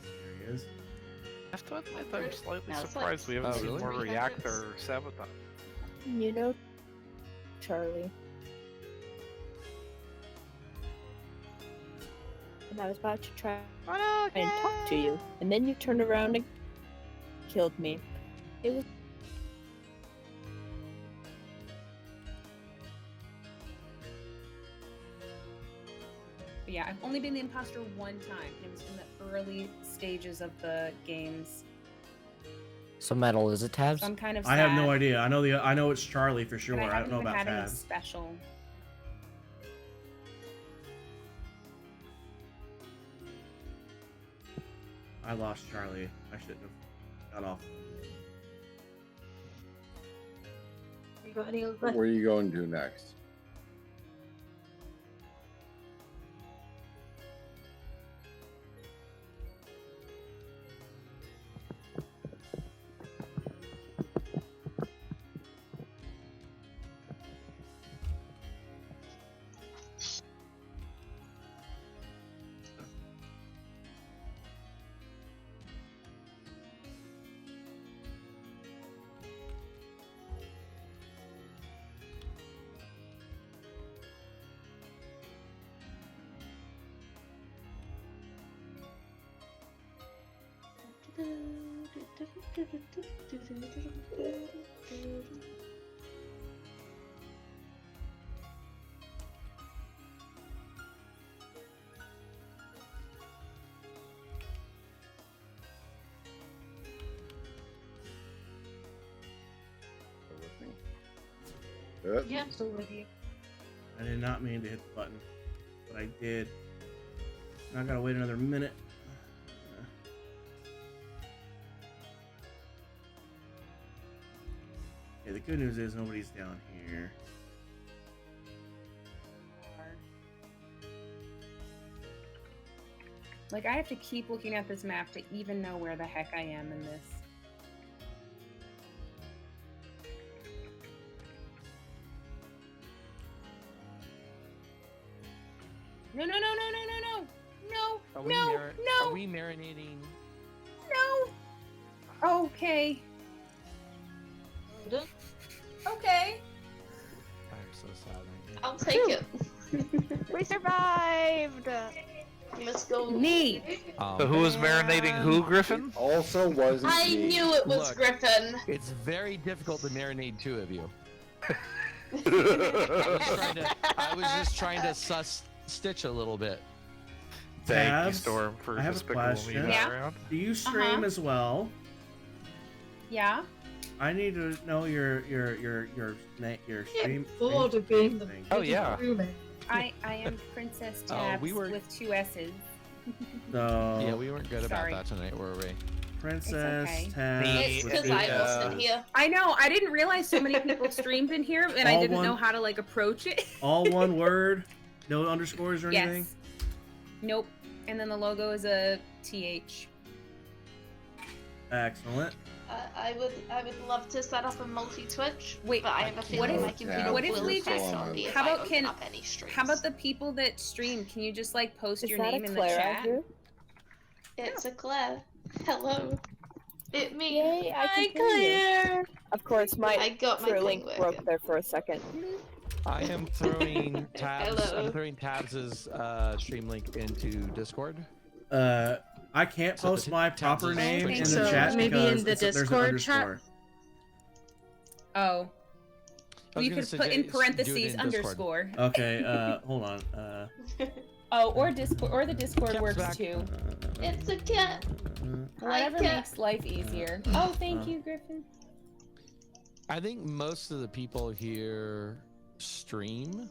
There he is. I have to admit, I'm slightly Now it's surprised we like haven't seen really? more 300s. reactor sabotage. You know, Charlie. And I was about to try and talk to you, and then you turned around and killed me. It was. But yeah, I've only been the imposter one time. It was in the early stages of the games. So metal is it Tabs? So I'm kind of. I have no sad, idea. I know it's Charlie for sure. but I don't know haven't about even had any Tabs. special. I lost Charlie. I shouldn't have got off. You got any other Where are you going to next? Yeah, I'm still with you. I did not mean to hit the button, but I did. Now I gotta wait another minute. Okay, the good news is nobody's down here. Like, I have to keep looking at this map to even know where the heck I am in this. No, no, no, no, no, no, no! No! Are we No! No! Are we marinating? No! Okay. Okay. I'm so sad right now. I'll take it. We survived. Let's go. Neat. So who was marinating who, Griffin? Also wasn't I me. knew it was Look, Griffin. It's very difficult to marinate two of you. I was just trying to stitch a little bit. Thank you, Tabs, Storm, for I have a despicable me question. that Yeah. round. Do you stream as well? Yeah? I need to know your stream. Bored of being the Oh, yeah. I am Princess Oh, Tabs we were- with 2 S's. So Yeah, we weren't good about Sorry. that tonight, were we? Princess okay. Tabs. It's with because two I S's. wasn't here. I know, I didn't realize so many people streamed in here, and I All didn't one- know how to, like, approach it. All one word, no underscores or anything. Yes. Nope. And then the logo is a TH. Excellent. I would love to set up a multi-Twitch. Wait, but I have a what feeling if- my computer what if will we crash just- on me if how I about open can- up any streams. How about the people that stream? Can you just, like, post Is your that name a in the Claire out chat? here? It's a Claire. Hello. It me. Yay, I Hi, can hear you. Claire. Of course, my I got my link thing broke working. there for a second. I am throwing tabs. Hello. I'm throwing Tabs' stream link into Discord. I can't So the post my proper Tabs' name Twitch in is- the So chat maybe because in the there's an Discord chat? underscore. Oh. I was You gonna could put suggest in do it parentheses in Discord. underscore. Okay, hold on. Oh, or Discord, or the Discord Kep's works back. too. It's a cat. Whatever Hi, cat. makes life easier. Oh, thank you, Griffin. I think most of the people here stream.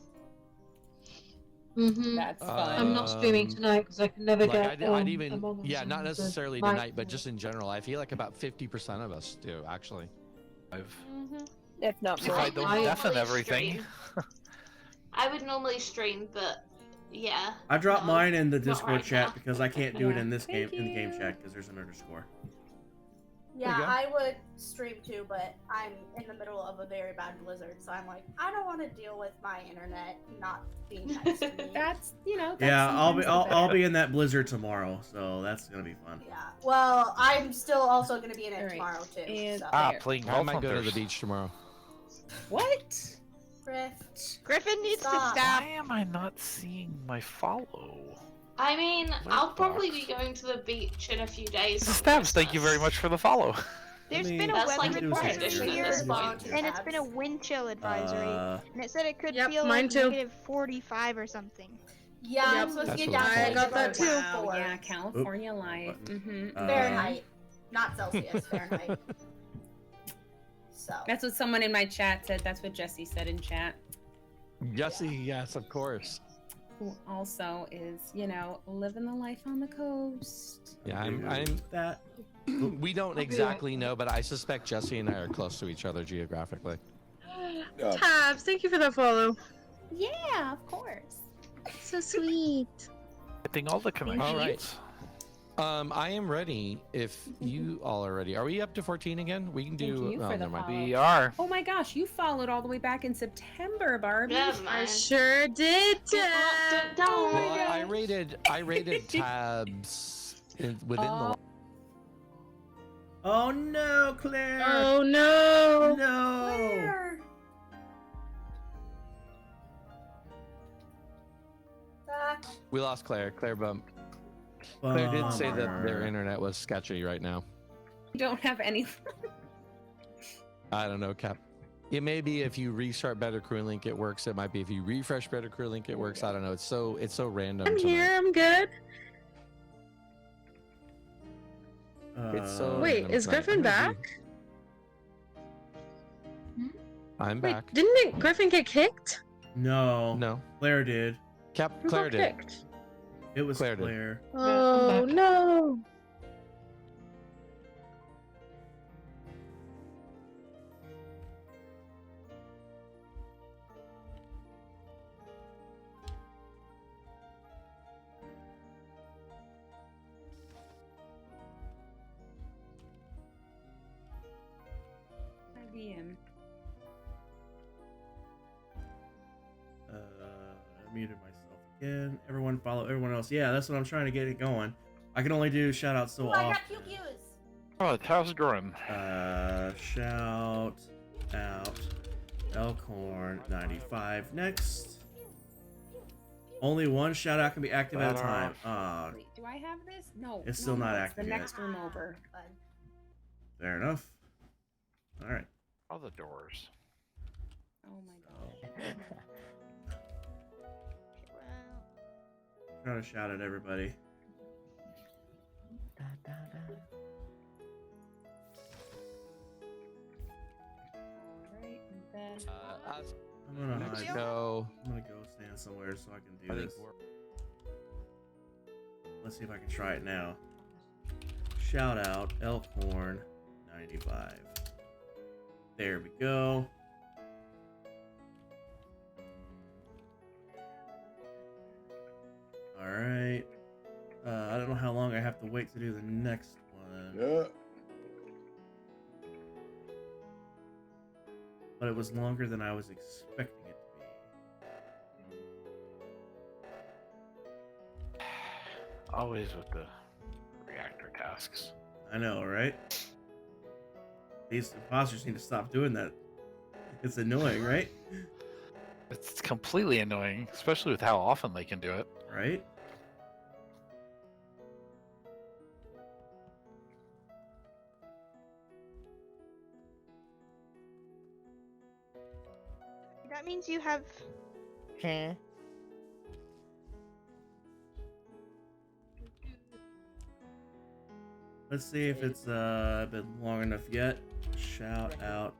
Mm-hmm. That's fun. I'm not streaming tonight because I can never Like get. I'd even, Among Us yeah, on not the necessarily mic. tonight, but just in general. I feel like about 50% of us do actually. If not If more. I don't I deafen normally everything. stream. I would normally stream, but yeah. I dropped no, mine in the not Discord right chat now. because I can't do it Yeah. in this game Thank in the game you. chat because there's an underscore. Yeah, you go. I would stream too, but I'm in the middle of a very bad blizzard, so I'm like, I don't want to deal with my internet not being nice to me. That's, you know. That's Yeah, I'll be sometimes I'll better. be in that blizzard tomorrow, so that's gonna be fun. Yeah. Well, I'm still also gonna be in it Alright, tomorrow too. and- So. Ah, There. playing I golf might go to the hunters. beach tomorrow. What? Griff. Griffin needs Stop. to stop. Why am I not seeing my follow? I mean, I'll probably be Box. going to the beach in a few days. for Stabs, thank you very Christmas. much for the follow. There's me- been a That's weather like a report tradition this at year, this point. and it's been a wind chill advisory, and it said it could Yep, feel mine like too. negative 45 or something. Yeah, I'm Yep. supposed to That's get what down it's to called. I got that too. Wow, 4. yeah, California life. button. Mm-hmm. Fahrenheit, not Celsius. Fahrenheit. So. That's what someone in my chat said. That's what Jesse said in chat. Jesse, yes, of course. Who also is, you know, living the life on the coast. Yeah, I'm that. we don't exactly know, but I suspect Jesse and I are close to each other geographically. Tabs, thank you for that follow. Yeah, of course. So sweet. Getting all the connections. All right. I am ready if you all are ready. Are we up to 14 again? We can do. Thank you for the never mind. follow. We are. Oh my gosh, you followed all the way back in September, Barbie. Yeah, I man. sure did, Tabs. Well, I rated Tabs within the. Oh no, Claire! Oh no. No! Where? Zach? We lost Claire. Claire bumped. Claire did say that their internet was sketchy right now. don't have any. I don't know, Cap. It may be if you restart Better Crew Link it works. It might be if you refresh Better Crew Link it works. I don't know. It's so random. I'm tonight. here. I'm good. It's so Wait, random is tonight. Griffin back? I'm Wait, back. didn't Griffin get kicked? No. No. Claire did. Cap. Who Claire got did. kicked? It was Claire Claire. did. Oh no. IBM. I muted myself again. Everyone follow everyone else. Yeah, that's what I'm trying to get it going. I can only do shout outs so Oh, I often. got QQs. Oh, how's it going? Shout out Elkhorn 95 next. Only one shout out can be active at a time. Wait, do I have this? No. It's still no, not no, active It's the yet. next room over. Fair enough. All right. All the doors. Oh my god. Trying to shout at everybody. Alright, and then. I'm gonna Let's hide. go. I'm gonna go stand somewhere so I can I do think this. Let's see if I can try it now. Shout out Elkhorn 95. There we go. All right. I don't know how long I have to wait to do the next one. Yeah. But it was longer than I was expecting it to be. Always with the reactor tasks. I know, right? These imposters need to stop doing that. It's annoying, right? It's completely annoying, especially with how often they can do it. Right? That means you have. Let's see if it's been long enough yet. Shout out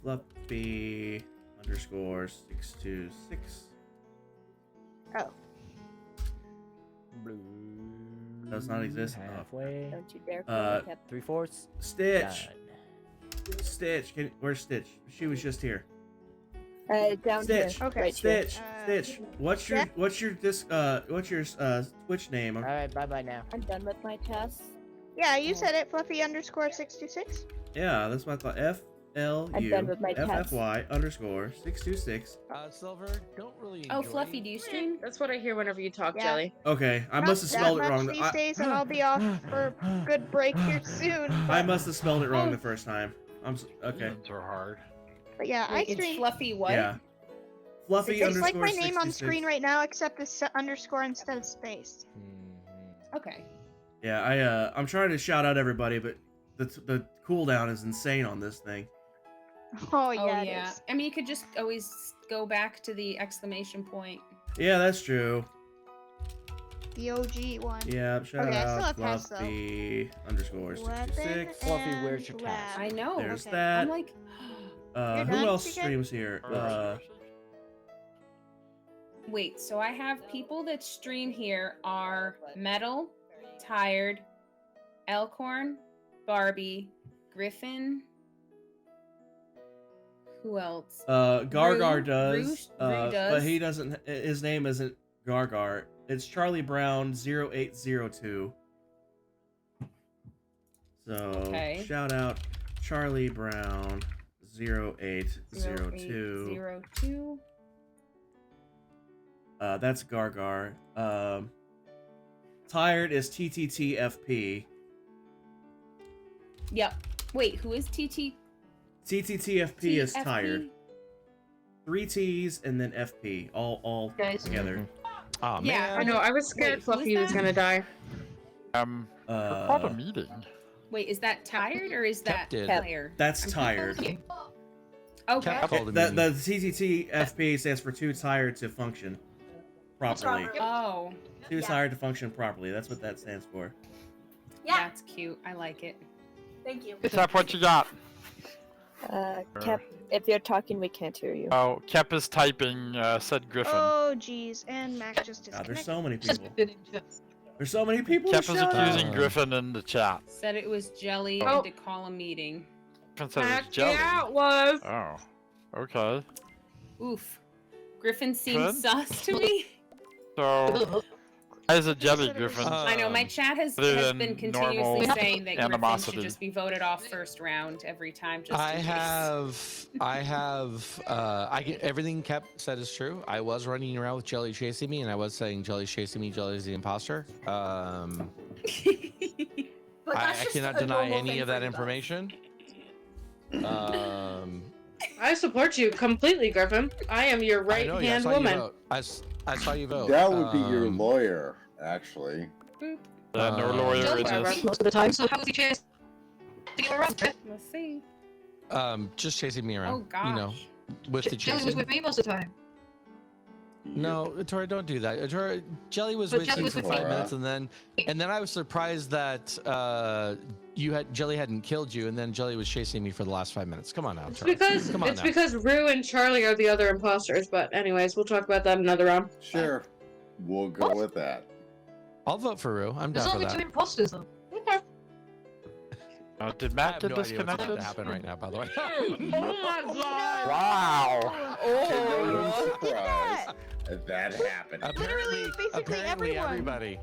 Fluffy _ 626. Oh. Does not exist. Oh, Halfway. Don't you dare. Uh, 3/4. Stitch. Stitch. Where's Stitch? She was just here. Down Stitch. here. Okay. Right Stitch. here. Stitch. What's your Twitch name? All right, bye bye now. I'm done with my tasks. Yeah, you said it. Fluffy _ 626. Yeah, that's what I thought. I'm done with my tasks. FLUFFY _ 626. Silver, don't really. Oh, enjoy- Fluffy, do you stream? That's what I hear whenever you talk, Yeah. Jelly. Okay, I Not must have that spelled it much wrong. these days, and I'll be off for a good break here soon. I must have spelled it wrong the first time. Okay. Those are hard. But yeah, I Wait, it's stream. Fluffy what? Yeah. Fluffy It's _ like my name on 66. screen right now, except it's underscore instead of space. Okay. Yeah, I'm trying to shout out everybody, but the cooldown is insane on this thing. Oh yeah, Oh it yeah. is. I mean, you could just always go back to the exclamation point. Yeah, that's true. The OG one. Yeah, shout Okay, I still out have tasks, though. Fluffy _ 626. Fluffy, where's your and task? I know. There's Okay. that. I'm like, You're Who done, else TK? streams here? wait. So I have people that stream here are Metal, Tired, Elkhorn, Barbie, Griffin. Who else? Gargar Rue- does, Rue but does. he doesn't. His name isn't Gargar. It's Charlie Brown 0802. So Okay. shout out Charlie Brown 0802. 0802. That's Gargar. Tired is TTTFP. Yep. Wait, who is TT? TTTFP is TFP? tired. 3 T's and then FP, all Guys. together. Oh Yeah, man. I know. I was Wait, scared who Fluffy is was that? gonna die. We're called a meeting. Wait, is that tired or is that did. player? That's I'm tired. confused. Called Okay. Okay, a the meeting. TTTFP stands for too tired to function properly. Oh. Too tired to function properly. That's what that stands for. Yeah. That's cute. I like it. Thank you. Kep, what you got? Kep, if you're talking, we can't hear you. Oh, Kep is typing, said Griffin. Oh, jeez. And Mac just God, disconnected. there's so many people. There's so many people. Kep who is showed up. accusing Griffin in the chat. Said it was Jelly Oh. and to call a meeting. Griffin said it was jelly. Yeah, it was. Oh, okay. Oof. Griffin seems Griffin? sus to me. So, as a jelly, Griffin. I know my chat has other been than continuously normal saying that Griffin animosity. should just be voted off first round every time. Just I in case. have, everything kept said is true. I was running around with Jelly chasing me, and I was saying Jelly's chasing me, Jelly's the imposter. But I that's just cannot a deny normal any thing of for that you guys. information. I support you completely, Griffin. I am your I know, yeah, I right-hand saw you woman. vote. I saw you vote. That would be your lawyer, actually. No lawyer in this. Most of the time, so how was he chasing you around? Let's see. Just chasing me around. Oh, You know, with the Jelly was chasing. with me most of the time. No, Tori, don't do that. Tori, Jelly was But with Jelly you was for with 5 me. minutes, and then I was surprised that Jelly hadn't killed you, and then Jelly was chasing me for the last 5 minutes. Come on now, It's Tori. because Come on it's now. because Rue and Charlie are the other imposters. But anyways, we'll talk about that another round. Sure. We'll go with that. I'll vote for Rue. I'm There's down for only that. two imposters though. Okay. Did I Matt have get no idea what's about disconnected? to happen right now, by the way. Oh my god! Wow. To no one's surprise, that happened. Apparently, basically everyone. everybody.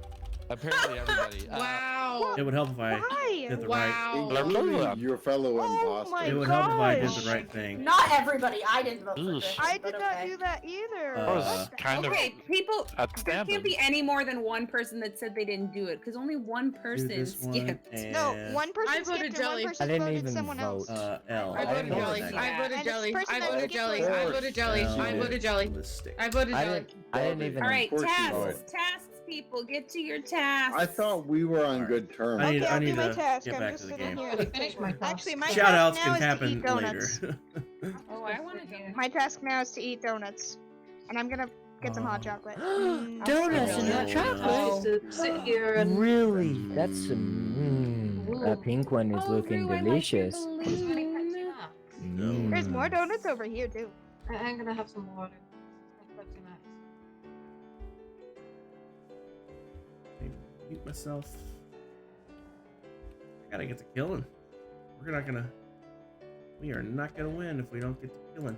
Wow. It would help if I Why? did the Wow. Including your fellow Oh imposter. my right. It would help if I did gosh. the right thing. Not everybody. I didn't vote for Eesh. Griffin. I but did not okay. do that either. That was kind Okay, people. There outstanding. can't be any more than one person that said they didn't do it because only one Do person this one skipped. No, and, one person I voted skipped and Jelly. one person I didn't voted even someone else. vote. L. I voted voted Jelly. that I guy. voted And it's Jelly. person I that voted skipped Jelly. was- I voted Jelly. I L voted Jelly. mistake. I voted I Jelly. didn't even. All right, Of course you tasks. voted. Tasks, people, get to your tasks. I thought we were on good terms. I need, Okay, I I'll need do my to task. get I'm back just to the sitting game. here. Finish my task. Actually, my Shout outs task now can is to eat happen donuts. later. Oh, I want to do. My task now is to eat donuts, and I'm gonna get some hot chocolate. Donuts and hot Oh. chocolate. To sit here and Really? That's a pink one is Oh, looking Rue, I like your delicious. balloon. There's more donuts over here too. I'm gonna have some water. Mute myself. I gotta get to killing. We are not gonna win if we don't get to killing.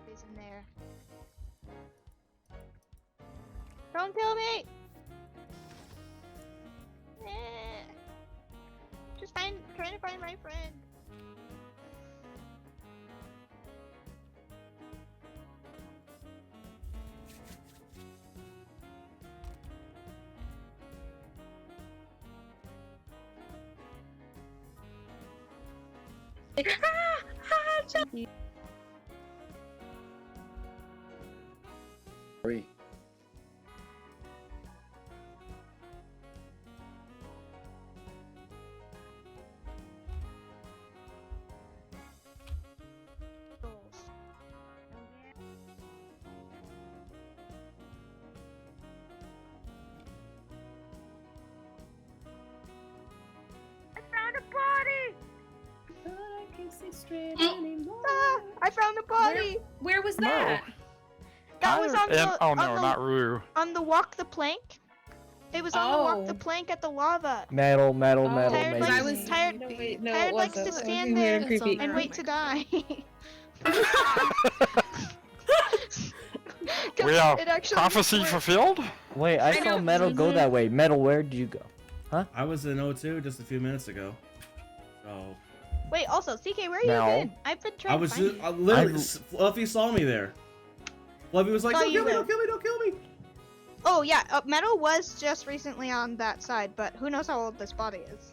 He's in there. Don't kill me! Just trying to find my friend. like, Jelly. Three. Found a body! I can't see straight Ah, anymore. I found a body. Where was that? That was on the oh no, on the, not Ruru. on the walk the plank. It was on the walk the Oh. plank at the lava. Metal, metal, metal, Tired maybe. likes, tired, No, wait, no, tired it likes to wasn't. stand Weird there and creepy. and wait to die. We are it actually prophecy worked. fulfilled. Wait, I saw Metal go that way. Metal, where did you go? Huh? I was in O2 just a few minutes ago. So Wait, also, CK, where you No. been? I've been trying I was to find just, you. literally Fluffy saw me there. Fluffy was like, Saw "Don't you kill me! there. Don't kill me! Don't kill me!" Oh yeah, Metal was just recently on that side, but who knows how old this body is?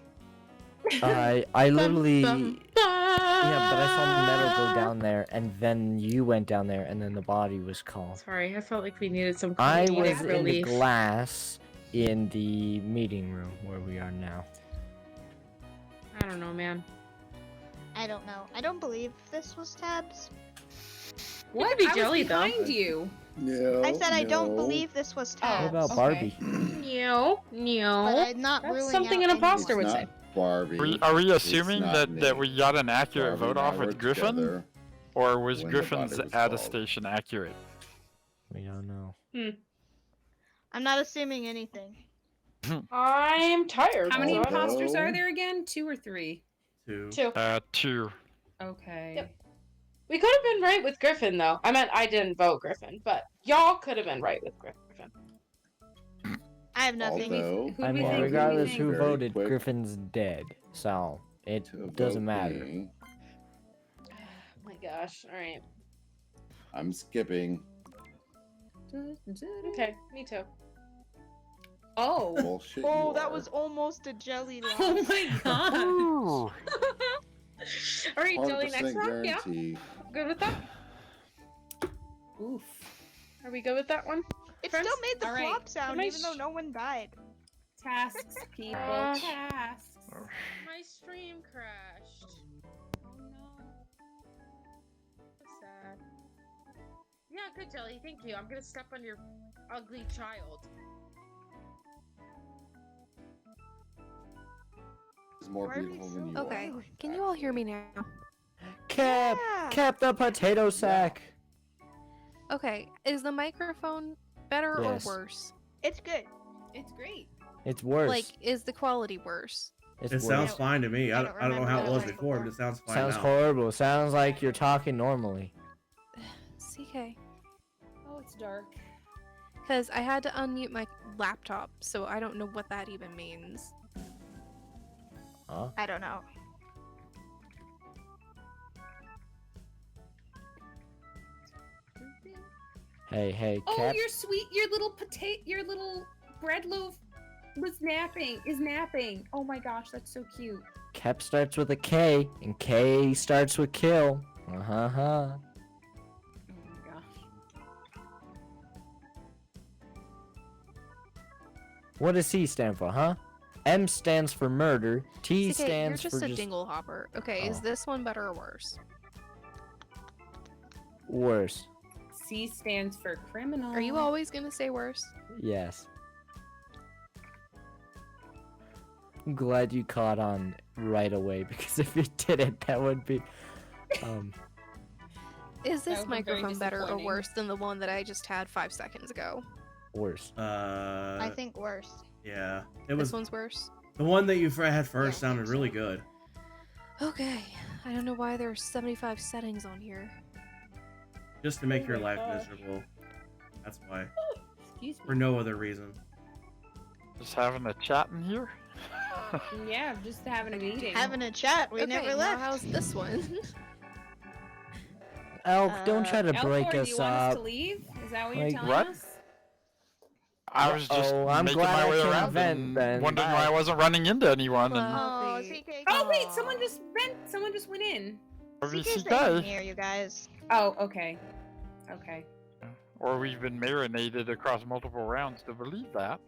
I literally, yeah, but I saw Metal go down there, and then you went down there, and then the body was called. Sorry, I felt like we needed some I comedic was in the relief. glass in the meeting room where we are now. I don't know, man. I don't know. I don't believe this was Tabs. What? could be I Jelly, was though. behind you. No. I said I don't no. believe this was What Tabs. about okay. Barbie? No, no. But I'm not That's ruling something out an imposter anyone. would It's say. not Barbie. Are we It's assuming not that me. we got an accurate Barbie vote and I off were with Griffin, together or was when the Griffin's body was called. attestation accurate? We don't know. I'm not assuming anything. I'm tired. How many so I don't know. imposters are there again? 2 or 3? 2. Two. Two. Okay. Yep. We could have been right with Griffin, though. I meant I didn't vote Griffin, but y'all could have been right with Griffin. I have nothing. Although, I mean, think? regardless Who who very voted, quick Griffin's dead, so it to doesn't vote matter. me, Oh my gosh. All right. I'm skipping. Okay, me too. Oh. Bullshit. Oh, you that are. was almost a jelly loss. Oh my god. All right, Jelly, 100% next round. Yeah, guarantee. good with that. Oof. Are we good with that one? It Friends? still made the All right. flop sound, Am I even though no one died. Tasks, people. Tasks. My stream crashed. Oh no. So sad. Yeah, good, Jelly. Thank you. I'm gonna step on your ugly child. Is more Barbie's beautiful than you so Okay, are. can you all hear me now? Cap, Yeah. Cap the potato sack. Okay, is the microphone better Yes. or worse? It's good. It's great. It's worse. Like, is the quality worse? it's It worse. sounds fine to me. I don't don't know how it remember was that before, before. but it sounds fine Sounds now. horrible. Sounds like you're talking normally. CK. Oh, it's dark. Because I had to unmute my laptop, so I don't know what that even means. Huh? I don't know. Hey, hey, Oh, Cap. your little bread loaf is napping. Oh my gosh, that's so cute. Cap starts with a K, and K starts with kill. Uh-huh. Oh my gosh. What does C stand for, huh? M stands for murder. T CK, you're stands just for a dingle hopper. Okay, is Oh. this one better or worse? worse. C stands for criminal. Are you always gonna say worse? Yes. I'm glad you caught on right away because if you didn't, that would be. Is this would be very microphone better or disappointing. worse than the one that I just had 5 seconds ago? Worse. I think worse. Yeah, it This was one's worse. the one that you had first sounded really good. Okay, I don't know why there's 75 settings on here. Just to make Oh your my life gosh. miserable. That's why. Excuse For no other reason. Just having a chat in here. Yeah, just having a meeting. Having a chat. We Okay, never now left. how's this one? Elk, don't try to Elcor, break do us you want us up. to leave? Is that what Like- you're telling What? us? I was just I'm making glad my I way can around vent and then. wondering Bye. why I wasn't running into anyone. And Oh, CK. Oh wait, someone just went in. CK's the engineer, you guys. Oh, okay. Okay. or we've been marinated across multiple rounds to believe that.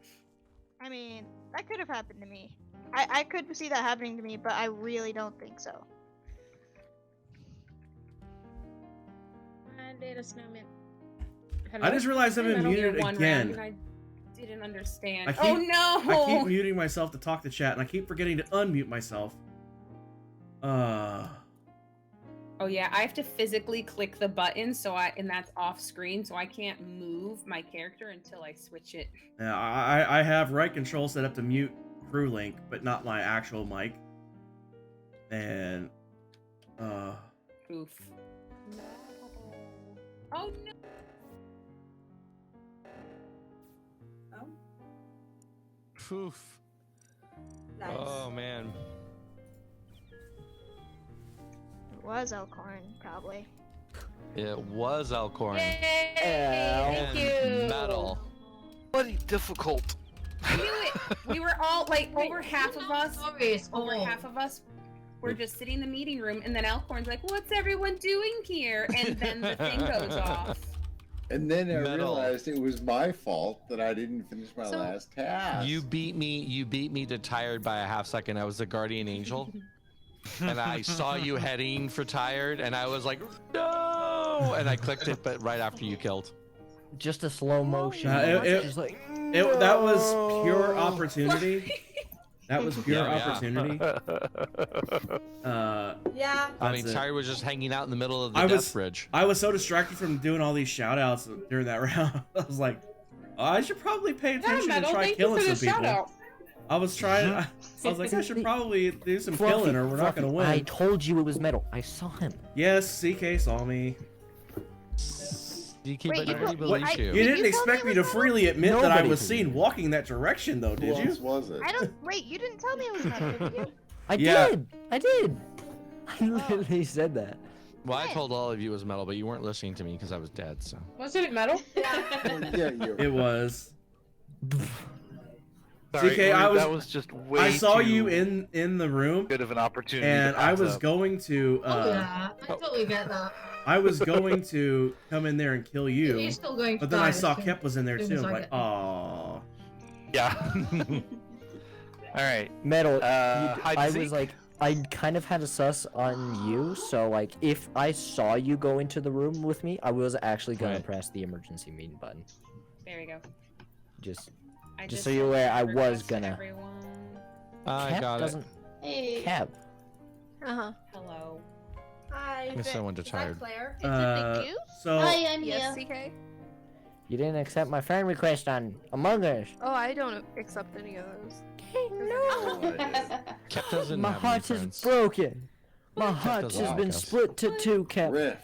I mean, that could have happened to me. I could see that happening to me, but I really don't think so. I did a snowman. I just realized I've been muted again. I didn't understand. I keep, Oh no! I keep muting myself to talk to chat, and I keep forgetting to unmute myself. Oh yeah, I have to physically click the button, and that's off screen, so I can't move my character until I switch it. Yeah, I have right control set up to mute crew link, but not my actual mic. And Oof. No. Oh no. Poof. Nice. Oh man. It was Elkhorn, probably. It was Elkhorn. Thank you. Metal. Bloody difficult. I knew it. We were all like over half of us. Over Oh. half of us were just sitting in the meeting room, and then Elkhorn's like, "What's everyone doing here?" And then the thing goes off. And then I Metal. realized it was my fault that I didn't finish my last task. You beat me to tired by a half second. I was the guardian angel. And I saw you heading for tired, and I was like, no! And I clicked it, but right after you killed. Just a slow motion. just like, that was pure opportunity. That was pure opportunity. Yeah. I mean, That's it. Tired was just hanging out in the middle of the I death was bridge. I was so distracted from doing all these shout outs during that round. I was like, I should probably pay attention and Metal, try thank you killing for some the people. shout-out. I was trying. I was like, I should probably do some killing, or we're not gonna win. I told you it was metal. I saw him. Yes, CK saw me. DK, Wait, but you nobody told- believes You you. didn't expect me to freely admit that I Nobody was did. seen walking that direction, though, did Who you? else was it? I don't. Wait, you didn't tell me it was metal, did you? I Yeah. did. I did. I literally said that. Well, I told all of you it was metal, but you weren't listening to me because I was dead, so. Wasn't it metal? Yeah, It was. Sorry, CK, I was. that was just way I saw too you in the room, good of an opportunity. and to I pass was up. going to. Yeah, I totally get that. I was going to come in there and kill you, He's still going to but then I die saw as soon- Kep was in there as too. soon I'm as I like, get there. oh. Yeah. All right. Metal. hide I and was seek? like, I kind of had a sus on you, so like, if I saw you go into the room with me, I was actually gonna Right. press the emergency meeting button. There we go. Just I Just so you're aware, I was request to gonna. everyone. I Cap got it. doesn't. Hey. Cap. Uh-huh. Hello. Hi. Guess I went to Is that tired. Claire? So Hi, I'm Yes, here. CK. You didn't accept my friend request on Among Us. Oh, I don't accept any of those. Cap doesn't My have any heart is friends. broken. My Cap heart doesn't has like been us. split to two, Cap. Riff.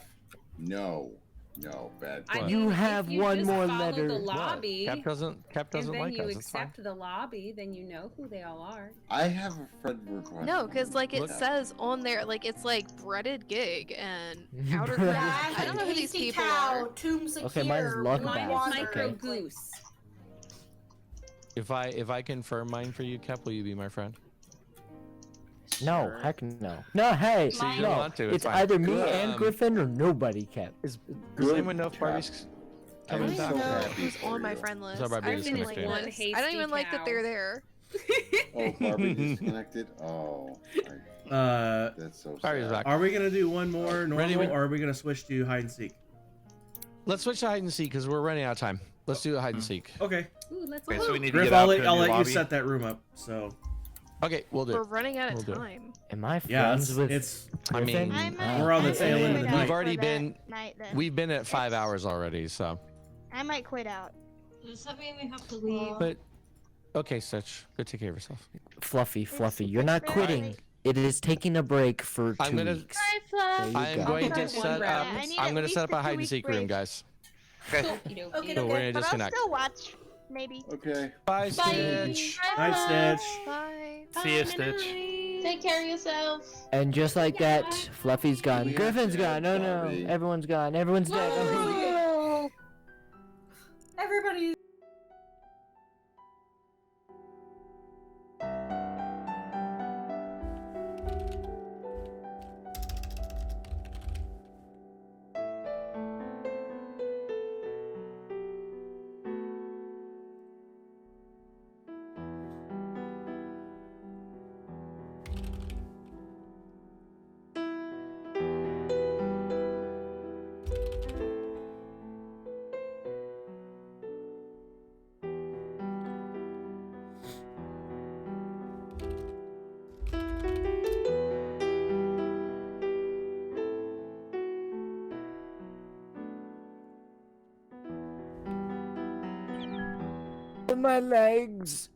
No, bad. I You mean, have if you one just more follow letter. the What? lobby, Cap doesn't and then like you us. It's fine. accept the lobby, then you know who they all are. I have a friend request. No, because like it Look- says on there, like it's like breaded gig and outer Breaded crust. I don't know who these Hasty people Cow, are. Tomb Secure, Okay, mine's Luck Blue Bass, Mine's okay. Micro Goose. If I confirm mine for you, Cap, will you be my friend? No, heck no. No, hey, So you no. don't want to, it's It's fine. either me Good. and Griffin or nobody, Cap. Does Good anyone know if Cap. Barbie's I coming don't back? even know happy who's for on my you. friend list. So Barbie I don't even like disconnected. One this. I hasty don't even like that cow. they're there. Oh, Barbie disconnected. Oh, that's so Barbie's sad. back. are we gonna do one more Ready normal, when- or are we gonna switch to hide and seek? Let's switch to hide and seek because we're running out of time. Let's do a hide and seek. Okay. Ooh, let's Okay, go. so we need to Griff, get I'll out let, to a I'll new let you lobby. set that room up. So Okay, we'll do We're it. running out We'll of do it. time. Am I yeah, friends with it's I Griffin? mean, We're on the tail end of the We've night. We've already For been that night, then. we've been at 5 hours already, so. I might quit out. Does that mean we have to leave? But okay, Stitch, go take care of yourself. Fluffy, you're it's not very quitting. late. It is taking a break for 2 I'm gonna- weeks. Hi, There Fluff. you I am go. going to One set up. round. I need I'm at gonna least set up a a hide and 2-week seek room, break. guys. Okay. Okay, So we're gonna But I'll disconnect. still watch, maybe. Okay. Bye, Stitch. Night, Stitch. Bye. See you, Stitch. Take care of yourself. And just like that, Fluffy's gone. We have Griffin's to gone. No, have no. Barbie. Everyone's gone. Everyone's dead. Everybody in my legs.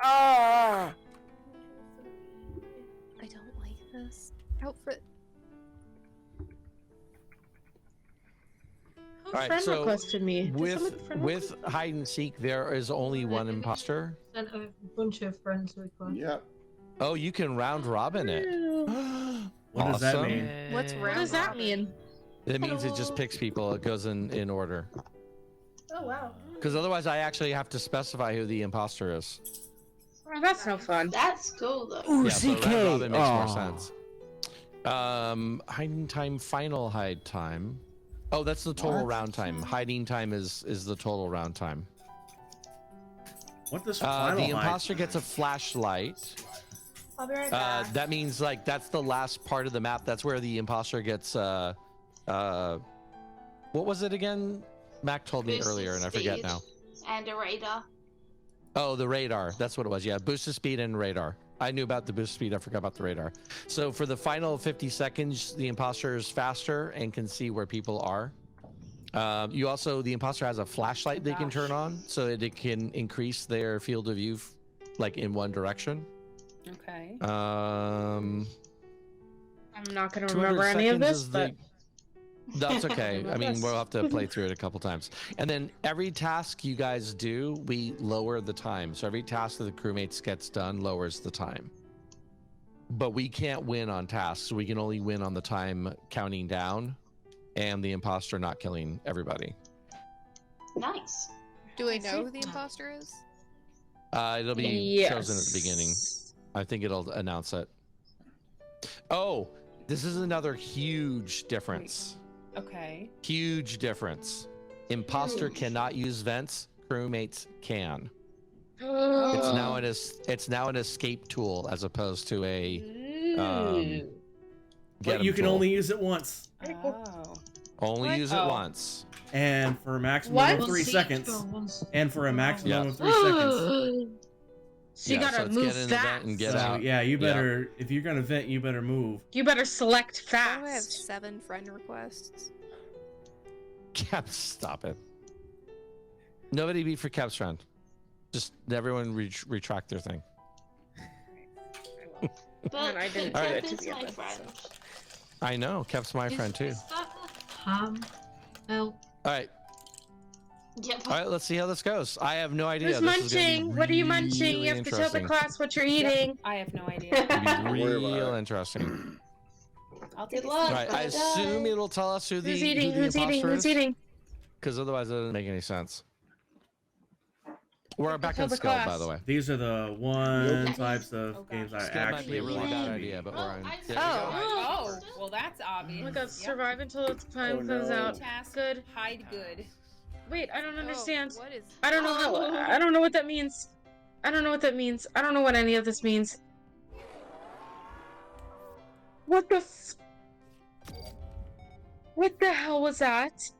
Ah! I don't like this outfit. Who All right, friend so requested me? Did somebody friend with hide and seek, there is only one imposter. Sent a bunch of friends requests. Yep. Oh, you can round robin it. What does that Awesome. mean? What's What does that mean? It means it just picks people. It goes in order. Oh wow. Because otherwise, I actually have to specify who the imposter is. Oh, that's no fun. That's cool though. Ooh, Yeah, so CK. round robin makes more Aw. sense. Hiding time, final hide time. Oh, that's the total What? round time. Hiding time is the total round time. What does final The hide imposter time? gets a flashlight. I'll be right back. That means like that's the last part of the map. That's where the imposter gets what was it again? Mac told me Boosted earlier and I forget speed now. And a radar. Oh, the radar. That's what it was. Yeah, boosted speed and radar. I knew about the boost speed. I forgot about the radar. So for the final 50 seconds, the imposter is faster and can see where people are. The imposter has a flashlight they can turn on so that it can increase their field of view, like in one direction. Okay. I'm not gonna 200 remember any of seconds this, is but That's okay. I mean, Yes. we'll have to play through it a couple times. And then every task you guys do, we lower the time. So every task that the crewmates gets done lowers the time. But we can't win on tasks. We can only win on the time counting down and the imposter not killing everybody. Nice. Do I know who the imposter is? It'll be chosen at the beginning. I think it'll announce it. Oh, this is another huge difference. Okay. Huge difference. Imposter cannot use vents. Crewmates can. It's now an escape tool as opposed to a. But you can only use it once. Oh. Only use it once. And for a maximum What? of 3 seconds. And for a maximum of 3 So you Yeah, gotta so it's move get in the vent fast. and get So, out. yeah, you Yeah. better. If you're gonna vent, you better move. You better select Why do I have fast. 7 friend requests? Cap, stop it. Nobody be for Cap's friend. Just everyone retract their thing. But I didn't All do right. it to Kev's be my honest. friend. I know. Cap's my friend too. Help. All right. Yep. All right. Let's see how this goes. I have no idea. Who's This is gonna be munching? What are you munching? really You have to tell the interesting. class what you're eating. I have no idea. It'll be real interesting. I'll take Good a luck. seat. Right. I assume it'll tell us who the Who's eating? who the Who's eating? imposter Who's is, eating? because otherwise it doesn't make any sense. We're back Tell on the skill, by class. the way. These are the one types of games I Skill might be actually a really want bad to idea, but we're on. I There we Oh, well, that's obvious. Oh my god, Yep. survive until the time comes no. out. Task, Good. hide good. Wait, I don't understand. What is? I don't know how. I don't know what that means. I don't know what that means. I don't know what any of this means. What the What the hell was that?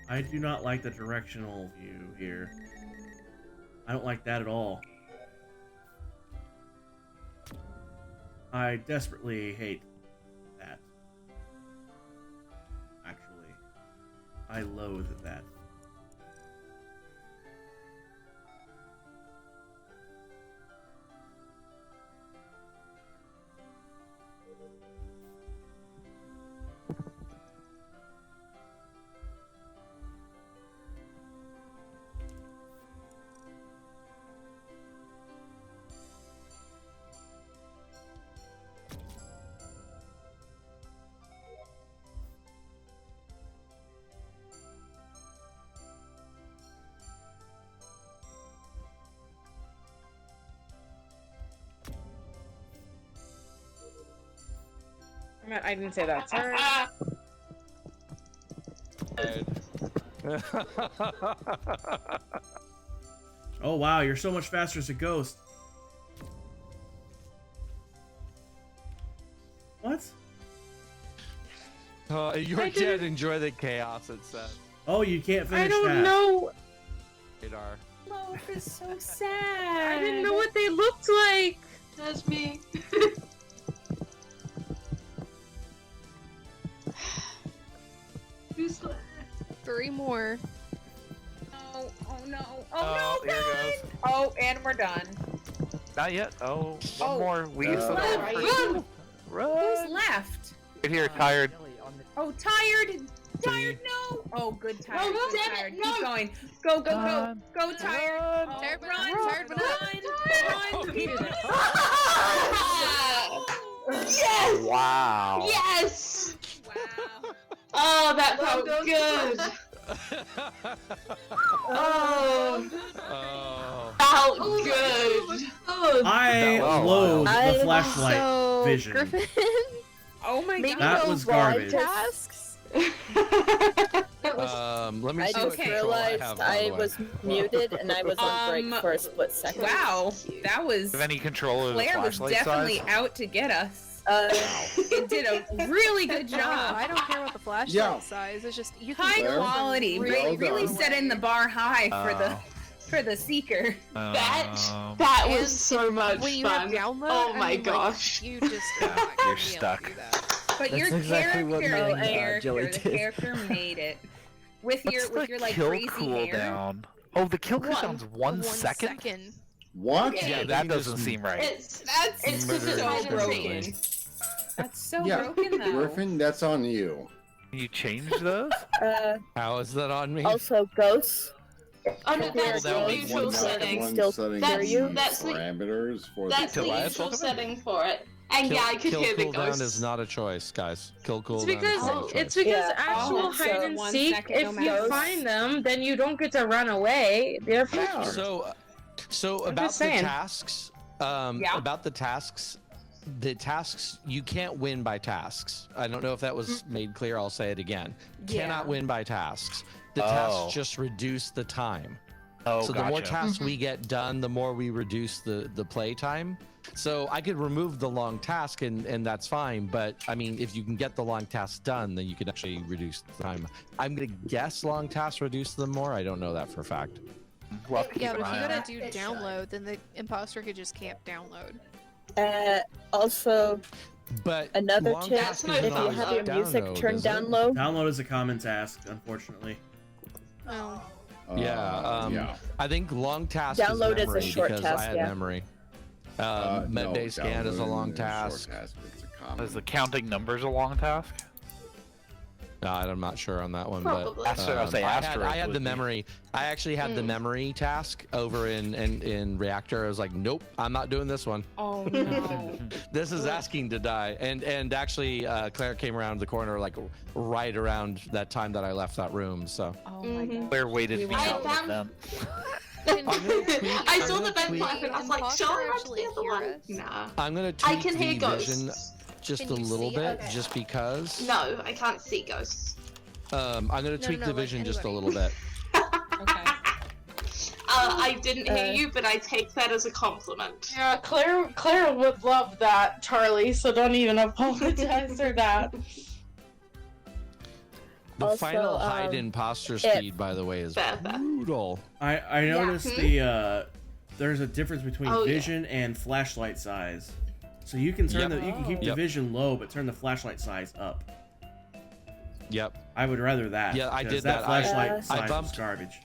I do not like the directional view here. I don't like that at all. I desperately hate that. Actually, I loathe that. I didn't say that. Sorry. Oh wow, you're so much faster as a ghost. What? You're I dead. didn't- Enjoy the chaos. It says. Oh, you can't finish I don't that. know. Radar. Loaf is so sad. I didn't know what they looked like. That's me. Who's left? 3 more. Oh no. Oh, Oh no, here God. goes. Oh, and we're done. Not yet. Oh, one Oh. more. We used to Run! Run! Who's left? Right here, tired. Oh, tired. Tired, no. Oh, good tired. No, good damn it, tired. no. Keep going. Go, go, go. Run. Go, tired. Oh, Tired, run, tired, run, run. run. Keep going. Yes! Wow. Yes! Wow. Oh, that felt good. Oh, Oh. felt good. Oh, I Wow. loathe the I'm flashlight So, vision. Griffin, Oh my maybe God. That those was wall garbage. tasks. Let me I see what just Okay. control I realized have, by the I way. was muted and I was on break for a split second. Wow. That was. Have any control of the Claire was flashlight definitely size? out to get us. It did a really good No, job. I don't care about the flashlight Yeah. size. It's just you can High kill them quality. really, Really done. setting the bar high for the seeker. that was And so much when you fun. have download, Oh I my mean, like, gosh. you just You're stuck. But That's your exactly what character, my, Jelly the did. character made it. With What's your the like kill crazy hair. cooldown? Oh, the kill cooldown's 1 second? What? Yeah, that doesn't seem right. It's It's because it's so hide and broken. seek. That's so Yeah, broken though. Griffin, that's on you. Can you change those? How is that on me? Also, ghosts. Oh no, If that's you're the a usual ghost, setting. One still setting hear you? That's the- parameters for That's the the Tobias, usual welcome in. setting for it. And Kill, yeah, I could kill hear the cooldown ghosts. is not a choice, guys. Kill cooldown It's is because not a choice. it's because Yeah. actual Oh, hide so and 1 seek. second, If no you matter. find them, then you don't get to run away. They're found. So I'm about just the saying. tasks, Yeah. about the tasks, you can't win by tasks. I don't know if that was made clear. I'll say it again. Yeah. Cannot win by tasks. The Oh. tasks just reduce the time. Oh, So the more tasks we get done, the more we reduce the play time. So I could remove the long task and that's fine. But I mean, if you can get the long tasks done, then you can actually reduce the time. I'm gonna guess long tasks reduce them more. I don't know that for a fact. We'll have to keep Yeah, an but if eye you on gotta it. do It download, then the imposter could just camp download. Also, But another long tip: task if isn't you always have your music download, turned is down it? low, Download is a common task, unfortunately. Oh. Yeah, I think long task Download is is a memory short because task, I had yeah. memory. No, Medbay scan is a long downloading is a short task. It's a common. Is the counting numbers a long task? No, I'm not sure on that one, Probably. but I'll say I Asteroid had would the be. memory. I actually had the memory task over in Reactor. I was like, nope, I'm not doing this one. Oh no. This is asking to die. And actually, Claire came around the corner like right around that time that I left that room. So Oh my God. Claire waited me I out with found- them. I saw the gonna vent tweak- pipe and I was like, Imposter shall I run to actually the other hear one? us? Nah. I'm gonna I tweak can hear the vision ghosts. just Can a you little see? bit, Okay. just because. No, I can't see ghosts. I'm gonna tweak no, the like vision just a anybody. little bit. Okay. I didn't hear you, but I take that as a compliment. Yeah, Claire would love that, Charlie. So don't even apologize for that. The Also, final hide imposter speed, by the way, is Fair. brutal. I noticed there's a difference between Oh, yeah. vision and flashlight size. So you can turn Yep. you can keep the Yep. vision low, but turn the flashlight size up. Yep. I would rather that. Yeah, I 'cause did that. that. Flashlight I size was bumped- garbage.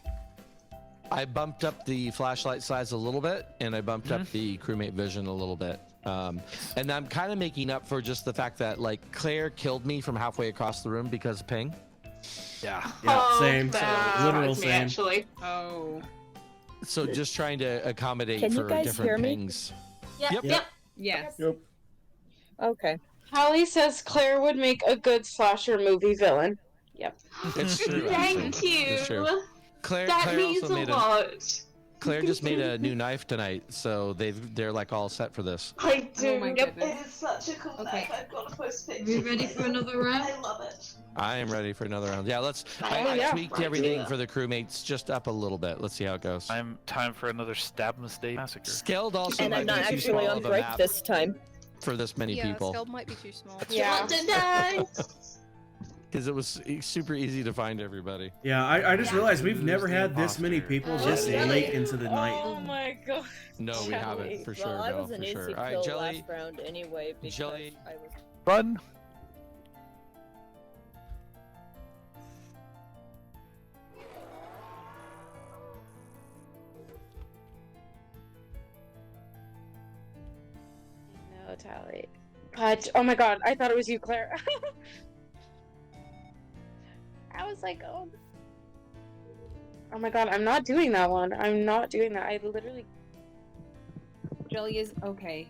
I bumped up the flashlight size a little bit, and I bumped up the crewmate vision a little bit. And I'm kind of making up for just the fact that like Claire killed me from halfway across the room because of ping. Yeah. Yeah, Oh, same. that Literal surprised me, same. actually. Oh. So just trying to accommodate Can you for guys different hear me? pings. Yep. Yes. Yep. okay. Holly says Claire would make a good slasher movie villain. Yep. It's true. Thank actually. It's true. you. Claire, That Claire means also a made lot. Claire just made a new knife tonight, so they're like all set for this. I do. Oh my Yep. goodness. It is such a cool Okay. knife. I've got to post pictures. You ready for another round? I love it. I am ready for another round. Yeah, let's. Oh, I yeah. tweaked Right, everything yeah. for the crewmates just up a little bit. Let's see how it goes. I'm time for another Stabmas Day massacre. Scaled also And might I'm be not too actually small on of a break map this time. for this many Yeah, people. Skeld might be too small. Yeah. What did I? because it was super easy to find everybody. Yeah, I just realized we've Who's never the had this many imposter? people this late into the night. Oh my god. No, we haven't for sure. Well, I No, was an for easy sure. kill All right, Jelly. last round anyway because Jelly. I was. Run. No, Tally. But oh my god, I thought it was you, Claire. I was like, oh. Oh my god, I'm not doing that one. I'm not doing that. I literally. Jelly is okay.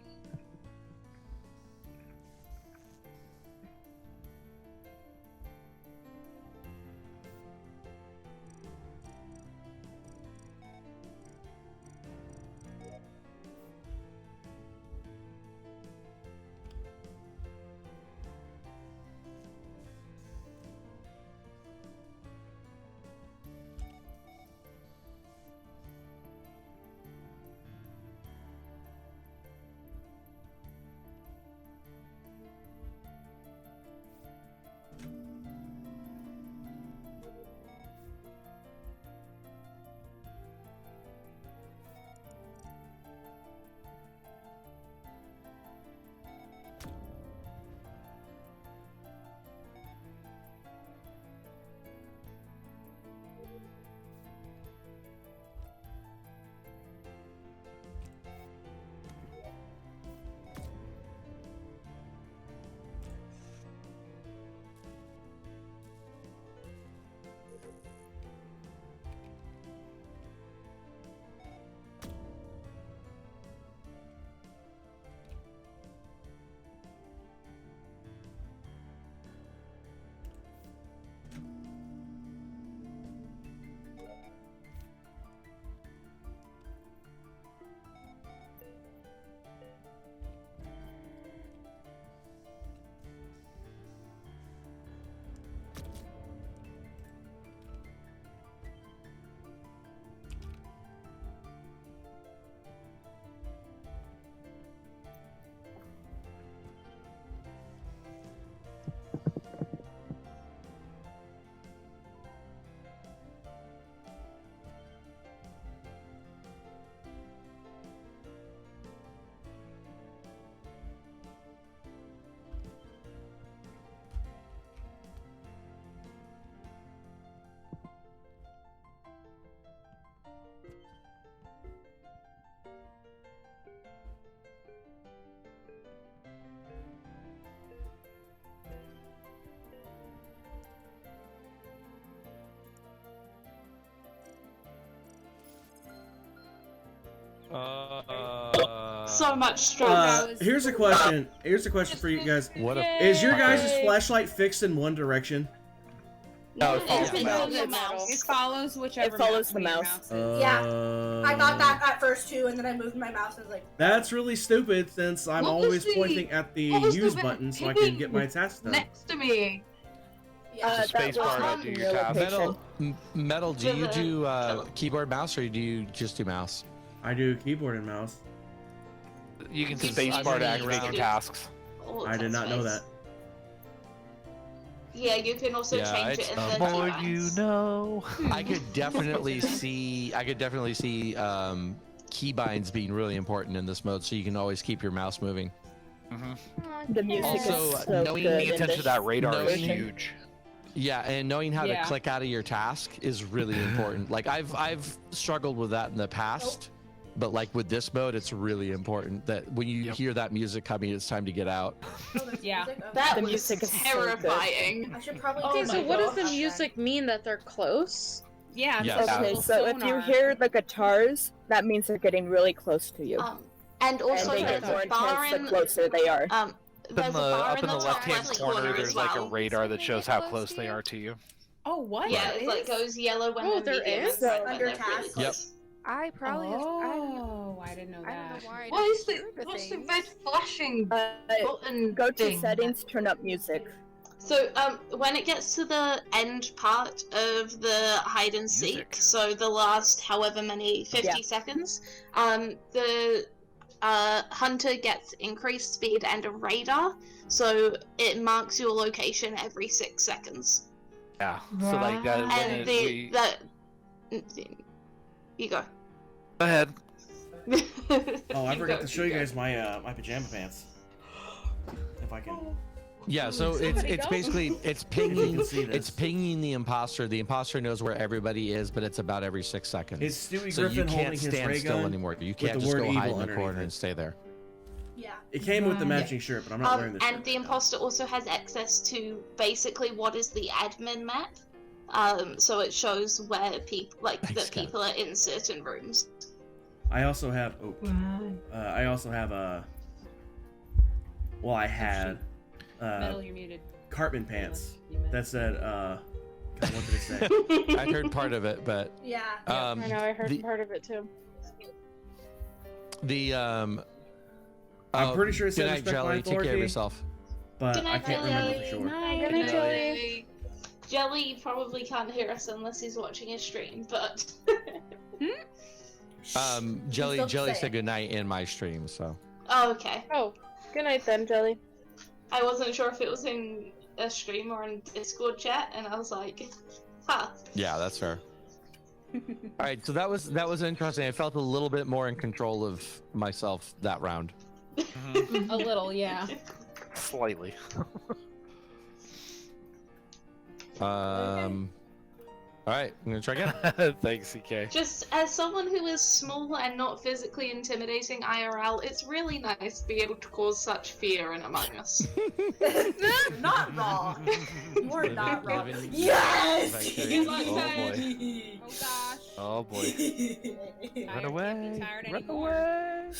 So much stronger. Here's a question. Here's a question for you guys. What Is your guys' flashlight fixed in one direction? No, it follows the the mouse. It follows whichever. It follows the way your mouse. is. Yeah, I got that at first too, and then I moved my mouse and was like, That's really stupid since I'm What was always the- pointing at the what was the use bit button so I pinging can get my task done. Next to me. It's a space bar to do your task. Metal, do you do keyboard mouse or do you just do mouse? I do keyboard and mouse. You can Because space I'm bar to running activate your around- tasks. I did not know that. Yeah, you can also Yeah, change it's it in the the more device. You know. I could definitely see. Keybinds being really important in this mode, so you can always keep your mouse moving. The music Also, is so knowing good the in attention this to that radar is version. huge. Yeah, and knowing how Yeah. to click out of your task is really important. Like I've struggled with that in the past, but like with this mode, it's really important that when you hear that music coming, it's time to get out. Yeah. That The was music is so good. terrifying. I should probably. Okay, do so my what does the gosh. music mean that they're close? Yeah. Yeah. it's a Okay, little so if you sonar. hear the guitars, that means they're getting really close to you. And also and they there's get more a bar intense the in closer they are. there's a bar Up in the top left-hand left corner, corner there's as like a well. radar that shows how close they are to you. Oh, what? Yeah, There it like is? goes yellow when Oh, they're there medium is? and red when Under they're really task? close. I probably just. Oh, I didn't know I don't that. know why. I What didn't is the do what's the things. red flashing button? Go to thing? settings, turn up music. So when it gets to the end part of the hide and seek, Music. so the last however many 50 Yeah. seconds, the Hunter gets increased speed and a radar, so it marks your location every 6 seconds. Yeah. So like that. And you go. Go ahead. Oh, I forgot to show you guys my my pajama pants. If I can. Yeah, so it's basically it's pinging the imposter. The imposter knows where everybody is, but it's about every 6 seconds. It's Stewie so Griffin you can't holding his stand ray still gun anymore. You with can't the just word go hide evil in the corner underneath and stay there. Yeah. It came with the matching shirt, but I'm not wearing this And shirt. the imposter also has access to basically what is the admin map. So it shows where people that people are in certain rooms. I also have. I also have a. Well, I had. Metal, you're muted. Cartman pants that said. God, what did it say? I heard part of it, but Yeah. I know, I heard part of it too. I'm pretty sure it said good night, respect my Jelly. Take care of authority, yourself. but Good I night, can't remember for Jelly. sure. Good night, Jelly. Jelly probably can't hear us unless he's watching his stream, but Jelly Don't say said it. goodnight in my stream, so. oh, okay. Oh, good night then, Jelly. I wasn't sure if it was in a stream or in Discord chat, and I was like, huh. Yeah, that's fair. All right, so that was interesting. I felt a little bit more in control of myself that round. A little, yeah. Slightly. All right, I'm gonna try again. Thanks, CK. Just as someone who is small and not physically intimidating IRL, it's really nice to be able to cause such fear in Among Us. You're not wrong. You are not wrong. Given- Yes! You like oh that? boy. Oh gosh. Oh boy. Run away. Tired Run anymore. away.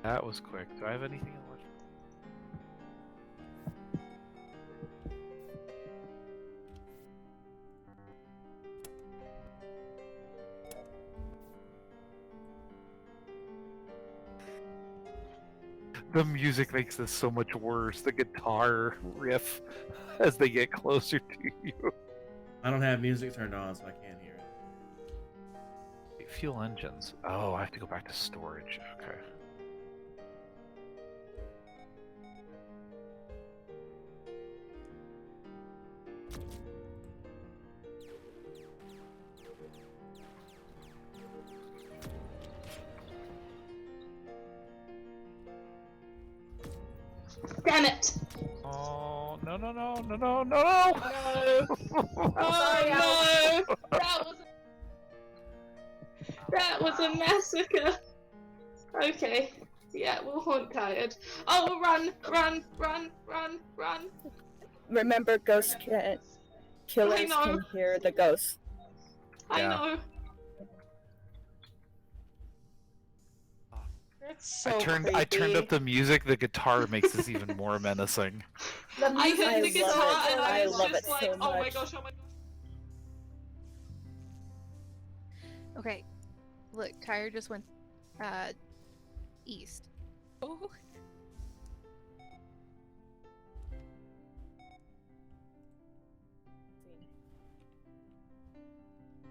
That was quick. Do I have anything in left? The music makes this so much worse. The guitar riff as they get closer to you. I don't have music turned on, so I can't hear it. Fuel engines. Oh, I have to go back to storage. Okay. Damn it! Oh, no, no, no, no, no, no, no! Oh no! That was a massacre! Okay. Yeah, we'll hunt tired. Oh, run, run, run, run, run! Remember, ghosts can't. Killers know. can hear the ghosts. I Yeah. know. It's so I turned up the music. The guitar makes this even more menacing. The I music heard the is guitar so and good. I was love just it like, so oh my much. gosh, oh my Okay, look, Tyre just went east. Oh.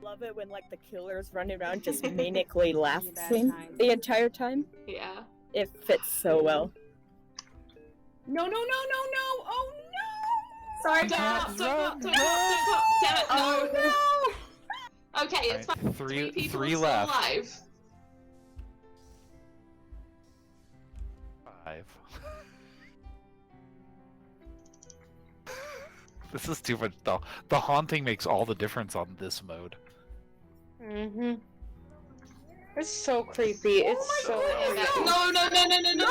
Love it when like the killer's running around just manically laughing times. the entire time. Yeah. It fits so well. No, no, no, no, no! Oh no! Sorry, Don't Dad. pop, don't pop, don't pop, damn it, no! Oh Okay, it's fine. Three People three are still left. alive. 5. This is too much. The haunting makes all the difference on this mode. Mm-hmm. It's so creepy. It's so. No, no, no, no, no, no!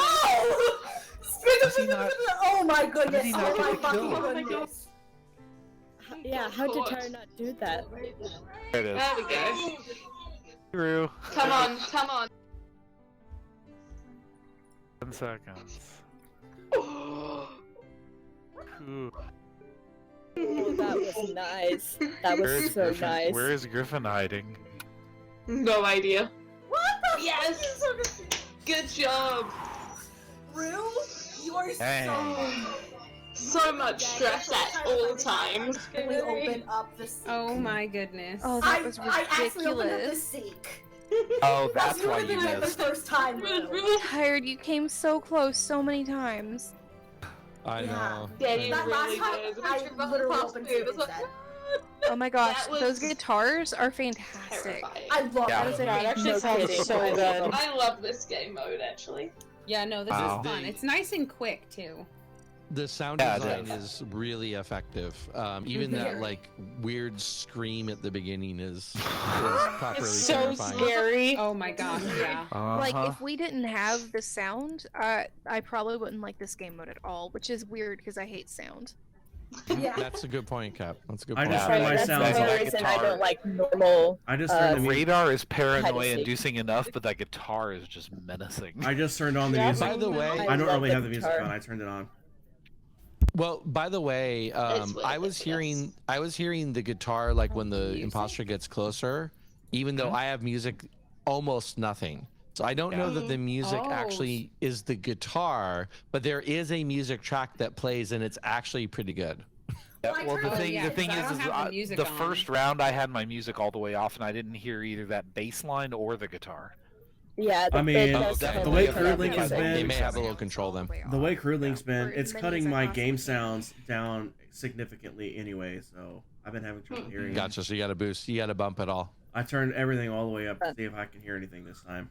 Oh my goodness! he not Oh my get the fucking kill? goodness! Yeah, how did Tyre not do that? There it is. There we go. Through. Come on, come on. 10 seconds. Ooh. Oh, that was nice. That Where was is so Griffin? nice. Where is Griffin hiding? No idea. What the Yes. fuck is so good? Good job. Rue, you are So much stress at all times. We open up the sink. Oh my goodness. Oh, that was I actually opened up the ridiculous. sink. Oh, that's You why would've you been like the missed. first time. Rue. Tired. You came so close so many times. I know. Yeah, you That really last did. time, I literally opened it instead. Oh my gosh, That was those guitars are fantastic. Terrifying. I love Yeah. That is a Yeah, it big actually no sounds kidding. so I love good. them. I love this game mode actually. Yeah, no, this Wow. is fun. It's nice and quick too. The sound Yeah, it design is. is really effective. Even that like weird scream at the beginning is properly It's so terrifying. scary. Oh my gosh, yeah. Like, Uh-huh. if we didn't have the sound, I probably wouldn't like this game mode at all, which is weird because I hate sound. Yeah. That's a good point, Cap. That's a good I point. just turned my That's sounds the off. only reason I don't like normal. I just Uh, turned the The music. radar is Hide paranoia-inducing enough, but that guitar is just menacing. I just turned on the Yeah, music. By the way, I don't love really the have the music guitar. on. I turned it on. well, by the way, It's I was hearing the guitar like when the Music? imposter gets closer, even though I have music almost nothing. So I don't know that the music Oh. actually is the guitar, but there is a music track that plays and it's actually pretty good. Yeah, Well, I well, the turned- thing, yeah, the 'cause thing I is, don't have the music the on. first round I had my music all the way off, and I didn't hear either that bass line or the guitar. Yeah, I mean, does the totally way turn Crew up Link has music. been- They may have a little control then. The way Crew Link's been, For it's as cutting many as I my game possibly can. sounds down significantly anyway, so I've been having trouble hearing it. Gotcha. So you got to boost. You got to bump it all. I turned everything all the way up to see if I can hear anything this time.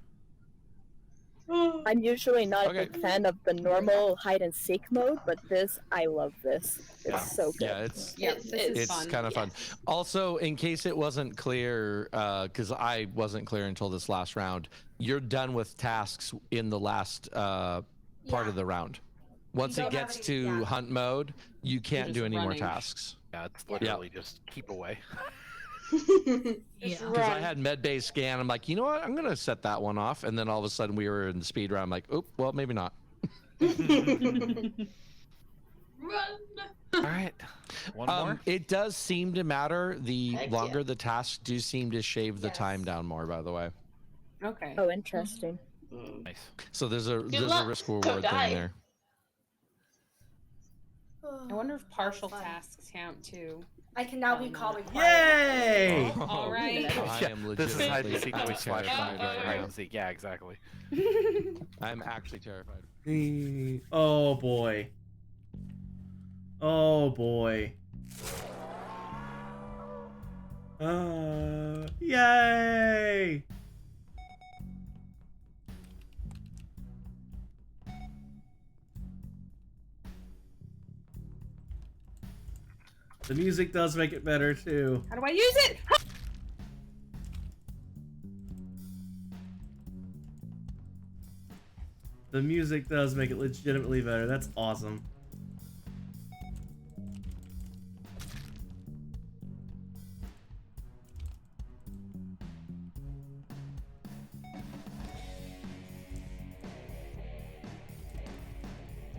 I'm usually not Okay. a big fan of the normal hide and seek mode, but this, I love this. It's Yeah. so good. Yeah, it's Yeah, this is it's fun. kind of fun. Also, in case it wasn't clear, because I wasn't clear until this last round, you're done with tasks in the last part of the round. Once it don't have gets any- to yeah. hunt mode, you can't just do any more running. tasks. Yeah, it's literally just keep away. Yeah. Because I had med bay scan, I'm like, you know what? I'm gonna set that one off, and then all of a sudden we were in the speed round. I'm like, oop, well maybe not. Run. All right, one more. It does seem to matter. The Heck longer yeah. the tasks do seem to shave the time down more. By the way, Okay. Oh, interesting. Nice. so there's a luck. risk Go reward die. thing there. I wonder if partial tasks count too. I can now be calm and quiet. Yay! All right. I am This is hide and seek legitimately voice slash terrified right hide now. and seek. Yeah, exactly. I'm actually terrified. Oh boy. Oh boy. Yay! The music does make it better too. How do I use it? The music does make it legitimately better. That's awesome.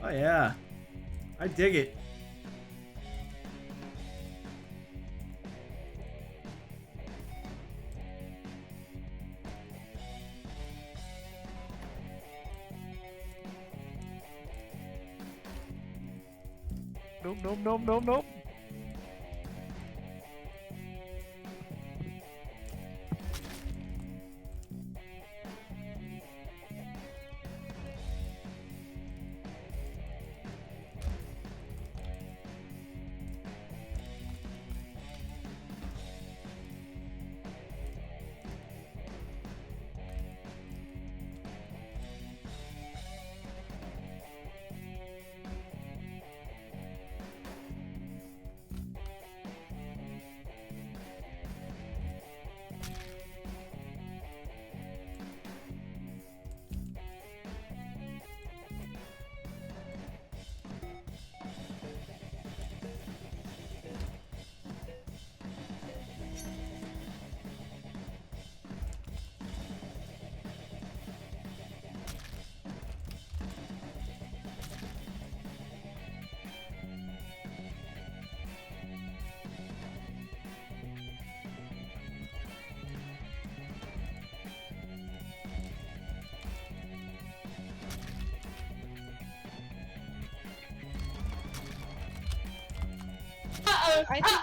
Oh yeah. I dig it. Nope, nope, nope, nope, nope.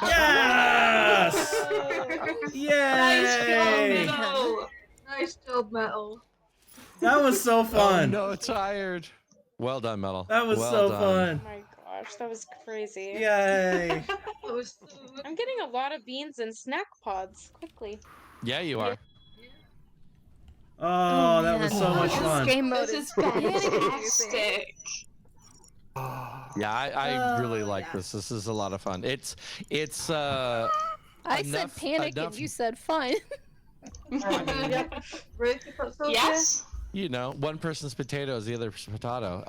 Yes! Yay! Nice job, Metal. That was so Oh, fun. no, tired. Well done, Metal. That was well so done. fun. Oh my gosh, that was crazy. Yay! I'm getting a lot of beans and snack pods quickly. Yeah, you are. Oh, that was so much fun. Game mode This is is fantastic. Yeah, I really like this. This is a lot of fun. It's I said enough- panic enough- and you said fun. Yes. You know, one person's potato is the other's potato.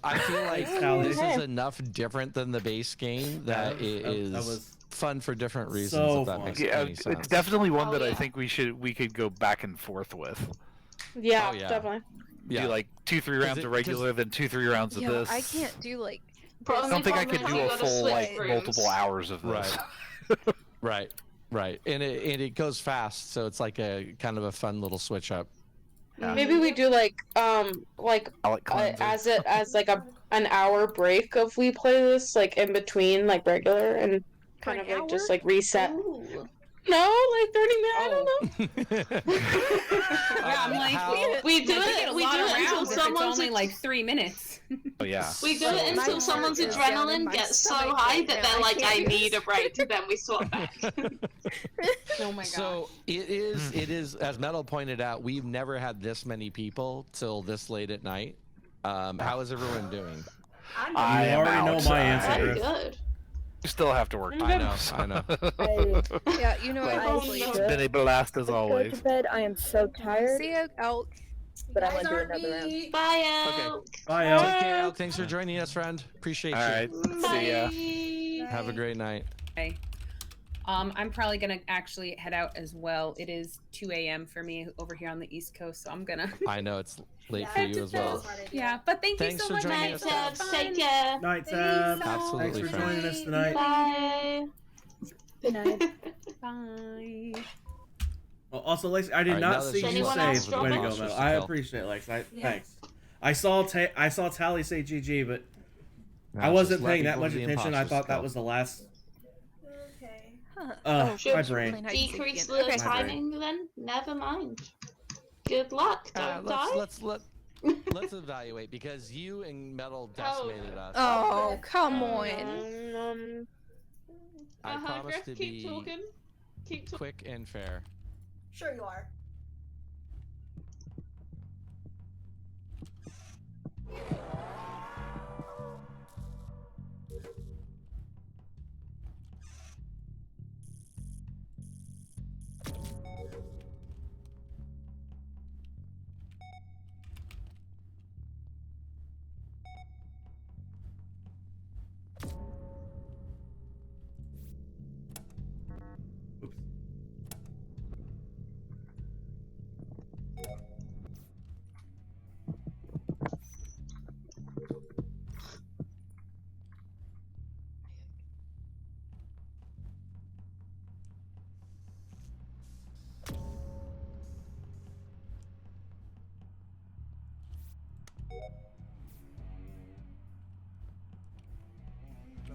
I feel like Sally. this is enough different than the base game that it is that was fun for different reasons. so if that fun. makes Yeah, any sense. it's definitely one Oh, that I yeah. think we could go back and forth with. Yeah, Oh, yeah. definitely. Yeah. Do like 2-3 rounds it- of regular, then 2-3 rounds of Yo, this. I can't do like. But I only don't think I problem could is do you a gotta full split like rooms. multiple hours of this. Right, right, and it goes fast, so it's like a kind of a fun little switch up. Yeah. Maybe we do like Palate cleanser. as like an hour break of we play this like in between like regular and kind of like just like reset. Ooh. No, like 30 minutes. I don't know. Yeah, I'm like, We do I think it. get a We lot do of it until rounds if it's someone's only like 3 minutes. Oh yeah. We do it My until someone's heart is down in adrenaline my gets so stomach high right that now. they're I like, can't I do need this. a break, then we swap back. Oh my god. So it is as Metal pointed out, we've never had this many people till this late at night. How is everyone doing? I You am already know out. my answer, Very Griff. good. You still have to work. I know, I know. Yeah, you know I I can see sleep. you. It's been a blast as Go always. to bed. I am so tired, See ya, Elk. but I want to do another round. Bye, Okay. Elk. Bye, Take Elk. care, Elk. Thanks for joining us, friend. Appreciate All you. right. See ya. Have a great night. Okay. I'm probably gonna actually head out as well. It is 2 a.m. for me over here on the East Coast, so I'm gonna. I know it's late Yeah, for you as well. Yeah, but thank Thanks you so for much. joining Night, us, It was Tabs. fun. Take care. Night, Thanks, Tab. Absolutely, Thanks for friend. joining us tonight. Bye. Good night. Bye. Well, also, Lex, I did Alright, now not that see she's you Anyone else save. drop Way to off? go, Metal. I appreciate it, Lex. Thanks. I saw Tally say GG, but Now I just wasn't let paying that people much to the attention. I imposters thought that go. was the last. Okay. My Should brain. Playing hide and seek decrease again. the Okay. timing then? Never mind. Good luck. Don't die. Let's evaluate because you and Metal decimated us. Oh, come on. I promise Griff, to keep be talking. Keep talking. quick and fair. Sure you are.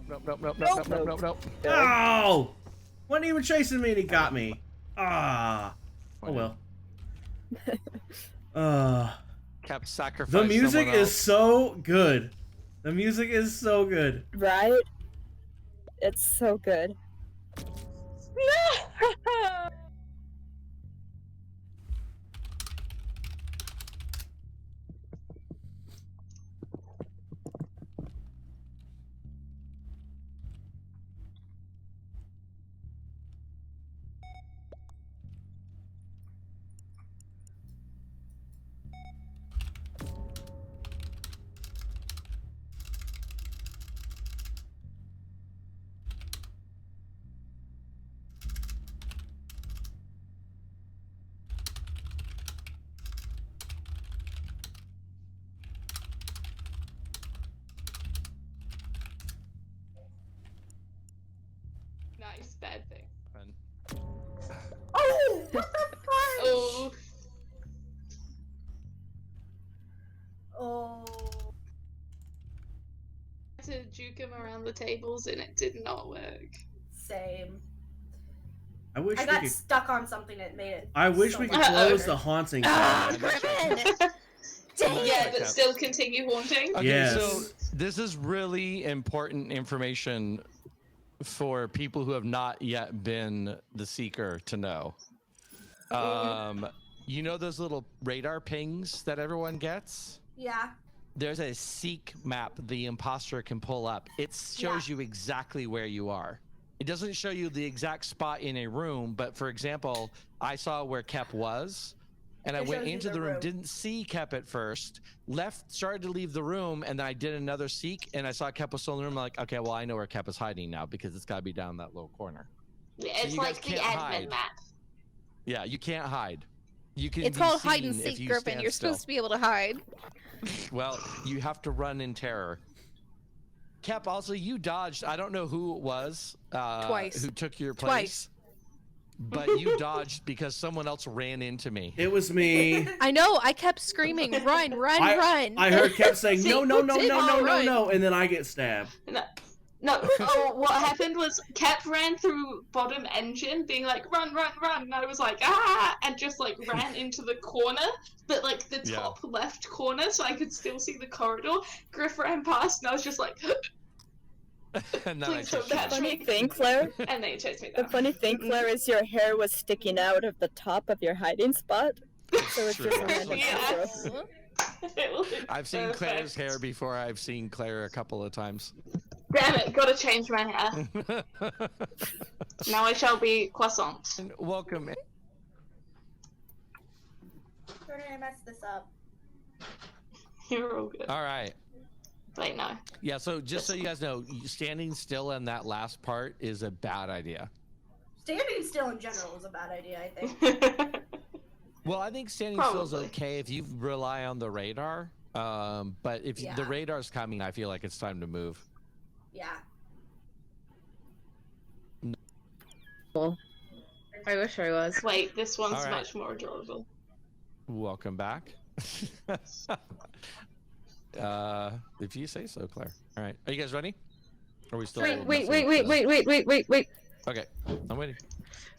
Nope. Oh! Wasn't even chasing me and he got me. Ah. Oh well. Kept sacrificing. The music is so good. The music is so good. Right? It's so good. Nice, bad thing. Oh! What the fuck? Oh. Oh. To juke him around the tables and it did not work. Same. I wish I we got could. stuck on something that made it. I wish so we could much close better. the haunting. Ah, tab. Yeah, but still continue haunting. Okay, Yes. so this is really important information for people who have not yet been the seeker to know. You know those little radar pings that everyone gets? Yeah. There's a seek map the imposter can pull up. It shows you exactly where you are. It doesn't show you the exact spot in a room, but for example, I saw where Kep was, and I It went shows you into the the room, room. didn't see Kep at first, started to leave the room, and then I did another seek, and I saw Kep was still in the room. I'm like, okay, well, I know where Kep is hiding now because it's got to be down that little corner. Yeah, So it's you guys like the can't admin hide. map. Yeah, you can't hide. You can. It's be called hide and seen if seek, you Griffin. stand You're still. supposed to be able to hide. Well, you have to run in terror. Kep, also, you dodged. I don't know who it was Twice. who took your place. Twice. But you dodged because someone else ran into me. It was me. I know. I kept screaming, "Run, run, run!" I heard Kep saying See, no, no, no, did no, all no, no, right. no, and then I get stabbed. No, oh, what happened was Kep ran through bottom engine, being like, run, run, run, and I was like, ah, and just like ran into the corner, but like the Yeah. top left corner, so I could still see the corridor. Griff ran past, and I was just like, And then I please don't took you catch down. me. Funny thing, Claire. And then he chased me The down. funny thing, Claire, is your hair was sticking out of the top of your hiding spot. So it's True. just a random Yes. afro. It was I've seen perfect. Claire's hair before. I've seen Claire a couple of times. Damn it, gotta change my hair. Now I shall be croissant. And welcome. Where did I mess this up? You're all good. All right. Wait, no. Yeah, so just so you guys know, standing still in that last part is a bad idea. Standing still in general is a bad idea, I think. Well, I think standing still is Probably. okay if you rely on the radar. But if the Yeah. radar's coming, I feel like it's time to move. Yeah. I wish I was. Wait, this one's All right. much more adorable. Welcome back. If you say so, Claire. All right, are you guys ready? Are we still? Wait, messing with wait. the- Okay, I'm waiting.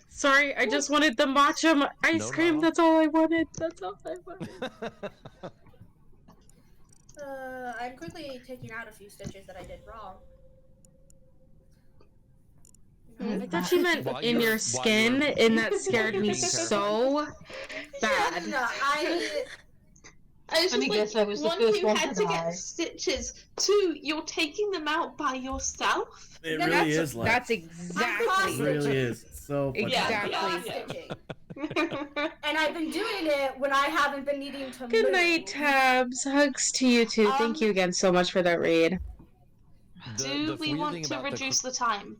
Sorry, I just wanted the matcha ice No, cream. no. That's all I wanted. That's all I wanted. I'm quickly taking out a few stitches that I did wrong. I thought you meant While in you were- your while skin, you were- and that scared me being careful. so bad. No, I was Let me just guess, I was the one, first you one had to to die. get stitches. Two, you're taking them out by yourself. It No, really is like. That's It exactly. really is. It's so funny. Yeah. Exactly. stitching. And I've been doing it when I haven't been needing to Good move. night, Tabs. Hugs to you too. Thank you again so much for that raid. Do we weird want thing to about reduce the time?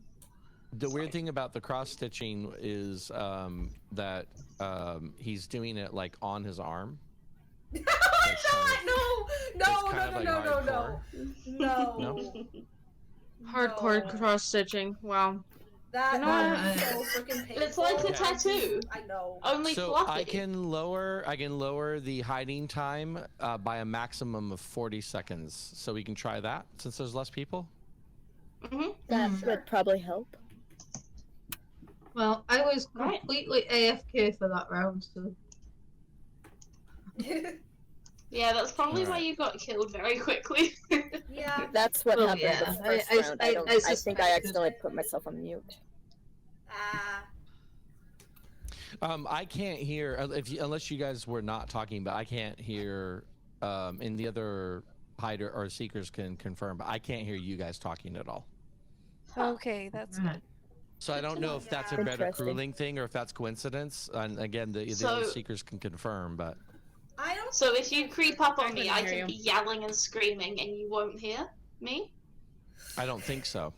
The weird thing about the cross stitching is that he's doing it like on his arm. No, no, kind of, like, no. No? Hardcore cross stitching. Wow. That You know that what? is so freaking painful. It's like a tattoo. I know. Only So fluffy. I can lower the hiding time by a maximum of 40 seconds. So we can try that since there's less people. That would probably help. Well, I was Right. completely AFK for that round, so. Yeah, that's probably why Alright. you got killed very quickly. Yeah. That's what Well, happened yeah, the first I- round. I- don't, I I think I suspected. accidentally put myself on mute. I can't hear unless you guys were not talking, but I can't hear. And the other hider or seekers can confirm, but I can't hear you guys talking at all. Okay, that's good. So I don't know if that's a better Interesting. crewing thing or if that's coincidence. And again, the So- other seekers can confirm, but I don't. So if you creep up on me, couldn't I hear can you. be yelling and screaming and you won't hear me? I don't think so.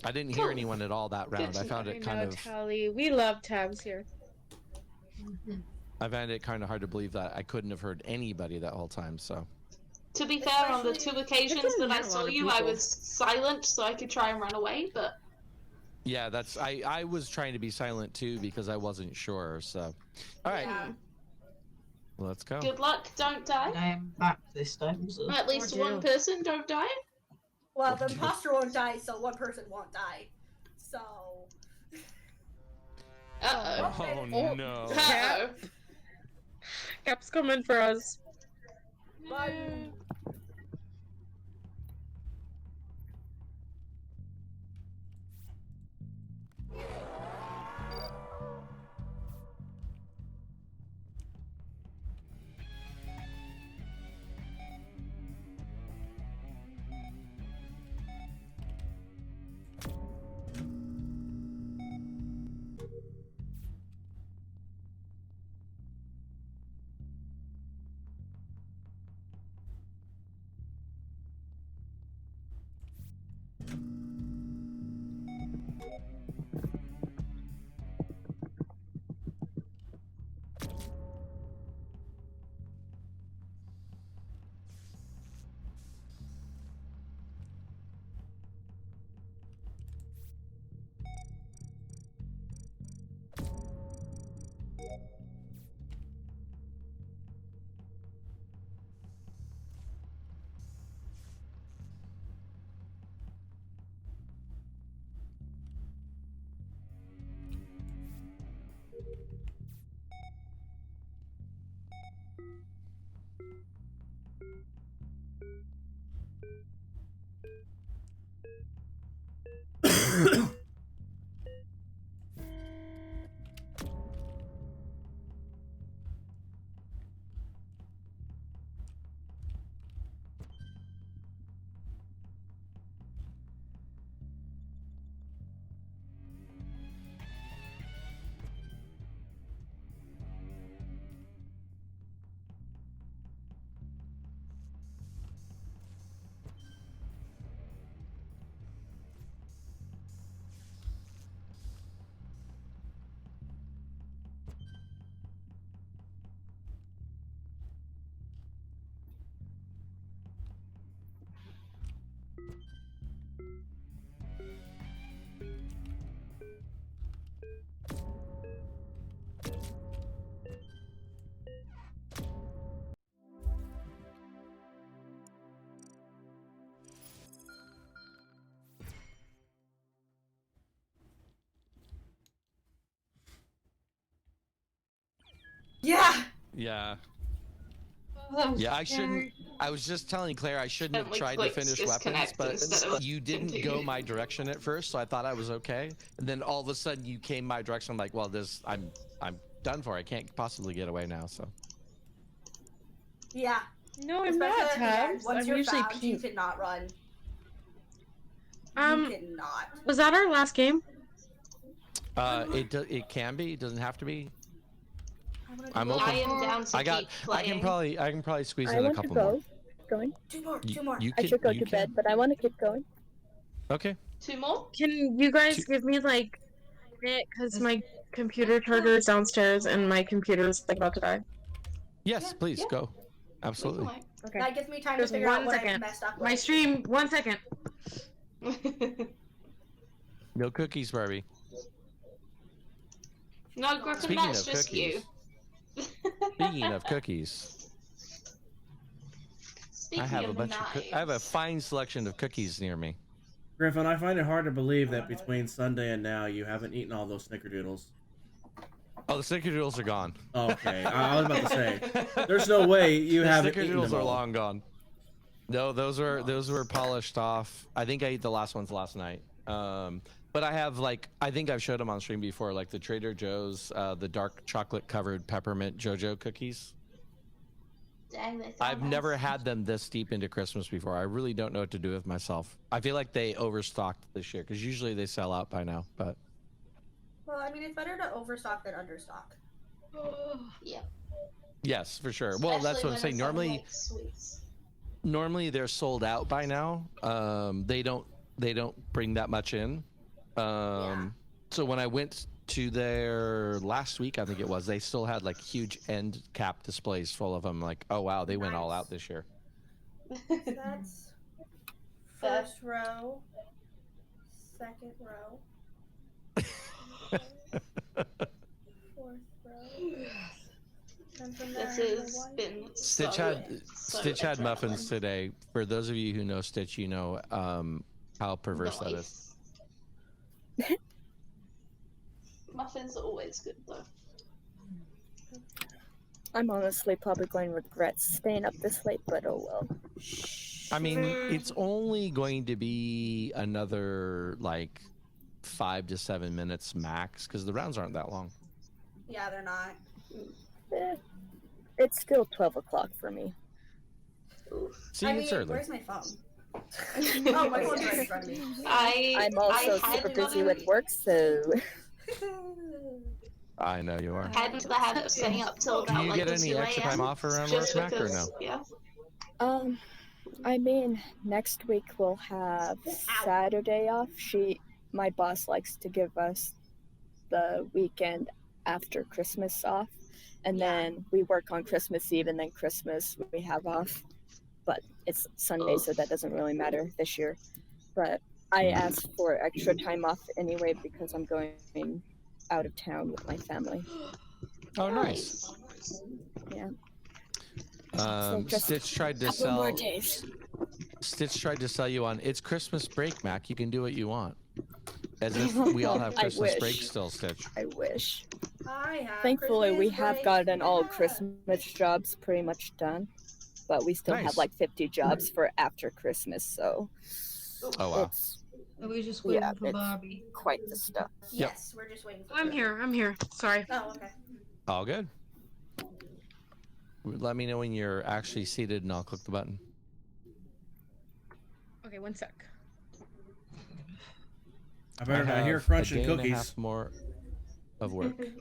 I didn't hear Cool. anyone at all that round. I found it kind of. Tally. We love Tabs here. I found it kind of hard to believe that I couldn't have heard anybody that whole time. So To be fair, on the Especially- two occasions didn't that I hit a saw lot of you, I people. was silent so I could try and run away, but yeah, that's I was trying to be silent too because I wasn't sure. So, all right, Yeah. let's go. good luck, don't die. I am back this time, so. At least Oh, one dear. person don't die. Well, the imposter won't die, so one person won't die. So Oh no. Uh-oh. Cap's coming for us. Yeah. Yeah. Yeah, I shouldn't. I was just telling Claire I shouldn't have tried to finish weapons, but you didn't go my direction at first, so I thought I was okay. And then all of a sudden you came my direction. I'm like, well, I'm done for. I can't possibly get away now. So. Yeah. No, I'm Especially not, at the end. Tabs. Once I'm you're usually found, you cannot run. You cannot. Was that our last game? It can be. It doesn't have to be. I'm Well, open. I am down to I keep playing. can probably squeeze I in a want to couple go. more. Going. Two more. You I can- should go you to can. bed, but I want to keep going. Okay. 2 more? Can you guys give me like a minute? Because my computer charger is downstairs and my computer is like about to die. Yes, please go. Absolutely. Okay. That gives me time Just to figure out 1 what I second. messed up My with. stream. 1 second. No cookies, Barbie. No, Griffin, Speaking that's of just cookies. you. Speaking of cookies, Speaking I have a of bunch of. I have a fine selection of cookies near me. Griffin, I find it hard to believe that between Sunday and now you haven't eaten all those snickerdoodles. Oh, the snickerdoodles are gone. Okay, I was about to say, there's no way you The haven't eaten snickerdoodles them are all. long gone. No, those were polished off. I think I ate the last ones last night. But I have I think I've showed them on stream before, like the Trader Joe's, the dark chocolate covered peppermint JoJo cookies. Dang, they sound I've nice. never had them this deep into Christmas before. I really don't know what to do with myself. I feel like they overstocked this year because usually they sell out by now. But Well, I mean, it's better to overstock than understock. Yeah. yes, for sure. Well, that's what I'm saying. Normally they're sold out by now. They don't bring that much in. So when I went to their last week, I think it was, they still had like huge end cap displays full of them. Like, oh wow, they went all out this year. That's first row, second row, fourth row. And from there, This has one. been Stitch so, had so Stitch had muffins adrenaline. today. For those of you who know Stitch, you know how perverse that is. Muffins are always good though. I'm honestly probably going to regret staying up this late, but oh well. I mean, it's only going to be another like 5 to 7 minutes max because the rounds aren't that long. Yeah, they're not. It's still 12 o'clock for me. See, I it's mean, early. where's my phone? Oh, my phone's right in front of me. I'm also super busy with work, so. I know you are. I had into the habit of staying up till Do about you like get any 2 extra a.m. time off around just work, Mac, or because, no? Yeah. I mean, next week we'll have Saturday off. My boss likes to give us the weekend after Christmas off, and then we work on Christmas Eve, and then Christmas we have off. But it's Sunday, so that doesn't really matter this year. But I asked for extra time off anyway because I'm going out of town with my family. Oh, nice. Yeah. Stitch tried to couple more sell. days. Stitch tried to sell you on it's Christmas break, Mac. You can do what you want. As if we all have I Christmas wish. break still, Stitch. I wish. I have Thankfully, we Christmas have break. gotten all Christmas jobs pretty much done, but we still Nice. have like 50 jobs for after Christmas, so Oh wow. it's Are we just waiting yeah, for it's Barbie? quite the stuff. Yes, we're just waiting for I'm here. I'm here. Sorry. Oh, okay. All good. Let me know when you're actually seated, and I'll click the button. Okay, one sec. I better not hear have crunching a day and a cookies. half more of work, and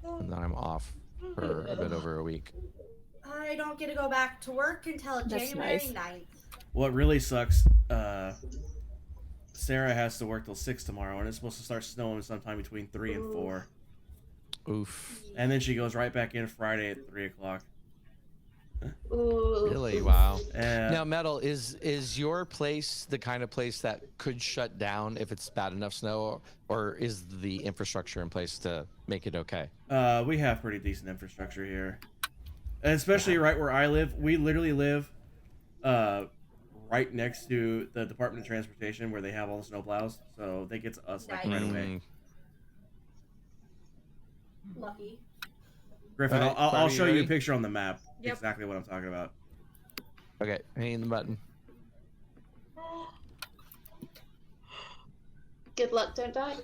then I'm off for a bit over a week. I don't get to go back to work until That's January nice. 9th. What really sucks, Sarah has to work till 6 tomorrow, and it's supposed to start snowing sometime between 3 and 4. Oof. And then she goes right back in Friday at 3 o'clock. Really? Wow. And Now, Metal, is your place the kind of place that could shut down if it's bad enough snow, or is the infrastructure in place to make it okay? we have pretty decent infrastructure here. And especially right where I live. We literally live right next to the Department of Transportation where they have all the snowplows. So they get to us like right away. Lucky. Griffin, Alright, I'll Barbie, show you you a ready? picture on the map. Yep. Exactly what I'm talking about. Okay, hitting the button. Good luck, don't die.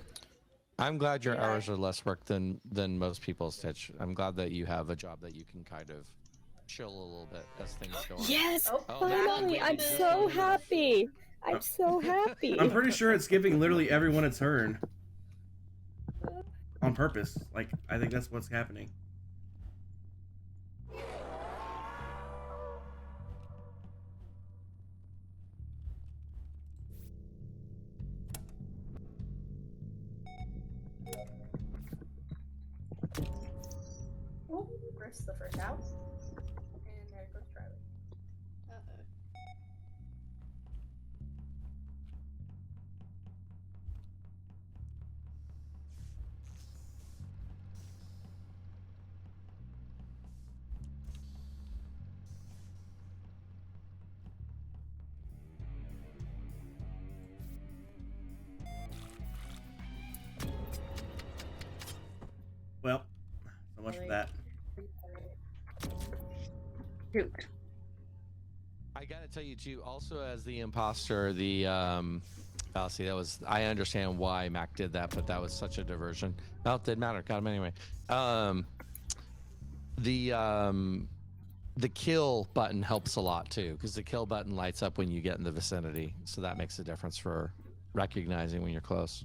I'm glad your hours are less work than most people's, Stitch. I'm glad that you have a job that you can kind of chill a little bit as things go on. Yes, Oh, finally! I'm so happy. I'm so happy. I'm pretty sure it's giving literally everyone a turn. On purpose. Like, I think that's what's happening. Oh, Griff's the first out. And there goes Charlie. Well, so much for that. I gotta tell you too. Also, as the imposter, I'll see that was. I understand why Mac did that, but that was such a diversion. No, it didn't matter. Got him anyway. The kill button helps a lot too, because the kill button lights up when you get in the vicinity, so that makes a difference for recognizing when you're close.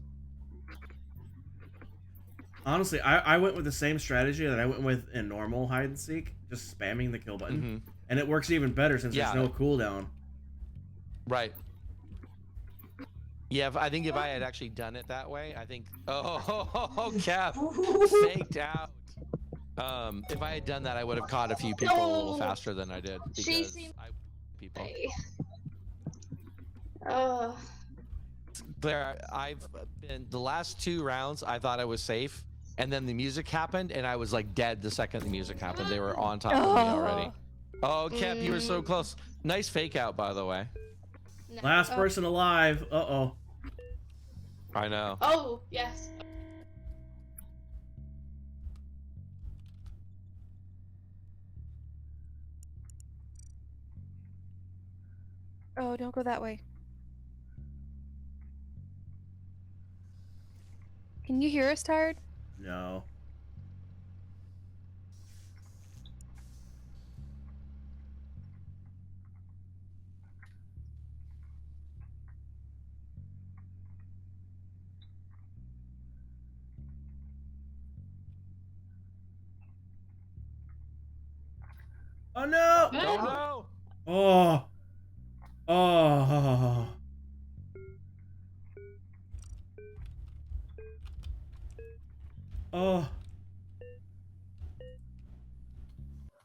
Honestly, I went with the same strategy that I went with in normal hide and seek, just spamming the kill button. And it works even better since there's no cooldown. Right. Yeah, I think if I had actually done it that way, I think. Oh, Cap, faked out. If I had done that, I would have caught a few people a little faster than I did. She Because seemed. people. There, I've been the last 2 rounds. I thought I was safe, and then the music happened, and I was like dead the second the music happened. They were on top of me already. Oh, Cap, you were so close. Nice fake out, by the way. Last person alive. Uh-oh. I know. Oh, yes. Oh, don't go that way. Can you hear us, Tired? No. Oh no! No! Oh. Oh. Oh.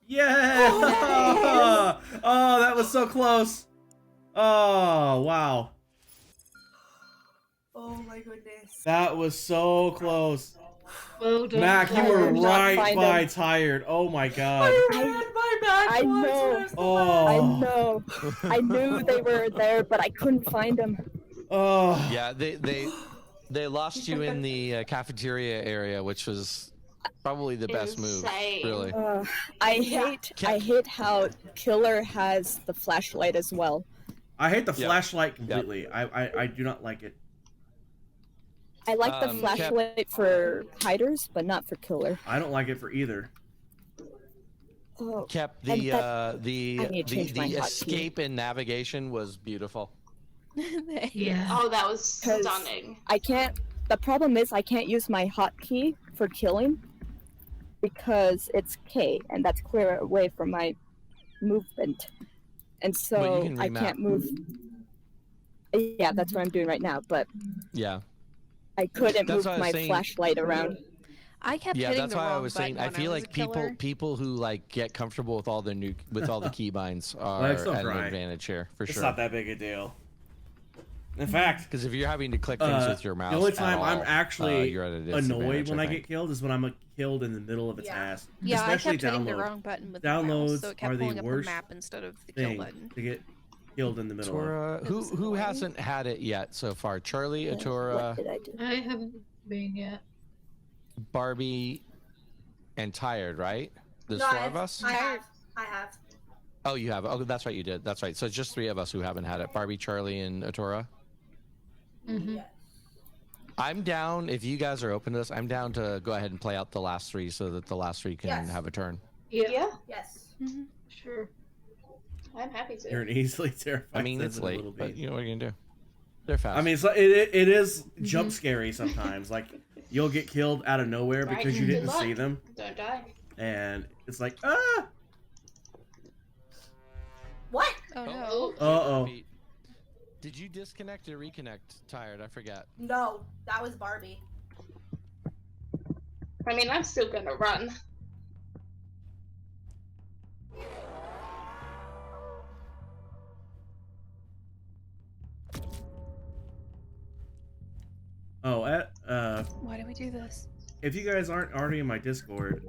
Yeah! Oh, that was so close. Oh, wow. Oh my goodness. That was so close. Well done. Mac, you I were could not right find by him. Tired. Oh my god. I know. Oh. I know. I knew they were there, but I couldn't find them. Oh. Yeah, they lost you in the cafeteria area, which was probably the best move. Insane. Really. I hate how Killer has the flashlight as well. I hate the Yep. flashlight completely. I do not like it. I like the Cap- flashlight for hiders, but not for Killer. I don't like it for either. Oh, Kept and the that- the I need to change my the hotkey. escape and navigation was beautiful. Yeah. Oh, that was 'Cause stunning. I can't. The problem is I can't use my hotkey for killing because it's K, and that's clear away from my movement, and But so you can I remap. can't move. Yeah, that's what I'm doing right now, but Yeah. I couldn't That's move what I was my saying. flashlight around. I kept Yeah, hitting that's the why I wrong was saying. button I when feel was like a killer. people who like get comfortable with all the keybinds are Well, it's still at an dry. advantage here for It's sure. not that big a deal. In fact, Because if you're having to click things with your mouse, the only at time I'm all, actually you're at a annoyed disadvantage, when I think. get killed is when I'm killed in the middle of a task. Yeah, Especially I kept hitting download. the wrong button with the Downloads mouse, so it kept are pulling the up worst the map instead of the kill thing button. to get killed in the middle of. Atura, who hasn't had it yet so far? Charlie, Atura, I haven't been yet. Barbie, and Tired, right? There's No, four of us. I have. Oh, you have. Oh, that's right, you did. That's right. So it's just three of us who haven't had it: Barbie, Charlie, and Atura. Mm-hmm. I'm down. If you guys are open to this, I'm down to go ahead and play out the last three so that the last three can Yes. have a turn. Yeah. Yes. Sure. I'm happy to. You're an easily terrified. I mean, it's sensitive late, little but beast. you know what are you gonna do? They're fast. I mean, it is jump scary sometimes. Like you'll get killed out of nowhere Right, because you good didn't luck. see them, Don't die. and it's like ah. What? Oh no. Uh-oh. Pete, did you disconnect or reconnect? Tired, I forget. No, that was Barbie. I mean, I'm still gonna run. Oh, Why do we do this? if you guys aren't already in my Discord,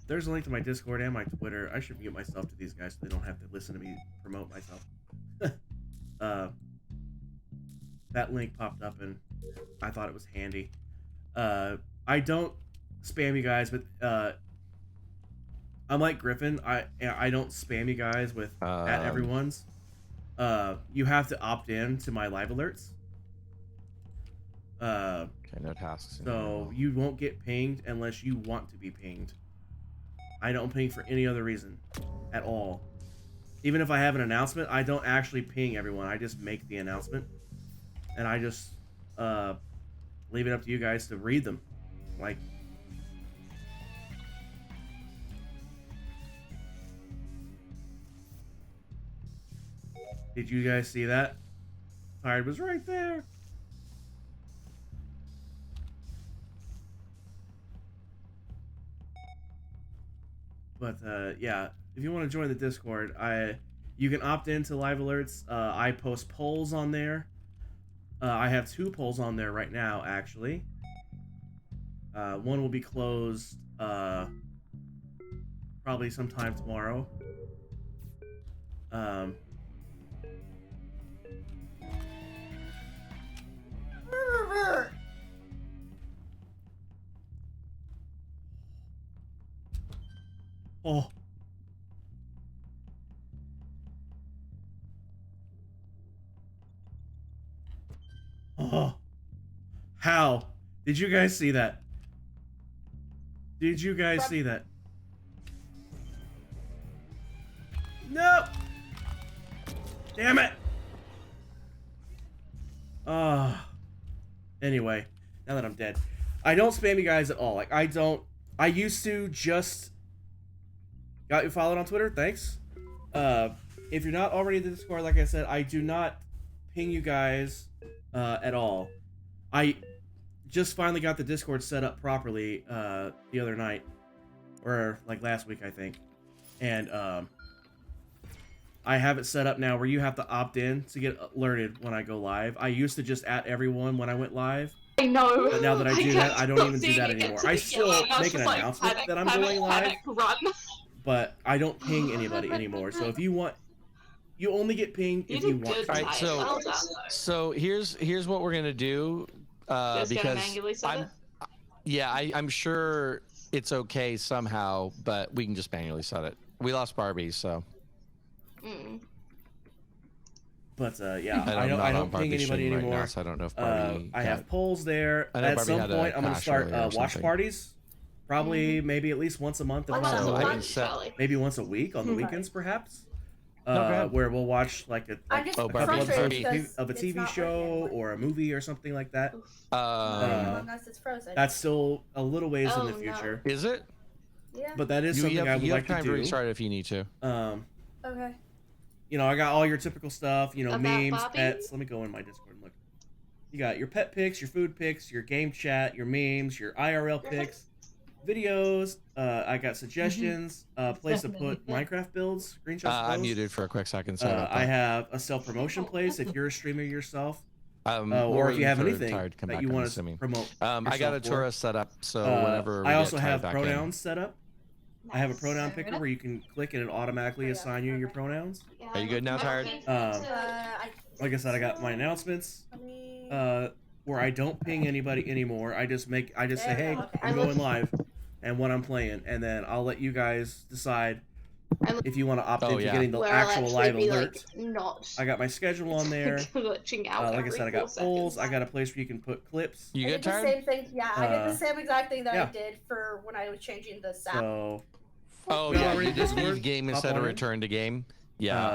there's a link to my Discord and my Twitter. I should mute myself to these guys so they don't have to listen to me promote myself. That link popped up and I thought it was handy. I don't spam you guys, but I'm like Griffin. I don't spam you guys with at everyone's. You have to opt in to my live alerts. Okay, no tasks. So you won't get pinged unless you want to be pinged. I don't ping for any other reason at all. Even if I have an announcement, I don't actually ping everyone. I just make the announcement and I just leave it up to you guys to read them. Like, did you guys see that? Tired was right there. But yeah, if you want to join the Discord, you can opt into live alerts. I post polls on there. I have 2 polls on there right now, actually. One will be closed probably sometime tomorrow. Oh. Oh. How? Did you guys see that? Did you guys see that? Nope. Damn it. Anyway, now that I'm dead, I don't spam you guys at all. Like, I used to just... Got you followed on Twitter? Thanks. If you're not already in the Discord, like I said, I do not ping you guys at all. I just finally got the Discord set up properly the other night. Or, like, last week, I think. And, I have it set up now where you have to opt in to get alerted when I go live. I used to just at everyone when I went live. I know. But now that I do that, I don't even do that anymore. I still make an like, announcement panic, that I'm panic, going live, panic, run. but I don't ping anybody anymore. So if you want, you only get pinged if you want. All right, so here's what we're gonna do Just gonna because manually set it? yeah, I'm sure it's okay somehow, but we can just manually set it. We lost Barbie, so. But yeah, I don't ping anybody right anymore. now, so I don't know if Barbie I have polls there. I know At Barbie some had a point, I'm gonna crash start earlier or watch something. parties. Probably maybe at least once a month, if Like not once a more. month, Charlie. Maybe once a week on the Okay. weekends, perhaps. go ahead. Where we'll watch like a I'm just couple frustrated episodes because of a it's TV not show or a movie or something like that. Unless it's frozen. That's still a little ways in Oh, the no. future. Is it? Yeah. But that is You something have, I would you like have time to do. restart if you need to. Okay. You know, I got all your typical stuff, you know, About memes, Bobby? pets. Let me go in my Discord and look. You got your pet pics, your food pics, your game chat, your memes, your IRL pics, videos. I got suggestions, place to put Minecraft builds, screenshots. of I'm those. muted for a quick second. Sorry about I that. have a self-promotion place if you're a streamer yourself. We're Or if you waiting have for anything Tara to come that back, you I'm want to assuming. promote. I got a yourself for. tourist set up, so whenever we I get also Tara have back in- pronouns set up. I have a pronoun picker where you can click and it automatically assign you your pronouns. Are you good now, Tired? Like I said, I got my announcements where I don't ping anybody anymore. I just say, hey, I'm going live and what I'm playing, and then I'll let you guys decide if you want to opt into getting the Where I'll actual actually live be, alert. like, not I got my schedule on there. glitching out. Like I said, I got every 4 polls. seconds. I got a place where you can put clips. You I good, did the Tired? same thing. Yeah, I did the same exact thing that I yeah. did for when I was changing the SAP. So. Oh We yeah, already you just Discord, leave game hop instead of on in. return to game. Yeah,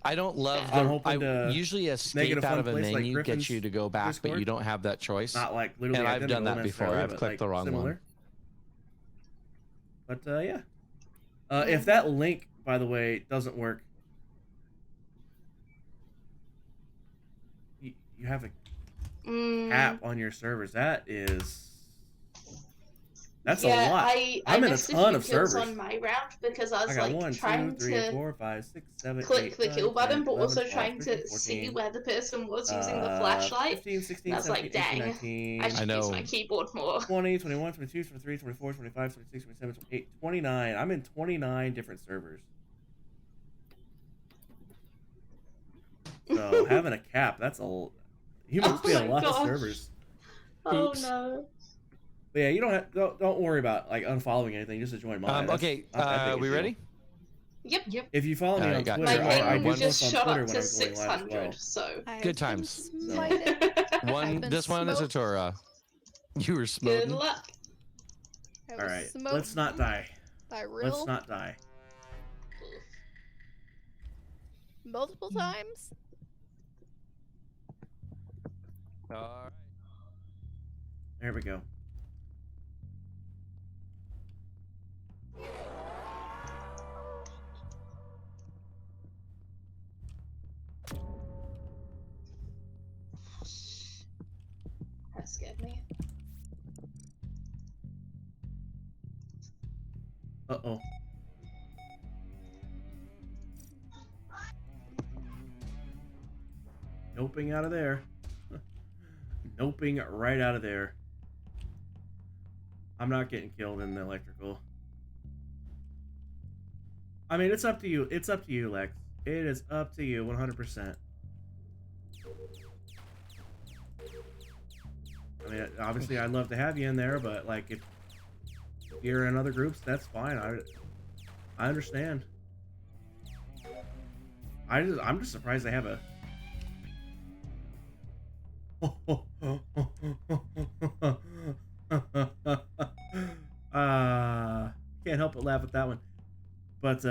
I don't love I'm the. hoping to usually make it escape a fun out of a place like menu Griffin's gets you to go back, but Discord. you don't have that choice. Not like literally and I've done identical that before. necessarily, I've but, clicked like, the wrong similar. one. But yeah. If that link, by the way, doesn't work, you have a cap on your servers. That's a lot. I'm in a missed ton few of kills servers. on my round because I was I got like 1, 2, trying 3, to 4, 5, 6, 7, click 8, the 9, kill 10, button, but 11, also 12, trying 13, to 14, see where the person was using the flashlight. 15, 16, And I was like, 17, 18, dang, 19, I should use my keyboard more. 20, 21, 22, 23, 24, 25, 26, 27, 28, 29. I'm in 29 different servers. So having a cap, that's you must be a lot of servers. Oh Oops. no. But yeah, you don't worry about like unfollowing anything. Just to join mine. That's Okay, not that big a we deal. ready? Yep. If you follow me Alright, on got Twitter, you. I do My post just on shot Twitter up when to I'm going live as well. 600, so Good times. I've been This one is a smoked. Tora. You were good smoking. luck. I was All right, smoked let's not die. by real Let's not die. multiple times. Alright. There we go. That scared me. Uh-oh. Noping out of there. Noping right out of there. I'm not getting killed in the electrical. I mean, it's up to you. It's up to you, Lex. It is up to you, 100%. I mean, obviously, I'd love to have you in there, but like, if you're in other groups, that's fine. I understand. I'm just surprised they have a. Can't help but laugh at that one. But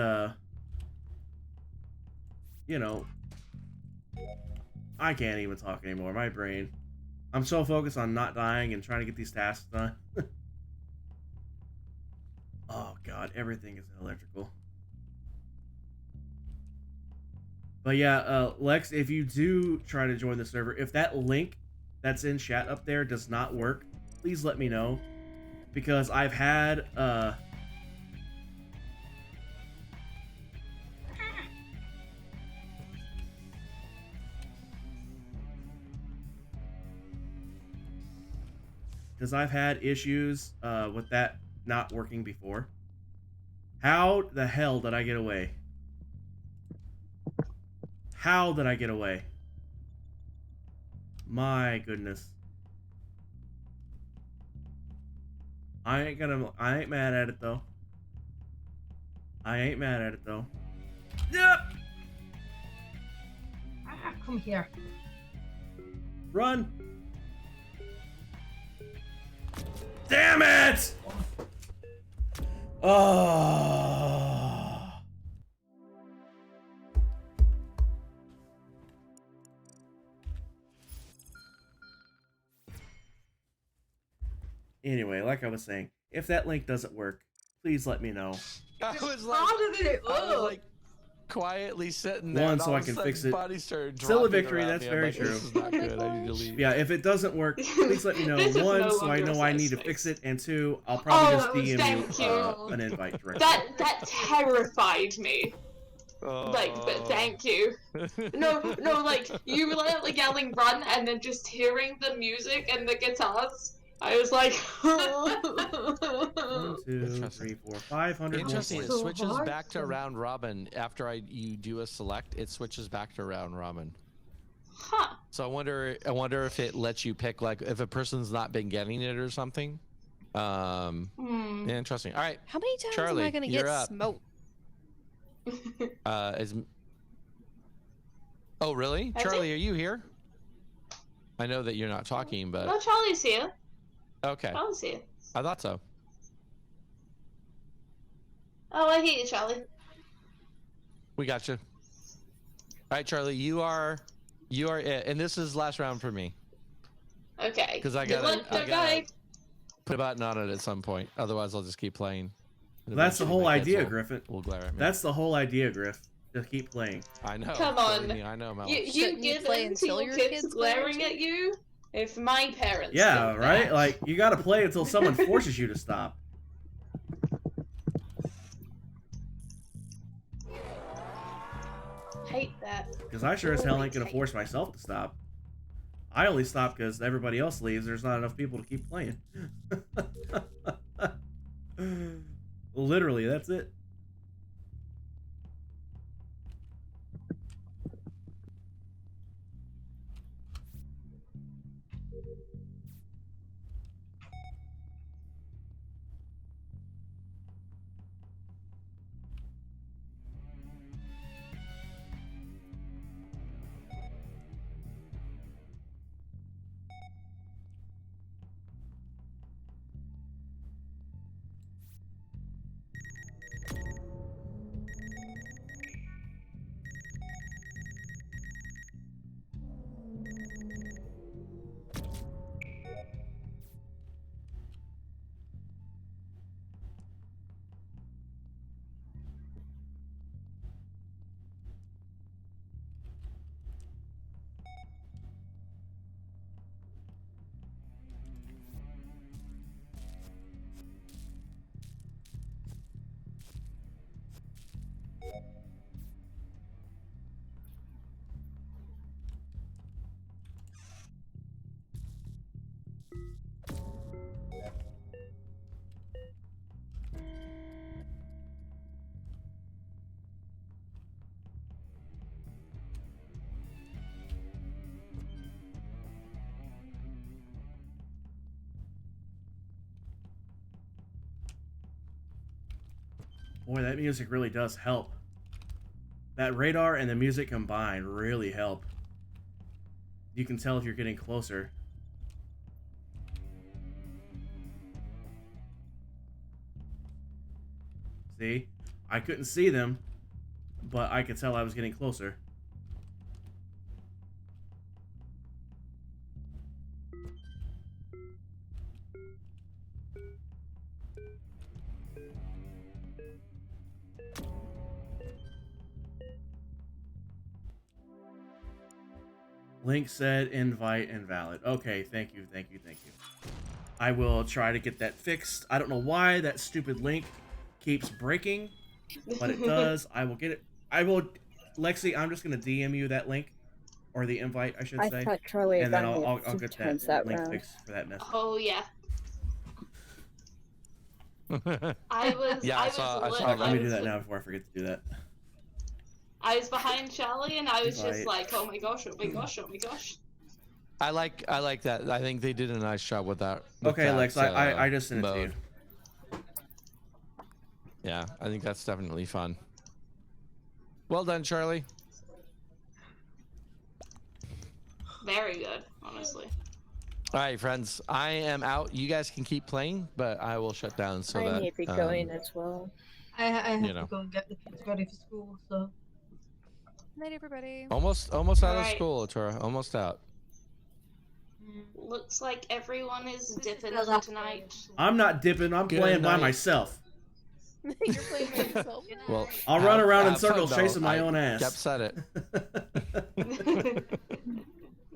you know, I can't even talk anymore. My brain. I'm so focused on not dying and trying to get these tasks done. Oh god, everything is electrical. But yeah, Lex, if you do try to join the server, if that link that's in chat up there does not work, please let me know. Because I've had issues with that not working before. How the hell did I get away? How did I get away? My goodness. I ain't mad at it though. I ain't mad at it though. Yep. Come here. Run. Damn it! Oh. Anyway, like I was saying, if that link doesn't work, please let me know. I was like quietly sitting there. One, so I can fix it. Still a victory, that's very true. This is not good. I need to leave. Yeah, if it doesn't work, please let me know. This is One, no so I longer know a I safe need to space. fix it, and two, I'll probably just DM thank you you. an invite directly. That terrified me. Like, but thank you. No, like you were like yelling "run" and then just hearing the music and the guitars. I was like, 1, 2, 3, 4, 500. Interesting. It more switches points. back to round robin after you do a select. It switches back to round robin. Huh. So I wonder if it lets you pick, like, if a person's not been getting it or something. Interesting. All right. How many times Charlie, am I gonna you're get up. smoked? Oh really? Has Charlie, are you here? I know that you're not talking, but no, Charlie's here. okay. Charlie's here. I thought so. Oh, I hear you, Charlie. We got you. All right, Charlie, you are it, and this is last round for me. Okay. Because I Good luck, gotta guy. put a button on it at some point. Otherwise, I'll just keep playing. And That's the eventually whole my kids idea, will- Griffin. will glare at me. That's the whole idea, Griff. Just keep playing. I know. Come on. believe me, I know, Mel. You Shouldn't you give play in to until your your kids kids glare glaring at at you? If my parents Yeah, did right? that. Like, you gotta play until someone forces you to stop. Hate that. Because I sure as hell ain't gonna force myself to stop. I only stop because everybody else leaves. There's not enough people to keep playing. Literally, that's it. Boy, that music really does help. That radar and the music combined really help. You can tell if you're getting closer. See? I couldn't see them, but I could tell I was getting closer. Link said invite invalid. Okay, thank you. I will try to get that fixed. I don't know why that stupid link keeps breaking, but it does. I will get it. Lexi, I'm just going to DM you that link, or the invite, I should say. I thought Charlie and then got me a I'll few get times that that link round. fixed for that message. Oh yeah. I was. Yeah, I saw was. Let me do that now before I forget to do that. I was behind Charlie, and I was just Invite. like, "Oh my gosh! Oh my gosh! Oh my gosh!" I like that. I think they did a nice job with that. with Okay, that, Lex, I just sent it to mode. you. Yeah, I think that's definitely fun. Well done, Charlie. Very good, honestly. All right, friends, I am out. You guys can keep playing, but I will shut down so I that need to be going as well. I have You know. to go and get the kids ready for school, so. Night, everybody. almost out of Alright. school, Tora. Almost out. Looks like everyone is dipping Girls for have- tonight. I'm not dipping. I'm Good playing by night. myself. You're playing by yourself. Well, I'll run around in have fun, circles though. chasing my I own ass. Yep, said it.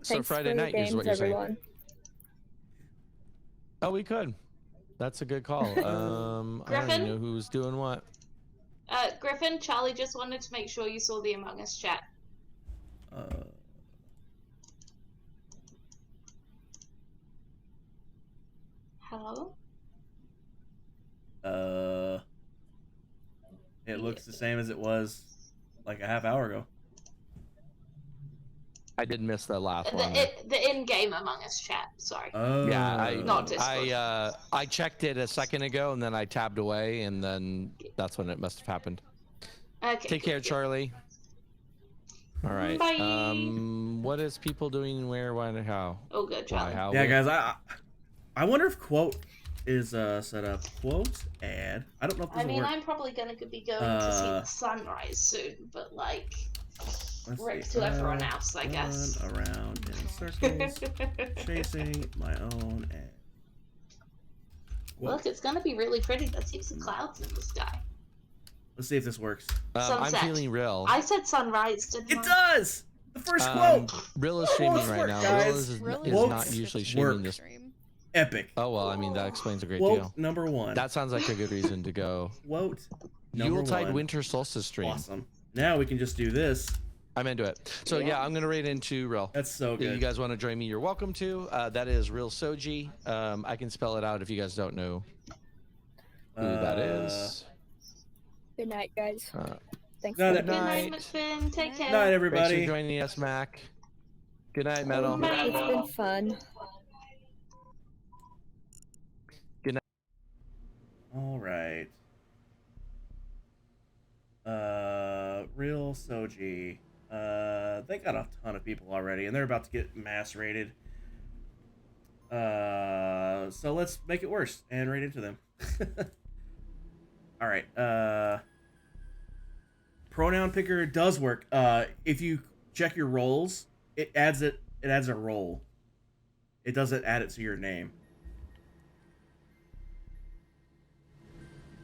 So Thanks Friday for night your is what games, you're saying. everyone. Oh, we could. That's a good call. I don't Griffin? even know who's doing what. Griffin, Charlie just wanted to make sure you saw the Among Us chat. Hello? It looks the same as it was like a half hour ago. I did miss the last one. The in-game Among Us chat. Sorry. Yeah, Not Discord. I checked it a second ago and then I tabbed away and then that's when it must have happened. Okay. Take care, Charlie. All right. Bye. What is people doing? Where? Why? And how? Oh, good, Why? Charlie. How? Yeah, where? guys, I wonder if quote is set up. Quote add. I don't know if this I will mean, work. I'm probably gonna be going to see the sunrise soon, but like, Let's rip see, to everyone else, I guess. Run around in circles, chasing my own ad. Look, it's gonna be really pretty. Let's see some clouds in the sky. Let's see if this works. I'm Sunset. feeling real. I said sunrise, didn't It does! The first quote! Real is streaming Quotes right work, now. guys. Real is Quotes not usually streaming work. this. Epic. Oh well, I mean that explains a great Quote deal. number one. That sounds like a good reason to go. Quote number Yuletide one. Winter Solstice stream. Awesome. Now we can just do this. I'm into it. So yeah, I'm gonna raid into Real. That's so If good. you guys want to join me, you're welcome to. That is Real Soji. I can spell it out if you guys don't know who that is. Good night, guys. Thanks Good for Good night, McFinn. Take care. Night, Thanks everybody. for joining us, Mac. Good night, Metal. It's been fun. Good night. All right. Real Soji. They got a ton of people already, and they're about to get mass raided. So let's make it worse and raid into them. All right. Pronoun picker does work. If you check your roles, it adds a role. It doesn't add it to your name.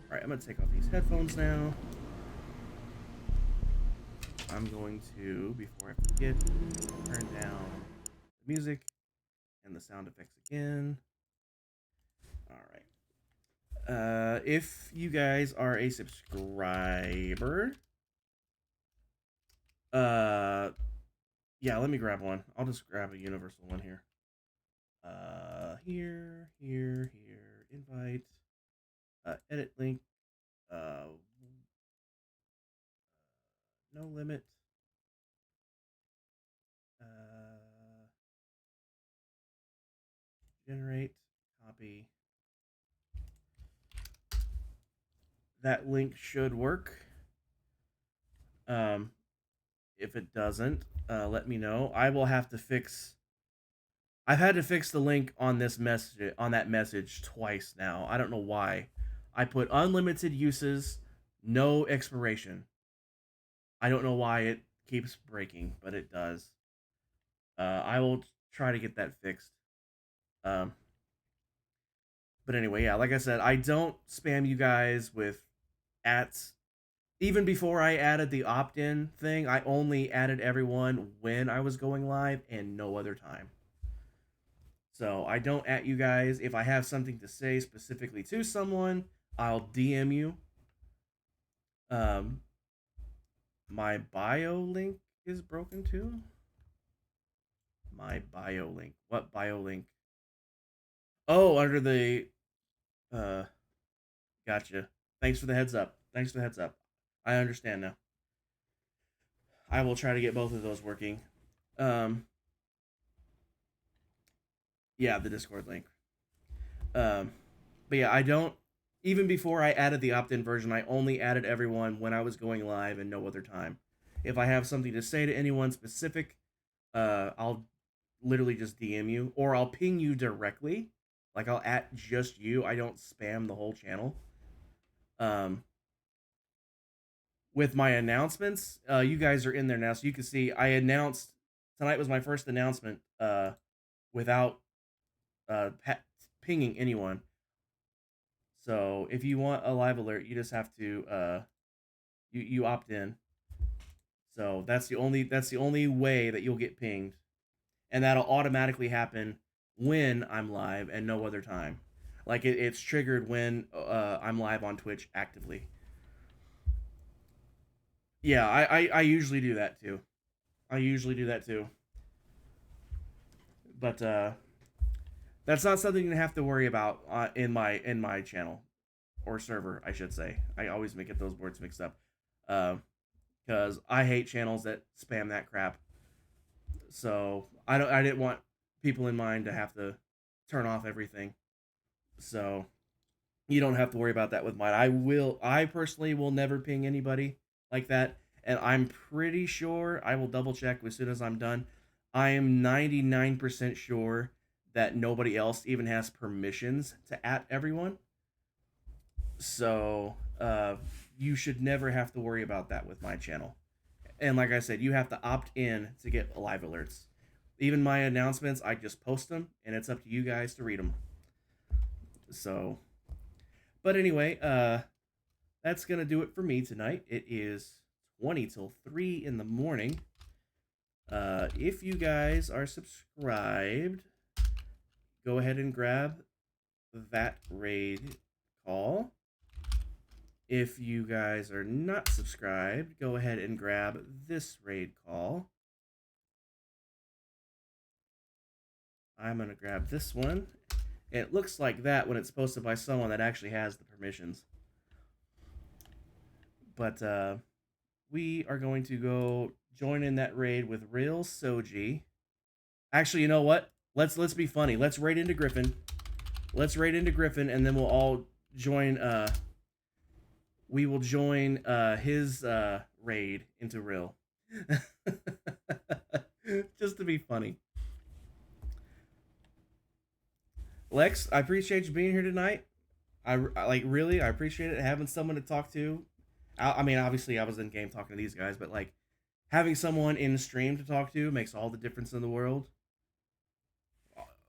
All right, I'm gonna take off these headphones now. I'm going to, before I forget, turn down the music and the sound effects again. All right. If you guys are a subscriber, yeah, let me grab one. I'll just grab a universal one here. Here, invite, edit link, no limit. Generate, copy. that link should work. If it doesn't, let me know. I will have to fix. I've had to fix the link on this message, on that message twice now. I don't know why. I put unlimited uses, no expiration. I don't know why it keeps breaking, but it does. I will try to get that fixed. But anyway, yeah, like I said, I don't spam you guys with ats. Even before I added the opt-in thing, I only added everyone when I was going live and no other time. So I don't at you guys. If I have something to say specifically to someone, I'll DM you. My bio link is broken too. My bio link. What bio link? Oh, under the gotcha. Thanks for the heads up. Thanks for the heads up. I understand now. I will try to get both of those working. Yeah, the Discord link. But yeah, I don't, even before I added the opt-in version, I only added everyone when I was going live and no other time. If I have something to say to anyone specific, I'll literally just DM you, or I'll ping you directly. Like, I'll at just you. I don't spam the whole channel. With my announcements, you guys are in there now, so you can see I announced, tonight was my first announcement without pinging anyone. So if you want a live alert, you just have to you opt in. So that's the only way that you'll get pinged, and that'll automatically happen when I'm live and no other time. Like it's triggered when I'm live on Twitch actively. Yeah, I usually do that too. But that's not something you have to worry about in my channel or server, I should say. I always get those words mixed up. Because I hate channels that spam that crap. So I didn't want people in mind to have to turn off everything. So you don't have to worry about that with mine. I personally will never ping anybody like that, and I'm pretty sure, I will double check as soon as I'm done, I am 99% sure that nobody else even has permissions to at everyone. So you should never have to worry about that with my channel. And like I said, you have to opt in to get live alerts. Even my announcements, I just post them, and it's up to you guys to read them. So, but anyway, that's going to do it for me tonight. It is 20 till 3 in the morning. If you guys are subscribed, go ahead and grab that raid call. If you guys are not subscribed, go ahead and grab this raid call. I'm going to grab this one. It looks like that when it's posted by someone that actually has the permissions. But we are going to go join in that raid with Real Soji. Actually, you know what? Let's be funny. Let's raid into Griffin. And then we'll all join. We will join his raid into Real. Just to be funny. Lex, I appreciate you being here tonight. I appreciate it, having someone to talk to. I mean, obviously I was in game talking to these guys, but like having someone in stream to talk to makes all the difference in the world.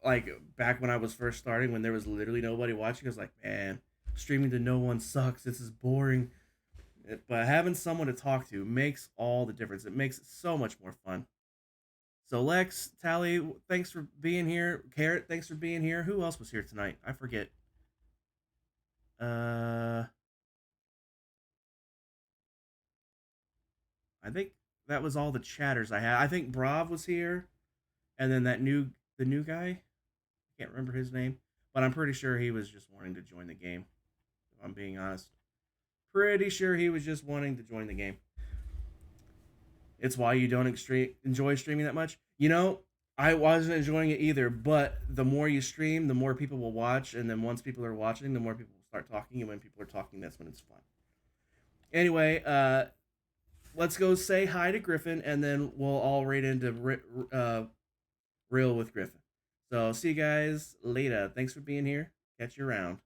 Like back when I was first starting, when there was literally nobody watching, I was like, man, streaming to no one sucks. This is boring. But having someone to talk to makes all the difference. It makes it so much more fun. So Lex, Tally, thanks for being here. Carrot, thanks for being here. Who else was here tonight? I forget. I think that was all the chatters I had. I think Brav was here, and then the new guy. I can't remember his name, but I'm pretty sure he was just wanting to join the game. If I'm being honest, pretty sure he was just wanting to join the game. It's why you don't enjoy streaming that much. You know, I wasn't enjoying it either, but the more you stream, the more people will watch, and then once people are watching, the more people will start talking, and when people are talking, that's when it's fun. Anyway, let's go say hi to Griffin, and then we'll all raid into Real with Griffin. So see you guys later. Thanks for being here. Catch you around.